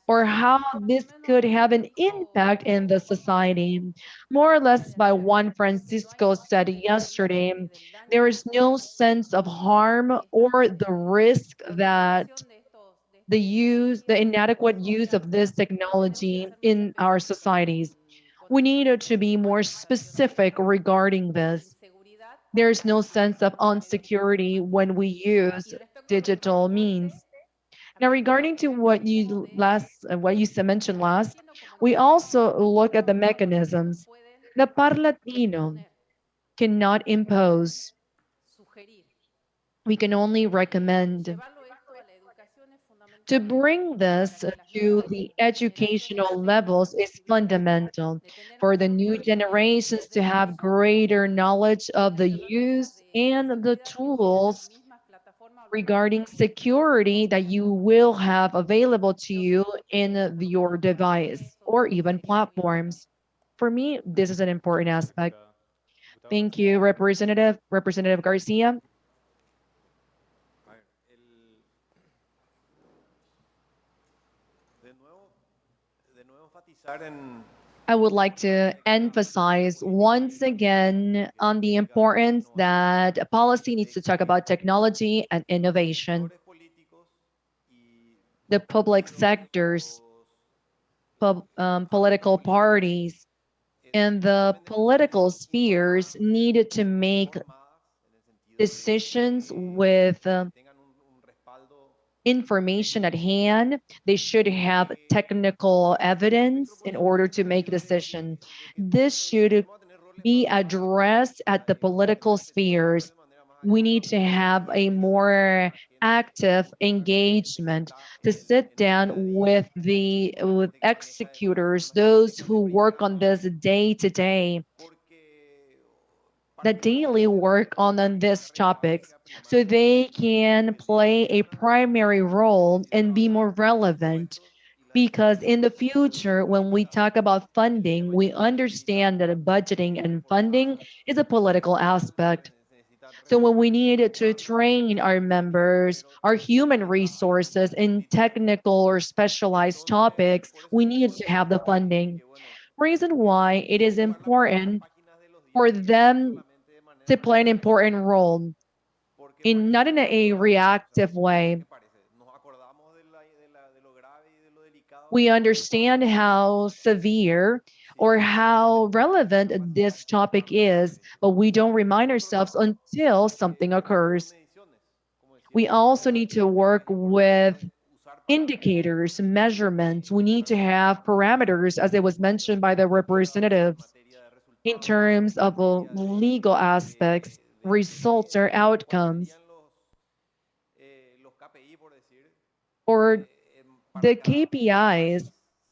or how this could have an impact in the society. More or less by Juan Francisco said yesterday, there is no sense of harm or the risk that the inadequate use of this technology in our societies. We need to be more specific regarding this. There's no sense of insecurity when we use digital means. Now, regarding to what you mentioned last, we also look at the mechanisms. The Parlatino cannot impose. We can only recommend. To bring this to the educational levels is fundamental for the new generations to have greater knowledge of the use and the tools regarding security that you will have available to you in your device or even platforms. For me, this is an important aspect. Thank you, Representative Garcia. I would like to emphasize once again on the importance that policy needs to talk about technology and innovation. The public sectors, political parties, and the political spheres needed to make decisions with information at hand. They should have technical evidence in order to make a decision. This should be addressed at the political spheres. We need to have a more active engagement to sit down with executors, those who work on this day to day, that daily work on these topics, so they can play a primary role and be more relevant. Because in the future, when we talk about funding, we understand that budgeting and funding is a political aspect. So when we need to train our members, our human resources in technical or specialized topics, we need to have the funding. Reason why it is important for them to play an important role not in a reactive way. We understand how severe or how relevant this topic is, but we don't remind ourselves until something occurs. We also need to work with indicators, measurements. We need to have parameters, as it was mentioned by the representatives, in terms of legal aspects, results or outcomes, or the KPIs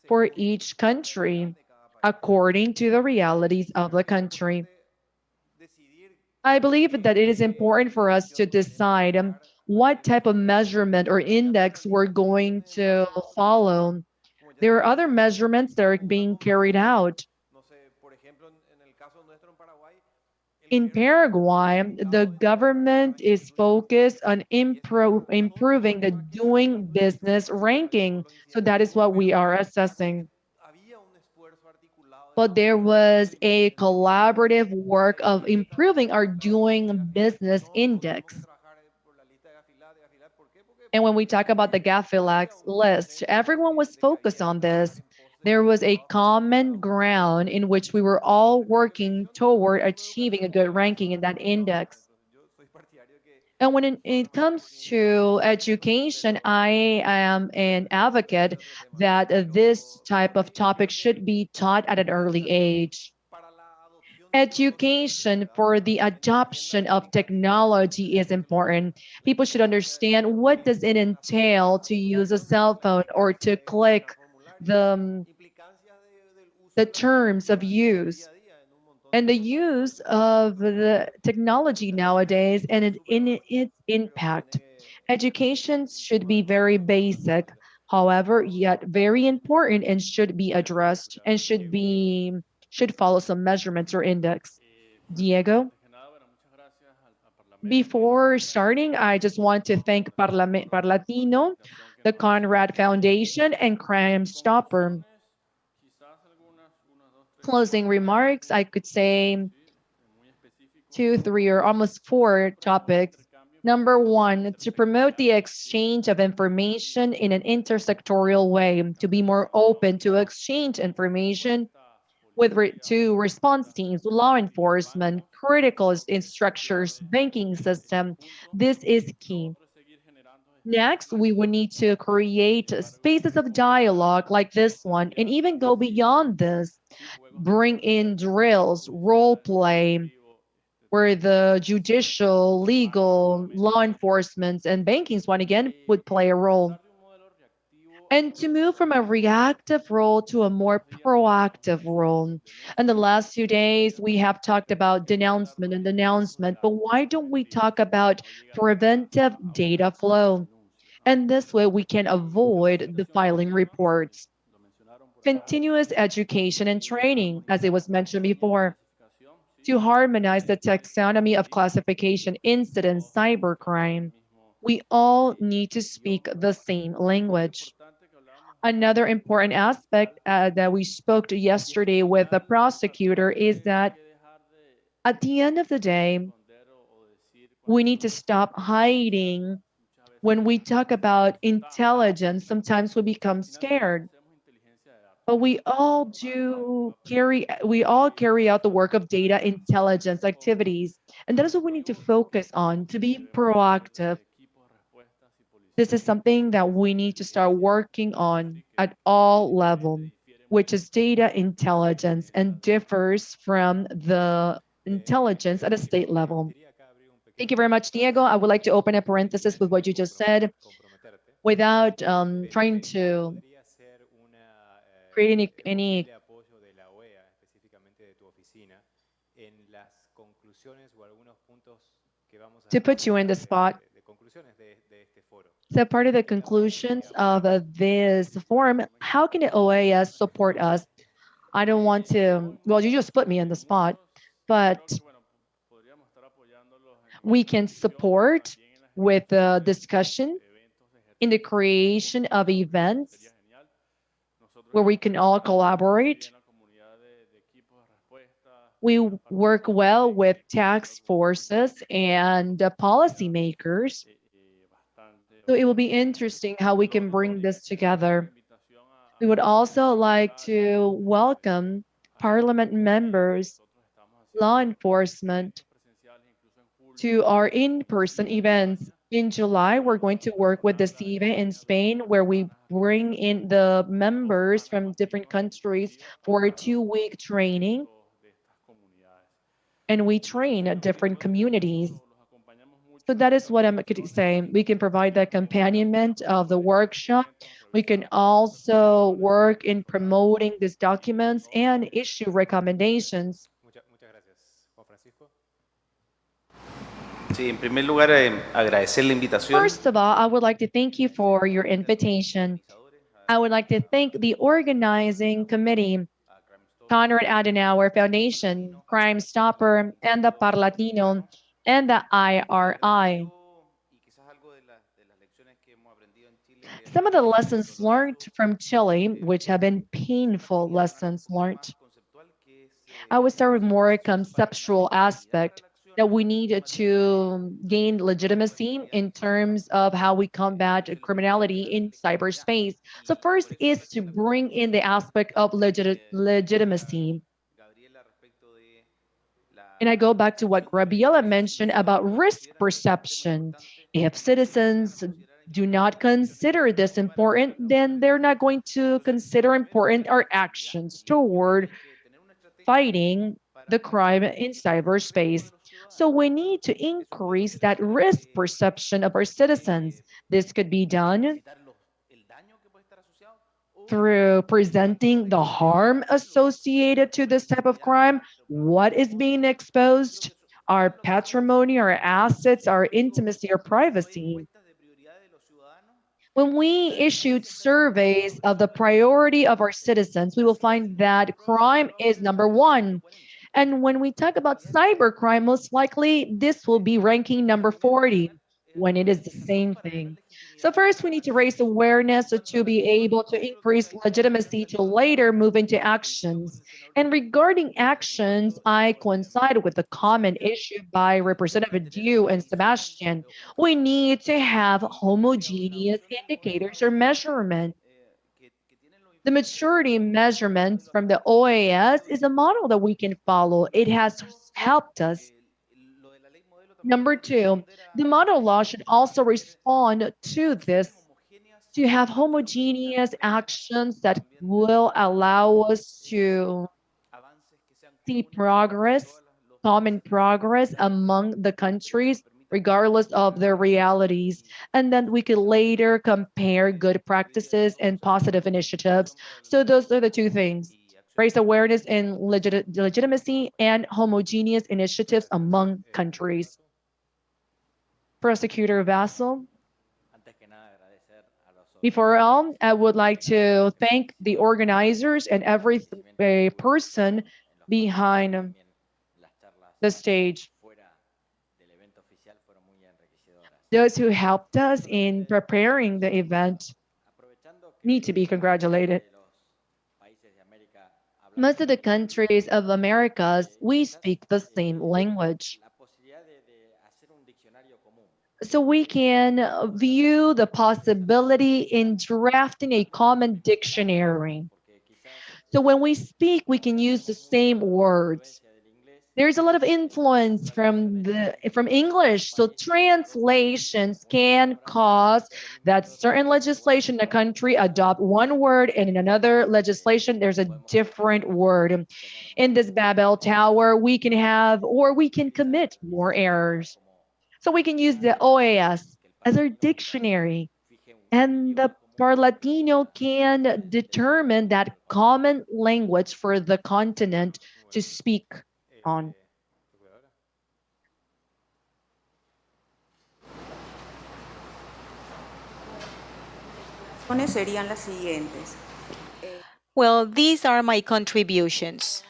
for each country according to the realities of the country. I believe that it is important for us to decide what type of measurement or index we're going to follow. There are other measurements that are being carried out. In Paraguay, the government is focused on improving the doing business ranking. So that is what we are assessing. But there was a collaborative work of improving our doing business index. And when we talk about the GAFILAX list, everyone was focused on this. There was a common ground in which we were all working toward achieving a good ranking in that index. And when it comes to education, I am an advocate that this type of topic should be taught at an early age. Education for the adoption of technology is important. People should understand what does it entail to use a cell phone or to click the terms of use. and the use of the technology nowadays and its impact. Education should be very basic, however, yet very important and should be addressed and should follow some measurements or index. Diego? Before starting, I just want to thank Parlatino, the Conrad Foundation, and Crime Stopper. Closing remarks, I could say 2, 3, or almost 4 topics. Number 1, to promote the exchange of information in an intersectorial way, to be more open to exchange information to response teams, law enforcement, critical structures, banking system. This is key. Next, we would need to create spaces of dialogue like this one, and even go beyond this. Bring in drills, role play, where the judicial, legal, law enforcement, and banking one again would play a role. And to move from a reactive role to a more proactive role. In the last few days, we have talked about denouncement, but why don't we talk about preventive data flow? And this way we can avoid the filing reports. Continuous education and training, as it was mentioned before, to harmonize the taxonomy of classification, incidents, cybercrime. We all need to speak the same language. Another important aspect that we spoke to yesterday with the prosecutor is that at the end of the day, we need to stop hiding. When we talk about intelligence, sometimes we become scared. But we all carry out the work of data intelligence activities. And that is what we need to focus on, to be proactive. This is something that we need to start working on at all levels, which is data intelligence and differs from the intelligence at a state level. Thank you very much, Diego. I would like to open a parenthesis with what you just said without trying to create any to put you in the spot. So part of the conclusions of this forum, how can the OAS support us? I don't want to, well, you just put me in the spot, but we can support with the discussion in the creation of events where we can all collaborate. We work well with task forces and policymakers. So it will be interesting how we can bring this together. We would also like to welcome parliament members, law enforcement to our in-person events. In July, we're going to work with the CIVE in Spain, where we bring in the members from different countries for a 2-week training. And we train at different communities. So that is what I'm saying. We can provide the accompaniment of the workshop. We can also work in promoting these documents and issue recommendations. Sí, en primer lugar, agradecer la invitación. First of all, I would like to thank you for your invitation. I would like to thank the organizing committee, Konrad Adenauer Foundation, Crime Stopper, and the Parlatino, and the IRI. Some of the lessons learned from Chile, which have been painful lessons learned, I would start with more conceptual aspect that we need to gain legitimacy in terms of how we combat criminality in cyberspace. So first is to bring in the aspect of legitimacy. And I go back to what Gabriela mentioned about risk perception. If citizens do not consider this important, then they're not going to consider important our actions toward fighting the crime in cyberspace. So we need to increase that risk perception of our citizens. This could be done through presenting the harm associated to this type of crime, what is being exposed, our patrimony, our assets, our intimacy, our privacy. When we issued surveys of the priority of our citizens, we will find that crime is number one. And when we talk about cybercrime, most likely this will be ranking number 40 when it is the same thing. So first, we need to raise awareness to be able to increase legitimacy to later move into actions. And regarding actions, I coincide with the common issue by Representative Dew and Sebastian. We need to have homogeneous indicators or measurement. The maturity measurements from the OAS is a model that we can follow. It has helped us. Number two, the model law should also respond to this, to have homogeneous actions that will allow us to see progress, common progress among the countries, regardless of their realities. And then we could later compare good practices and positive initiatives. So those are the two things: raise awareness and legitimacy and homogeneous initiatives among countries. Prosecutor Vassal. Before all, I would like to thank the organizers and every person behind the stage. Those who helped us in preparing the event need to be congratulated. Most of the countries of Americas, we speak the same language. So we can view the possibility in drafting a common dictionary. So when we speak, we can use the same words. There's a lot of influence from English, so translations can cause that certain legislation in a country adopt one word, and in another legislation there's a different word. In this Babel Tower, we can have, or we can commit more errors. So we can use the OAS as our dictionary, and the Parlatino can determine that common language for the continent to speak on. Serían las siguientes. Well, these are my contributions.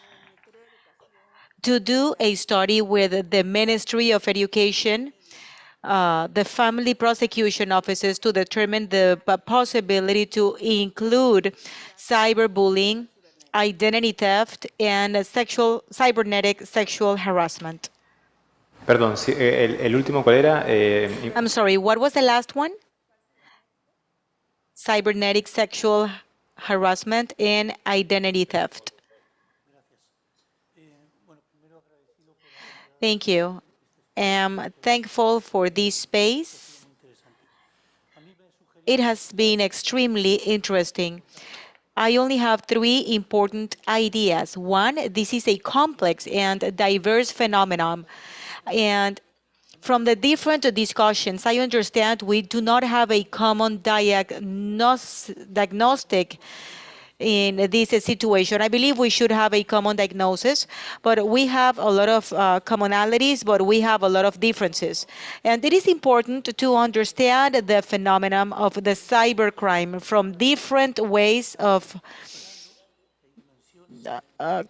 To do a study with the Ministry of Education, the family prosecution offices, to determine the possibility to include cyberbullying, identity theft, and cybernetic sexual harassment. Perdón, el último, ¿cuál era? I'm sorry, what was the last one? Cybernetic sexual harassment and identity theft. Thank you. I'm thankful for this space. It has been extremely interesting. I only have three important ideas. One, this is a complex and diverse phenomenon. And from the different discussions, I understand we do not have a common diagnostic in this situation. I believe we should have a common diagnosis, but we have a lot of commonalities, but we have a lot of differences. And it is important to understand the phenomenon of the cybercrime from different ways of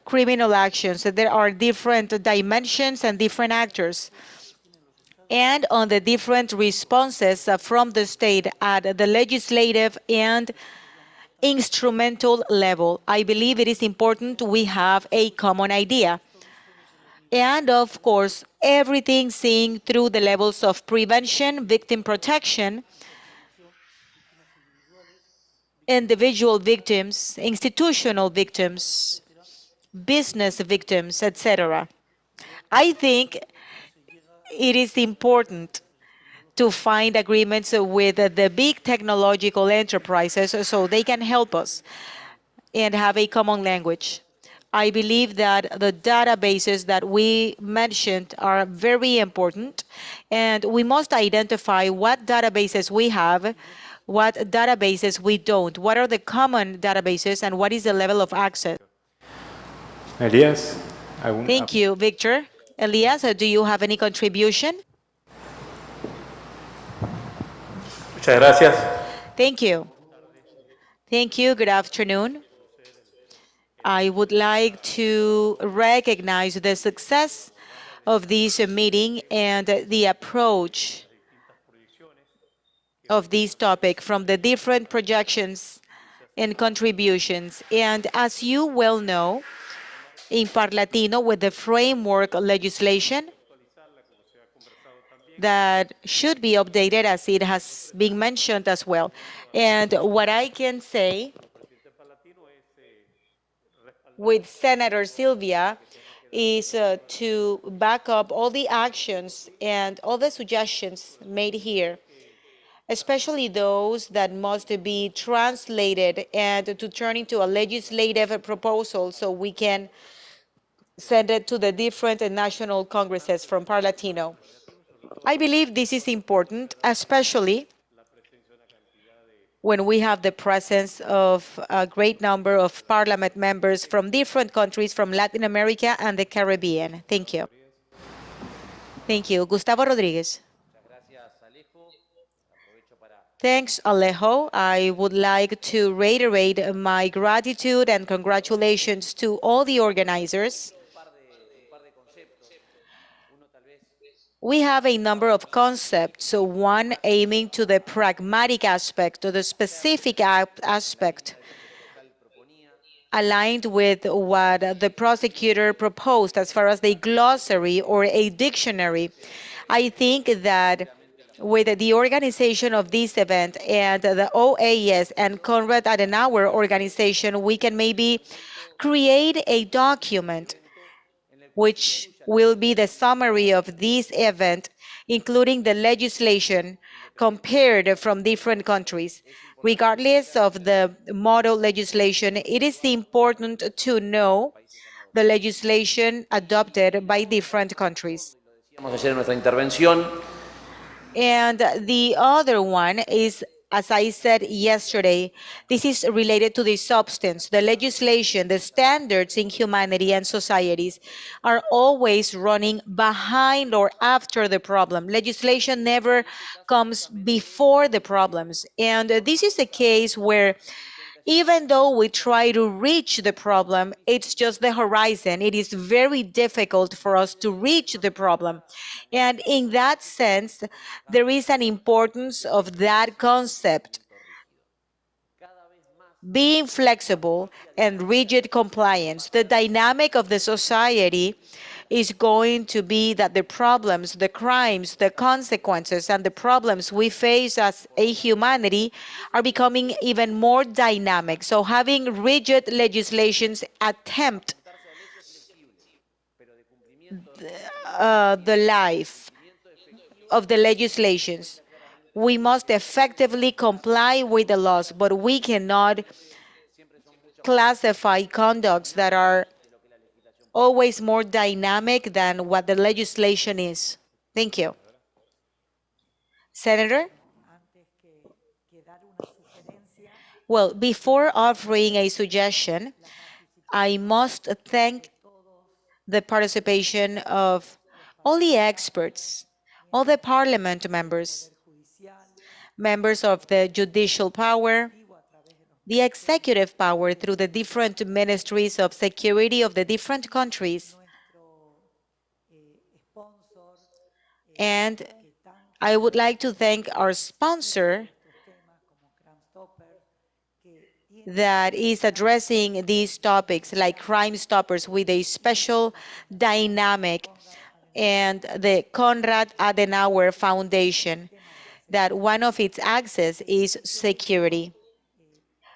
criminal actions. There are different dimensions and different actors, and on the different responses from the state at the legislative and instrumental level. I believe it is important we have a common idea. And of course, everything seen through the levels of prevention, victim protection, individual victims, institutional victims, business victims, etc. I think it is important to find agreements with the big technological enterprises so they can help us and have a common language. I believe that the databases that we mentioned are very important, and we must identify what databases we have, what databases we don't. What are the common databases and what is the level of access? Elías, Thank you, Victor. Elias, do you have any contribution? Muchas gracias. Thank you. Thank you. Good afternoon. I would like to recognize the success of this meeting and the approach of this topic from the different projections and contributions. And as you well know, in Parlatino, with the framework legislation that should be updated, as it has been mentioned as well. And what I can say with Senator Sylvia is to back up all the actions and all the suggestions made here, especially those that must be translated and to turn into a legislative proposal so we can send it to the different national congresses from Parlatino. I believe this is important, especially when we have the presence of a great number of parliament members from different countries from Latin America and the Caribbean. Thank you. Thank you. Gustavo Rodriguez. Thanks, Alejo. I would like to reiterate my gratitude and congratulations to all the organizers. We have a number of concepts, so one aiming to the pragmatic aspect, or the specific aspect, aligned with what the prosecutor proposed as far as the glossary or a dictionary. I think that with the organization of this event and the OAS and Konrad Adenauer organization, we can maybe create a document which will be the summary of this event, including the legislation compared from different countries. Regardless of the model legislation, it is important to know the legislation adopted by different countries. And the other one is, as I said yesterday, this is related to the substance. The legislation, the standards in humanity and societies are always running behind or after the problem. Legislation never comes before the problems. And this is a case where even though we try to reach the problem, it's just the horizon. It is very difficult for us to reach the problem. And in that sense, there is an importance of that concept. Being flexible and rigid compliance. The dynamic of the society is going to be that the problems, the crimes, the consequences, and the problems we face as a humanity are becoming even more dynamic. So having rigid legislations attempt the life of the legislations. We must effectively comply with the laws, but we cannot classify conducts that are always more dynamic than what the legislation is. Thank you. Senator? Well, before offering a suggestion, I must thank the participation of all the experts, all the parliament members, members of the judicial power, the executive power through the different ministries of security of the different countries. And I would like to thank our sponsor that is addressing these topics like Crime Stoppers with a special dynamic, and the Konrad Adenauer Foundation, that one of its axes is security.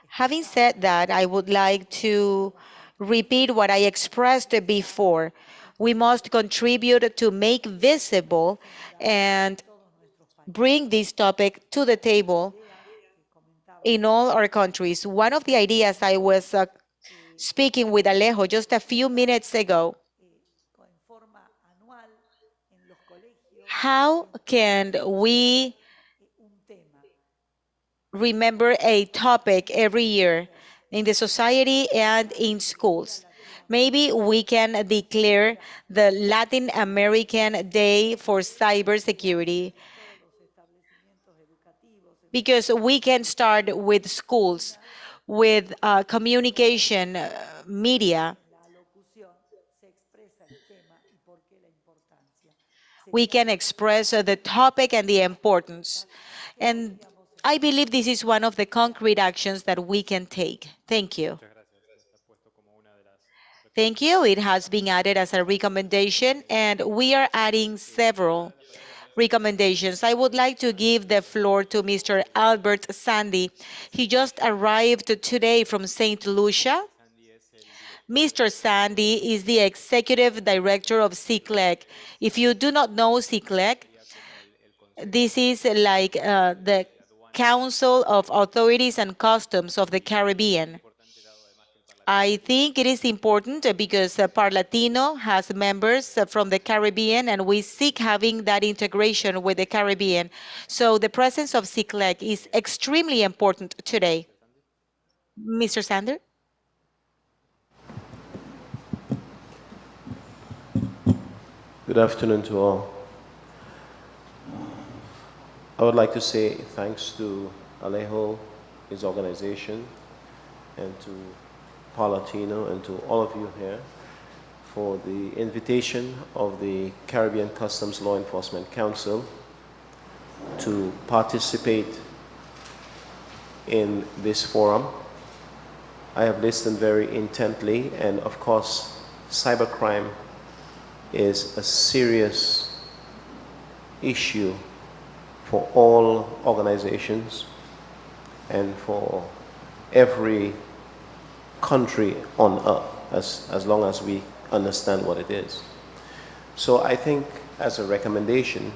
Having said that, I would like to repeat what I expressed before. We must contribute to make visible and bring this topic to the table in all our countries. One of the ideas I was speaking with Alejo just a few minutes ago, how can we remember a topic every year in the society and in schools. Maybe we can declare the Latin American Day for Cybersecurity, because we can start with schools, with communication, media. We can express the topic and the importance. And I believe this is one of the concrete actions that we can take. Thank you. Thank you. It has been added as a recommendation, and we are adding several recommendations. I would like to give the floor to Mr. Albert Sandy. He just arrived today from St. Lucia. Mr. Sandy is the executive director of CICLEC. If you do not know CICLEC, this is like the Council of Authorities and Customs of the Caribbean. I think it is important because Parlatino has members from the Caribbean, and we seek having that integration with the Caribbean. So the presence of CICLEC is extremely important today. Mr. Sander? Good afternoon to all. I would like to say thanks to Alejo, his organization, and to Parlatino, and to all of you here for the invitation of the Caribbean Customs Law Enforcement Council to participate in this forum. I have listened very intently, and of course, cybercrime is a serious issue for all organizations and for every country on earth, as long as we understand what it is. So I think as a recommendation,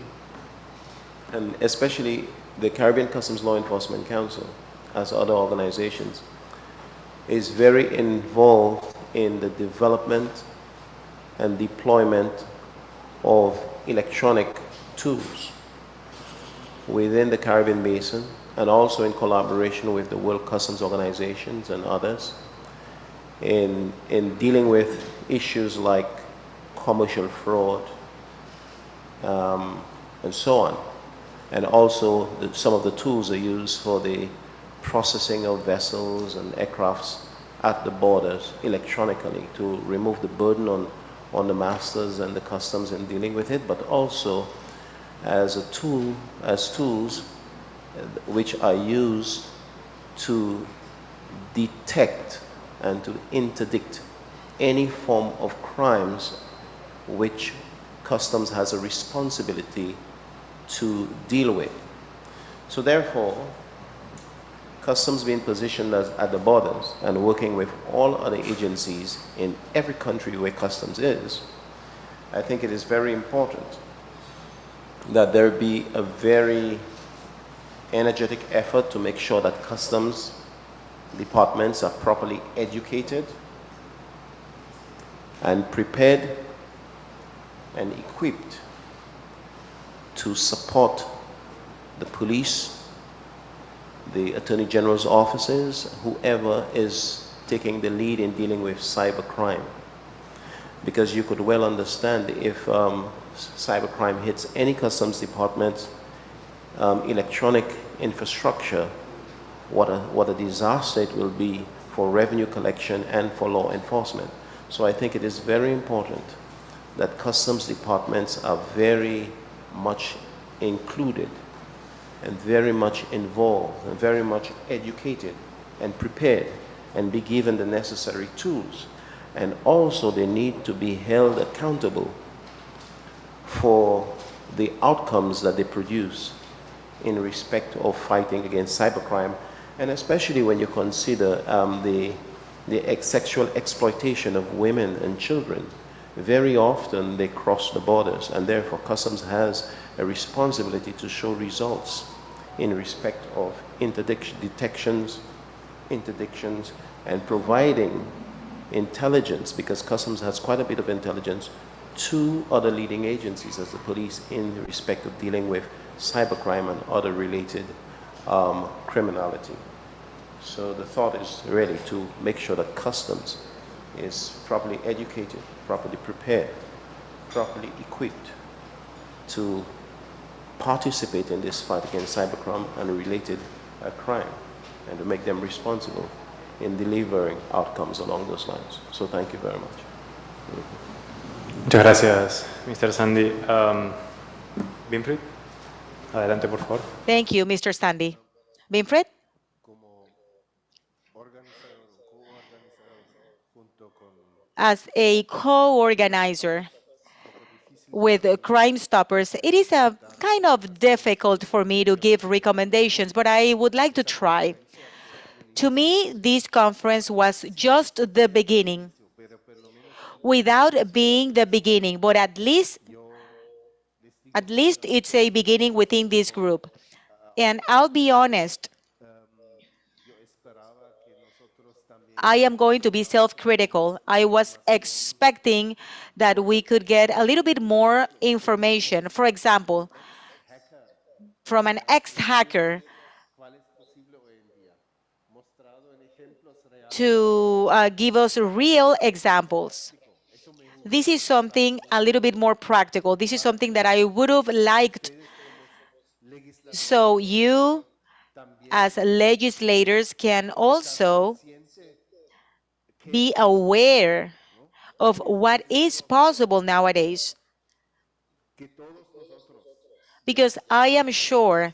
and especially the Caribbean Customs Law Enforcement Council, as other organizations, is very involved in the development and deployment of electronic tools within the Caribbean Basin, and also in collaboration with the World Customs Organizations and others in dealing with issues like commercial fraud and so on. And also some of the tools are used for the processing of vessels and aircrafts at the borders electronically to remove the burden on the masters and the customs in dealing with it, but also as a tool, as tools which are used to detect and to interdict any form of crimes which customs has a responsibility to deal with. So therefore, customs being positioned as at the borders and working with all other agencies in every country where customs is, I think it is very important that there be a very energetic effort to make sure that customs departments are properly educated and prepared and equipped to support the police, the Attorney General's offices, whoever is taking the lead in dealing with cybercrime. Because you could well understand if cybercrime hits any customs department, electronic infrastructure, what a disaster it will be for revenue collection and for law enforcement. So I think it is very important that customs departments are very much included and very much involved and very much educated and prepared and be given the necessary tools. And also they need to be held accountable for the outcomes that they produce in respect of fighting against cybercrime, and especially when you consider the sexual exploitation of women and children. Very often they cross the borders, and therefore customs has a responsibility to show results in respect of interdictions, and providing intelligence, because customs has quite a bit of intelligence, to other leading agencies as the police in respect of dealing with cybercrime and other related criminality. So the thought is really to make sure that customs is properly educated, properly prepared, properly equipped to participate in this fight against cybercrime and related crime, and to make them responsible in delivering outcomes along those lines. So thank you very much. Muchas gracias, Mr. Sandy. Winfried, adelante, por favor. Thank you, Mr. Sandy. Winfried? As a co-organizer with Crime Stoppers, it is a kind of difficult for me to give recommendations, but I would like to try. To me, this conference was just the beginning, without being the beginning, but at least it's a beginning within this group. And I'll be honest, I am going to be self-critical. I was expecting that we could get a little bit more information. For example, from an ex-hacker to give us real examples. This is something a little bit more practical. This is something that I would have liked. So you, as legislators, can also be aware of what is possible nowadays. Because I am sure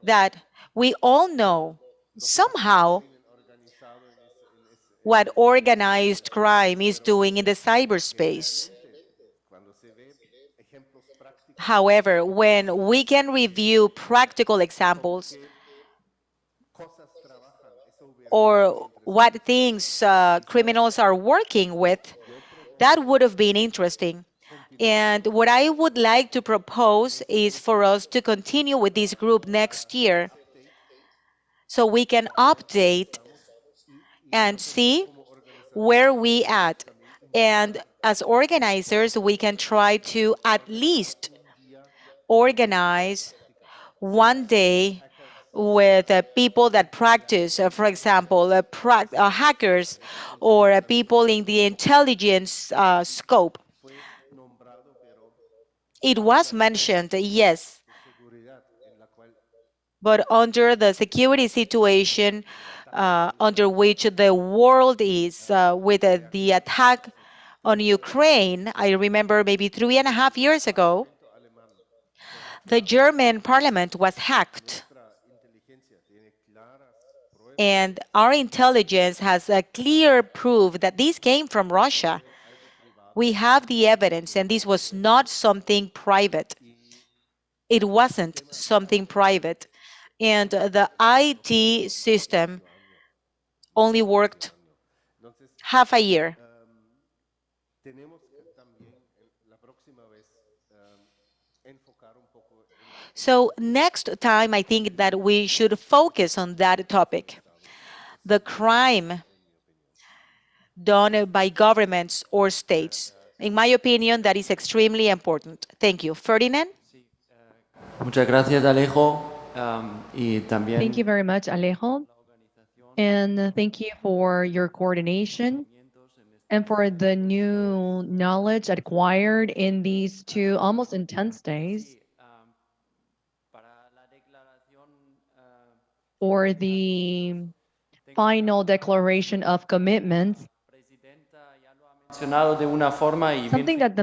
that we all know somehow what organized crime is doing in the cyberspace. However, when we can review practical examples or what things criminals are working with, that would have been interesting. And what I would like to propose is for us to continue with this group next year so we can update and see where we at. And as organizers, we can try to at least organize one day with people that practice, for example, hackers or people in the intelligence scope. It was mentioned, yes, but under the security situation under which the world is with the attack on Ukraine, I remember maybe 3.5 years ago, the German parliament was hacked. And our intelligence has a clear proof that this came from Russia. We have the evidence, and this was not something private. It wasn't something private. And the IT system only worked half a year. So next time, I think that we should focus on that topic. The crime done by governments or states. In my opinion, that is extremely important. Thank you. Ferdinand? Muchas gracias, Alejo. Y también Thank you very much, Alejo. And thank you for your coordination and for the new knowledge acquired in these 2 almost intense days. For the final declaration of commitments, something that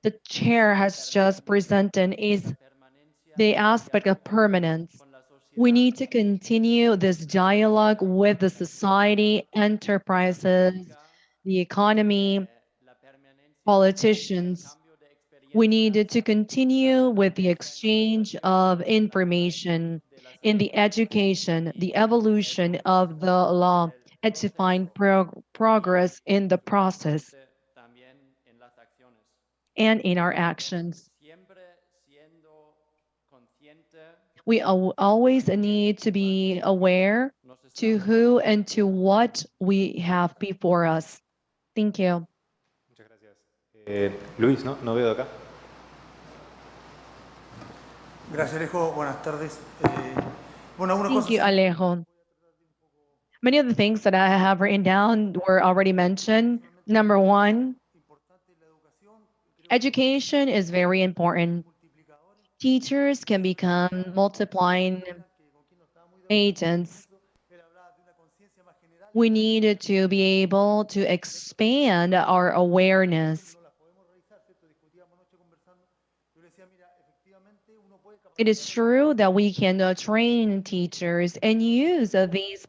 the chair has just presented is the aspect of permanence. We need to continue this dialogue with the society, enterprises, the economy, politicians. We need to continue with the exchange of information in the education, the evolution of the law, and to find progress in the process and in our actions. We always need to be aware to who and to what we have before us. Thank you. Muchas gracias. Luis, ¿no? No veo acá. Gracias, Alejo. Buenas tardes. Thank you, Alejo. Many of the things that I have written down were already mentioned. Number one, education is very important. Teachers can become multiplying agents. We need to be able to expand our awareness. It is true that we can train teachers and use these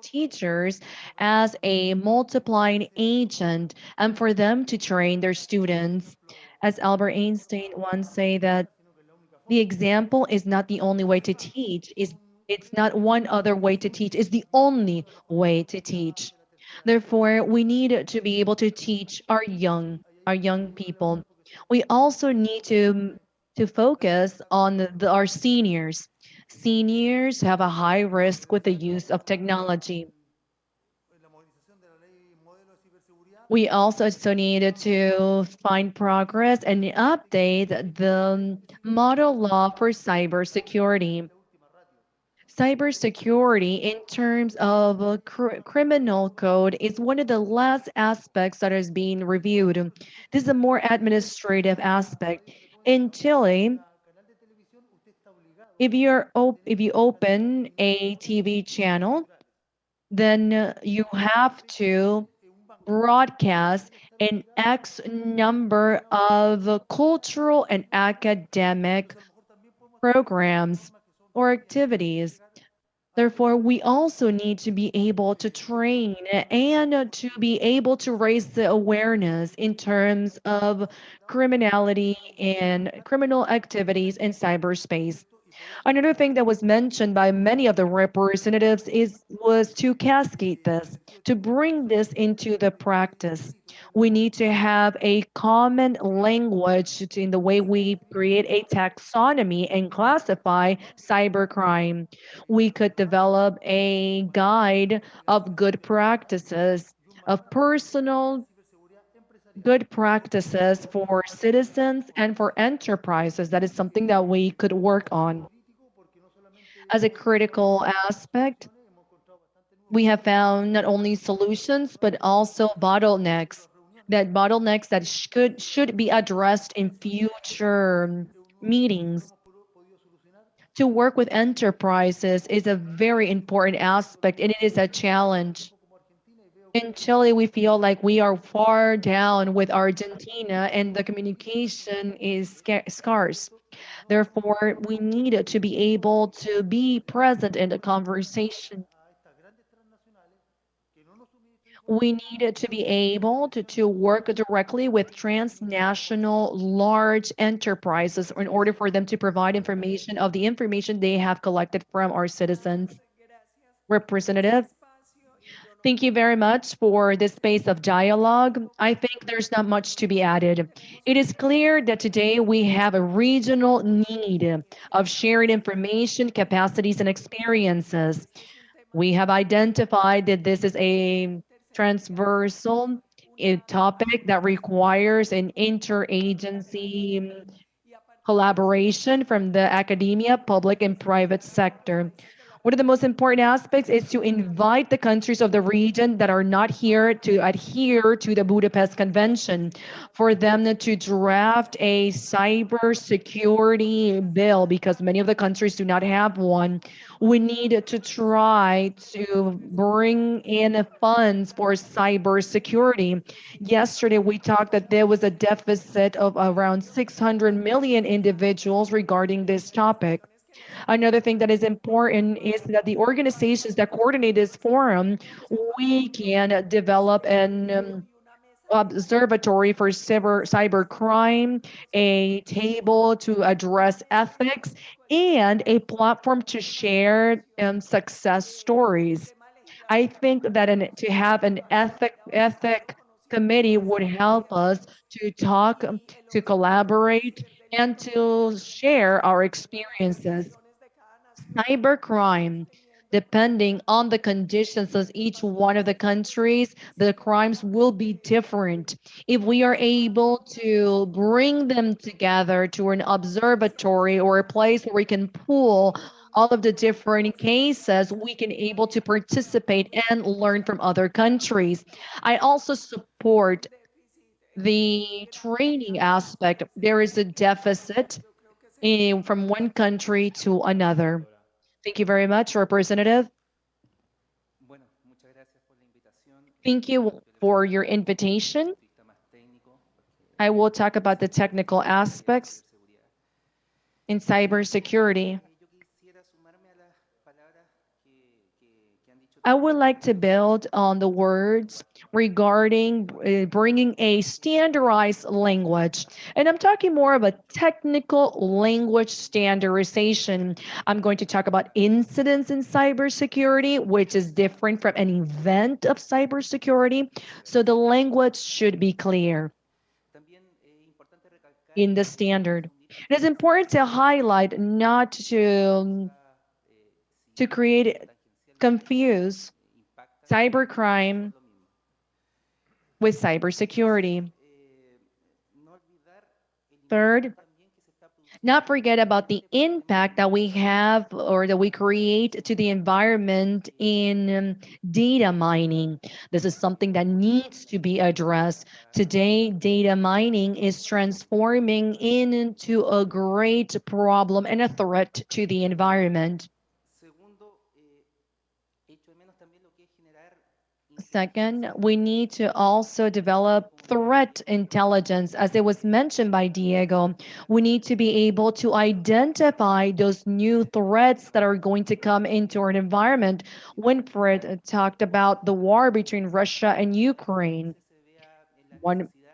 teachers as a multiplying agent and for them to train their students. As Albert Einstein once said that the example is not the only way to teach. It's not one other way to teach. It's the only way to teach. Therefore, we need to be able to teach our young people. We also need to focus on our seniors. Seniors have a high risk with the use of technology. We also needed to find progress and update the model law for cybersecurity. Cybersecurity, in terms of criminal code, is one of the last aspects that is being reviewed. This is a more administrative aspect. In Chile, if you open a TV channel, then you have to broadcast an X number of cultural and academic programs or activities. Therefore, we also need to be able to train and to be able to raise the awareness in terms of criminality and criminal activities in cyberspace. Another thing that was mentioned by many of the representatives was to cascade this, to bring this into the practice. We need to have a common language in the way we create a taxonomy and classify cybercrime. We could develop a guide of good practices, of personal good practices for citizens and for enterprises. That is something that we could work on. As a critical aspect, we have found not only solutions, but also bottlenecks. That bottlenecks that should be addressed in future meetings. To work with enterprises is a very important aspect, and it is a challenge. In Chile, we feel like we are far down with Argentina, and the communication is scarce. Therefore, we need to be able to be present in the conversation. We need to be able to work directly with transnational large enterprises in order for them to provide information of the information they have collected from our citizens. Representative, thank you very much for this space of dialogue. I think there's not much to be added. It is clear that today we have a regional need of sharing information, capacities, and experiences. We have identified that this is a transversal topic that requires an interagency collaboration from the academia, public, and private sector. One of the most important aspects is to invite the countries of the region that are not here to adhere to the Budapest Convention, for them to draft a cybersecurity bill, because many of the countries do not have one. We need to try to bring in funds for cybersecurity. Yesterday, we talked that there was a deficit of around 600 million individuals regarding this topic. Another thing that is important is that the organizations that coordinate this forum, we can develop an observatory for cybercrime, a table to address ethics, and a platform to share success stories. I think that to have an ethic committee would help us to talk, to collaborate, and to share our experiences. Cybercrime, depending on the conditions of each one of the countries, the crimes will be different. If we are able to bring them together to an observatory or a place where we can pool all of the different cases, we can able to participate and learn from other countries. I also support the training aspect. There is a deficit from one country to another. Thank you very much, Representative. Thank you for your invitation. I will talk about the technical aspects in cybersecurity. I would like to build on the words regarding bringing a standardized language. And I'm talking more of a technical language standardization. I'm going to talk about incidents in cybersecurity, which is different from an event of cybersecurity. So the language should be clear in the standard. It is important to highlight not to create confuse cybercrime with cybersecurity. Third, not forget about the impact that we have or that we create to the environment in data mining. This is something that needs to be addressed. Today, data mining is transforming into a great problem and a threat to the environment. Second, we need to also develop threat intelligence. As it was mentioned by Diego, we need to be able to identify those new threats that are going to come into our environment. Winfred talked about the war between Russia and Ukraine.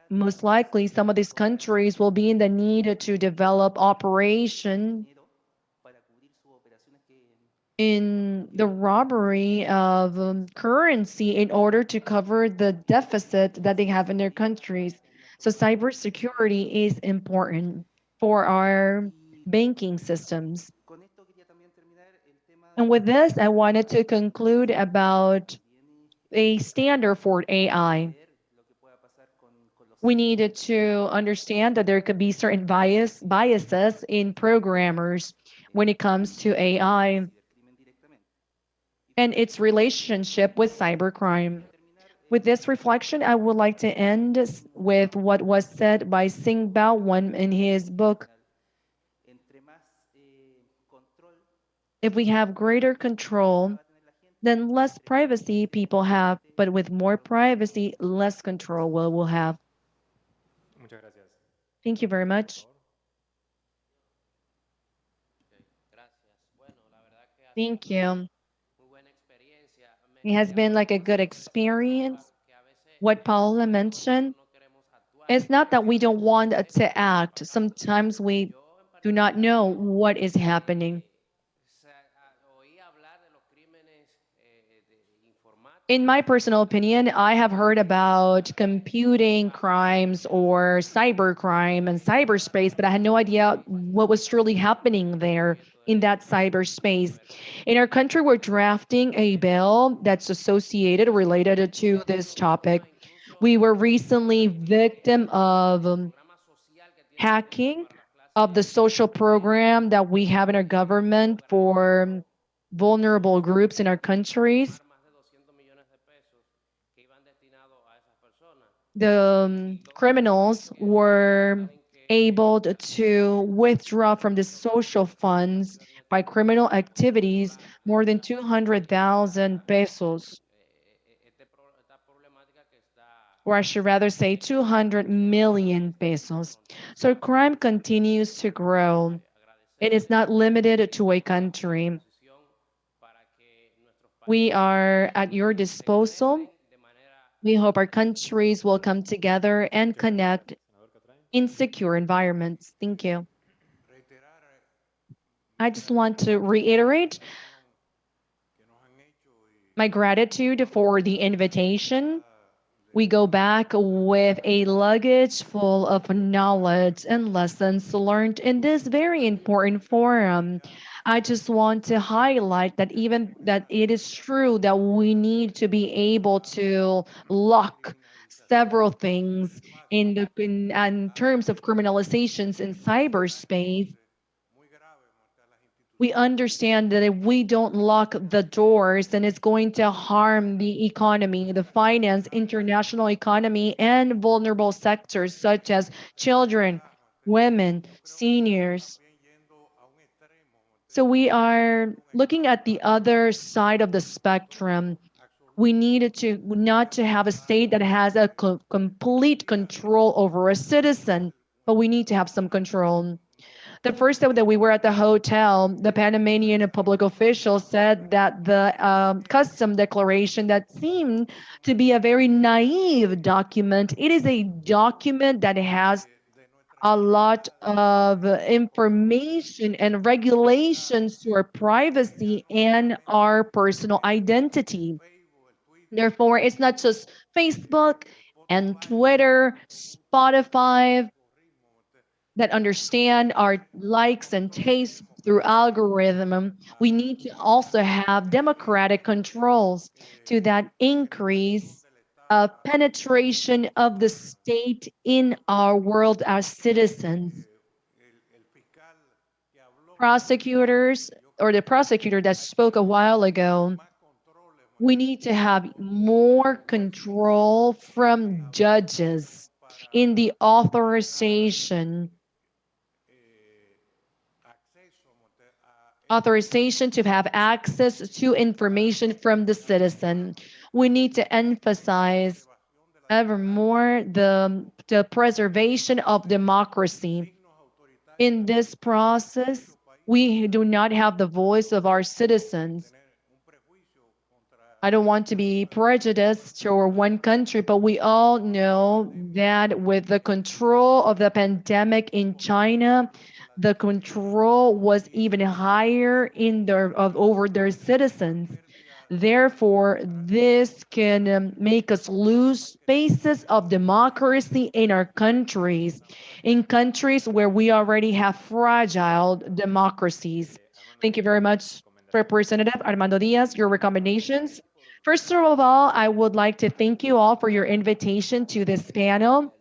Most likely, some of these countries will be in the need to develop operation in the robbery of currency in order to cover the deficit that they have in their countries. So cybersecurity is important for our banking systems. And with this, I wanted to conclude about a standard for AI. We needed to understand that there could be certain biases in programmers when it comes to AI and its relationship with cybercrime. With this reflection, I would like to end with what was said by Sing Bao Wan in his book. If we have greater control, then less privacy people have, but with more privacy, less control we'll have. Thank you very much. Thank you. It has been like a good experience. What Paola mentioned, it's not that we don't want to act. Sometimes we do not know what is happening. In my personal opinion, I have heard about computing crimes or cybercrime and cyberspace, but I had no idea what was truly happening there in that cyberspace. In our country, we're drafting a bill that's associated, related to this topic. We were recently victim of hacking of the social program that we have in our government for vulnerable groups in our countries. The criminals were able to withdraw from the social funds by criminal activities more than 200,000 pesos. Or I should rather say 200 million pesos. So crime continues to grow. It is not limited to a country. We are at your disposal. We hope our countries will come together and connect in secure environments. Thank you. I just want to reiterate my gratitude for the invitation. We go back with a luggage full of knowledge and lessons learned in this very important forum. I just want to highlight that even that it is true that we need to be able to lock several things in terms of criminalizations in cyberspace. We understand that if we don't lock the doors, then it's going to harm the economy, the finance, international economy, and vulnerable sectors such as children, women, seniors. So we are looking at the other side of the spectrum. We needed to not to have a state that has a complete control over a citizen, but we need to have some control. The first time that we were at the hotel, the Panamanian public official said that the custom declaration that seemed to be a very naive document, it is a document that has a lot of information and regulations to our privacy and our personal identity. Therefore, it's not just Facebook and Twitter, Spotify, that understand our likes and tastes through algorithm. We need to also have democratic controls to that increase penetration of the state in our world as citizens. Prosecutors, or the prosecutor that spoke a while ago, we need to have more control from judges in the authorization to have access to information from the citizen. We need to emphasize ever more the preservation of democracy. In this process, we do not have the voice of our citizens. I don't want to be prejudiced toward one country, but we all know that with the control of the pandemic in China, the control was even higher over their citizens. Therefore, this can make us lose basis of democracy in our countries, in countries where we already have fragile democracies. Thank you very much, Representative Armando Diaz. Your recommendations. First of all, I would like to thank you all for your invitation to this panel,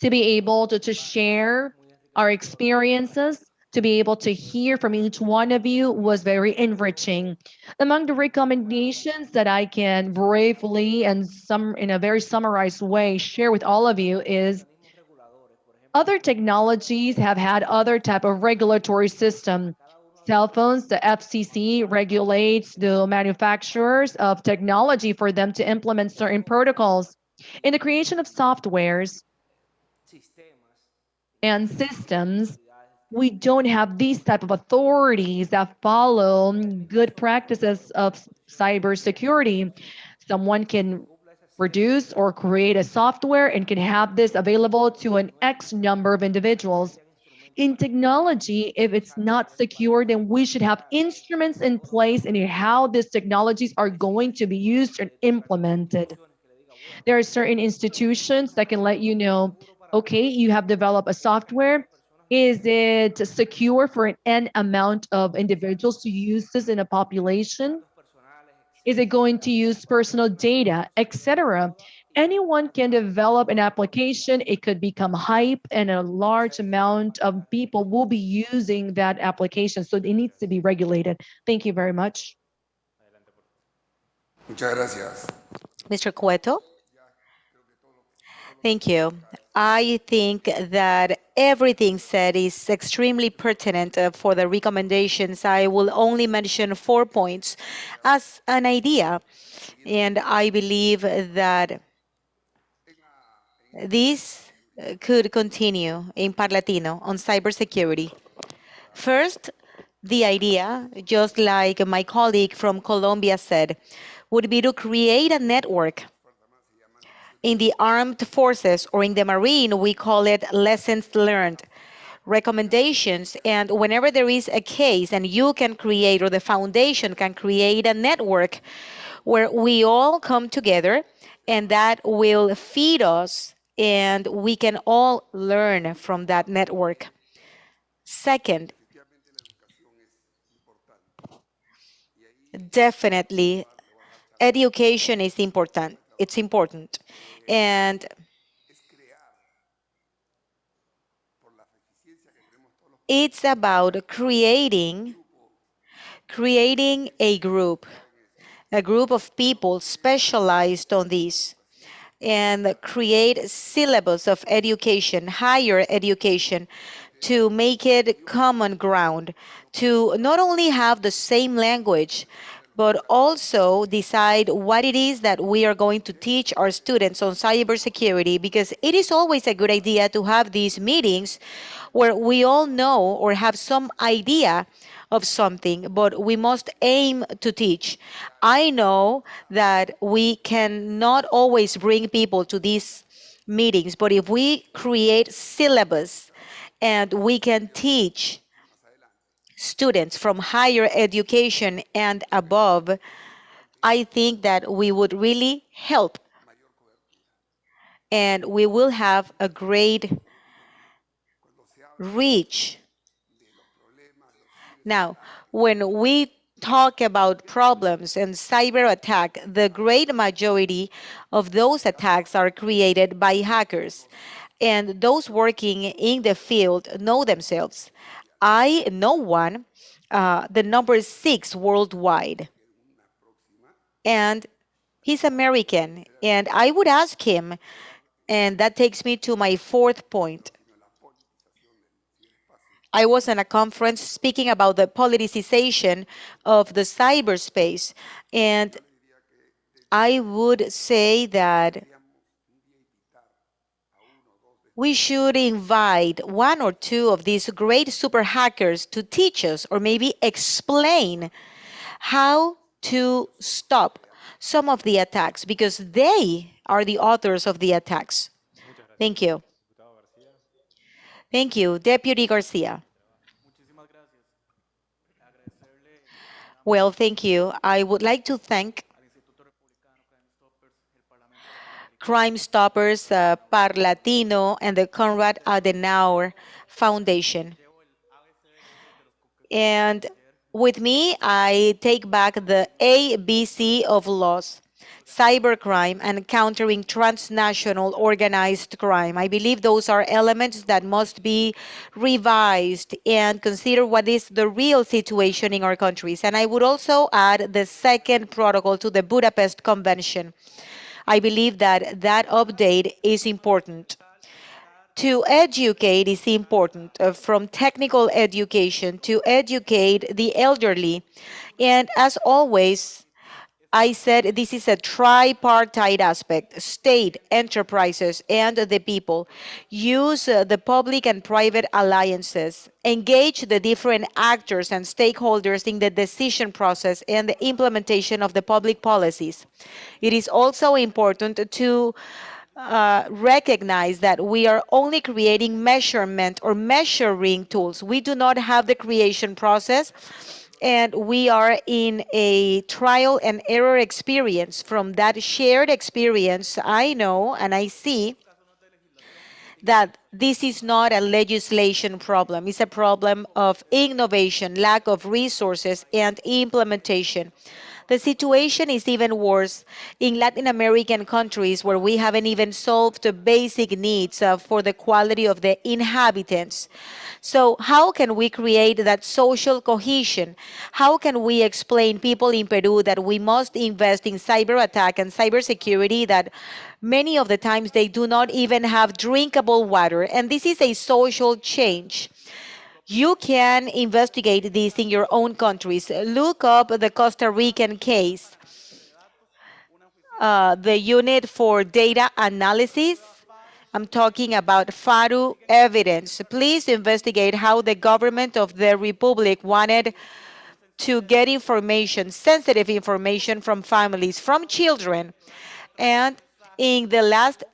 to be able to share our experiences, to be able to hear from each one of you was very enriching. Among the recommendations that I can briefly and in a very summarized way share with all of you is other technologies have had other type of regulatory system. Cell phones, the FCC regulates the manufacturers of technology for them to implement certain protocols. In the creation of softwares and systems, we don't have these type of authorities that follow good practices of cybersecurity. Someone can produce or create a software and can have this available to an X number of individuals. In technology, if it's not secure, then we should have instruments in place in how these technologies are going to be used and implemented. There are certain institutions that can let you know, okay, you have developed a software. Is it secure for an N amount of individuals to use this in a population? Is it going to use personal data, etc.? Anyone can develop an application. It could become hype and a large amount of people will be using that application. So it needs to be regulated. Thank you very much. Muchas gracias. Mr. Cueto? Thank you. I think that everything said is extremely pertinent for the recommendations. I will only mention 4 points as an idea, and I believe that this could continue in Parlatino on cybersecurity. First, the idea, just like my colleague from Colombia said, would be to create a network. In the armed forces or in the Marine, we call it lessons learned, recommendations, and whenever there is a case and you can create, or the foundation can create a network where we all come together and that will feed us and we can all learn from that network. Second, definitely, education is important. It's important. And It's about creating a group of people specialized on this, and create syllabus of education, higher education, to make it common ground, to not only have the same language, but also decide what it is that we are going to teach our students on cybersecurity, because it is always a good idea to have these meetings where we all know or have some idea of something, but we must aim to teach. I know that we cannot always bring people to these meetings, but if we create syllabus and we can teach students from higher education and above, I think that we would really help, and we will have a great reach. Now, when we talk about problems and cyber attack, the great majority of those attacks are created by hackers. And those working in the field know themselves. I know one, the number 6 worldwide. And he's American. And I would ask him, and that takes me to my fourth point. I was in a conference speaking about the politicization of the cyberspace, and I would say that we should invite one or two of these great super hackers to teach us, or maybe explain how to stop some of the attacks, because they are the authors of the attacks. Thank you. Thank you, Deputy Garcia. Well, thank you. I would like to thank Crime Stoppers, Parlatino, and the Konrad Adenauer Foundation. And with me, I take back the ABC of laws: cybercrime and countering transnational organized crime. I believe those are elements that must be revised and consider what is the real situation in our countries. And I would also add the second protocol to the Budapest Convention. I believe that that update is important. To educate is important, from technical education to educate the elderly. And as always, I said this is a tripartite aspect: state, enterprises, and the people. Use the public and private alliances. Engage the different actors and stakeholders in the decision process and the implementation of the public policies. It is also important to recognize that we are only creating measurement or measuring tools. We do not have the creation process, and we are in a trial and error experience. From that shared experience, I know and I see that this is not a legislation problem. It's a problem of innovation, lack of resources, and implementation. The situation is even worse in Latin American countries, where we haven't even solved the basic needs for the quality of the inhabitants. So how can we create that social cohesion? How can we explain people in Peru that we must invest in cyber attack and cybersecurity, that many of the times they do not even have drinkable water? And this is a social change. You can investigate this in your own countries. Look up the Costa Rican case. The unit for data analysis, I'm talking about FARU evidence. Please investigate how the government of the Republic wanted to get information, sensitive information, from families, from children. And in the last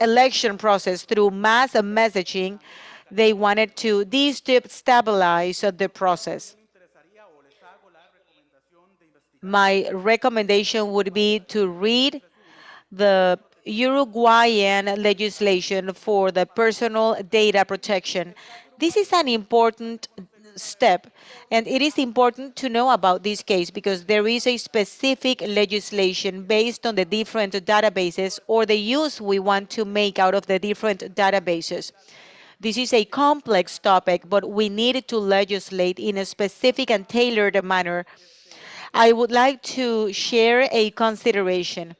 election process, through mass messaging, they wanted to destabilize the process. My recommendation would be to read the Uruguayan legislation for the personal data protection. This is an important step, and it is important to know about this case because there is a specific legislation based on the different databases or the use we want to make out of the different databases. This is a complex topic, but we need to legislate in a specific and tailored manner. I would like to share a consideration.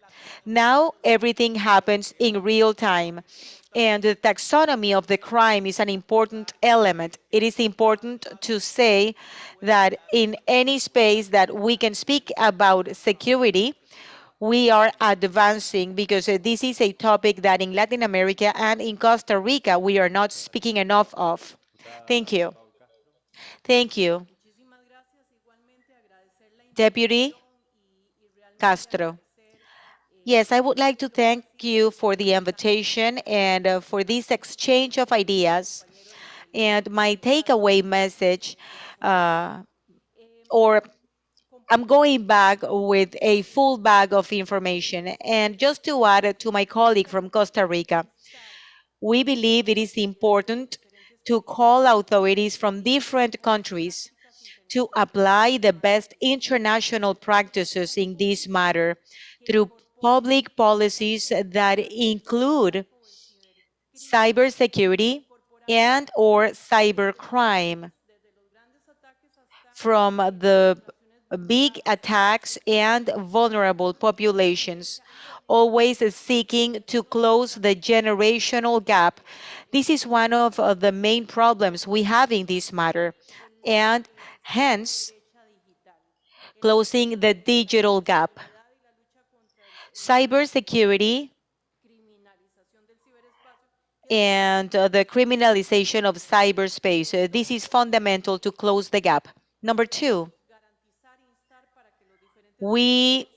Now everything happens in real time, and the taxonomy of the crime is an important element. It is important to say that in any space that we can speak about security, we are advancing, because this is a topic that in Latin America and in Costa Rica we are not speaking enough of. Thank you. Thank you. Deputy Castro. Yes, I would like to thank you for the invitation and for this exchange of ideas. And my takeaway message, or I'm going back with a full bag of information. And just to add to my colleague from Costa Rica, we believe it is important to call authorities from different countries to apply the best international practices in this matter through public policies that include cybersecurity and or cybercrime, from the big attacks and vulnerable populations, always seeking to close the generational gap. This is one of the main problems we have in this matter, and hence closing the digital gap. Cybersecurity and the criminalization of cyberspace. This is fundamental to close the gap. Number two, we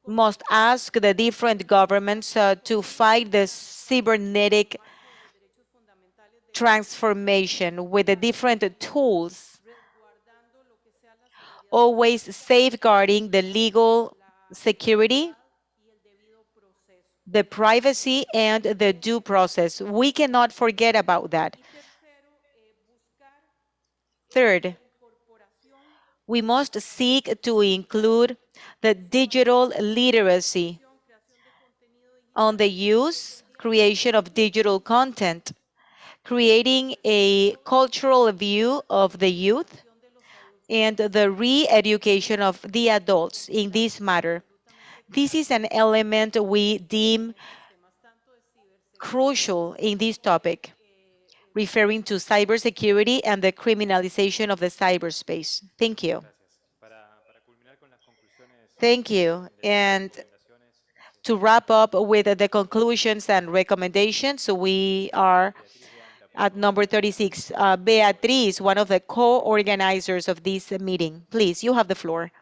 must ask the different governments to fight the cybernetic transformation with the different tools, always safeguarding the legal security, the privacy, and the due process. We cannot forget about that. Third, we must seek to include the digital literacy on the use, creation of digital content, creating a cultural view of the youth, and the re-education of the adults in this matter. This is an element we deem crucial in this topic, referring to cybersecurity and the criminalization of the cyberspace. Thank you. Thank you. And to wrap up with the conclusions and recommendations, we are at number 36. Beatriz, one of the co-organizers of this meeting. Please, you have the floor.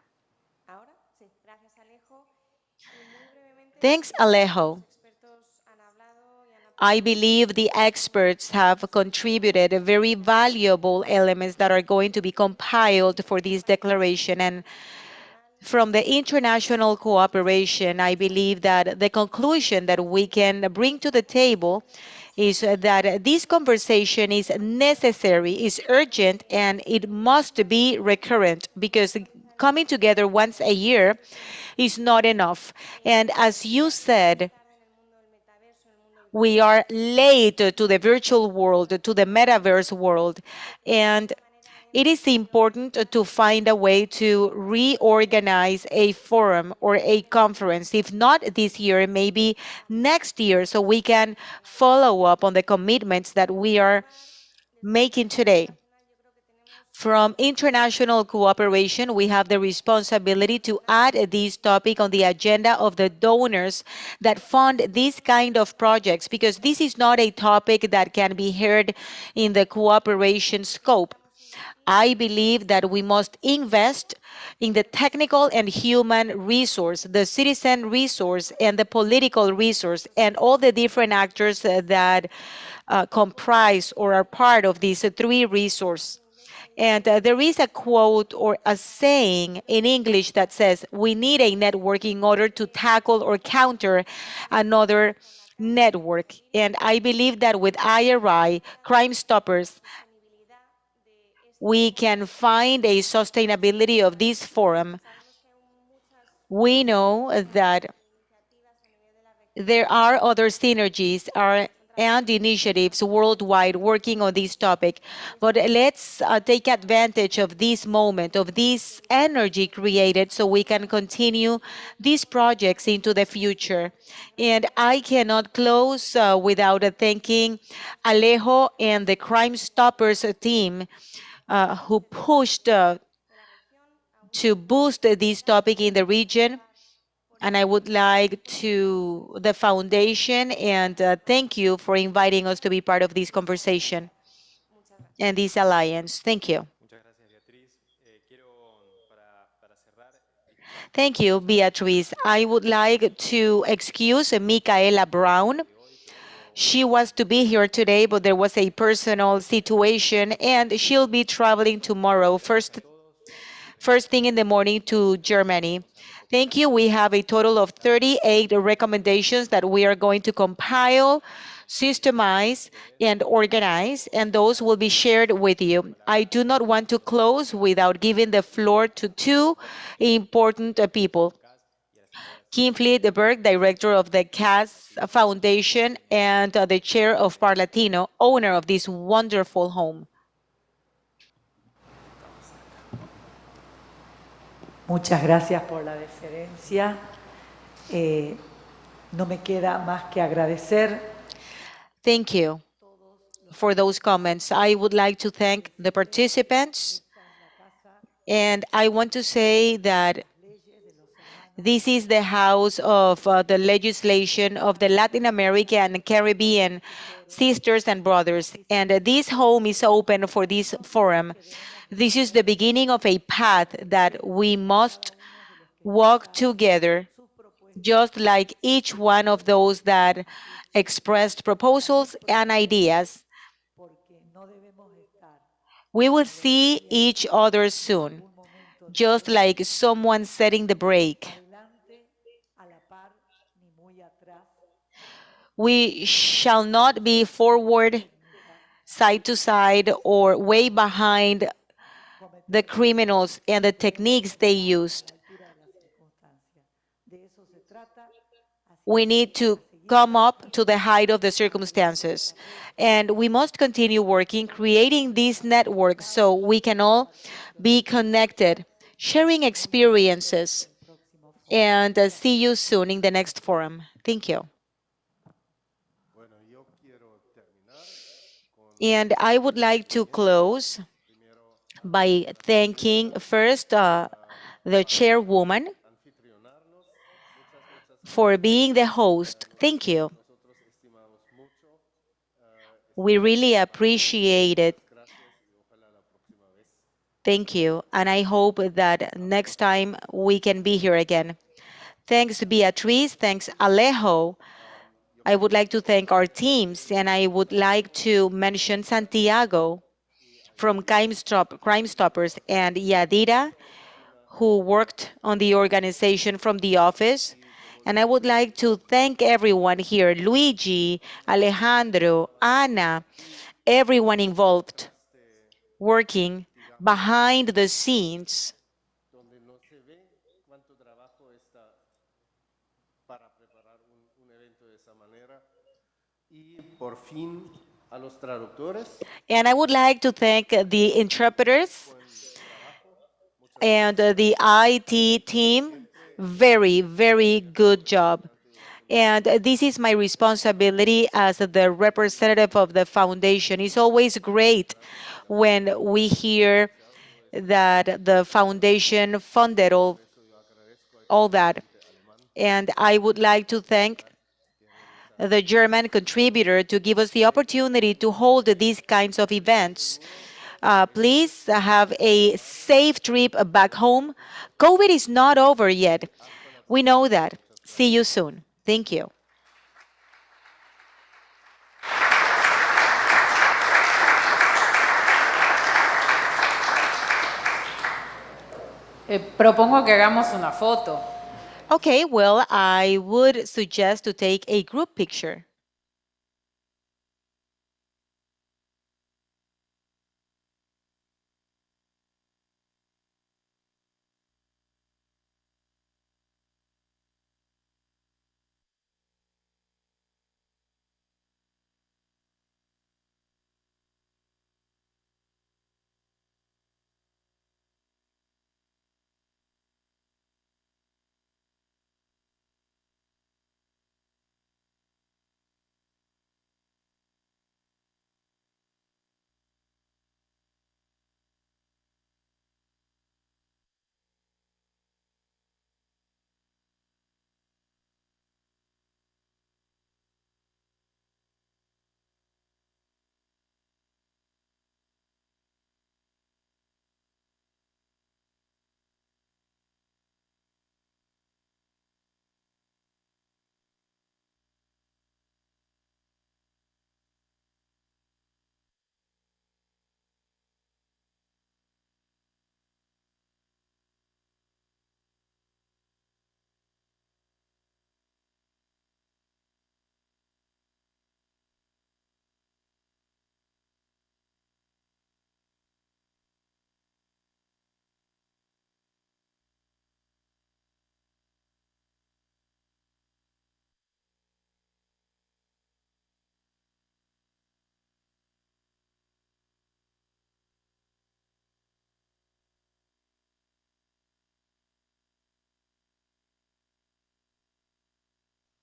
Thanks, Alejo. I believe the experts have contributed very valuable elements that are going to be compiled for this declaration. And from the international cooperation, I believe that the conclusion that we can bring to the table is that this conversation is necessary, is urgent, and it must be recurrent, because coming together once a year is not enough. And as you said, we are late to the virtual world, to the metaverse world, and it is important to find a way to reorganize a forum or a conference, if not this year, maybe next year, so we can follow up on the commitments that we are making today. From international cooperation, we have the responsibility to add this topic on the agenda of the donors that fund these kind of projects, because this is not a topic that can be heard in the cooperation scope. I believe that we must invest in the technical and human resource, the citizen resource, and the political resource, and all the different actors that comprise or are part of these three resources. And there is a quote or a saying in English that says, we need a network in order to tackle or counter another network. And I believe that with IRI, Crime Stoppers, we can find a sustainability of this forum. We know that there are other synergies and initiatives worldwide working on this topic. But let's take advantage of this moment, of this energy created, so we can continue these projects into the future. And I cannot close without thanking Alejo and the Crime Stoppers team who pushed to boost this topic in the region. And I would like to the foundation and thank you for inviting us to be part of this conversation and this alliance. Thank you. Thank you, Beatriz. I would like to excuse Micaela Brown. She was to be here today, but there was a personal situation, and she'll be traveling tomorrow, first thing in the morning, to Germany. Thank you. We have a total of 38 recommendations that we are going to compile, systemize, and organize, and those will be shared with you. I do not want to close without giving the floor to two important people. Kim Berg, director of the CAS Foundation and the chair of Parlatino, owner of this wonderful home. Muchas gracias por la deferencia. No me queda más que agradecer. Thank you for those comments. I would like to thank the participants, and I want to say that this is the house of the legislation of the Latin American and Caribbean sisters and brothers, and this home is open for this forum. This is the beginning of a path that we must walk together, just like each one of those that expressed proposals and ideas. We will see each other soon, just like someone setting the brake. We shall not be forward, side to side, or way behind the criminals and the techniques they used. We need to come up to the height of the circumstances. And we must continue working, creating these networks so we can all be connected, sharing experiences. And see you soon in the next forum. Thank you. And I would like to close by thanking first the chairwoman for being the host. Thank you. We really appreciate it. Thank you. And I hope that next time we can be here again. Thanks, Beatriz. Thanks, Alejo. I would like to thank our teams, and I would like to mention Santiago from Crime Stoppers and Yadira, who worked on the organization from the office. And I would like to thank everyone here, Luigi, Alejandro, Ana, everyone involved, working behind the scenes. And I would like to thank the interpreters and the IT team. Very, very good job. And this is my responsibility as the representative of the foundation. It's always great when we hear that the foundation funded all that. And I would like to thank the German contributor to give us the opportunity to hold these kinds of events. Please have a safe trip back home. COVID is not over yet. We know that. See you soon. Thank you. Propongo que hagamos una foto. Okay, well, I would suggest to take a group picture.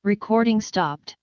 Recording stopped.